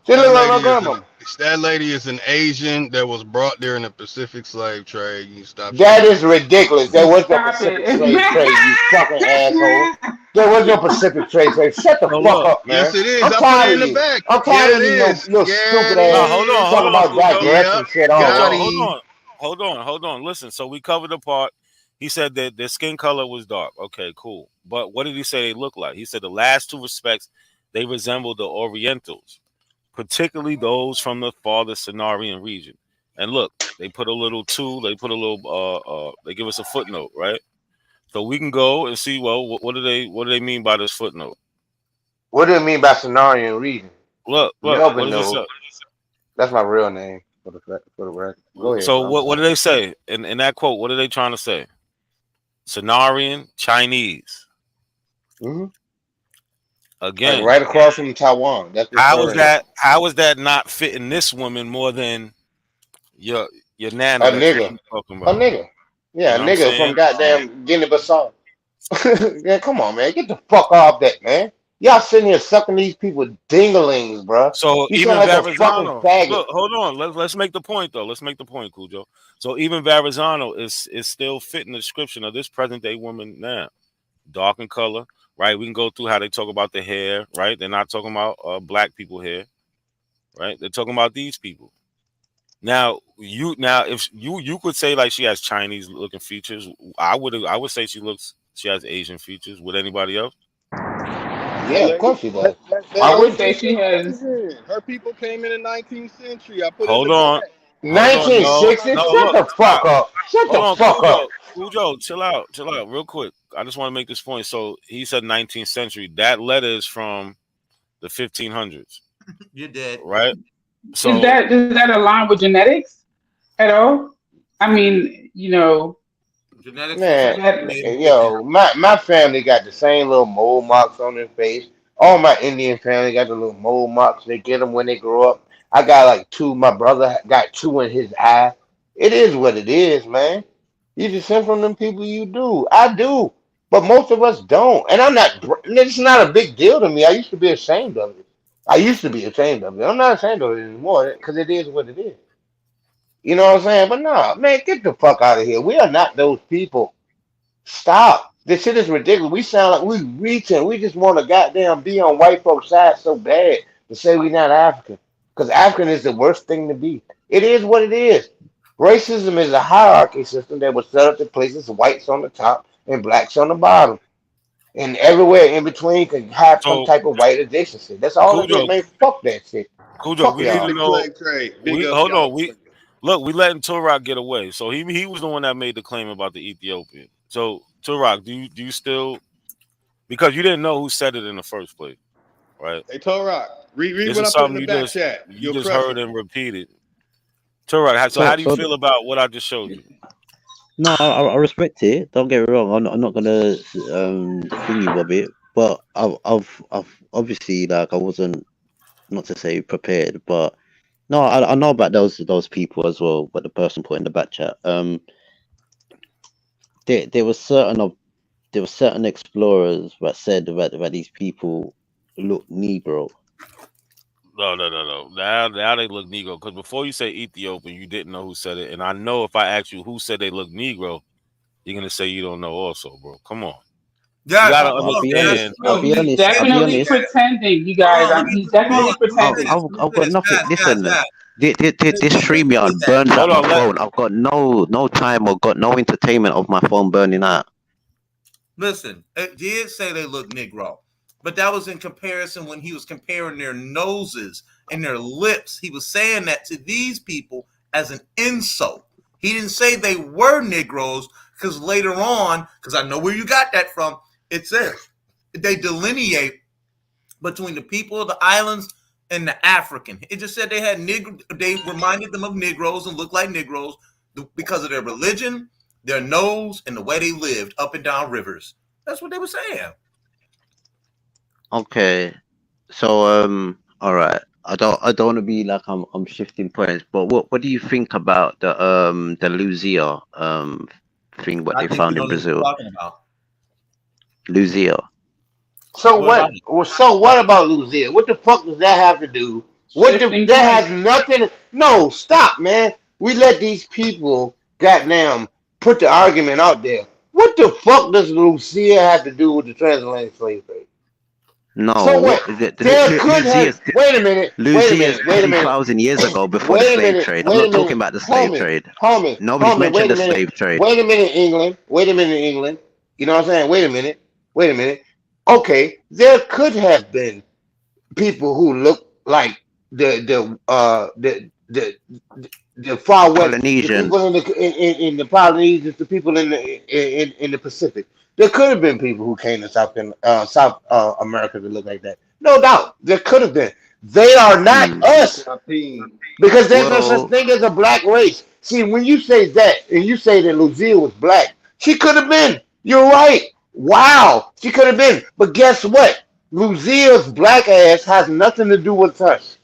She look like my grandmama. That lady is an Asian that was brought there in the Pacific slave trade. You stop. That is ridiculous. There was no Pacific slave trade, you fucking asshole. There was no Pacific trade. Shut the fuck up, man. Yes, it is. I'm I tired put it of in the you. back. I'm tired of you, no stupid ass. Talking about digression shit. Hold on. Listen, so we covered the part. He said that their skin color was dark. Okay, cool. But what did he say they look like? He said the last two respects, they resemble the Orientals, particularly those from the farthest Cenarian region. And look, they put a little they give us a footnote, right? So we can go and see, well, what do they mean by this footnote? What do it mean by Cenarian region? Look, what does it say? That's my real name for the record. Go ahead. So what do they say in that quote? What are they trying to say? Cenarian Chinese. Again, like right across from Taiwan. That's how is that not fitting this woman more than your nana? A nigga. Yeah, you know a nigga from goddamn Guinea-Bissau. Yeah, come on, man. Get the fuck off that, man. Y'all sitting here sucking these people dinglings, bro. So you even sound like Verrazzano, a faggot. look, hold on. Let's make the point though. Let's make the point, Cujo. So even Verrazzano is still fitting the description of this present day woman now. Dark in color, right? We can go through how they talk about the hair, right? They're not talking about black people hair, right? They're talking about these people. Now if you could say like she has Chinese looking features, I would say she has Asian features. Would anybody else? Yeah, of course she does. I would say she has. Her people came in the 19th century. I put Hold in the on. back. 1960? Shut the fuck up. Shut the fuck up. Cujo, chill out real quick. I just want to make this point. So he said 19th century. That letter is from the 1500s. You're dead. Right? So does that align with genetics at all? I mean, you know, genetics. Man, yo, my family got the same little mole marks on their face. All my Indian family got the little mole marks. They get them when they grow up. I got like two. My brother got two in his eye. It is what it is, man. You descend from them people. You do. I do. But most of us don't. And I'm not. It's not a big deal to me. I used to be ashamed of it. I used to be ashamed of it. I'm not ashamed of it anymore because it is what it is. You know what I'm saying? But no, man, get the fuck out of here. We are not those people. Stop. This shit is ridiculous. We sound like we reaching. We just want to goddamn be on white folks' side so bad to say we not African. Because African is the worst thing to be. It is what it is. Racism is a hierarchy system that was set up to places whites on the top and blacks on the bottom. And everywhere in between can have some type of white adjacency. That's all it is, man. Fuck that shit. Cujo, Fuck we need y'all. to know. Hold on. We letting Turok get away. So he was the one that made the claim about the Ethiopian. So Turok, do you still, because you didn't know who said it in the first place, right? Hey, Turok, read This what is I put in something the you back just chat. you just heard and repeated. Turok, so how do you feel about what I just showed you? No, I respect it. Don't get me wrong. I'm not gonna thingy bob it, but I've obviously, like, I wasn't, not to say prepared, but no, I know about those people as well. What the person put in the back chat. There were certain explorers that said that these people look Negro. No. Now they look Negro. Because before you say Ethiopian, you didn't know who said it. And I know if I ask you who said they look Negro, you're gonna say you don't know also, bro. Come on. Yeah, you gotta I'll be understand. honest. I'll be he's honest. definitely pretending, you guys. He's definitely pretending. I've got nothing. Listen, this StreamYard burns out my phone. I've got no time or got no entertainment of my phone burning out. Listen, it did say they look Negro, but that was in comparison when he was comparing their noses and their lips. He was saying that to these people as an insult. He didn't say they were Negroes, because later on, because I know where you got that from, it says they delineate between the people of the islands and the African. It just said they had they reminded them of Negroes and looked like Negroes because of their religion, their nose, and the way they lived up and down rivers. That's what they were saying. Okay, so all right. I don't want to be like I'm shifting points, but what do you think about the Luzia thing what they found in Brazil? Luzia. So what? So what about Louisiana? What the fuck does that have to do? That has nothing. No, stop, man. We let these people, goddamn, put the argument out there. What the fuck does Lucia have to do with the transatlantic slave trade? No, So what? There could have. Wait a minute. Wait a minute. Wait a minute. 2,000 years ago, before the slave trade. I'm not talking about the slave trade. Nobody's mentioned the slave trade. Wait a minute, England. Wait a minute, England. You know what I'm saying? Wait a minute. Okay, there could have been people who look like the far west, Polynesians. the people in the Polynesians, the people in the Pacific. There could have been people who came to South America to look like that. No doubt, there could have been. They are not us because there's no such thing as a black race. See, when you say that and you say that Lucia was black, she could have been. You're right. Wow, she could have been. But guess what? Lucia's black ass has nothing to do with us.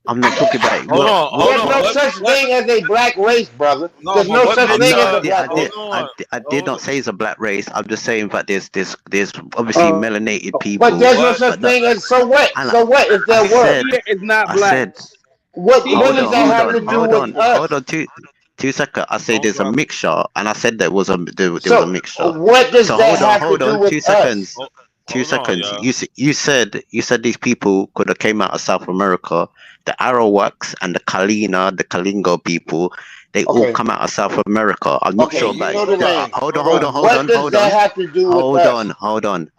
I'm not talking about it. There's no such thing as a black race, brother. There's no such thing as a black race. I did not say it's a black race. I'm just saying that there's obviously melanated people. But there's no such thing as so what? So what if there were? It's not black. What does that have to do with us? Hold on, 2 seconds. I say there's a mixture, and I said there was a mixture. What does that have to do with 2 seconds. 2 seconds. You said these people could have came out of South America. The Arawaks and the Kalingo people, they all come out of South America. I'm not sure about it. Hold on. What does that have to do with us? Hold on.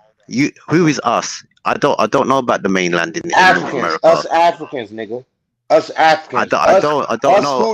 Who is us? I don't know about the mainland in Africans. America. Us Africans, nigga. Us Africans. I don't know.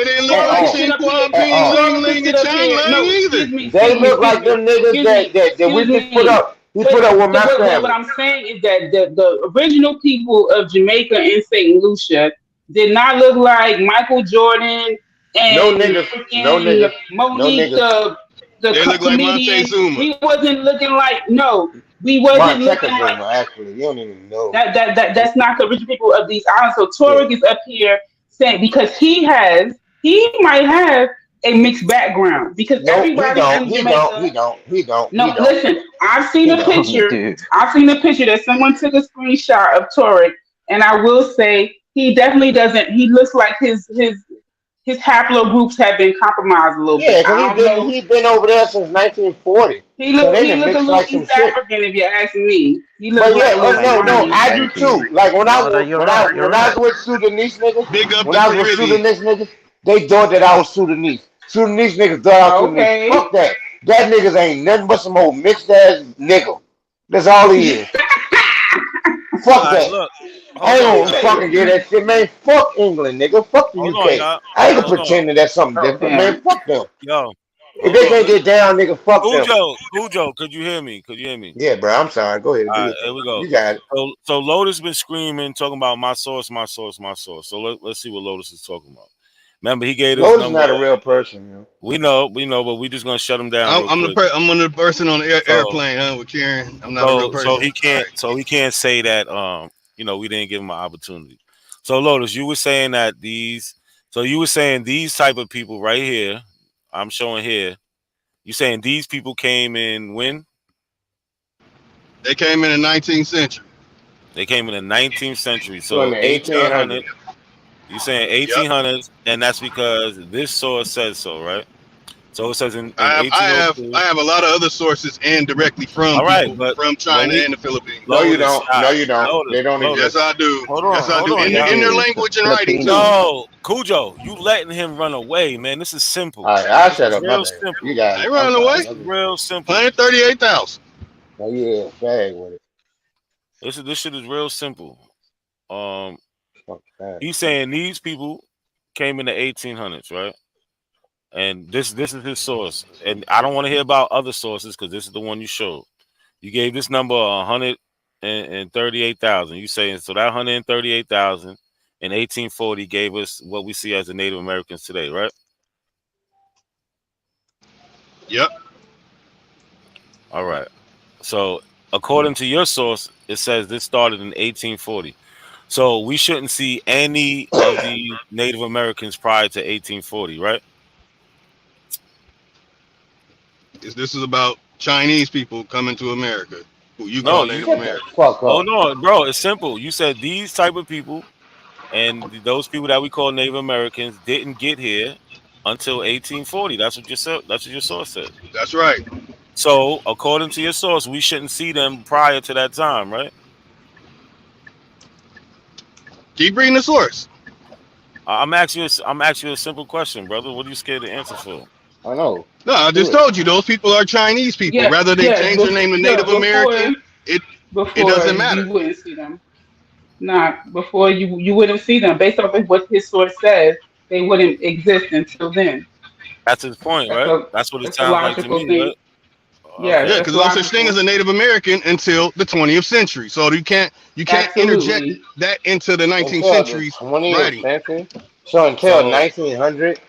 They didn't look at like all. Shinquan, At Ping, all. Ling Ling, and Chang Lang either. They look like them niggas that we just put up. He put up with my family. What I'm saying is that the original people of Jamaica and St. Lucia did not look like Michael Jordan and No niggas. No niggas. Monique No niggas. They look like Monte comedian. Zuma. We wasn't looking like we wasn't looking like Zuma, actually. You don't even know. that's not the rich people of these islands. So Torek is up here saying because he might have a mixed background because everybody in Jamaica. He don't. No, listen. I've seen a picture. I've seen a picture that someone took a screenshot of Torek, and I will say he definitely doesn't. He looks like his haplogroups have been compromised a little bit. Yeah, because he's been over there since 1940. He look a little like East African, if you're asking me. He looks I do too. Like when I was with Sudanese niggas, they thought that I was Sudanese. Sudanese niggas thought I was Sudanese. Fuck that. That niggas ain't nothing but some old mixed ass nigga. That's all he is. Fuck that. Look, I ain't gonna fucking get that shit, man. Fuck England, nigga. Fuck the UK. I ain't pretending that's something different, man. Fuck them. Yo. If they can't get down, nigga, fuck them. Cujo, could you hear me? Yeah, bro. I'm sorry. Go ahead. All right, here we go. You got it. So Lotus been screaming, talking about my source. So let's see what Lotus is talking about. Remember, he gave us Lotus not a real person, yo. We know, but we just gonna shut him down. I'm the person on the airplane, with Karen. I'm not a real person. So he can't say that we didn't give him an opportunity. So Lotus, you were saying that these type of people right here, I'm showing here, you saying these people came in when? They came in the 19th century. They came in the 19th century. So 1800. You're saying 1800s, and that's because this source says so, right? So it says in I have a lot of other sources and directly from from China and the Philippines. No, you don't. They don't exist. Yes, I do. Hold on, yes, I do. In their language and writing too. No, Cujo, you letting him run away, man. This is simple. All right, I'll shut up. Real simple. You got it. They running away. This is real simple. 138,000. Oh yeah, fag with it. This shit is real simple. He's saying these people came in the 1800s, right? And this is his source. And I don't want to hear about other sources because this is the one you showed. You gave this number 138,000. You saying so that 138,000 in 1840 gave us what we see as the Native Americans today, right? Yep. All right. So according to your source, it says this started in 1840. So we shouldn't see any of the Native Americans prior to 1840, right? This is about Chinese people coming to America, who you call Native American. Oh no, bro, it's simple. You said these type of people and those people that we call Native Americans didn't get here until 1840. That's what your source said. That's right. So according to your source, we shouldn't see them prior to that time, right? Keep reading the source. I'm asking you a simple question, brother. What are you scared to answer for? I know. No, I just told you those people are Chinese people. Yeah, Rather they change their name to Native American, it doesn't matter. You wouldn't see them. Before you wouldn't see them. Based off of what his source says, they wouldn't exist until then. That's his point, right? That's what it sounds like to me, right? Yeah, because there's no such thing as a Native American until the 20th century. So you can't interject that into the 19th century's writing. So until 1900,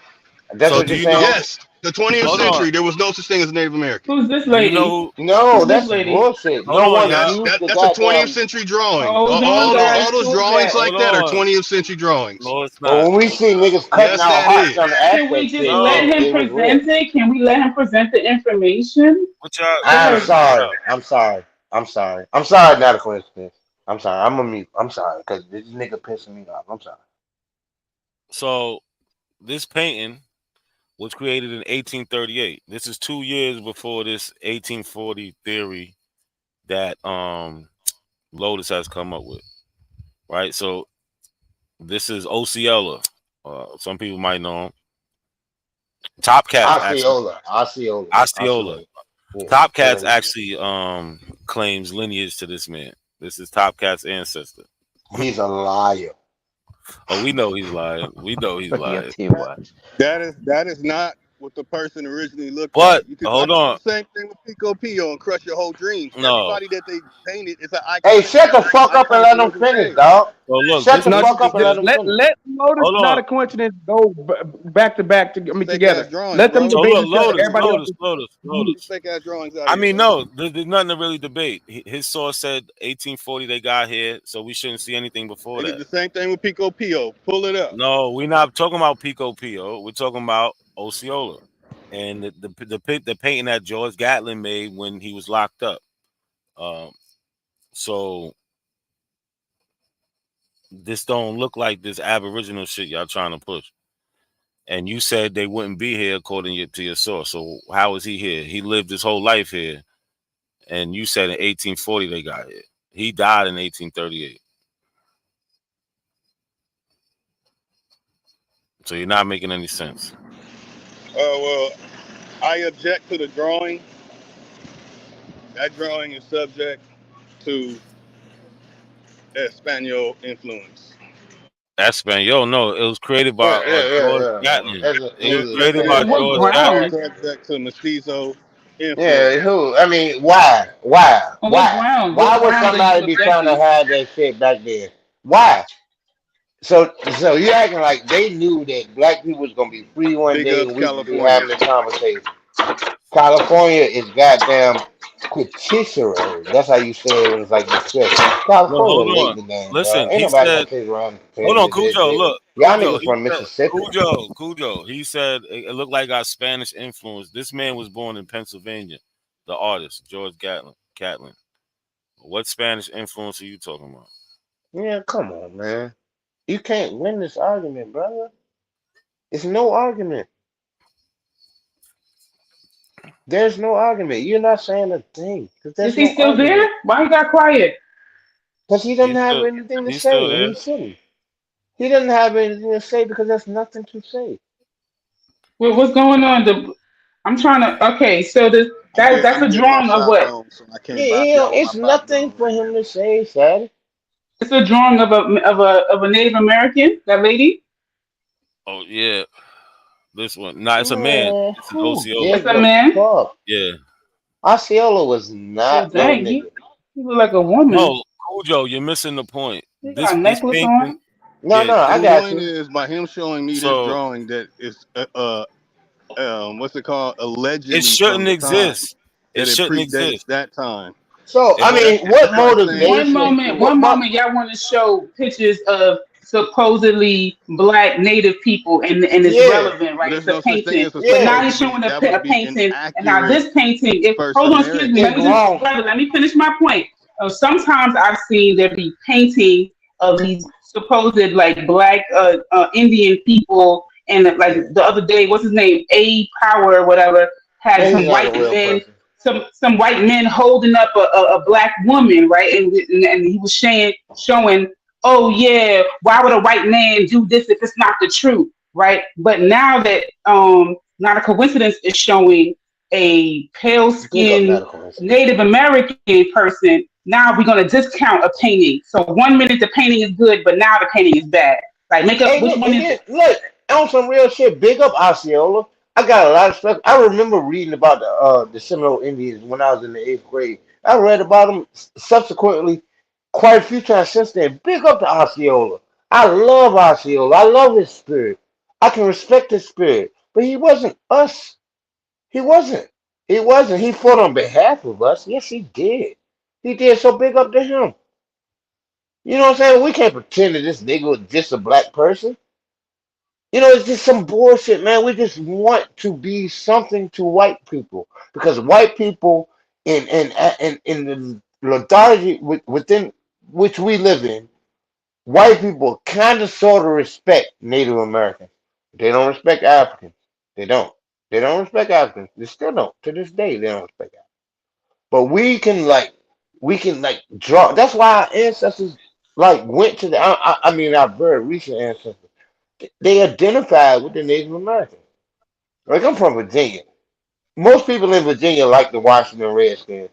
that's what you're saying? Yes, the 20th century, there was no such thing as a Native American. Who's this lady? No, that's bullshit. That's a 20th century drawing. All those drawings like that are 20th century drawings. No, it's not. But when we see niggas cutting out hearts on the Can we just let him present it? Can we let him present the information? I'm sorry. I'm sorry, not a coincidence. I'm sorry. I'm a mute. I'm sorry, because this nigga pissing me off. I'm sorry. So this painting was created in 1838. This is 2 years before this 1840 theory that Lotus has come up with, right? So this is Osceola. Some people might know him. Top Cat. Osceola. Yeah. Top Cat's actually claims lineage to this man. This is Top Cat's ancestor. He's a liar. Oh, we know he's lying. We know he's lying. That is not what the person originally looked But like. You could hold do on, the same thing with Pico Pio and crush your whole dreams. no. Everybody that they painted is an Hey, iconic, shut the fuck up and let them looking finish, thing. dog. So look, Shut this the No, fuck up and let nigga. them let finish. Lotus, Hold not on. a coincidence, go back to back Fake ass together. drawings, Let them bro. So debate look, each other. Everybody else. Get fake ass drawings out I of here, mean, bro. no, there's nothing to really debate. His source said 1840 they got here, so we shouldn't see anything before They did that. the same thing with Pico Pio. Pull it up. No, we're not talking about Pico Pio. We're talking about Osceola and the painting that George Gatlin made when he was locked up. So this don't look like this Aboriginal shit y'all trying to push. And you said they wouldn't be here according to your source. So how is he here? He lived his whole life here. And you said in 1840 they got here. He died in 1838. So you're not making any sense. Well, I object to the drawing. That drawing is subject to Espanol influence. Espanol, no, it was created by George Gatlin. It was created by George Gatlin. Subject to mestizo influence. Yeah, who? I mean, why? Why? On what Why? grounds? Why What would grounds are you somebody be trying to objecting? hide that shit back then? Why? So you acting like they knew that black people was gonna be free one Big day ups, and we could be California. having this conversation. California is goddamn patisserie. That's how you say it. It's like disrespect. Look, California hold late on. in the game, Listen, Ain't he nobody said, gonna sit around hold comparing on, to this Cujo, shit. look. Y'all Cujo, niggas from Mississippi. Cujo. He said it looked like our Spanish influence. This man was born in Pennsylvania, the artist, George Catlin. What Spanish influence are you talking about? Yeah, come on, man. You can't win this argument, brother. It's no argument. There's no argument. You're not saying a thing. Because Is there's he no still there? argument. Why he got quiet? Because he doesn't have anything to He's still say. there. He shouldn't. He doesn't have anything to say because there's nothing to say. Well, what's going on? I'm trying to. Okay, so that's I'm a getting my drawing of shot what? on, so I can't Yeah, bop you know, y'all with my it's pop nothing gun for right him now. to say, Sad. It's a drawing of a Native American. That lady. Oh yeah, this one. Nah, it's a man. Man, It's an who Osceola. It's gives a a man. fuck? Yeah. Osceola was Well, not no dang, nigga. he look like a woman. No, Cujo, you're missing the point. He got a These necklace paintings. on. No, Yeah. I The got point you. is by him showing me this So drawing that is what's it called? it Allegedly from shouldn't the time exist. It that it shouldn't predates exist. that time. So, I It, mean, It's what like saying One motivation? moment, What, y'all want to show pictures of supposedly black Native people, and it's yeah. relevant, well, right? there's It's a no such thing painting, as a but now you're supposedly. showing That would a be painting, and now inaccurate this painting. If first hold of on, excuse me, It's wrong. brother, let me finish my point. Sometimes I've seen there be painting of these supposed like black Indian people, and like the other day, what's his name, A Power or whatever, had And he's some not a white real men person. some white men holding up a black woman, right? And he was showing, oh yeah, why would a white man do this if it's not the truth, right? But now that not a coincidence is showing a pale Big up skinned medical incident. Native American person, now we're gonna discount a painting. So 1 minute the painting is good, but now the painting is bad. Like make up Hey, which look, one and is then, it? look, on some real shit, big up Osceola. I got a lot of stuff. I remember reading about the Seminole Indians when I was in the 8th grade. I read about them subsequently quite a few times since then. Big up to Osceola. I love Osceola. I love his spirit. I can respect his spirit. But he wasn't us. He wasn't. He wasn't. He fought on behalf of us. Yes, he did. He did. So big up to him. You know what I'm saying? We can't pretend that this nigga was just a black person. You know, it's just some bullshit, man. We just want to be something to white people because white people in the lethargy within which we live in, white people kind of sort of respect Native Americans. They don't respect Africans. They don't. They don't respect Africans. They still don't. To this day, they don't respect Africans. But we can draw. That's why our ancestors like went to the. I mean, our very recent ancestors. They identified with the Native Americans. Like I'm from Virginia. Most people in Virginia like the Washington Redskins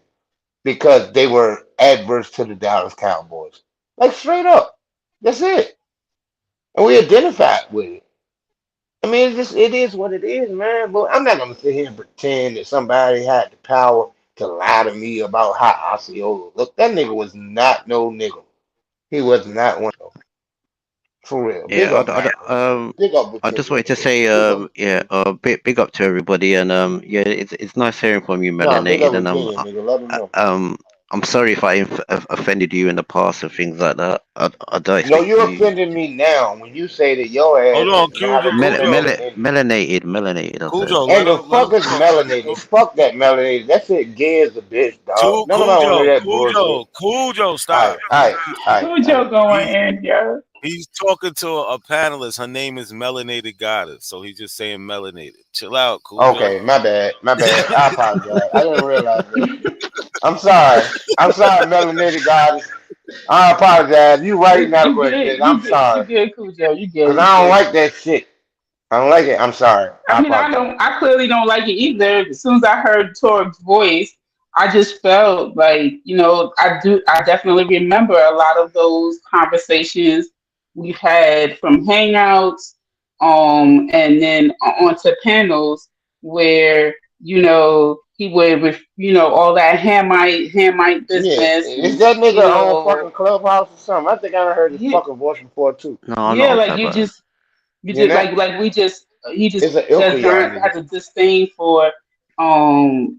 because they were adverse to the Dallas Cowboys. Like straight up. That's it. And we identified with it. I mean, it is what it is, man. But I'm not gonna sit here and pretend that somebody had the power to lie to me about how Osceola looked. That nigga was not no nigga. He was not one of them. For real. Big Yeah, up, man. Big up I just Virginia, wanted to man. say, Big up. yeah, big up to everybody, and yeah, it's nice hearing from you, Nah, big up Melanated, and Virginia, nigga. Let him know. I'm sorry if I offended you in the past and things like that. I don't No, expect you're you. offending me now when you say that your Hold ass on, is not a descendant. Melanated. I said. Cujo, And the fuck is melanated? Fuck that melanated. That shit gay as a bitch, dog. None of my want to hear that bullshit. Cujo, Alright, stop. alright, alright, alright. Cujo going in, yo. He's talking to a panelist. Her name is Melanated Goddess, so he's just saying melanated. Chill out, Cujo. Okay, my bad. My bad. I apologize. I didn't realize that. I'm sorry. I'm sorry, melanated goddess. I apologize. You right now, You but good, I'm you sorry. good, Cujo. You Cause good, you I don't good. like that shit. I don't like it. I'm sorry. I I mean, apologize. I clearly don't like it either. As soon as I heard Torg's voice, I just felt like, I definitely remember a lot of those conversations we've had from hangouts, and then onto panels where, he would, all that Hamite Yeah, business, is and, that nigga on fucking Clubhouse or something? I think I done heard his yeah, fucking voice before too. No, I'm not yeah, on like Clubhouse. you You just know, he just it's an ilk of y'all niggas. has a disdain for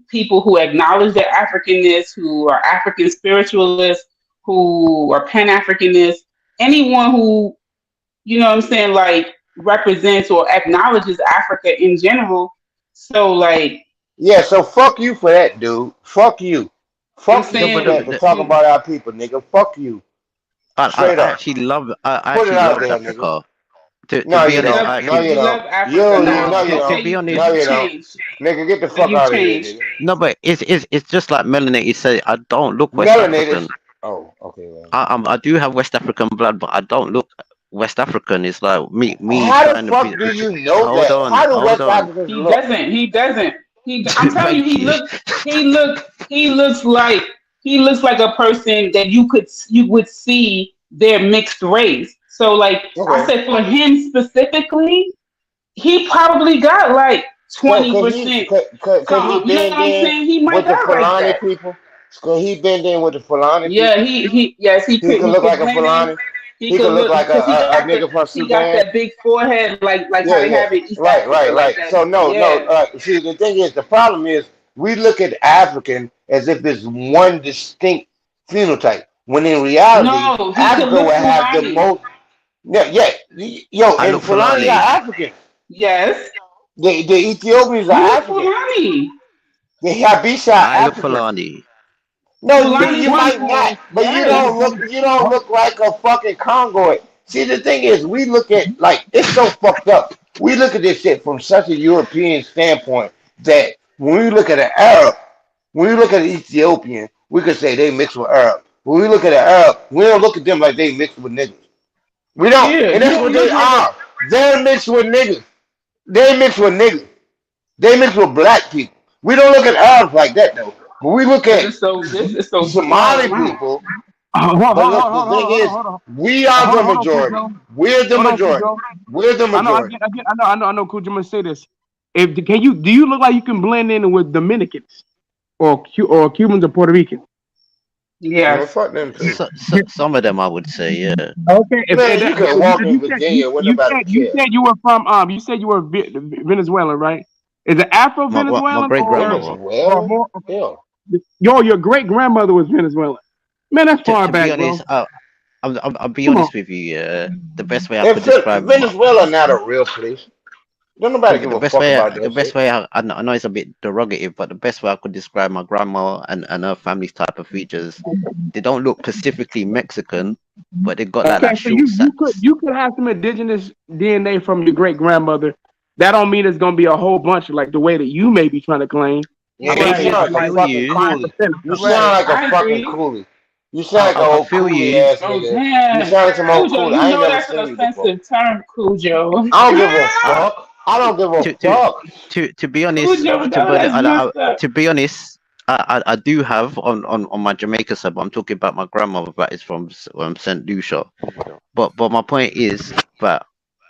people who acknowledge their Africanness, who are African spiritualists, who are Pan Africanists, anyone who, what I'm saying, like represents or acknowledges Africa in general. So like Yeah, so fuck you for that, dude. Fuck you. I'm Fuck No, you for but saying, that for talking about our people, nigga. Fuck you. Straight I up. actually love I Put it actually out loved there, nigga. Africa. To No, be you you honest, don't. love I No, actually you you don't. love Africa. You Now no, you to don't. be No, honest. you you don't. changed. Nigga, get the Now fuck you out of here, changed. nigga. No, but it's just like Melanated said. I don't look West Melanated. African. Oh, okay, well. I do have West African blood, but I don't look West African. It's like me How the trying to fuck do you know hold that? on, How do hold West on. Africans He look? doesn't. He doesn't. I'm telling you, Thank you. he looks like a person that you would see their mixed race. So like I Okay. said, for him specifically, he probably got like So 20% could he something. You know what bend I'm in saying? He might with the got like Fulani that. people? Could he bend in with the Fulani Yeah, people? he yes, He could he look could like a blend in. Fulani. He He could could look look like because a nigga from he got Sudan. that big forehead like how Yeah, they yeah. have in East Right, Africa, right, like right. that. So no, no. Yeah. See, the thing is, the problem is we look at African as if it's one distinct phenotype, when in reality, No, he could Africa will look have the Fulani. most. Yeah, yeah. Yo, I and look Fulani are Fulani. African. Yes. The Ethiopians are You look African. Fulani. The Habesha are I look African. Fulani. No, Fulani you might not, people, but you yes. don't look. You don't look like a fucking Congoid. See, the thing is, we look at like it's so fucked up. We look at this shit from such a European standpoint that when we look at an Arab, when we look at an Ethiopian, we could say they mixed with Arab. When we look at an Arab, we don't look at them like they mixed with niggas. We don't, Yeah, and you that's don't what they look like a are. They're mixed with niggas. They mixed with niggas. They mix with black people. We don't look at Arabs like that though. But we look because at this is so small Somali amount. people. Hold on, But hold on, look, the hold on, thing hold on, is, hold on, we are hold the on, hold on, majority. Cujo. We're the Hold on, majority. Cujo. We're the majority. I know, Cujo. I'm gonna say this. Do you look like you can blend in with Dominicans or Cubans or Puerto Ricans? Well, Yes. fuck them too. Some of them I would say, yeah. Okay, Man, you can walk in Virginia when nobody you care. said you were from you said you were Venezuelan, right? Is it Afro My Venezuelan great or grandmother. Venezuela? more? Hell. Your great grandmother was Venezuelan. Man, that's far To be back, bro. honest, I'll be Come on. honest with you. Yeah, the best way I And could describe Venezuela not a real place. Don't nobody give the a best fuck way about that shit. I know it's a bit derogative, but the best way I could describe my grandma and her family's type of features, they don't look specifically Mexican, but they got like Okay, that so short you could have some indigenous DNA from your great grandmother. That don't mean it's gonna be a whole bunch like the way that you may be trying to claim. Yeah, I you think Right. sound it's like a like feel fucking you. 5% coolie. or You something. sound Right. like a I fucking agree. coolie. You sound like an I old feel coolie you. ass Oh nigga. You damn. sound like some old Cujo, coolie. you I ain't know never that's an seen you before. offensive term, Cujo. I don't give a Uh, fuck. I don't give a to to fuck. to be honest, Cujo, no, that's messed up. to be honest, I do have on my Jamaica side, but I'm talking about my grandmother that is from Saint Lucia. But my point is that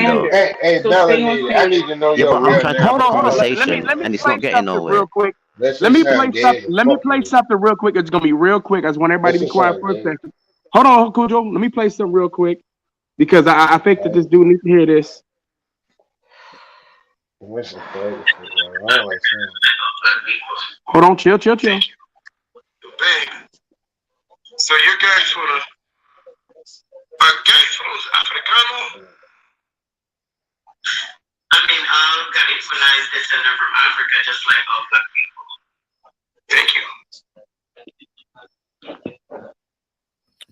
saying though. Hey, hey, So stay on Melanie, I need standard. to know Yeah, your but I'm real trying to name have Hold a on, hold on. because Let me conversation, and it's play not getting something real nowhere. quick. that Let shit me play sound something. gay as Let me fuck to play me. something real quick. It's gonna be real quick. I just want That everybody to be shit quiet sound for a gay. second. Hold on, Cujo. Let me play something real quick because I think that this dude needs to hear this. What's the crazy shit, man? I don't like saying. Hold on, chill. Bang. So your guys for the guys for those Africanos. I mean, all Garifuna is descended from Africa, just like all black people. Thank you.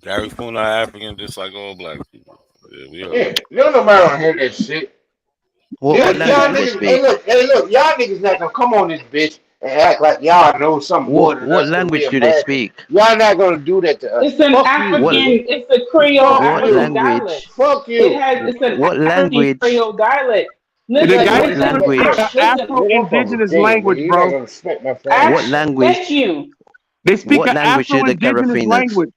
Garifuna African, just like all black people. Yeah, we are. Yeah, nobody want to hear that shit. What Y'all language do they niggas, speak? hey, look, y'all niggas not gonna come on this bitch and act like y'all know something more than What us because we language do they American. speak? Y'all not gonna do that to us. It's an Fuck African. you, nigga. It's a Creole Fuck What you. African dialect. language? Fuck you. It's an What African language? Creole dialect. The Listen, guy What is listen, language? Afro-Indigenous Nigga, language, you're not bro. gonna respect my family. What language? Thank you. They speak What an language do the Afro-Indigenous Garafinas? language.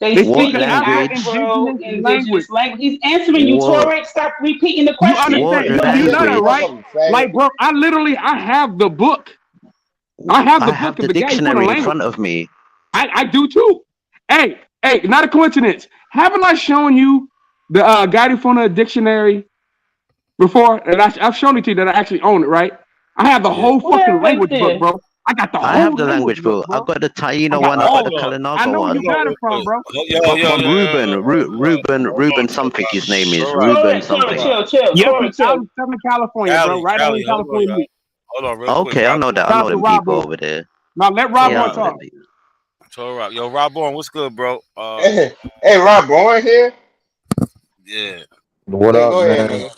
They They What speak speak an an language? Afro-Indigenous language. Afro-Indigenous language. He's answering you, What? Torek. Stop repeating the You question. What understand? Go You know ahead. that, language? right? Like, bro, I have the book. I have the I have book of the the Garifuna dictionary in language. front of me. I do too. Hey, not a coincidence. Haven't I shown you the Garifuna dictionary before? And I've shown it to you that I actually own it, right? I have the Yeah. whole What fucking right language book, there? bro. I got the I have whole the language language book, book. I bro. got the I Taino got one. I got the all of it. I Kalinaga know where one. you got it from, bro. From Ruben. Ruben something. His name is Ruben something. Yep, Torek. he's out in Southern California, bro. Right out in Hold on, California. y'all. Hold on, real quick. Okay, I know that. I Shout know out to them Rob people on. over there. Now let Rob Yeah, I on know talk. them people. Torek. Yo, Rob Bourne, what's good, bro? Hey, Rob Bourne here. Yeah. What Hey, up, go ahead, man? nigga.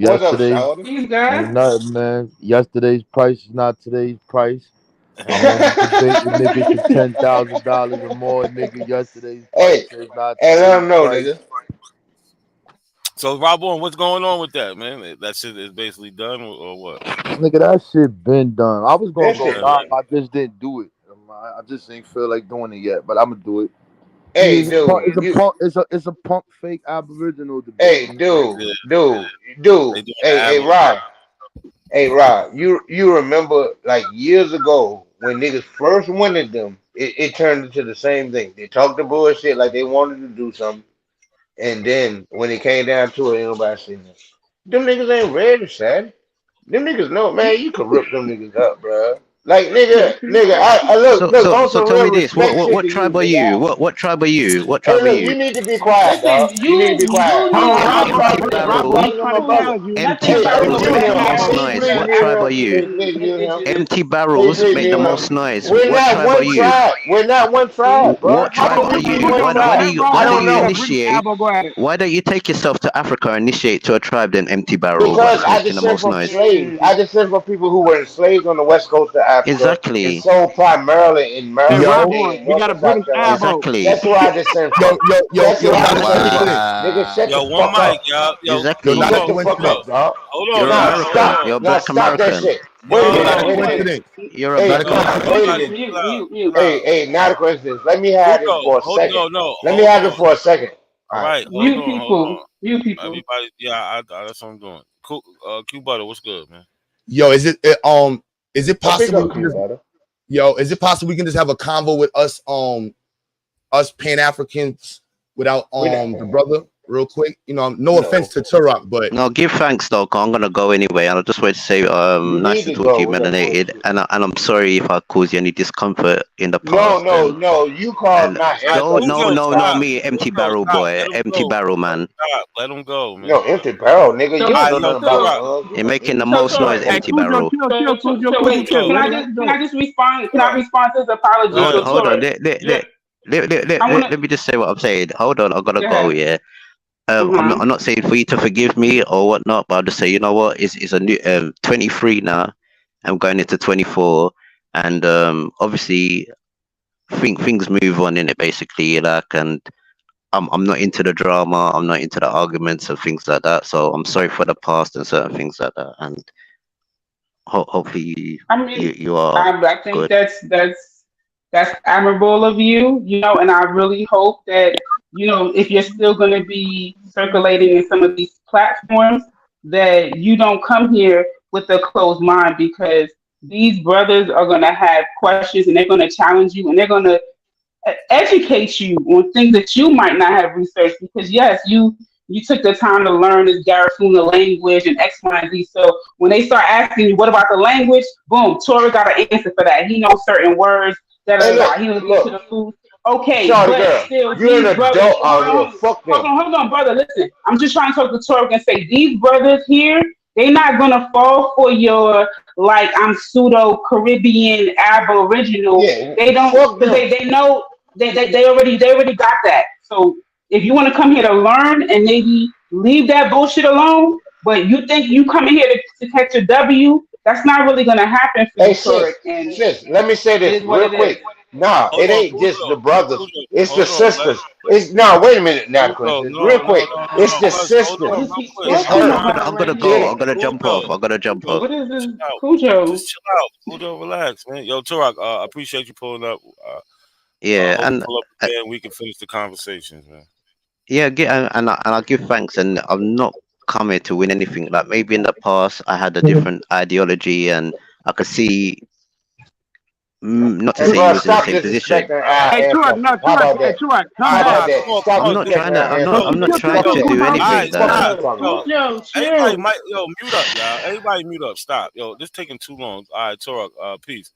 What's up, Yesterday Shawty? He's good. ain't nothing, man. Yesterday's price is not today's price. I'm only debating niggas for $10,000 or more, nigga. Yesterday's Hey, price is not let today's him know, price. nigga. So, Rob Bourne, what's going on with that, man? That shit is basically done or what? Nigga, that shit been done. I was gonna That go shit. live, I just didn't do it. I just ain't feel like doing it yet, but I'm gonna do it. Hey, It's a punk, dude, it's a punk fake Aboriginal debate. Hey, dude. Hey, Rob. Hey, Rob. You remember like years ago when niggas first wanted them? It turned into the same thing. They talked the bullshit like they wanted to do something, and then when it came down to it, ain't nobody seen it. Them niggas ain't ready, son. Them niggas know, man. You can rip them niggas up, bro. Like nigga. I look on So some tell me real this. respect shit What to you, tribe are nigga. you? What tribe are you? What Hey, tribe are look, you? you need to be quiet, dog. Listen, You need to be quiet. Hold on, I'm Rob talking to Bourne Barrel. I'm talking to trying my to brother. challenge you. Empty Hey, barrels mute make the him, man. most Can you noise. please What mute tribe are him? you? Mute him. Empty Can you barrels please make the mute him? most noise. We're What not tribe are one you? tribe. We're not one tribe, bro. What How tribe can are we be you? one Cujo, tribe? let Rob I Why do don't you know. bring initiate? Abo, go at it. Why don't you take yourself to Africa and initiate to a tribe then empty barrel? Because What's I making the descend most from noise? slaves. I descend from people who were enslaved on the west coast of Africa and Exactly. sold primarily in Hey, Maryland, Rob Yo, Bourne, Virginia, we North got a and South British Carolina. Abo. Exactly. That's where I descend yo, from. yo, yo, That's yo, where I not a descend from. coincidence. Wow. Nigga, shut Yo, the one fuck mic, up. y'all. Yo, Yo, Exactly. not a Shut the Cujo, fuck Cujo. up, coincidence. dog. Hold on, You're Nah, man. Hold American. stop. on. You're a Nah, black stop that American. shit. Yo, Wait a Yo, minute. not a Wait a everybody, minute. coincidence. You're a Hey, Not a black yo, wait a American. coincidence. minute. everybody, chill out. Hey, not a coincidence. Let me have this Cujo, for a hold second. no, Let me hold have it on. for a second. All All right. right, hold Mute on, hold on. people. Mute people. Everybody, yeah, that's what I'm doing. Cool, Q Butter, what's good, man? Yo, is it Oh, pick possible up we can Q, just, brother. yo, is it possible we can just have a convo with us Pan Africans without We're not the paying. brother real quick? You know, no offense No. to Turok, but No, give thanks though, 'cause I'm gonna go anyway. And I just wanted to say, You nice need to to talk to go you, with that Melanated, bullshit. and I'm sorry if I caused you any discomfort in the No, past. no. You called And not don't, everybody. Cujo, no, stop. me, empty Cujo, barrel stop. boy, Let him empty go. barrel Cujo, man. stop. Let him go, man. No, empty barrel, nigga. So You All don't right, know yo, nothing about so Turok. drugs. You're making the so most Torek. noise, Hey, empty Cujo, barrel. So Cujo, wait. chill. Can Let I me have just it can go. I just respond? Can I Turok. respond to his apology? Go So ahead. Hold on, Torek, I wanna let me just say what I'm saying. Hold on, I gotta go go. ahead. Yeah, Uh-huh. I'm not saying for you to forgive me or whatnot, but I'll just say, you know what? It's a new 23 now. I'm going into 24, and obviously, think things move on in it basically, like, and I'm not into the drama. I'm not into the arguments and things like that. So I'm sorry for the past and certain things like that, and hopefully I mean, you are I think good. that's admirable of you, and I really hope that, if you're still going to be circulating in some of these platforms, that you don't come here with a closed mind, because these brothers are going to have questions and they're going to challenge you and they're going to educate you on things that you might not have researched, because yes, you took the time to learn this Garifuna language and X, Y, and Z. So when they start asking you, what about the language? Boom, Tori got an answer for that. He knows certain words that Hey, he knows to the look, food. Okay, Shorty but girl, still, you're these an brothers, adult out here. Fuck them. hold on, brother. Listen, I'm just trying to talk to Tori and say these brothers here, they're not gonna fall for your like I'm pseudo Caribbean Aboriginal. Yeah, They don't, fuck because them. they know they already got that. So if you want to come here to learn and maybe leave that bullshit alone, but you think you coming here to catch a W, that's not really gonna happen for Hey, you, Turek. And let me say it this is what real it is. quick. Nah, Hold it on, ain't just the brothers. It's the hold on, sisters. It's no. Wait a minute, now, Cujo, Quincy. Real no, no, quick. no, no, It's no, the Quest, hold What on, sisters. is real he quick. It's talking her. about I'm right gonna Get go. I'm it? here? gonna jump off. Cujo, I'm gonna jump off. What is this, chill out. Cujo? Just chill out. Cujo, relax, man. Yo, Turok, I appreciate you pulling up. Yeah, Hope you and pull up again. We can finish the conversations, man. yeah, and I give thanks, and I'm not coming to win anything. Like maybe in the past I had a different ideology, and I could see, not to Hey, say you bro, was in the stop same position. disrespecting our Hey, Turek, no, ancestors. How Turek, about hey, that? Turek, All come How right, about back. that? come on, Stop come I'm on. not disrespecting trying our to. Yo, I'm not ancestors. trying Fuck to them. do all anything, right, Fuck man. them. stop. You talking Yo, about? Cujo, everybody chill. might, mute up, y'all. Everybody mute up. Stop. Yo, this taking too long. All right, Turok, peace.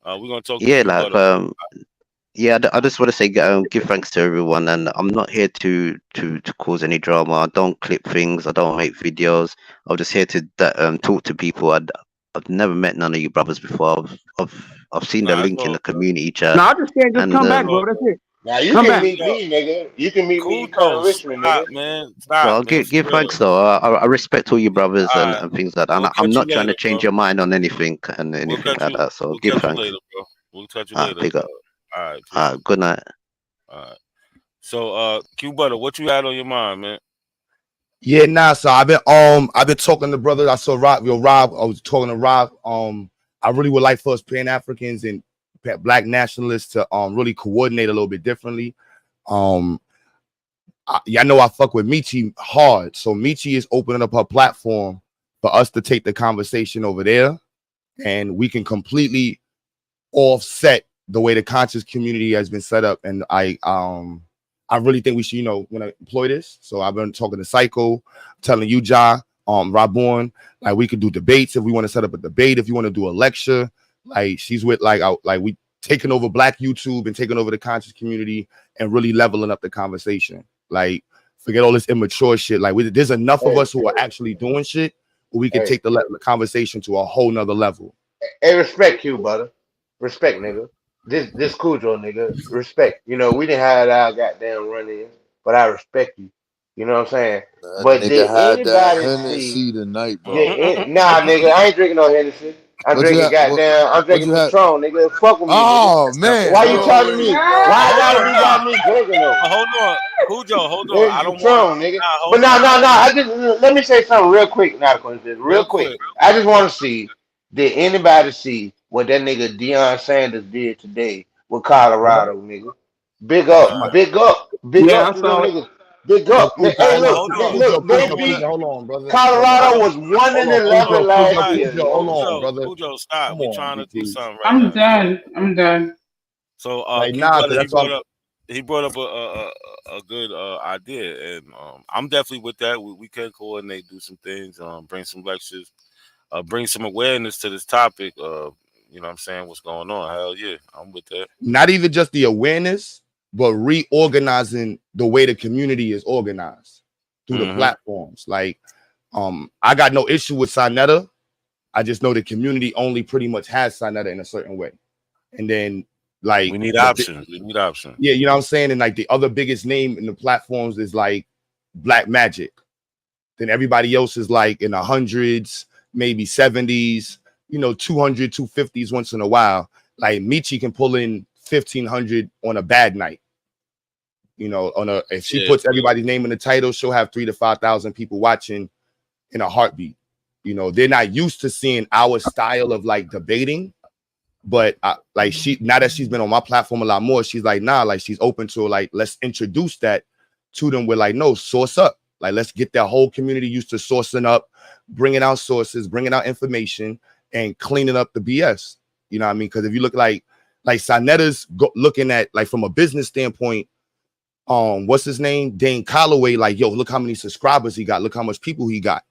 We're gonna talk to Yeah, Q like Butter. yeah, I just want to say give thanks to everyone, and I'm not here to cause any drama. I don't clip things. I don't make videos. I'm just here to talk to people. I've never met none of you brothers before. I've seen the Nah, it's link in all the community chat, No, I just saying, just and come it's back, all bro. That's it. Now you Come can back. meet me, nigga. You can meet me in Cujo, Colonel Richmond, nigga. stop, man. well, Stop, man. For give real. thanks though. I respect all you brothers All right. and things like that. And We'll I'm catch you not trying later, to change bro. your mind on anything and We'll anything catch like you. that. So We'll give catch you thanks. later, bro. We'll catch you All right, later. big up. All right, All peace. right, good night. All right. So, Q Butter, what you had on your mind, man? Yeah, nah. So I've been talking to brothers. I saw Rob. Rob. I was talking to Rob. I really would like for us Pan Africans and Black nationalists to really coordinate a little bit differently. Y'all know I fuck with Michi hard, so Michi is opening up her platform for us to take the conversation over there, and we can completely offset the way the conscious community has been set up. And I really think we should, want to employ this. So I've been talking to Psycho, telling you, Ja, Rabon, like we could do debates if we want to set up a debate, if you want to do a lecture. Like she's with we taking over Black YouTube and taking over the conscious community and really leveling up the conversation. Like forget all this immature shit. Like there's enough of us who are actually doing shit where we can Hey, take the conversation to a whole nother level. hey, respect you, brother. Respect, nigga. This Cujo, nigga. Respect. You know, we didn't have our goddamn run in, but I respect you. You know what I'm saying? That But nigga did had that anybody see? Hennessy tonight, bro. Nah, nigga, I ain't drinking no Hennessy. I'm What you drinking had? goddamn. I'm What drinking you had? Patron, nigga. Fuck with me, nigga. Oh man, Why Wait, you wait, telling wait. me? No, Why hold gotta on, be nah. about me drinking though? Hold on. Cujo, hold on. I It's don't want Patron, nigga. But hold no, on. no, no. I just let me say something real quick, not real Real quick. quick. I just want to see, did anybody see what that nigga Deion Sanders did today with Colorado, nigga? Big Nah. up, big up, big Yeah, up I to them saw it. niggas. Big Yo, up. Cujo, Hey, hold Nah, on. look, hold on. Cujo, look, they Cujo, beat Cujo, hold on, brother. Hold on. Colorado Hold was one Hold and on, 11 Cujo, on. All Cujo, last right. year, Cujo, hold nigga. on, Cujo, brother. stop. Come We on, trying to do BT. something right I'm now. done. I'm done. So Like, Q nah, cause Butter, that's what he brought up a good idea, and I'm definitely with that. We can coordinate, do some things, bring some lectures, bring some awareness to this topic. You know what I'm saying? What's going on? Hell yeah, I'm with that. not even just the awareness, but reorganizing the way the community is organized through the Mm-hmm. platforms. Like, I got no issue with Sinetta. I just know the community only pretty much has Sinetta in a certain way. And then like We need options. Yeah, you know what I'm saying? And like the other biggest name in the platforms is like Black Magic. Then everybody else is like in the hundreds, maybe 70s, 200, 250s once in a while. Like Michi can pull in 1,500 on a bad night. If she puts everybody's name in the title, she'll have 3,000 to 5,000 people watching in a heartbeat. They're not used to seeing our style of like debating, but now that she's been on my platform a lot more, she's like, nah, like she's open to like, let's introduce that to them. We're like, no, source up. Like, let's get that whole community used to sourcing up, bringing out sources, bringing out information, and cleaning up the BS. You know what I mean? Because if you look like Like Sanetta's looking at, like, from a business standpoint, what's his name? Dane Calloway, like, yo, look how many subscribers he got. Look how much people he got.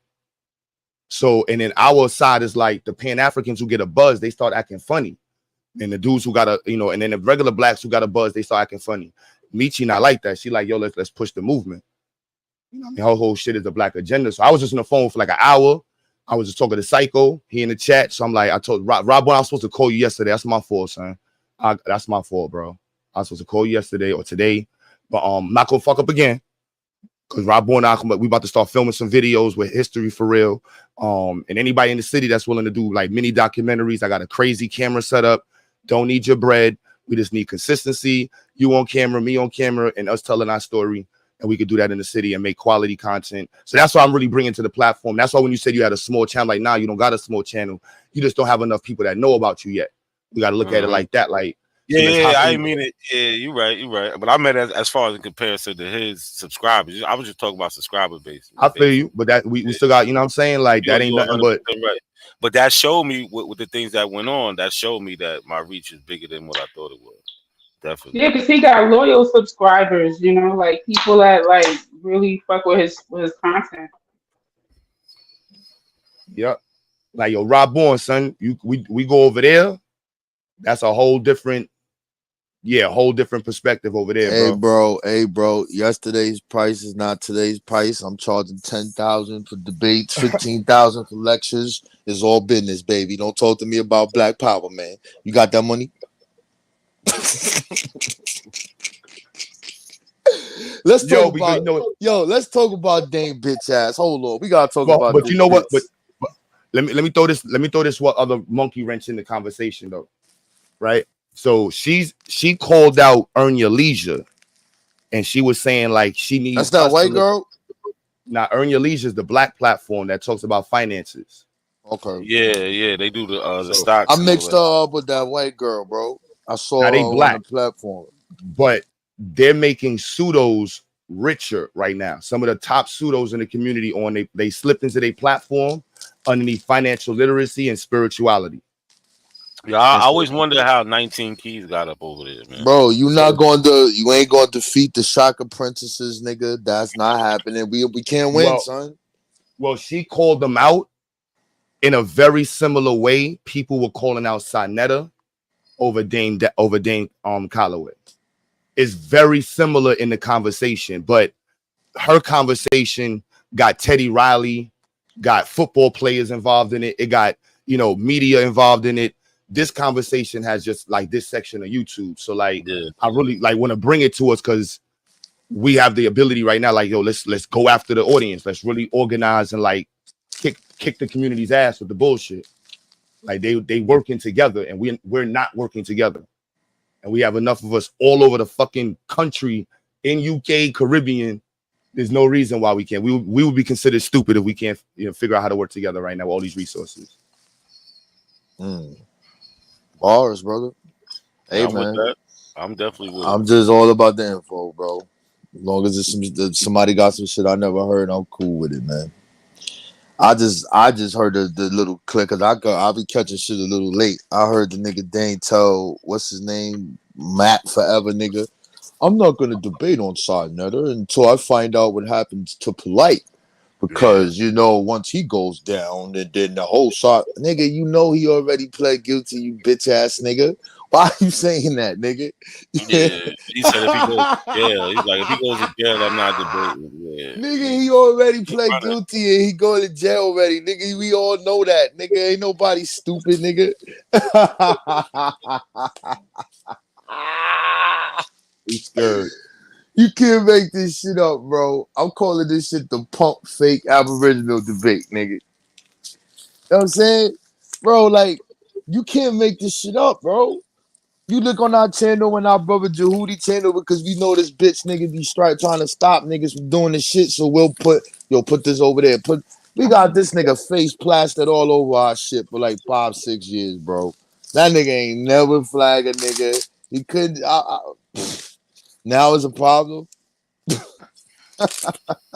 So, and then our side is like the Pan-Africans who get a buzz, they start acting funny. And the dudes who got a, you know, and then the regular blacks who got a buzz, they start acting funny. Michi not like that. She like, yo, let's push the movement. You know, I mean, her whole shit is the black agenda. So I was just on the phone for like an hour. I was just talking to Psycho. He in the chat. So I'm like, I told Rob, when I was supposed to call you yesterday. That's my fault, son. That's my fault, bro. I was supposed to call you yesterday or today. But I'm not gonna fuck up again. Because Rob and I, we about to start filming some videos with history for real. And anybody in the city that's willing to do like mini documentaries, I got a crazy camera set up. Don't need your bread. We just need consistency. You on camera, me on camera, and us telling our story. And we could do that in the city and make quality content. So that's why I'm really bringing to the platform. That's why when you said you had a small channel, like, nah, you don't got a small channel. You just don't have enough people that know about you yet. We got to look at it like that. Like, yeah, I didn't mean it. Yeah, you're right. But I meant as far as in comparison to his subscribers. I was just talking about subscriber base. I feel you, but that we still got, you know what I'm saying? Like, that ain't nothing but right. But that showed me with the things that went on, that showed me that my reach is bigger than what I thought it was. Definitely. Yeah, because he got loyal subscribers, you know, like people that like really fuck with his content. Yep. Like, yo, Rob Bourne, son, we go over there. That's a whole different, whole different perspective over there, bro. Hey, bro. Yesterday's price is not today's price. I'm charging $10,000 for debates, $15,000 for lectures. It's all business, baby. Don't talk to me about Black Power, man. You got that money? Let's talk about Dane bitch ass. Hold on, we gotta talk about. But you know what? But let me throw this what other monkey wrench in the conversation though, right? So she called out Earn Your Leisure, and she was saying like she needs. That's that white girl. Now Earn Your Leisure is the black platform that talks about finances. Okay. Yeah, they do the stocks. I mixed her up with that white girl, bro. I saw her on the platform, but they're making pseudos richer right now. Some of the top pseudos in the community they slipped into their platform underneath financial literacy and spirituality. Yeah, I always wonder how 19 Keys got up over there, man. Bro, you ain't going to defeat the Shaka princesses, nigga. That's not happening. We can't win, son. Well, she called them out in a very similar way. People were calling out Sanetta over Dane Calloway. It's very similar in the conversation, but her conversation got Teddy Riley, got football players involved in it. It got, media involved in it. This conversation has just like this section of YouTube. So like, I really like want to bring it to us because we have the ability right now. Like, yo, let's go after the audience. Let's really organize and like kick the community's ass with the bullshit. Like they working together and we're not working together. And we have enough of us all over the fucking country in UK, Caribbean. There's no reason why we can't. We would be considered stupid if we can't figure out how to work together right now with all these resources. Bars, brother. Hey, I'm man. with that. I'm definitely with I'm just all about the info, bro. As long as it's somebody got some shit I never heard, I'm cool with it, man. I just heard the little clip because I'll be catching shit a little late. I heard the nigga Dane tell what's his name, Matt Forever nigga, I'm not gonna debate on side netter until I find out what happens to Polite. Because once he goes down, and then the whole side, nigga, he already pled guilty, you bitch ass nigga. Why are you saying that, nigga? Yeah, he said if he goes to jail, he's like, if he goes to jail, I'm not debating. Yeah. Nigga, he already pled guilty and he go to jail already. Nigga, we all know that. Nigga, ain't nobody stupid, nigga. He's scared. You can't make this shit up, bro. I'm calling this shit the pump fake Aboriginal debate, nigga. You know what I'm saying? Bro, like, you can't make this shit up, bro. You look on our channel and our brother Jehudi channel because we know this bitch nigga be trying to stop niggas from doing this shit. So we'll put this over there. We got this nigga face plastered all over our shit for like 5-6 years, bro. That nigga ain't never flag a nigga. He couldn't. Now it's a problem.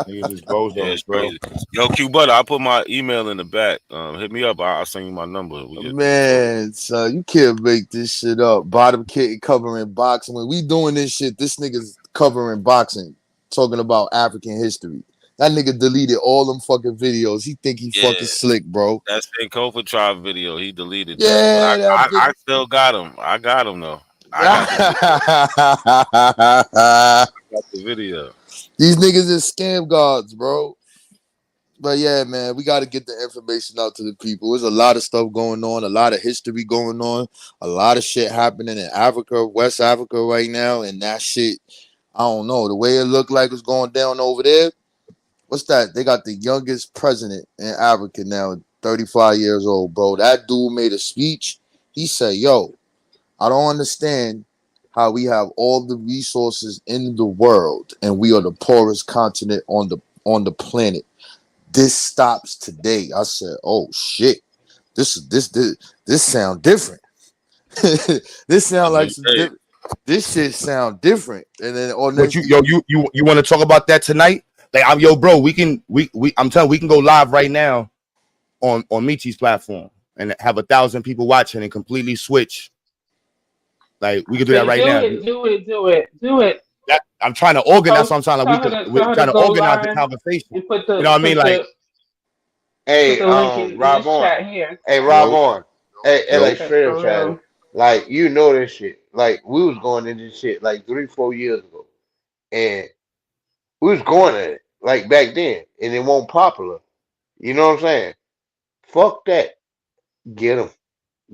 Niggas is Yeah, bozos, it's bro. crazy. Yo, Q Butter, I'll put my email in the back. Hit me up. I'll send you my number. We get Man, so you can't make this shit up. Bottom kid covering boxing. When we doing this shit, this nigga's covering boxing, talking about African history. That nigga deleted all them fucking videos. He think he yeah. fucking slick, bro. That Sankofa Tribe video, he deleted that. But Yeah, that bitch. I still got him. I got him though. I got the video. These niggas is scam gods, bro. But yeah, man, we got to get the information out to the people. There's a lot of stuff going on, a lot of history going on, a lot of shit happening in Africa, West Africa right now, and that shit, I don't know, the way it looked like it's going down over there. What's that? They got the youngest president in Africa now, 35 years old, bro. That dude made a speech. He said, yo, I don't understand how we have all the resources in the world and we are the poorest continent on the planet. This stops today. I said, oh shit. This sound different. This sound like some this shit sound different. And then on But you want to talk about that tonight? Like bro, I'm telling you, we can go live right now on Michi's platform and have 1,000 people watching and completely switch. Like we could do that right now. Do it. I'm trying to organize. That's what I'm trying to. We're trying to organize the conversation. And put the, you know what I mean? Like, hey, the link in Rob this on. chat here. Hey, Rob Yo. on. Hey, LA For Shredder real. Chatter. Like, you know this shit. Like, we was going into this shit like 3-4 years ago. And we was going at it like back then. And it wasn't popular. You know what I'm saying? Fuck that. Get them.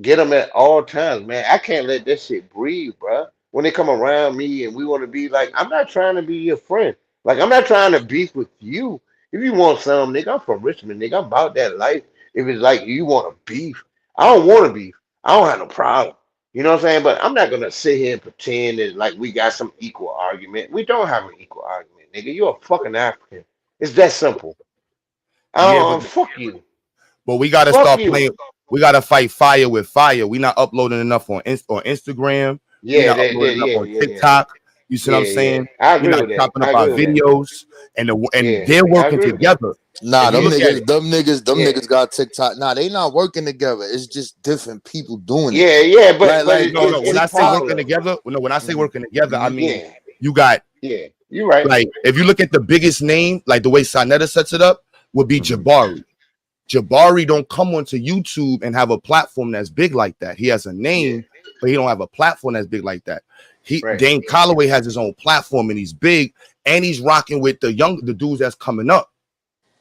Get them at all times, man. I can't let that shit breathe, bro. When they come around me and we want to be like, I'm not trying to be your friend. Like, I'm not trying to beef with you. If you want some, nigga, I'm from Richmond, nigga. I'm about that life. If it's like you want to beef, I don't want to beef. I don't have no problem. You know what I'm saying? But I'm not gonna sit here and pretend that like we got some equal argument. We don't have an equal argument, nigga. You're a fucking African. It's that simple. Fuck you. but we gotta Fuck start you. playing. We gotta fight fire with fire. We not uploading enough on Instagram. We Yeah, not uploading enough on yeah. TikTok. You see what I'm Yeah. saying? I We're agree not with that. chopping I up our agree with that. videos, and Yeah, they're I working agree with that. together. Nah, If you them look at it, niggas got TikTok. Nah, they not working together. It's just different people doing it. Yeah, but no. When it's I say working popular. together, when I say working together, I mean Yeah, you got yeah. You're right. like if you look at the biggest name, like the way Sonetta sets it up, would be Jabari. Jabari don't come onto YouTube and have a platform that's big like that. He has a name, but he don't have a platform that's big like that. Dane Calloway has his own platform and he's big, and he's rocking with the dudes that's coming up.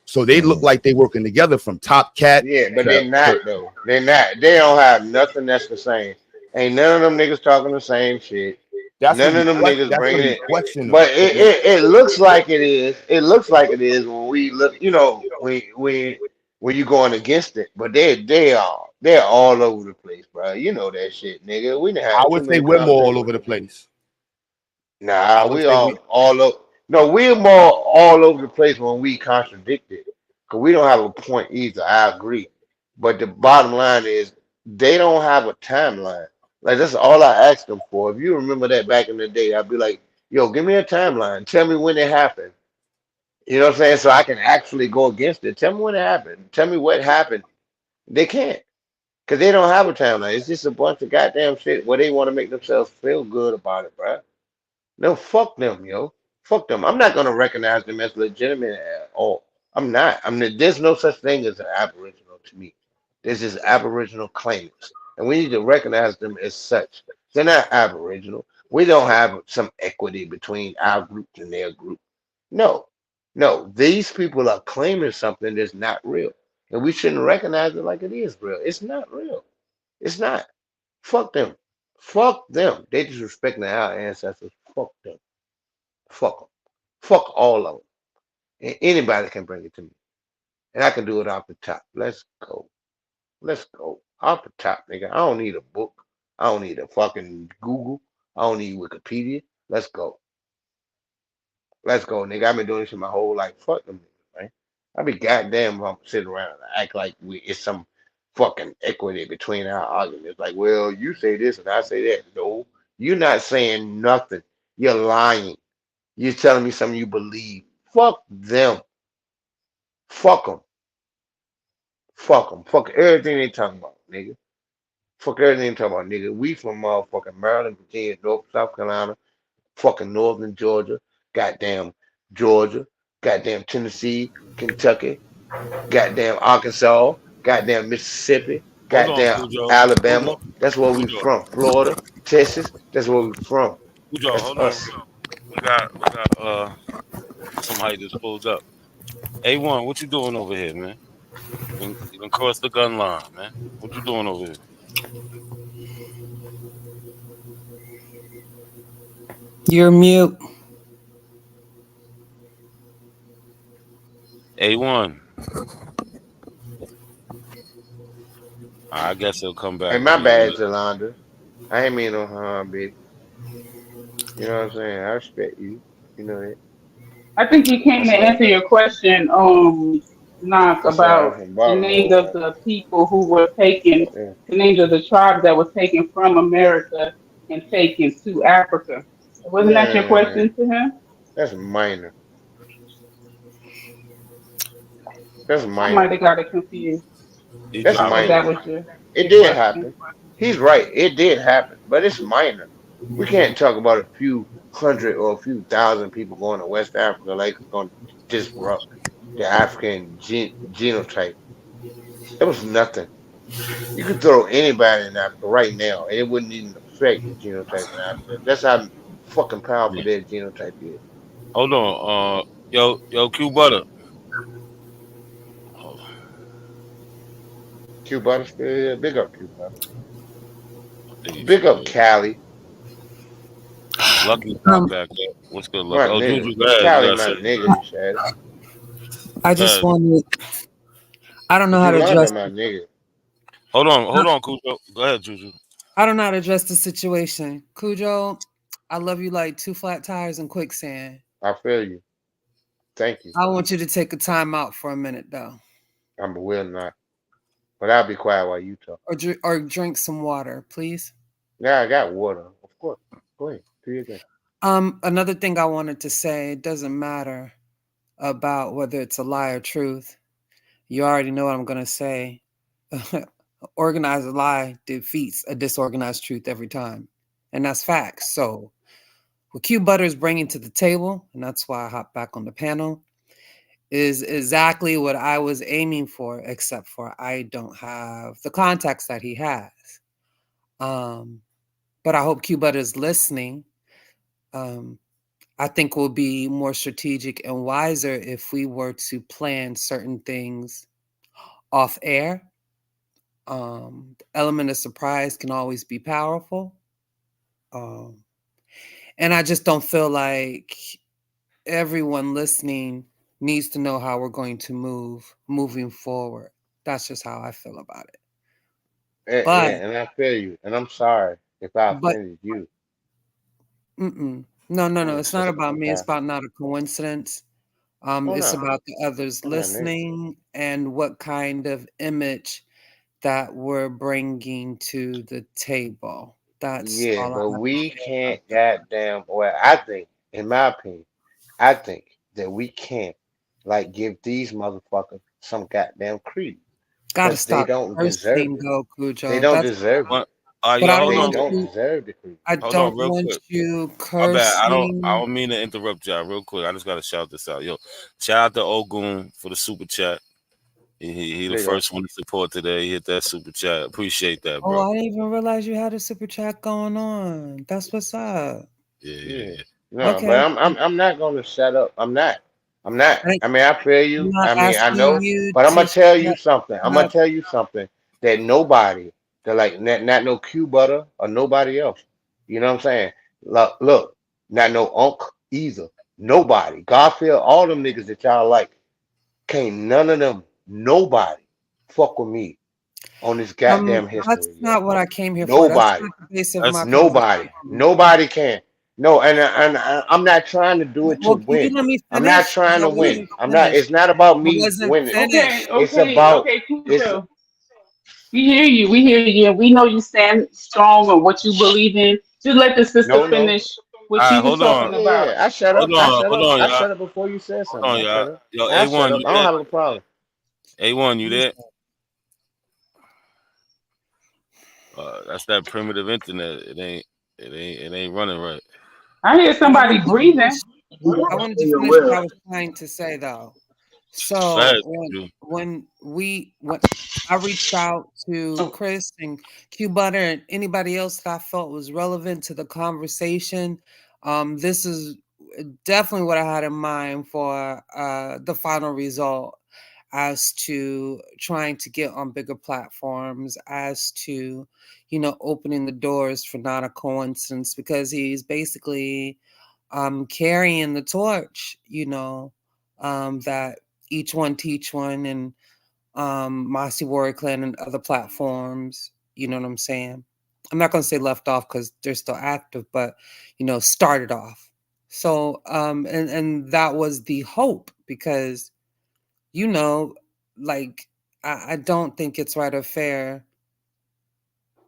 So they look like they working together from Top Cat. Yeah, but they're not though. They're not. They don't have nothing that's the same. Ain't none of them niggas talking the same shit. None of them niggas bringing it. But it looks like it is. It looks like it is when we look. You know, when you going against it. But they're all over the place, bro. You know that shit, nigga. We done I had too would say many we're more all conversations. over the place. Nah, we all over. No, we're more all over the place when we contradict it. Cause we don't have a point either. I agree. But the bottom line is they don't have a timeline. Like that's all I asked them for. If you remember that back in the day, I'd be like, yo, give me a timeline. Tell me when it happened. You know what I'm saying? So I can actually go against it. Tell me when it happened. Tell me what happened. They can't. Because they don't have a timeline. It's just a bunch of goddamn shit where they want to make themselves feel good about it, bro. No, fuck them, yo. Fuck them. I'm not gonna recognize them as legitimate at all. I'm not. There's no such thing as an Aboriginal to me. There's just Aboriginal claimants, and we need to recognize them as such. They're not Aboriginal. We don't have some equity between our group and their group. No, no. These people are claiming something that's not real, and we shouldn't recognize it like it is real. It's not real. It's not. Fuck them. Fuck them. They disrespecting our ancestors. Fuck them. Fuck them. Fuck all of them. And anybody can bring it to me. And I can do it off the top. Let's go. Let's go. Off the top, nigga. I don't need a book. I don't need a fucking Google. I don't need Wikipedia. Let's go. Let's go, nigga. I've been doing this shit my whole life. Fuck them niggas, man. I be goddamn if I'm sitting around and act like it's some fucking equity between our arguments. Like, well, you say this and I say that. No, you're not saying nothing. You're lying. You're telling me something you believe. Fuck them. Fuck them. Fuck them. Fuck everything they talking about, nigga. Fuck everything they talking about, nigga. We from motherfucking Maryland, Virginia, North, South Carolina, fucking Northern Georgia, goddamn Georgia, goddamn Tennessee, Kentucky, goddamn Arkansas, goddamn Mississippi, Hold on, goddamn Cujo. Alabama. Cujo. That's where we Cujo. from. Florida, Texas. That's where we from. Cujo, That's hold us. on. We got somebody just pulled up. A1, what you doing over here, man? You can cross the gun line, man. What you doing over here? You're mute. A1. I guess he'll come Hey, back. my You know, bad, Yolanda. I ain't mean no harm, baby. You know what I'm saying? I respect you. You know that. I think he came That's to all. answer your question, Knock, That's all. I'm about from the names Baltimore, of man. the people who were taken, Yeah. the names of the tribes that was taken from America and taken to Africa. Wasn't that your Man, question to him? that's minor. That's I might minor. have got it confused. he That's If driving. that minor. was It your did question. happen. He's right. It did happen, but it's minor. We can't talk about a few hundred or a few thousand people going to West Africa like it's going to disrupt the African genotype. It was nothing. You could throw anybody in Africa right now, and it wouldn't even affect the genotype in Africa. That's how fucking powerful Yeah. their genotype is. Hold on. Yo, Q Butter. Oh, Q Butter, yeah, big up Q Butter. I think he's Big up familiar. Cali. Lucky not back there. What's good, My Lucky? Oh, nigga. Juju, go ahead. You Cali, gotta my say. nigga, Shad. I Go just ahead. wanted. I don't know how to Yolanda, address. my nigga. Hold on, Cujo. Go ahead, Juju. I don't know how to address the situation. Cujo, I love you like two flat tires and quicksand. I feel you. Thank you. I want you to take a time out for a minute, though, I will not. But I'll be quiet while you talk. or drink some water, please. Yeah, I got water. Of course. Go ahead. Do your thing. Another thing I wanted to say, it doesn't matter about whether it's a lie or truth. You already know what I'm gonna say. Organized lie defeats a disorganized truth every time. And that's facts. So what Q Butter is bringing to the table, and that's why I hopped back on the panel, is exactly what I was aiming for, except for I don't have the context that he has. But I hope Q Butter is listening. I think we'll be more strategic and wiser if we were to plan certain things off air. The element of surprise can always be powerful. And I just don't feel like everyone listening needs to know how we're going to moving forward. That's just how I feel about it. And I feel you. And I'm sorry if I But offended you. no. It's not about me. It's Okay. about not a coincidence. Oh, It's no. about the others Come on, nigga. listening and what kind of image that we're bringing to the table. That's Yeah, all I but have we to say about can't that. goddamn, or I think, in my opinion, I think that we can't like give these motherfuckers some goddamn credence. Gotta Because they stop don't deserve cursing, it. though, They Cujo. don't That's deserve it. What? but I Yeah, don't hold They on. want don't you. deserve the credence. I Hold on, don't real want quick. you My bad. I cursing. don't mean to interrupt y'all real quick. I just gotta shout this out. Yo, shout out to Ogun for the super chat. He the There you go. first one to support today. He hit that super chat. Appreciate that, Oh, bro. I didn't even realize you had a super chat going on. That's what's up. Yeah. No, Okay. but I'm not gonna shut up. I'm not. I mean, I feel I'm you. not I mean, I asking know, you but I'm to gonna tell you shut something. I'm gonna up. tell you something that nobody, that like not no Q Butter or nobody else. You know what I'm saying? Look, not no Unk either. Nobody. Garfield, all them niggas that y'all like, can't none of them, nobody, fuck with me on this goddamn That's history, yo. not what I came here for. That's Nobody. not the base of my That's Nobody. conversation. Nobody can. No, I'm not trying to do it to Well, can you win. let me I'm not finish? 'Cause trying I to win. wasn't I'm not. finished. It's not about I me wasn't winning. finished. It's about. Okay, It's Cujo. We hear you. We hear you. We know you stand strong on what you believe in. Just let the sister no, no. finish. what All she right, was hold on. talking about. Yeah, I shut up. I shut Hold up. on, I y'all. shut up before you said Hold something. on, I y'all. shut up. Yo, I shut A1, up. you I don't there? have a problem. A1, you there? That's that primitive internet. It ain't running right. I hear I somebody wanted to breathing. finish. I wanted to finish what I was trying to say though. Go ahead, So Drew. when I reached out to Chris and Q Butter and anybody else that I felt was relevant to the conversation, this is definitely what I had in mind for the final result as to trying to get on bigger platforms, as to, opening the doors for not a coincidence, because he's basically carrying the torch, that each one teach one, and Mossy Warrior Clan and other platforms, you know what I'm saying? I'm not gonna say left off because they're still active, but started off. So and that was the hope, because like I don't think it's right or fair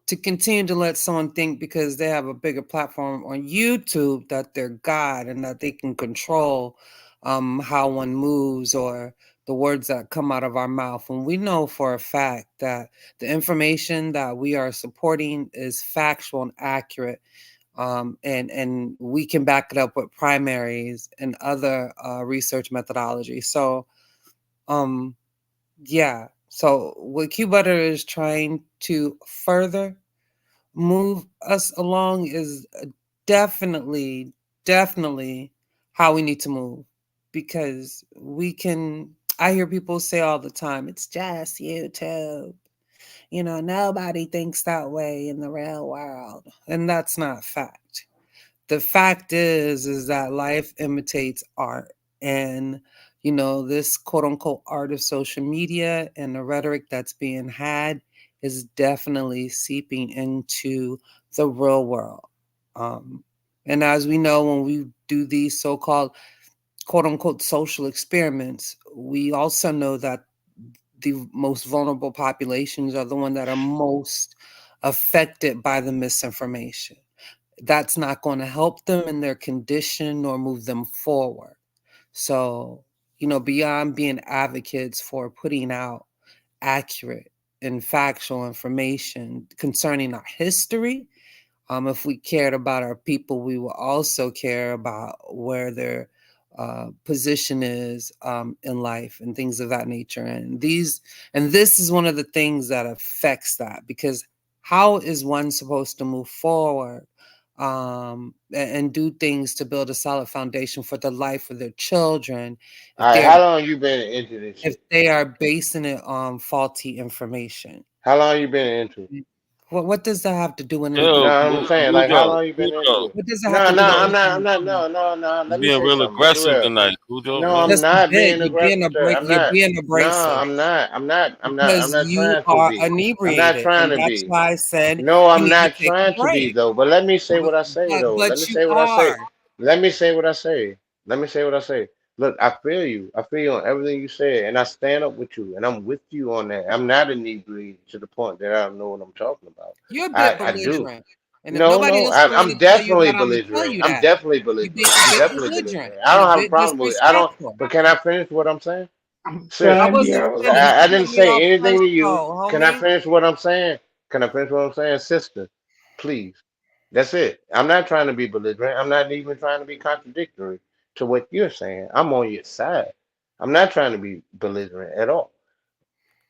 to continue to let someone think because they have a bigger platform on YouTube that they're God and that they can control how one moves or the words that come out of our mouth. And we know for a fact that the information that we are supporting is factual and accurate. And we can back it up with primaries and other research methodology. So, yeah. So what Q Butter is trying to further move us along is definitely, definitely how we need to move, because I hear people say all the time, it's just YouTube. Nobody thinks that way in the real world. And that's not fact. The fact is that life imitates art. And, this quote unquote art of social media and the rhetoric that's being had is definitely seeping into the real world. And as we know, when we do these so called quote unquote social experiments, we also know that the most vulnerable populations are the ones that are most affected by the misinformation. That's not going to help them in their condition nor move them forward. So, beyond being advocates for putting out accurate and factual information concerning our history, if we cared about our people, we will also care about where their position is in life and things of that nature. And this is one of the things that affects that, because how is one supposed to move forward and do things to build a solid foundation for the life of their children All right, how long you been into this if shit? they are basing it on faulty information? How long you been into it? What does that have to do with No, anything? I'm saying, like, how long you been into it? What does it have No, to do no, with I'm not, anything? no. You Let me being say real something for aggressive real. tonight, Cujo. No, I'm Just a not bit. being aggressive. I'm You're not. being No, abrasive I'm not. I'm because not you trying to are be. I'm not inebriated, trying and to that's be. why I said No, you I'm need to not take a trying to be break. though. But let me say But what I say though. Let me but you say what I say. are. Let me say what I say. Let me say what I say. Look, I feel you. I feel you on everything you said, and I stand up with you, and I'm with you on that. I'm not inebriated to the point that I don't know what I'm talking about. You're a bit I do. belligerent, and if No, nobody no, else is willing I'm to tell you definitely that, I'm gonna tell belligerent. you I'm that definitely you're belligerent. being a I'm bit definitely belligerent belligerent. I and a don't have a bit problem with it. I don't. disrespectful. But can I finish what I'm saying? I'm Sis, I done wasn't here. finished. I You didn't cut me say off anything first, to you. though, Can I homie. finish what I'm saying? Can I finish what I'm saying, sister? Please. That's it. I'm not trying to be belligerent. I'm not even trying to be contradictory to what you're saying. I'm on your side. I'm not trying to be belligerent at all.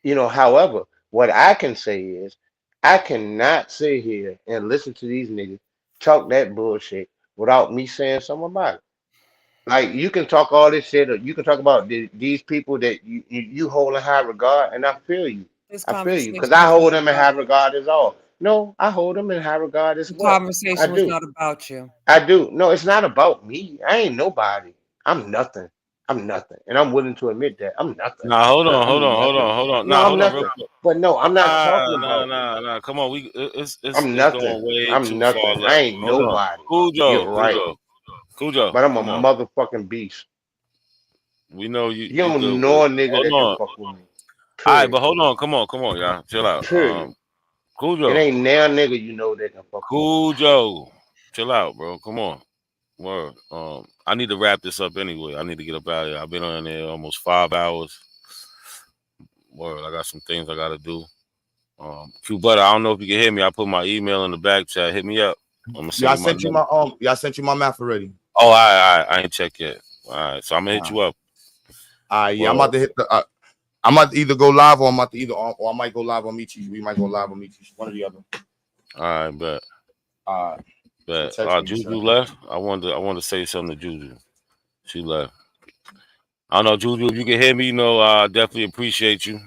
However, what I can say is I cannot sit here and listen to these niggas talk that bullshit without me saying something about it. Like you can talk all this shit, or you can talk about these people that you hold in high regard, and I feel you. This I feel you because conversation I was hold not them in about high you. regard as all. No, I hold them in high regard as The well. I conversation was do. not about you. I do. No, it's not about me. I ain't nobody. I'm nothing. I'm nothing, and I'm willing to admit that I'm nothing. Nah, hold on, hold I'm on, hold nothing. on, hold on. No, Nah, I'm hold on, real nothing. quick. But no, I'm not talking about. Nah. Come on, I'm it's nothing. going way I'm too far nothing. I left. ain't Hold on, nobody. Cujo, You're right. But I'm a come on. motherfucking beast. We know You you good don't with know it. a nigga Hold that can on. fuck with me. All right, Period. but hold on, come on, y'all, chill out. Period. It Cujo, ain't now nigga you know that can fuck with me. Cujo, chill out, bro. Come on. Word. I need to wrap this up anyway. I need to get up out of here. I've been on there almost 5 hours. Word. I got some things I gotta do. Q Butter, I don't know if you can hear me. I put my email in the back chat. Hit me up. I'm gonna send Y'all you my sent you number. my y'all sent you my math already. Oh, I ain't checked yet. All right, so I'm gonna hit you up. Yeah, I'm about to hit the. I'm about to either go live or I'm about to or I might go live on Michi. We might go live on Michi. One or the other. All right, bet. Bet. text me, Juju son. left. I wanted to say something to Juju. She left. I don't know, Juju. If you can hear me, I definitely appreciate you.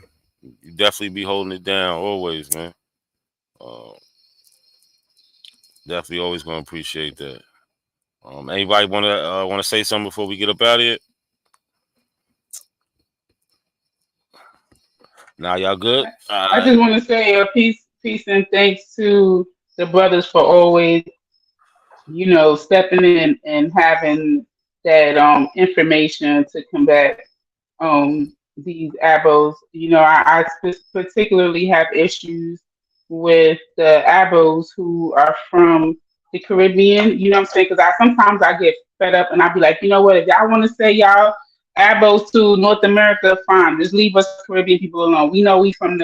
You definitely be holding it down always, man. Definitely always gonna appreciate that. Anybody wanna say something before we get up out of here? Now y'all good? I just want to say a peace, and thanks to the brothers for always, stepping in and having that information to combat these abos. I particularly have issues with the abos who are from the Caribbean. You know what I'm saying? Because sometimes I get fed up and I be like, you know what? If y'all want to say y'all abos to North America, fine. Just leave us Caribbean people alone. We know we from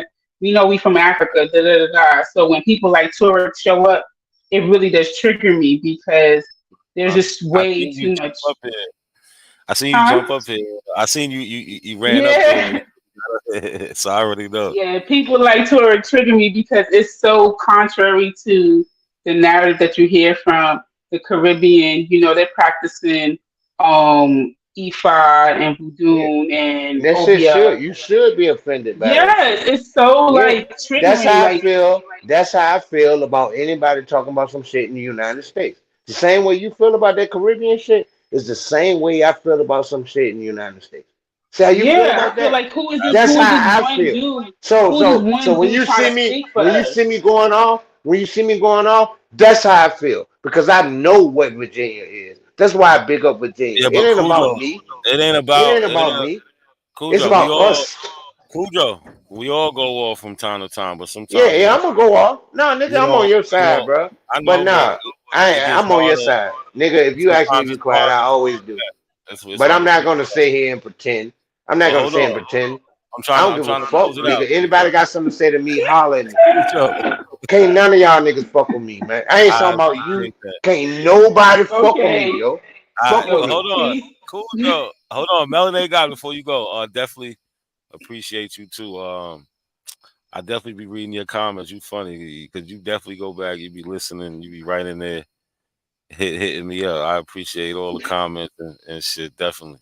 Africa. Da, da, da, da. So when people like tourists show up, it really does trigger me because there's just way too much. I seen you jump up here. I seen you ran up there. So I already know. Yeah, people like to trigger me because it's so contrary to the narrative that you hear from the Caribbean. They're practicing Ifa and Voodoo and That shit Obia. you should be offended by that Yes, shit. it's so Yeah, triggering. that's how I feel. That's how I feel about anybody talking about some shit in the United States. The same way you feel about that Caribbean shit is the same way I feel about some shit in the United States. See how you feel about I feel that? like who is this That's how I one feel. dude? So Who is this so one so when dude you trying see to me speak for us? when you see me going off, that's how I feel because I know what Virginia is. That's why I big up Virginia. Yeah, It but ain't about Cujo, me. it ain't It ain't about about me. It's Cujo. about us. We all go off from time to time, but Yeah, sometimes yeah, I'm gonna go off. Nah, nigga, I'm on your you side, don't. bro. I But know, but nah, it gets I'm on your harder. side, nigga. If you ask me to Sometimes be it's quiet, hard I to do always do. that. It's But hard I'm to not do. gonna sit here and pretend. I'm not But gonna hold sit and on, pretend. I'm I don't trying give a to fuck, close it out. nigga. Anybody got something to say to me, holler at me. Cujo. Can't none of y'all niggas fuck with me, man. I ain't I talking about you. appreciate that. Can't nobody fuck with me, Okay. yo. All Fuck right, with but me. hold on, Cujo. Hold on, Melanie guy. Before you go, definitely appreciate you too. I definitely be reading your comments. You funny because you definitely go back. You be listening. You be right in there, hitting me up. I appreciate all the comments and shit. Definitely.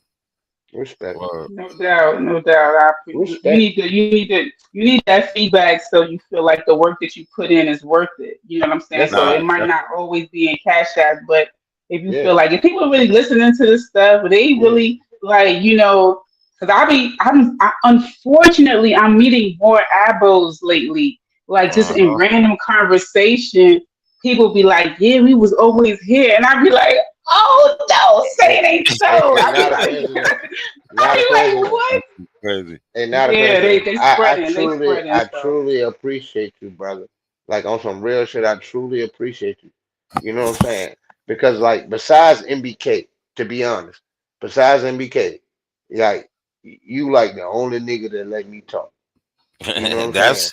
Respect. Word. No doubt, no doubt. Respect. You need that feedback so you feel like the work that you put in is worth it. You know what I'm saying? That's So right. it might not always be in cash app, but if you Yeah. feel like if people are really listening to this stuff, they really because unfortunately I'm meeting more abos lately, like just in random conversation. People be like, "Yeah, we was always here," and I'd be like, "Oh no, say it ain't so." Hey, I'd be not a like, coincidence. Not a I'd be like, coincidence. "What?" Crazy. And not a Yeah, coincidence. they I spreading, I so truly appreciate you, brother. Like on some real shit, I truly appreciate you. You know what I'm saying? Because like besides MBK, to be honest, besides MBK, like you like the only nigga that let me talk. You know what I'm saying?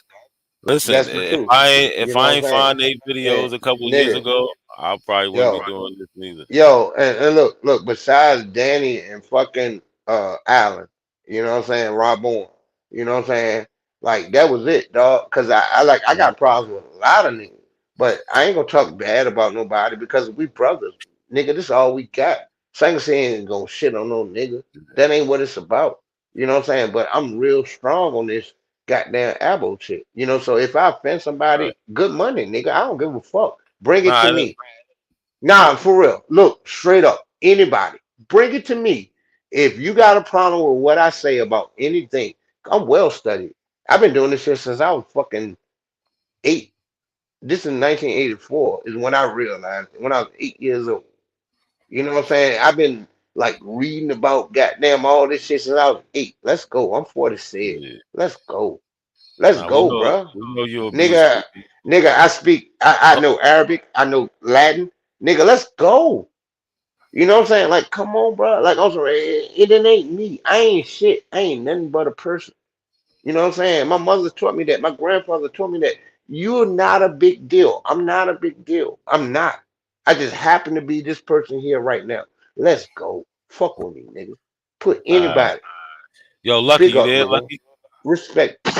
Listen. That's the If truth. if You know I what I'm ain't saying? find 8 videos And a couple of years nigga, ago, I probably wouldn't be yo, doing this neither. yo, and look, besides Danny and fucking Allen, you know what I'm saying, Rob Bourne, you know what I'm saying? Like that was it, dog. Cause I got problems with a lot of niggas. But I ain't gonna talk bad about nobody because we brothers. Nigga, this all we got. So I ain't saying gonna shit on no nigga. That ain't what it's about. You know what I'm saying? But I'm real strong on this goddamn abo shit. You know, so if I offend somebody, good money, nigga. I don't give a fuck. Bring it to Nah, me. Nah, for real. Look, straight up. Anybody, bring it to me. If you got a problem with what I say about anything, I'm well studied. I've been doing this shit since I was fucking 8. This is 1984 is when I realized it, when I was 8 years old. You know what I'm saying? I've been like reading about goddamn all this shit since I was 8. Let's go. I'm 46. yeah. Let's go. Let's Nah, go, bro. we know you a beast. Nigga, I speak. I know Arabic. I know Latin. Nigga, let's go. You know what I'm saying? Like, come on, bro. Like, also, it ain't me. I ain't shit. I ain't nothing but a person. You know what I'm saying? My mother taught me that. My grandfather taught me that. You're not a big deal. I'm not a big deal. I'm not. I just happen to be this person here right now. Let's go. Fuck with me, nigga. Put anybody. Yo, Lucky, Big you up, there, nigga. Lucky? Respect. Big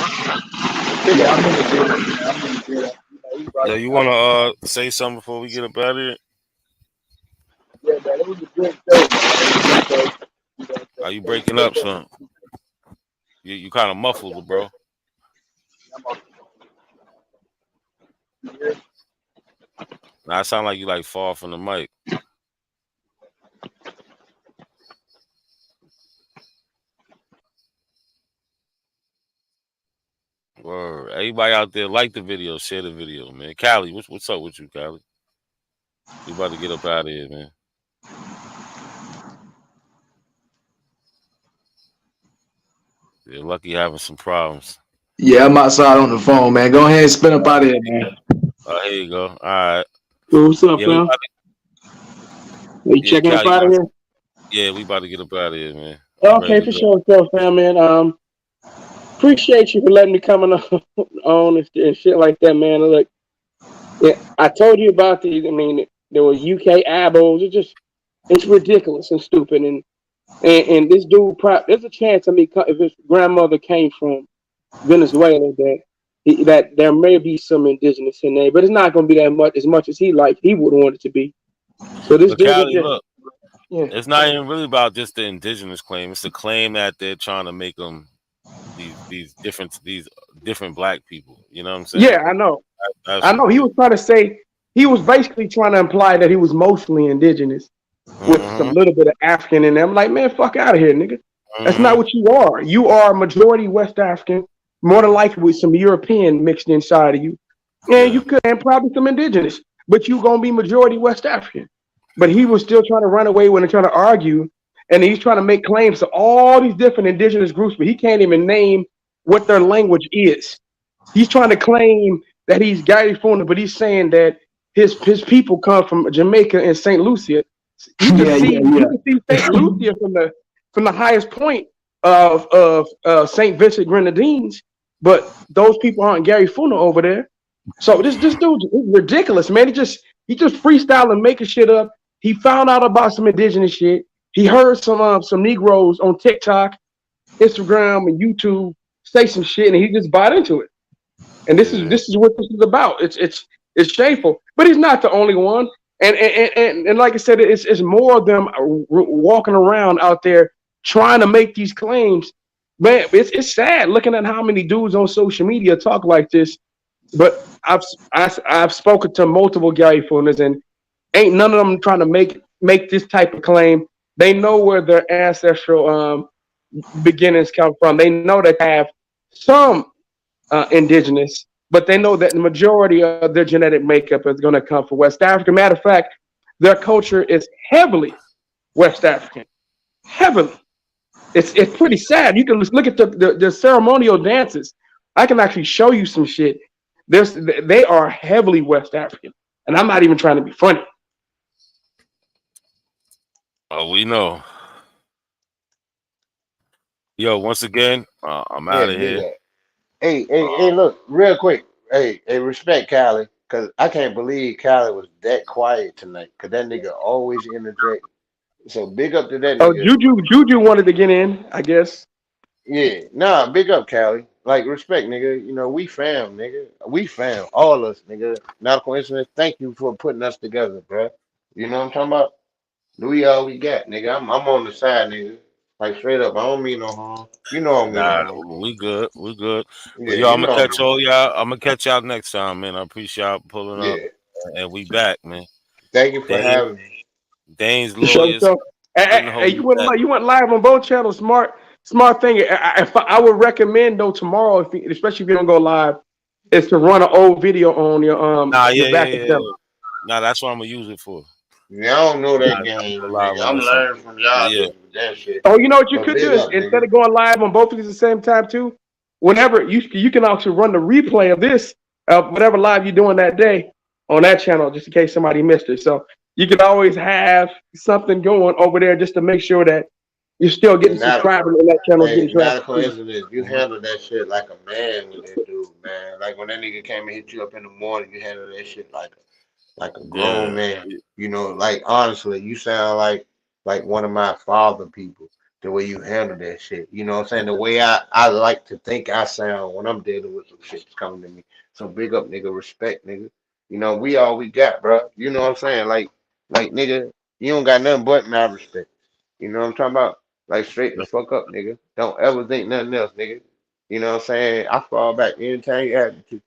Yeah, up. I'm in the jail. I'm in the jail. You know, Yo, you wanna say something before we get up out of here? yeah, man, it was a good show. Are you breaking up, son? You kind of muffled, bro. Nah, it sound like you like far from the mic. Word. Everybody out there like the video, share the video, man. Callie, what's up with you, Callie? We about to get up out of here, man. Yeah, Lucky having some problems. Yeah, I'm outside on the phone, man. Go ahead and spin up out of here, man. Oh, here you go. All right. What's up, Yeah, fam? You checking up Callie, out of here? yeah, we about to get up out of here, man. Okay, for sure, fam, man. Appreciate you for letting me come on and shit like that, man. Look, yeah, I told you about these. I mean, there was UK abos. It's ridiculous and stupid. And this dude, there's a chance of me if his grandmother came from Venezuela that there may be some indigenous in there, but it's not going to be that much as much as he would want it to be. So this But dude Callie, is look, yeah. it's not even really about just the indigenous claim. It's the claim that they're trying to make them these different black people. You know what I'm saying? Yeah, I know. That's I know. He was trying to say he was basically trying to imply that he was mostly indigenous with some little bit of African in there. I'm like, man, fuck out of here, nigga. That's not what you are. You are a majority West African, more than likely with some European mixed inside of you. And you could and probably some indigenous, but you gonna be majority West African. But he was still trying to run away when they're trying to argue, and he's trying to make claims to all these different indigenous groups, but he can't even name what their language is. He's trying to claim that he's Gary Funa, but he's saying that his people come from Jamaica and St. Lucia. You can see St. Lucia from the highest point of St. Vincent Grenadines, but those people aren't Gary Funa over there. So this dude is ridiculous, man. He just freestyling, making shit up. He found out about some indigenous shit. He heard some Negroes on TikTok, Instagram, and YouTube say some shit, and he just bought into it. And this is what this is about. It's shameful, but he's not the only one. And like I said, it's more of them walking around out there trying to make these claims. Man, it's sad looking at how many dudes on social media talk like this. But I've spoken to multiple Gary Funas, and ain't none of them trying to make this type of claim. They know where their ancestral beginnings come from. They know they have some indigenous, but they know that the majority of their genetic makeup is going to come from West Africa. Matter of fact, their culture is heavily West African. Heavily. It's pretty sad. You can look at the ceremonial dances. I can actually show you some shit. They are heavily West African, and I'm not even trying to be funny. Oh, we know. Yo, once again, I'm out of here. Hey, look, real quick. Hey, respect Callie, because I can't believe Callie was that quiet tonight, because that nigga always interject. So big up to that Oh, nigga. Juju wanted to get in, I guess. Yeah, nah, big up Callie. Like, respect, nigga. You know, we fam, nigga. We fam, all us, nigga. Not a coincidence. Thank you for putting us together, bro. You know what I'm talking about? We all we got, nigga. I'm on the side, nigga. Like, straight up, I don't mean no harm. You know I don't mean no Nah, harm. we good. We good. Yeah, But yo, you I'm know gonna I don't catch mean all y'all. I'm gonna catch y'all next time, man. I appreciate y'all pulling up, Yeah. and we back, man. Thank you for having me. Dane's For sure. lawyers. So, Couldn't hold you you back. went live on both channels. Smart thing. I would recommend though tomorrow, especially if you don't go live, is to run an old video on your Nah, your backup channel. Nah, that's what I'm gonna use it for. Yeah, I don't know that Nah, game, go live nigga. on I'm this one. learning from y'all Yeah. niggas with that shit. Oh, you know what you But could big do is up, instead nigga. of going live on both of these at the same time too, whenever you can also run the replay of this whatever live you're doing that day on that channel, just in case somebody missed it. So you can always have something going over there just to make sure that you're still getting It's not, subscribers and that channel's hey, getting it's not a traffic. coincidence. You handle that shit like a man with that dude, man. Like when that nigga came and hit you up in the morning, you handle that shit like a grown man. You know, like honestly, you sound like one of my father people. The way you handle that shit, you know what I'm saying? The way I like to think I sound when I'm dealing with some shit that's coming to me. So big up, nigga, respect, nigga. You know, we all we got, bro. You know what I'm saying? Like nigga, you don't got nothing but my respect. You know what I'm talking about? Like straight the fuck up, nigga. Don't ever think nothing else, nigga. You know what I'm saying? I fall back anytime you ask me to.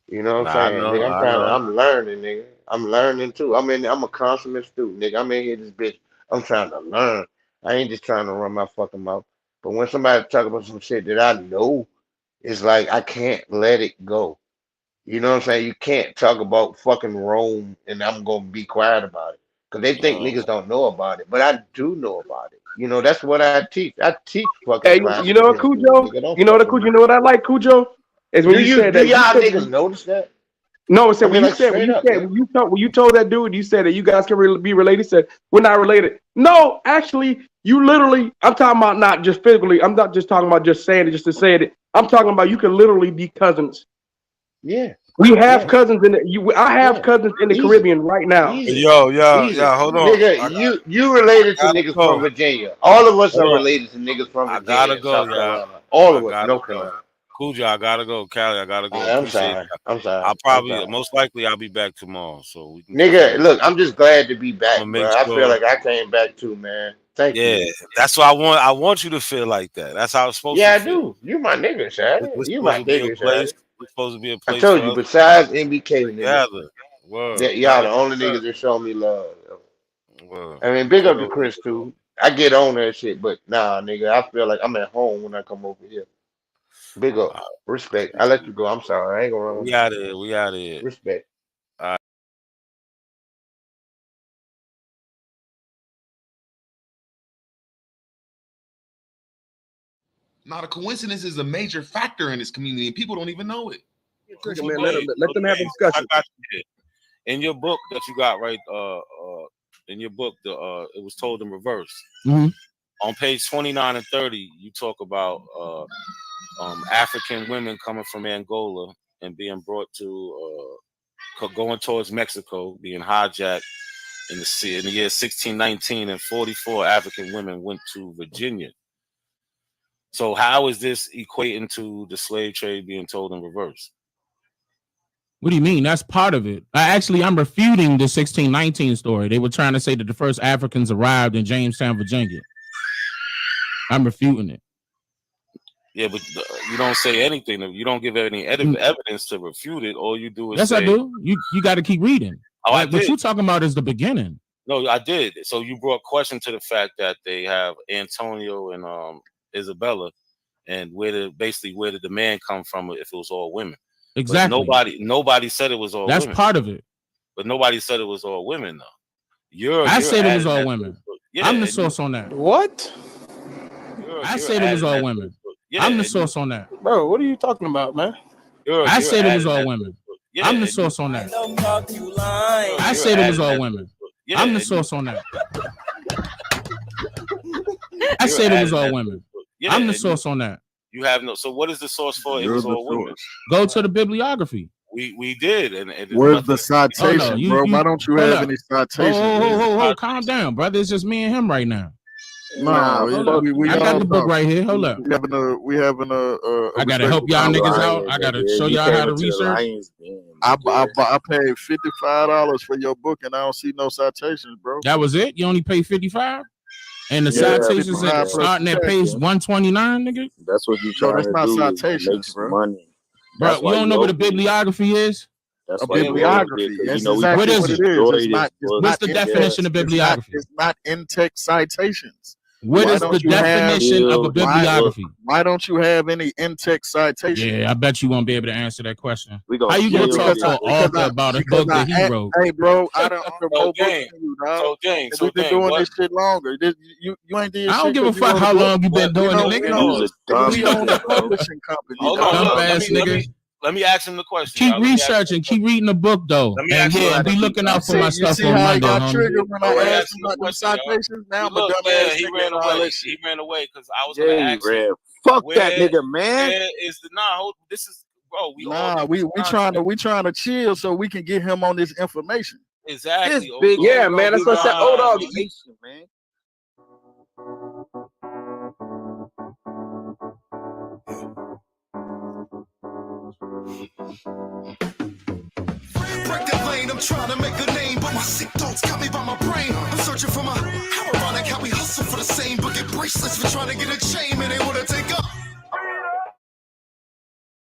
You know what I'm Nah, I saying, know, nigga? I know. I'm learning, nigga. I'm learning too. I'm a consummate student, nigga. I'm in here this bitch. I'm trying to learn. I ain't just trying to run my fucking mouth. But when somebody talk about some shit that I know, it's like I can't let it go. You know what I'm saying? You can't talk about fucking Rome and I'm gonna be quiet about it. Cause they think niggas don't know about it. But I do know about it. You know, that's what I teach. I teach fucking Hey, you know classical what, history, Cujo? nigga. Don't You know what, fuck with Cujo? me. You know what I like, Cujo? Is when Do you you said do that. You y'all said niggas notice that? no. It I said when mean, you like said straight up, nigga. when you told that dude, you said that you guys can be related. He said we're not related. No, actually, you literally. I'm talking about not just physically. I'm not just talking about just saying it just to say it. I'm talking about you can literally be cousins. Yeah. We have Yeah. cousins in the. I have Yeah. cousins in the Easy. Caribbean right now. Easy. Yo, Easy. hold on. Nigga, you related to Gotta niggas from go. Virginia. All of us Hold are on. related to niggas from I Virginia gotta and go, South y'all. Carolina. All I of us, gotta North go. Carolina. Cool, I gotta go. Callie, I gotta go. I'm Appreciate sorry. that. I'm sorry. I'll I'm probably, sorry. most likely, I'll be back tomorrow, so we can Nigga, continue. look, I'm just glad to be I'm back, gonna bro. make I feel sure. like I came back too, man. Thank Yeah, you. that's what I want. I want you to feel like that. That's how it's supposed Yeah, to I feel. do. You my nigga, Shadi. We're You supposed my to be a nigga, place. Shadi. We're supposed to be a I place told for you, us besides MBK, nigga, together. Word, y'all the only niggas that show me love. Word. I mean, big up to Chris too. I get on that shit, but nah, nigga, I feel like I'm at home when I come over here. Big up, respect. I let you go. I'm sorry, I ain't gonna run. We out of here. We out of here. Respect. All right. Not a coincidence is a major factor in this community, and people don't even know it. Man, let them have a discussion. I got you here. In your book that you got right, in your book, it was told in reverse. Mhm. On page 29 and 30, you talk about African women coming from Angola and being brought to going towards Mexico, being hijacked in the year 1619, and 44 African women went to Virginia. So how is this equating to the slave trade being told in reverse? What do you mean? That's part of it. I'm refuting the 1619 story. They were trying to say that the first Africans arrived in Jamestown, Virginia. I'm refuting it. Yeah, but you don't say anything. You don't give any evidence to refute it. All you do is Yes, say, I do. You got to keep reading. Oh, I did. What you're talking about is the beginning. No, I did. So you brought question to the fact that they have Antonio and Isabella, and where did the man come from if it was all women? Exactly. But nobody said it was all That's women. part of it. But nobody said it was all women though. I said it was adding all that women. to the book. Yeah, I'm the and source on that. What? I said it was all women. I'm the source on that. Bro, what are you talking about, man? I said it was all adding women. Yeah, I'm the and source on that. I You're said it was adding all that women. to the book. Yeah, I'm the and source on that. I said it was all women. Yeah, I'm the and source on that. You have no. So what is the source for? It You're was the all women. source. Go to the bibliography. We did, and there's Where's the nothing. citation, bro? Why don't you hold have up. any citations? Calm down, brother. It's just me and him right now. No, we I got all the book talk. right here. Hold up. We having a I gotta help y'all niggas out. I gotta show y'all how to research. I paid $55 for your book and I don't see no citations, bro. That was it? You only paid $55? And the Yeah, citations 55 plus starting at tax, page yeah. 129, nigga? That's what you trying to do. Citations, bro. Bro, you don't know what a bibliography is? A bibliography. That's exactly what it is. What's the definition of bibliography? It's not in-text citations. What is the definition of a bibliography? Why don't you have any in-text citations? Yeah, I bet you won't be able to answer that question. How you gonna talk to an author about a book that he wrote? Hey, bro, I don't know more books than you, dog. We've been doing this shit longer. You ain't did shit. I don't give a fuck how long you been doing it, nigga. We own a publishing company. Hold on, Dump ass nigga. Let me ask him the question. Keep y'all. Let me ask him researching. Keep reading the book, though. Let me And ask you yeah, the be question. looking out for my You stuff see on how I Monday, got homie. triggered when Let me I ask asked him him the about them question, y'all. citations? Now I'm a Look, dumbass he nigga ran and all away. that shit. He ran away because I was gonna Yeah, he ask him ran. Fuck that where nigga, man. is the this is bro. We all Nah, get we this trying to chill so we can get him on this information. exactly. Oh, big so yeah, we man. gonna That's be what I said. Old dog. information, man. Break that lane, I'm trying to make a name, but my sick thoughts got me by my brain. I'm searching for my how ironic how we hustle for the same, but get bracelets for trying to get a chain, man. They wanna take up.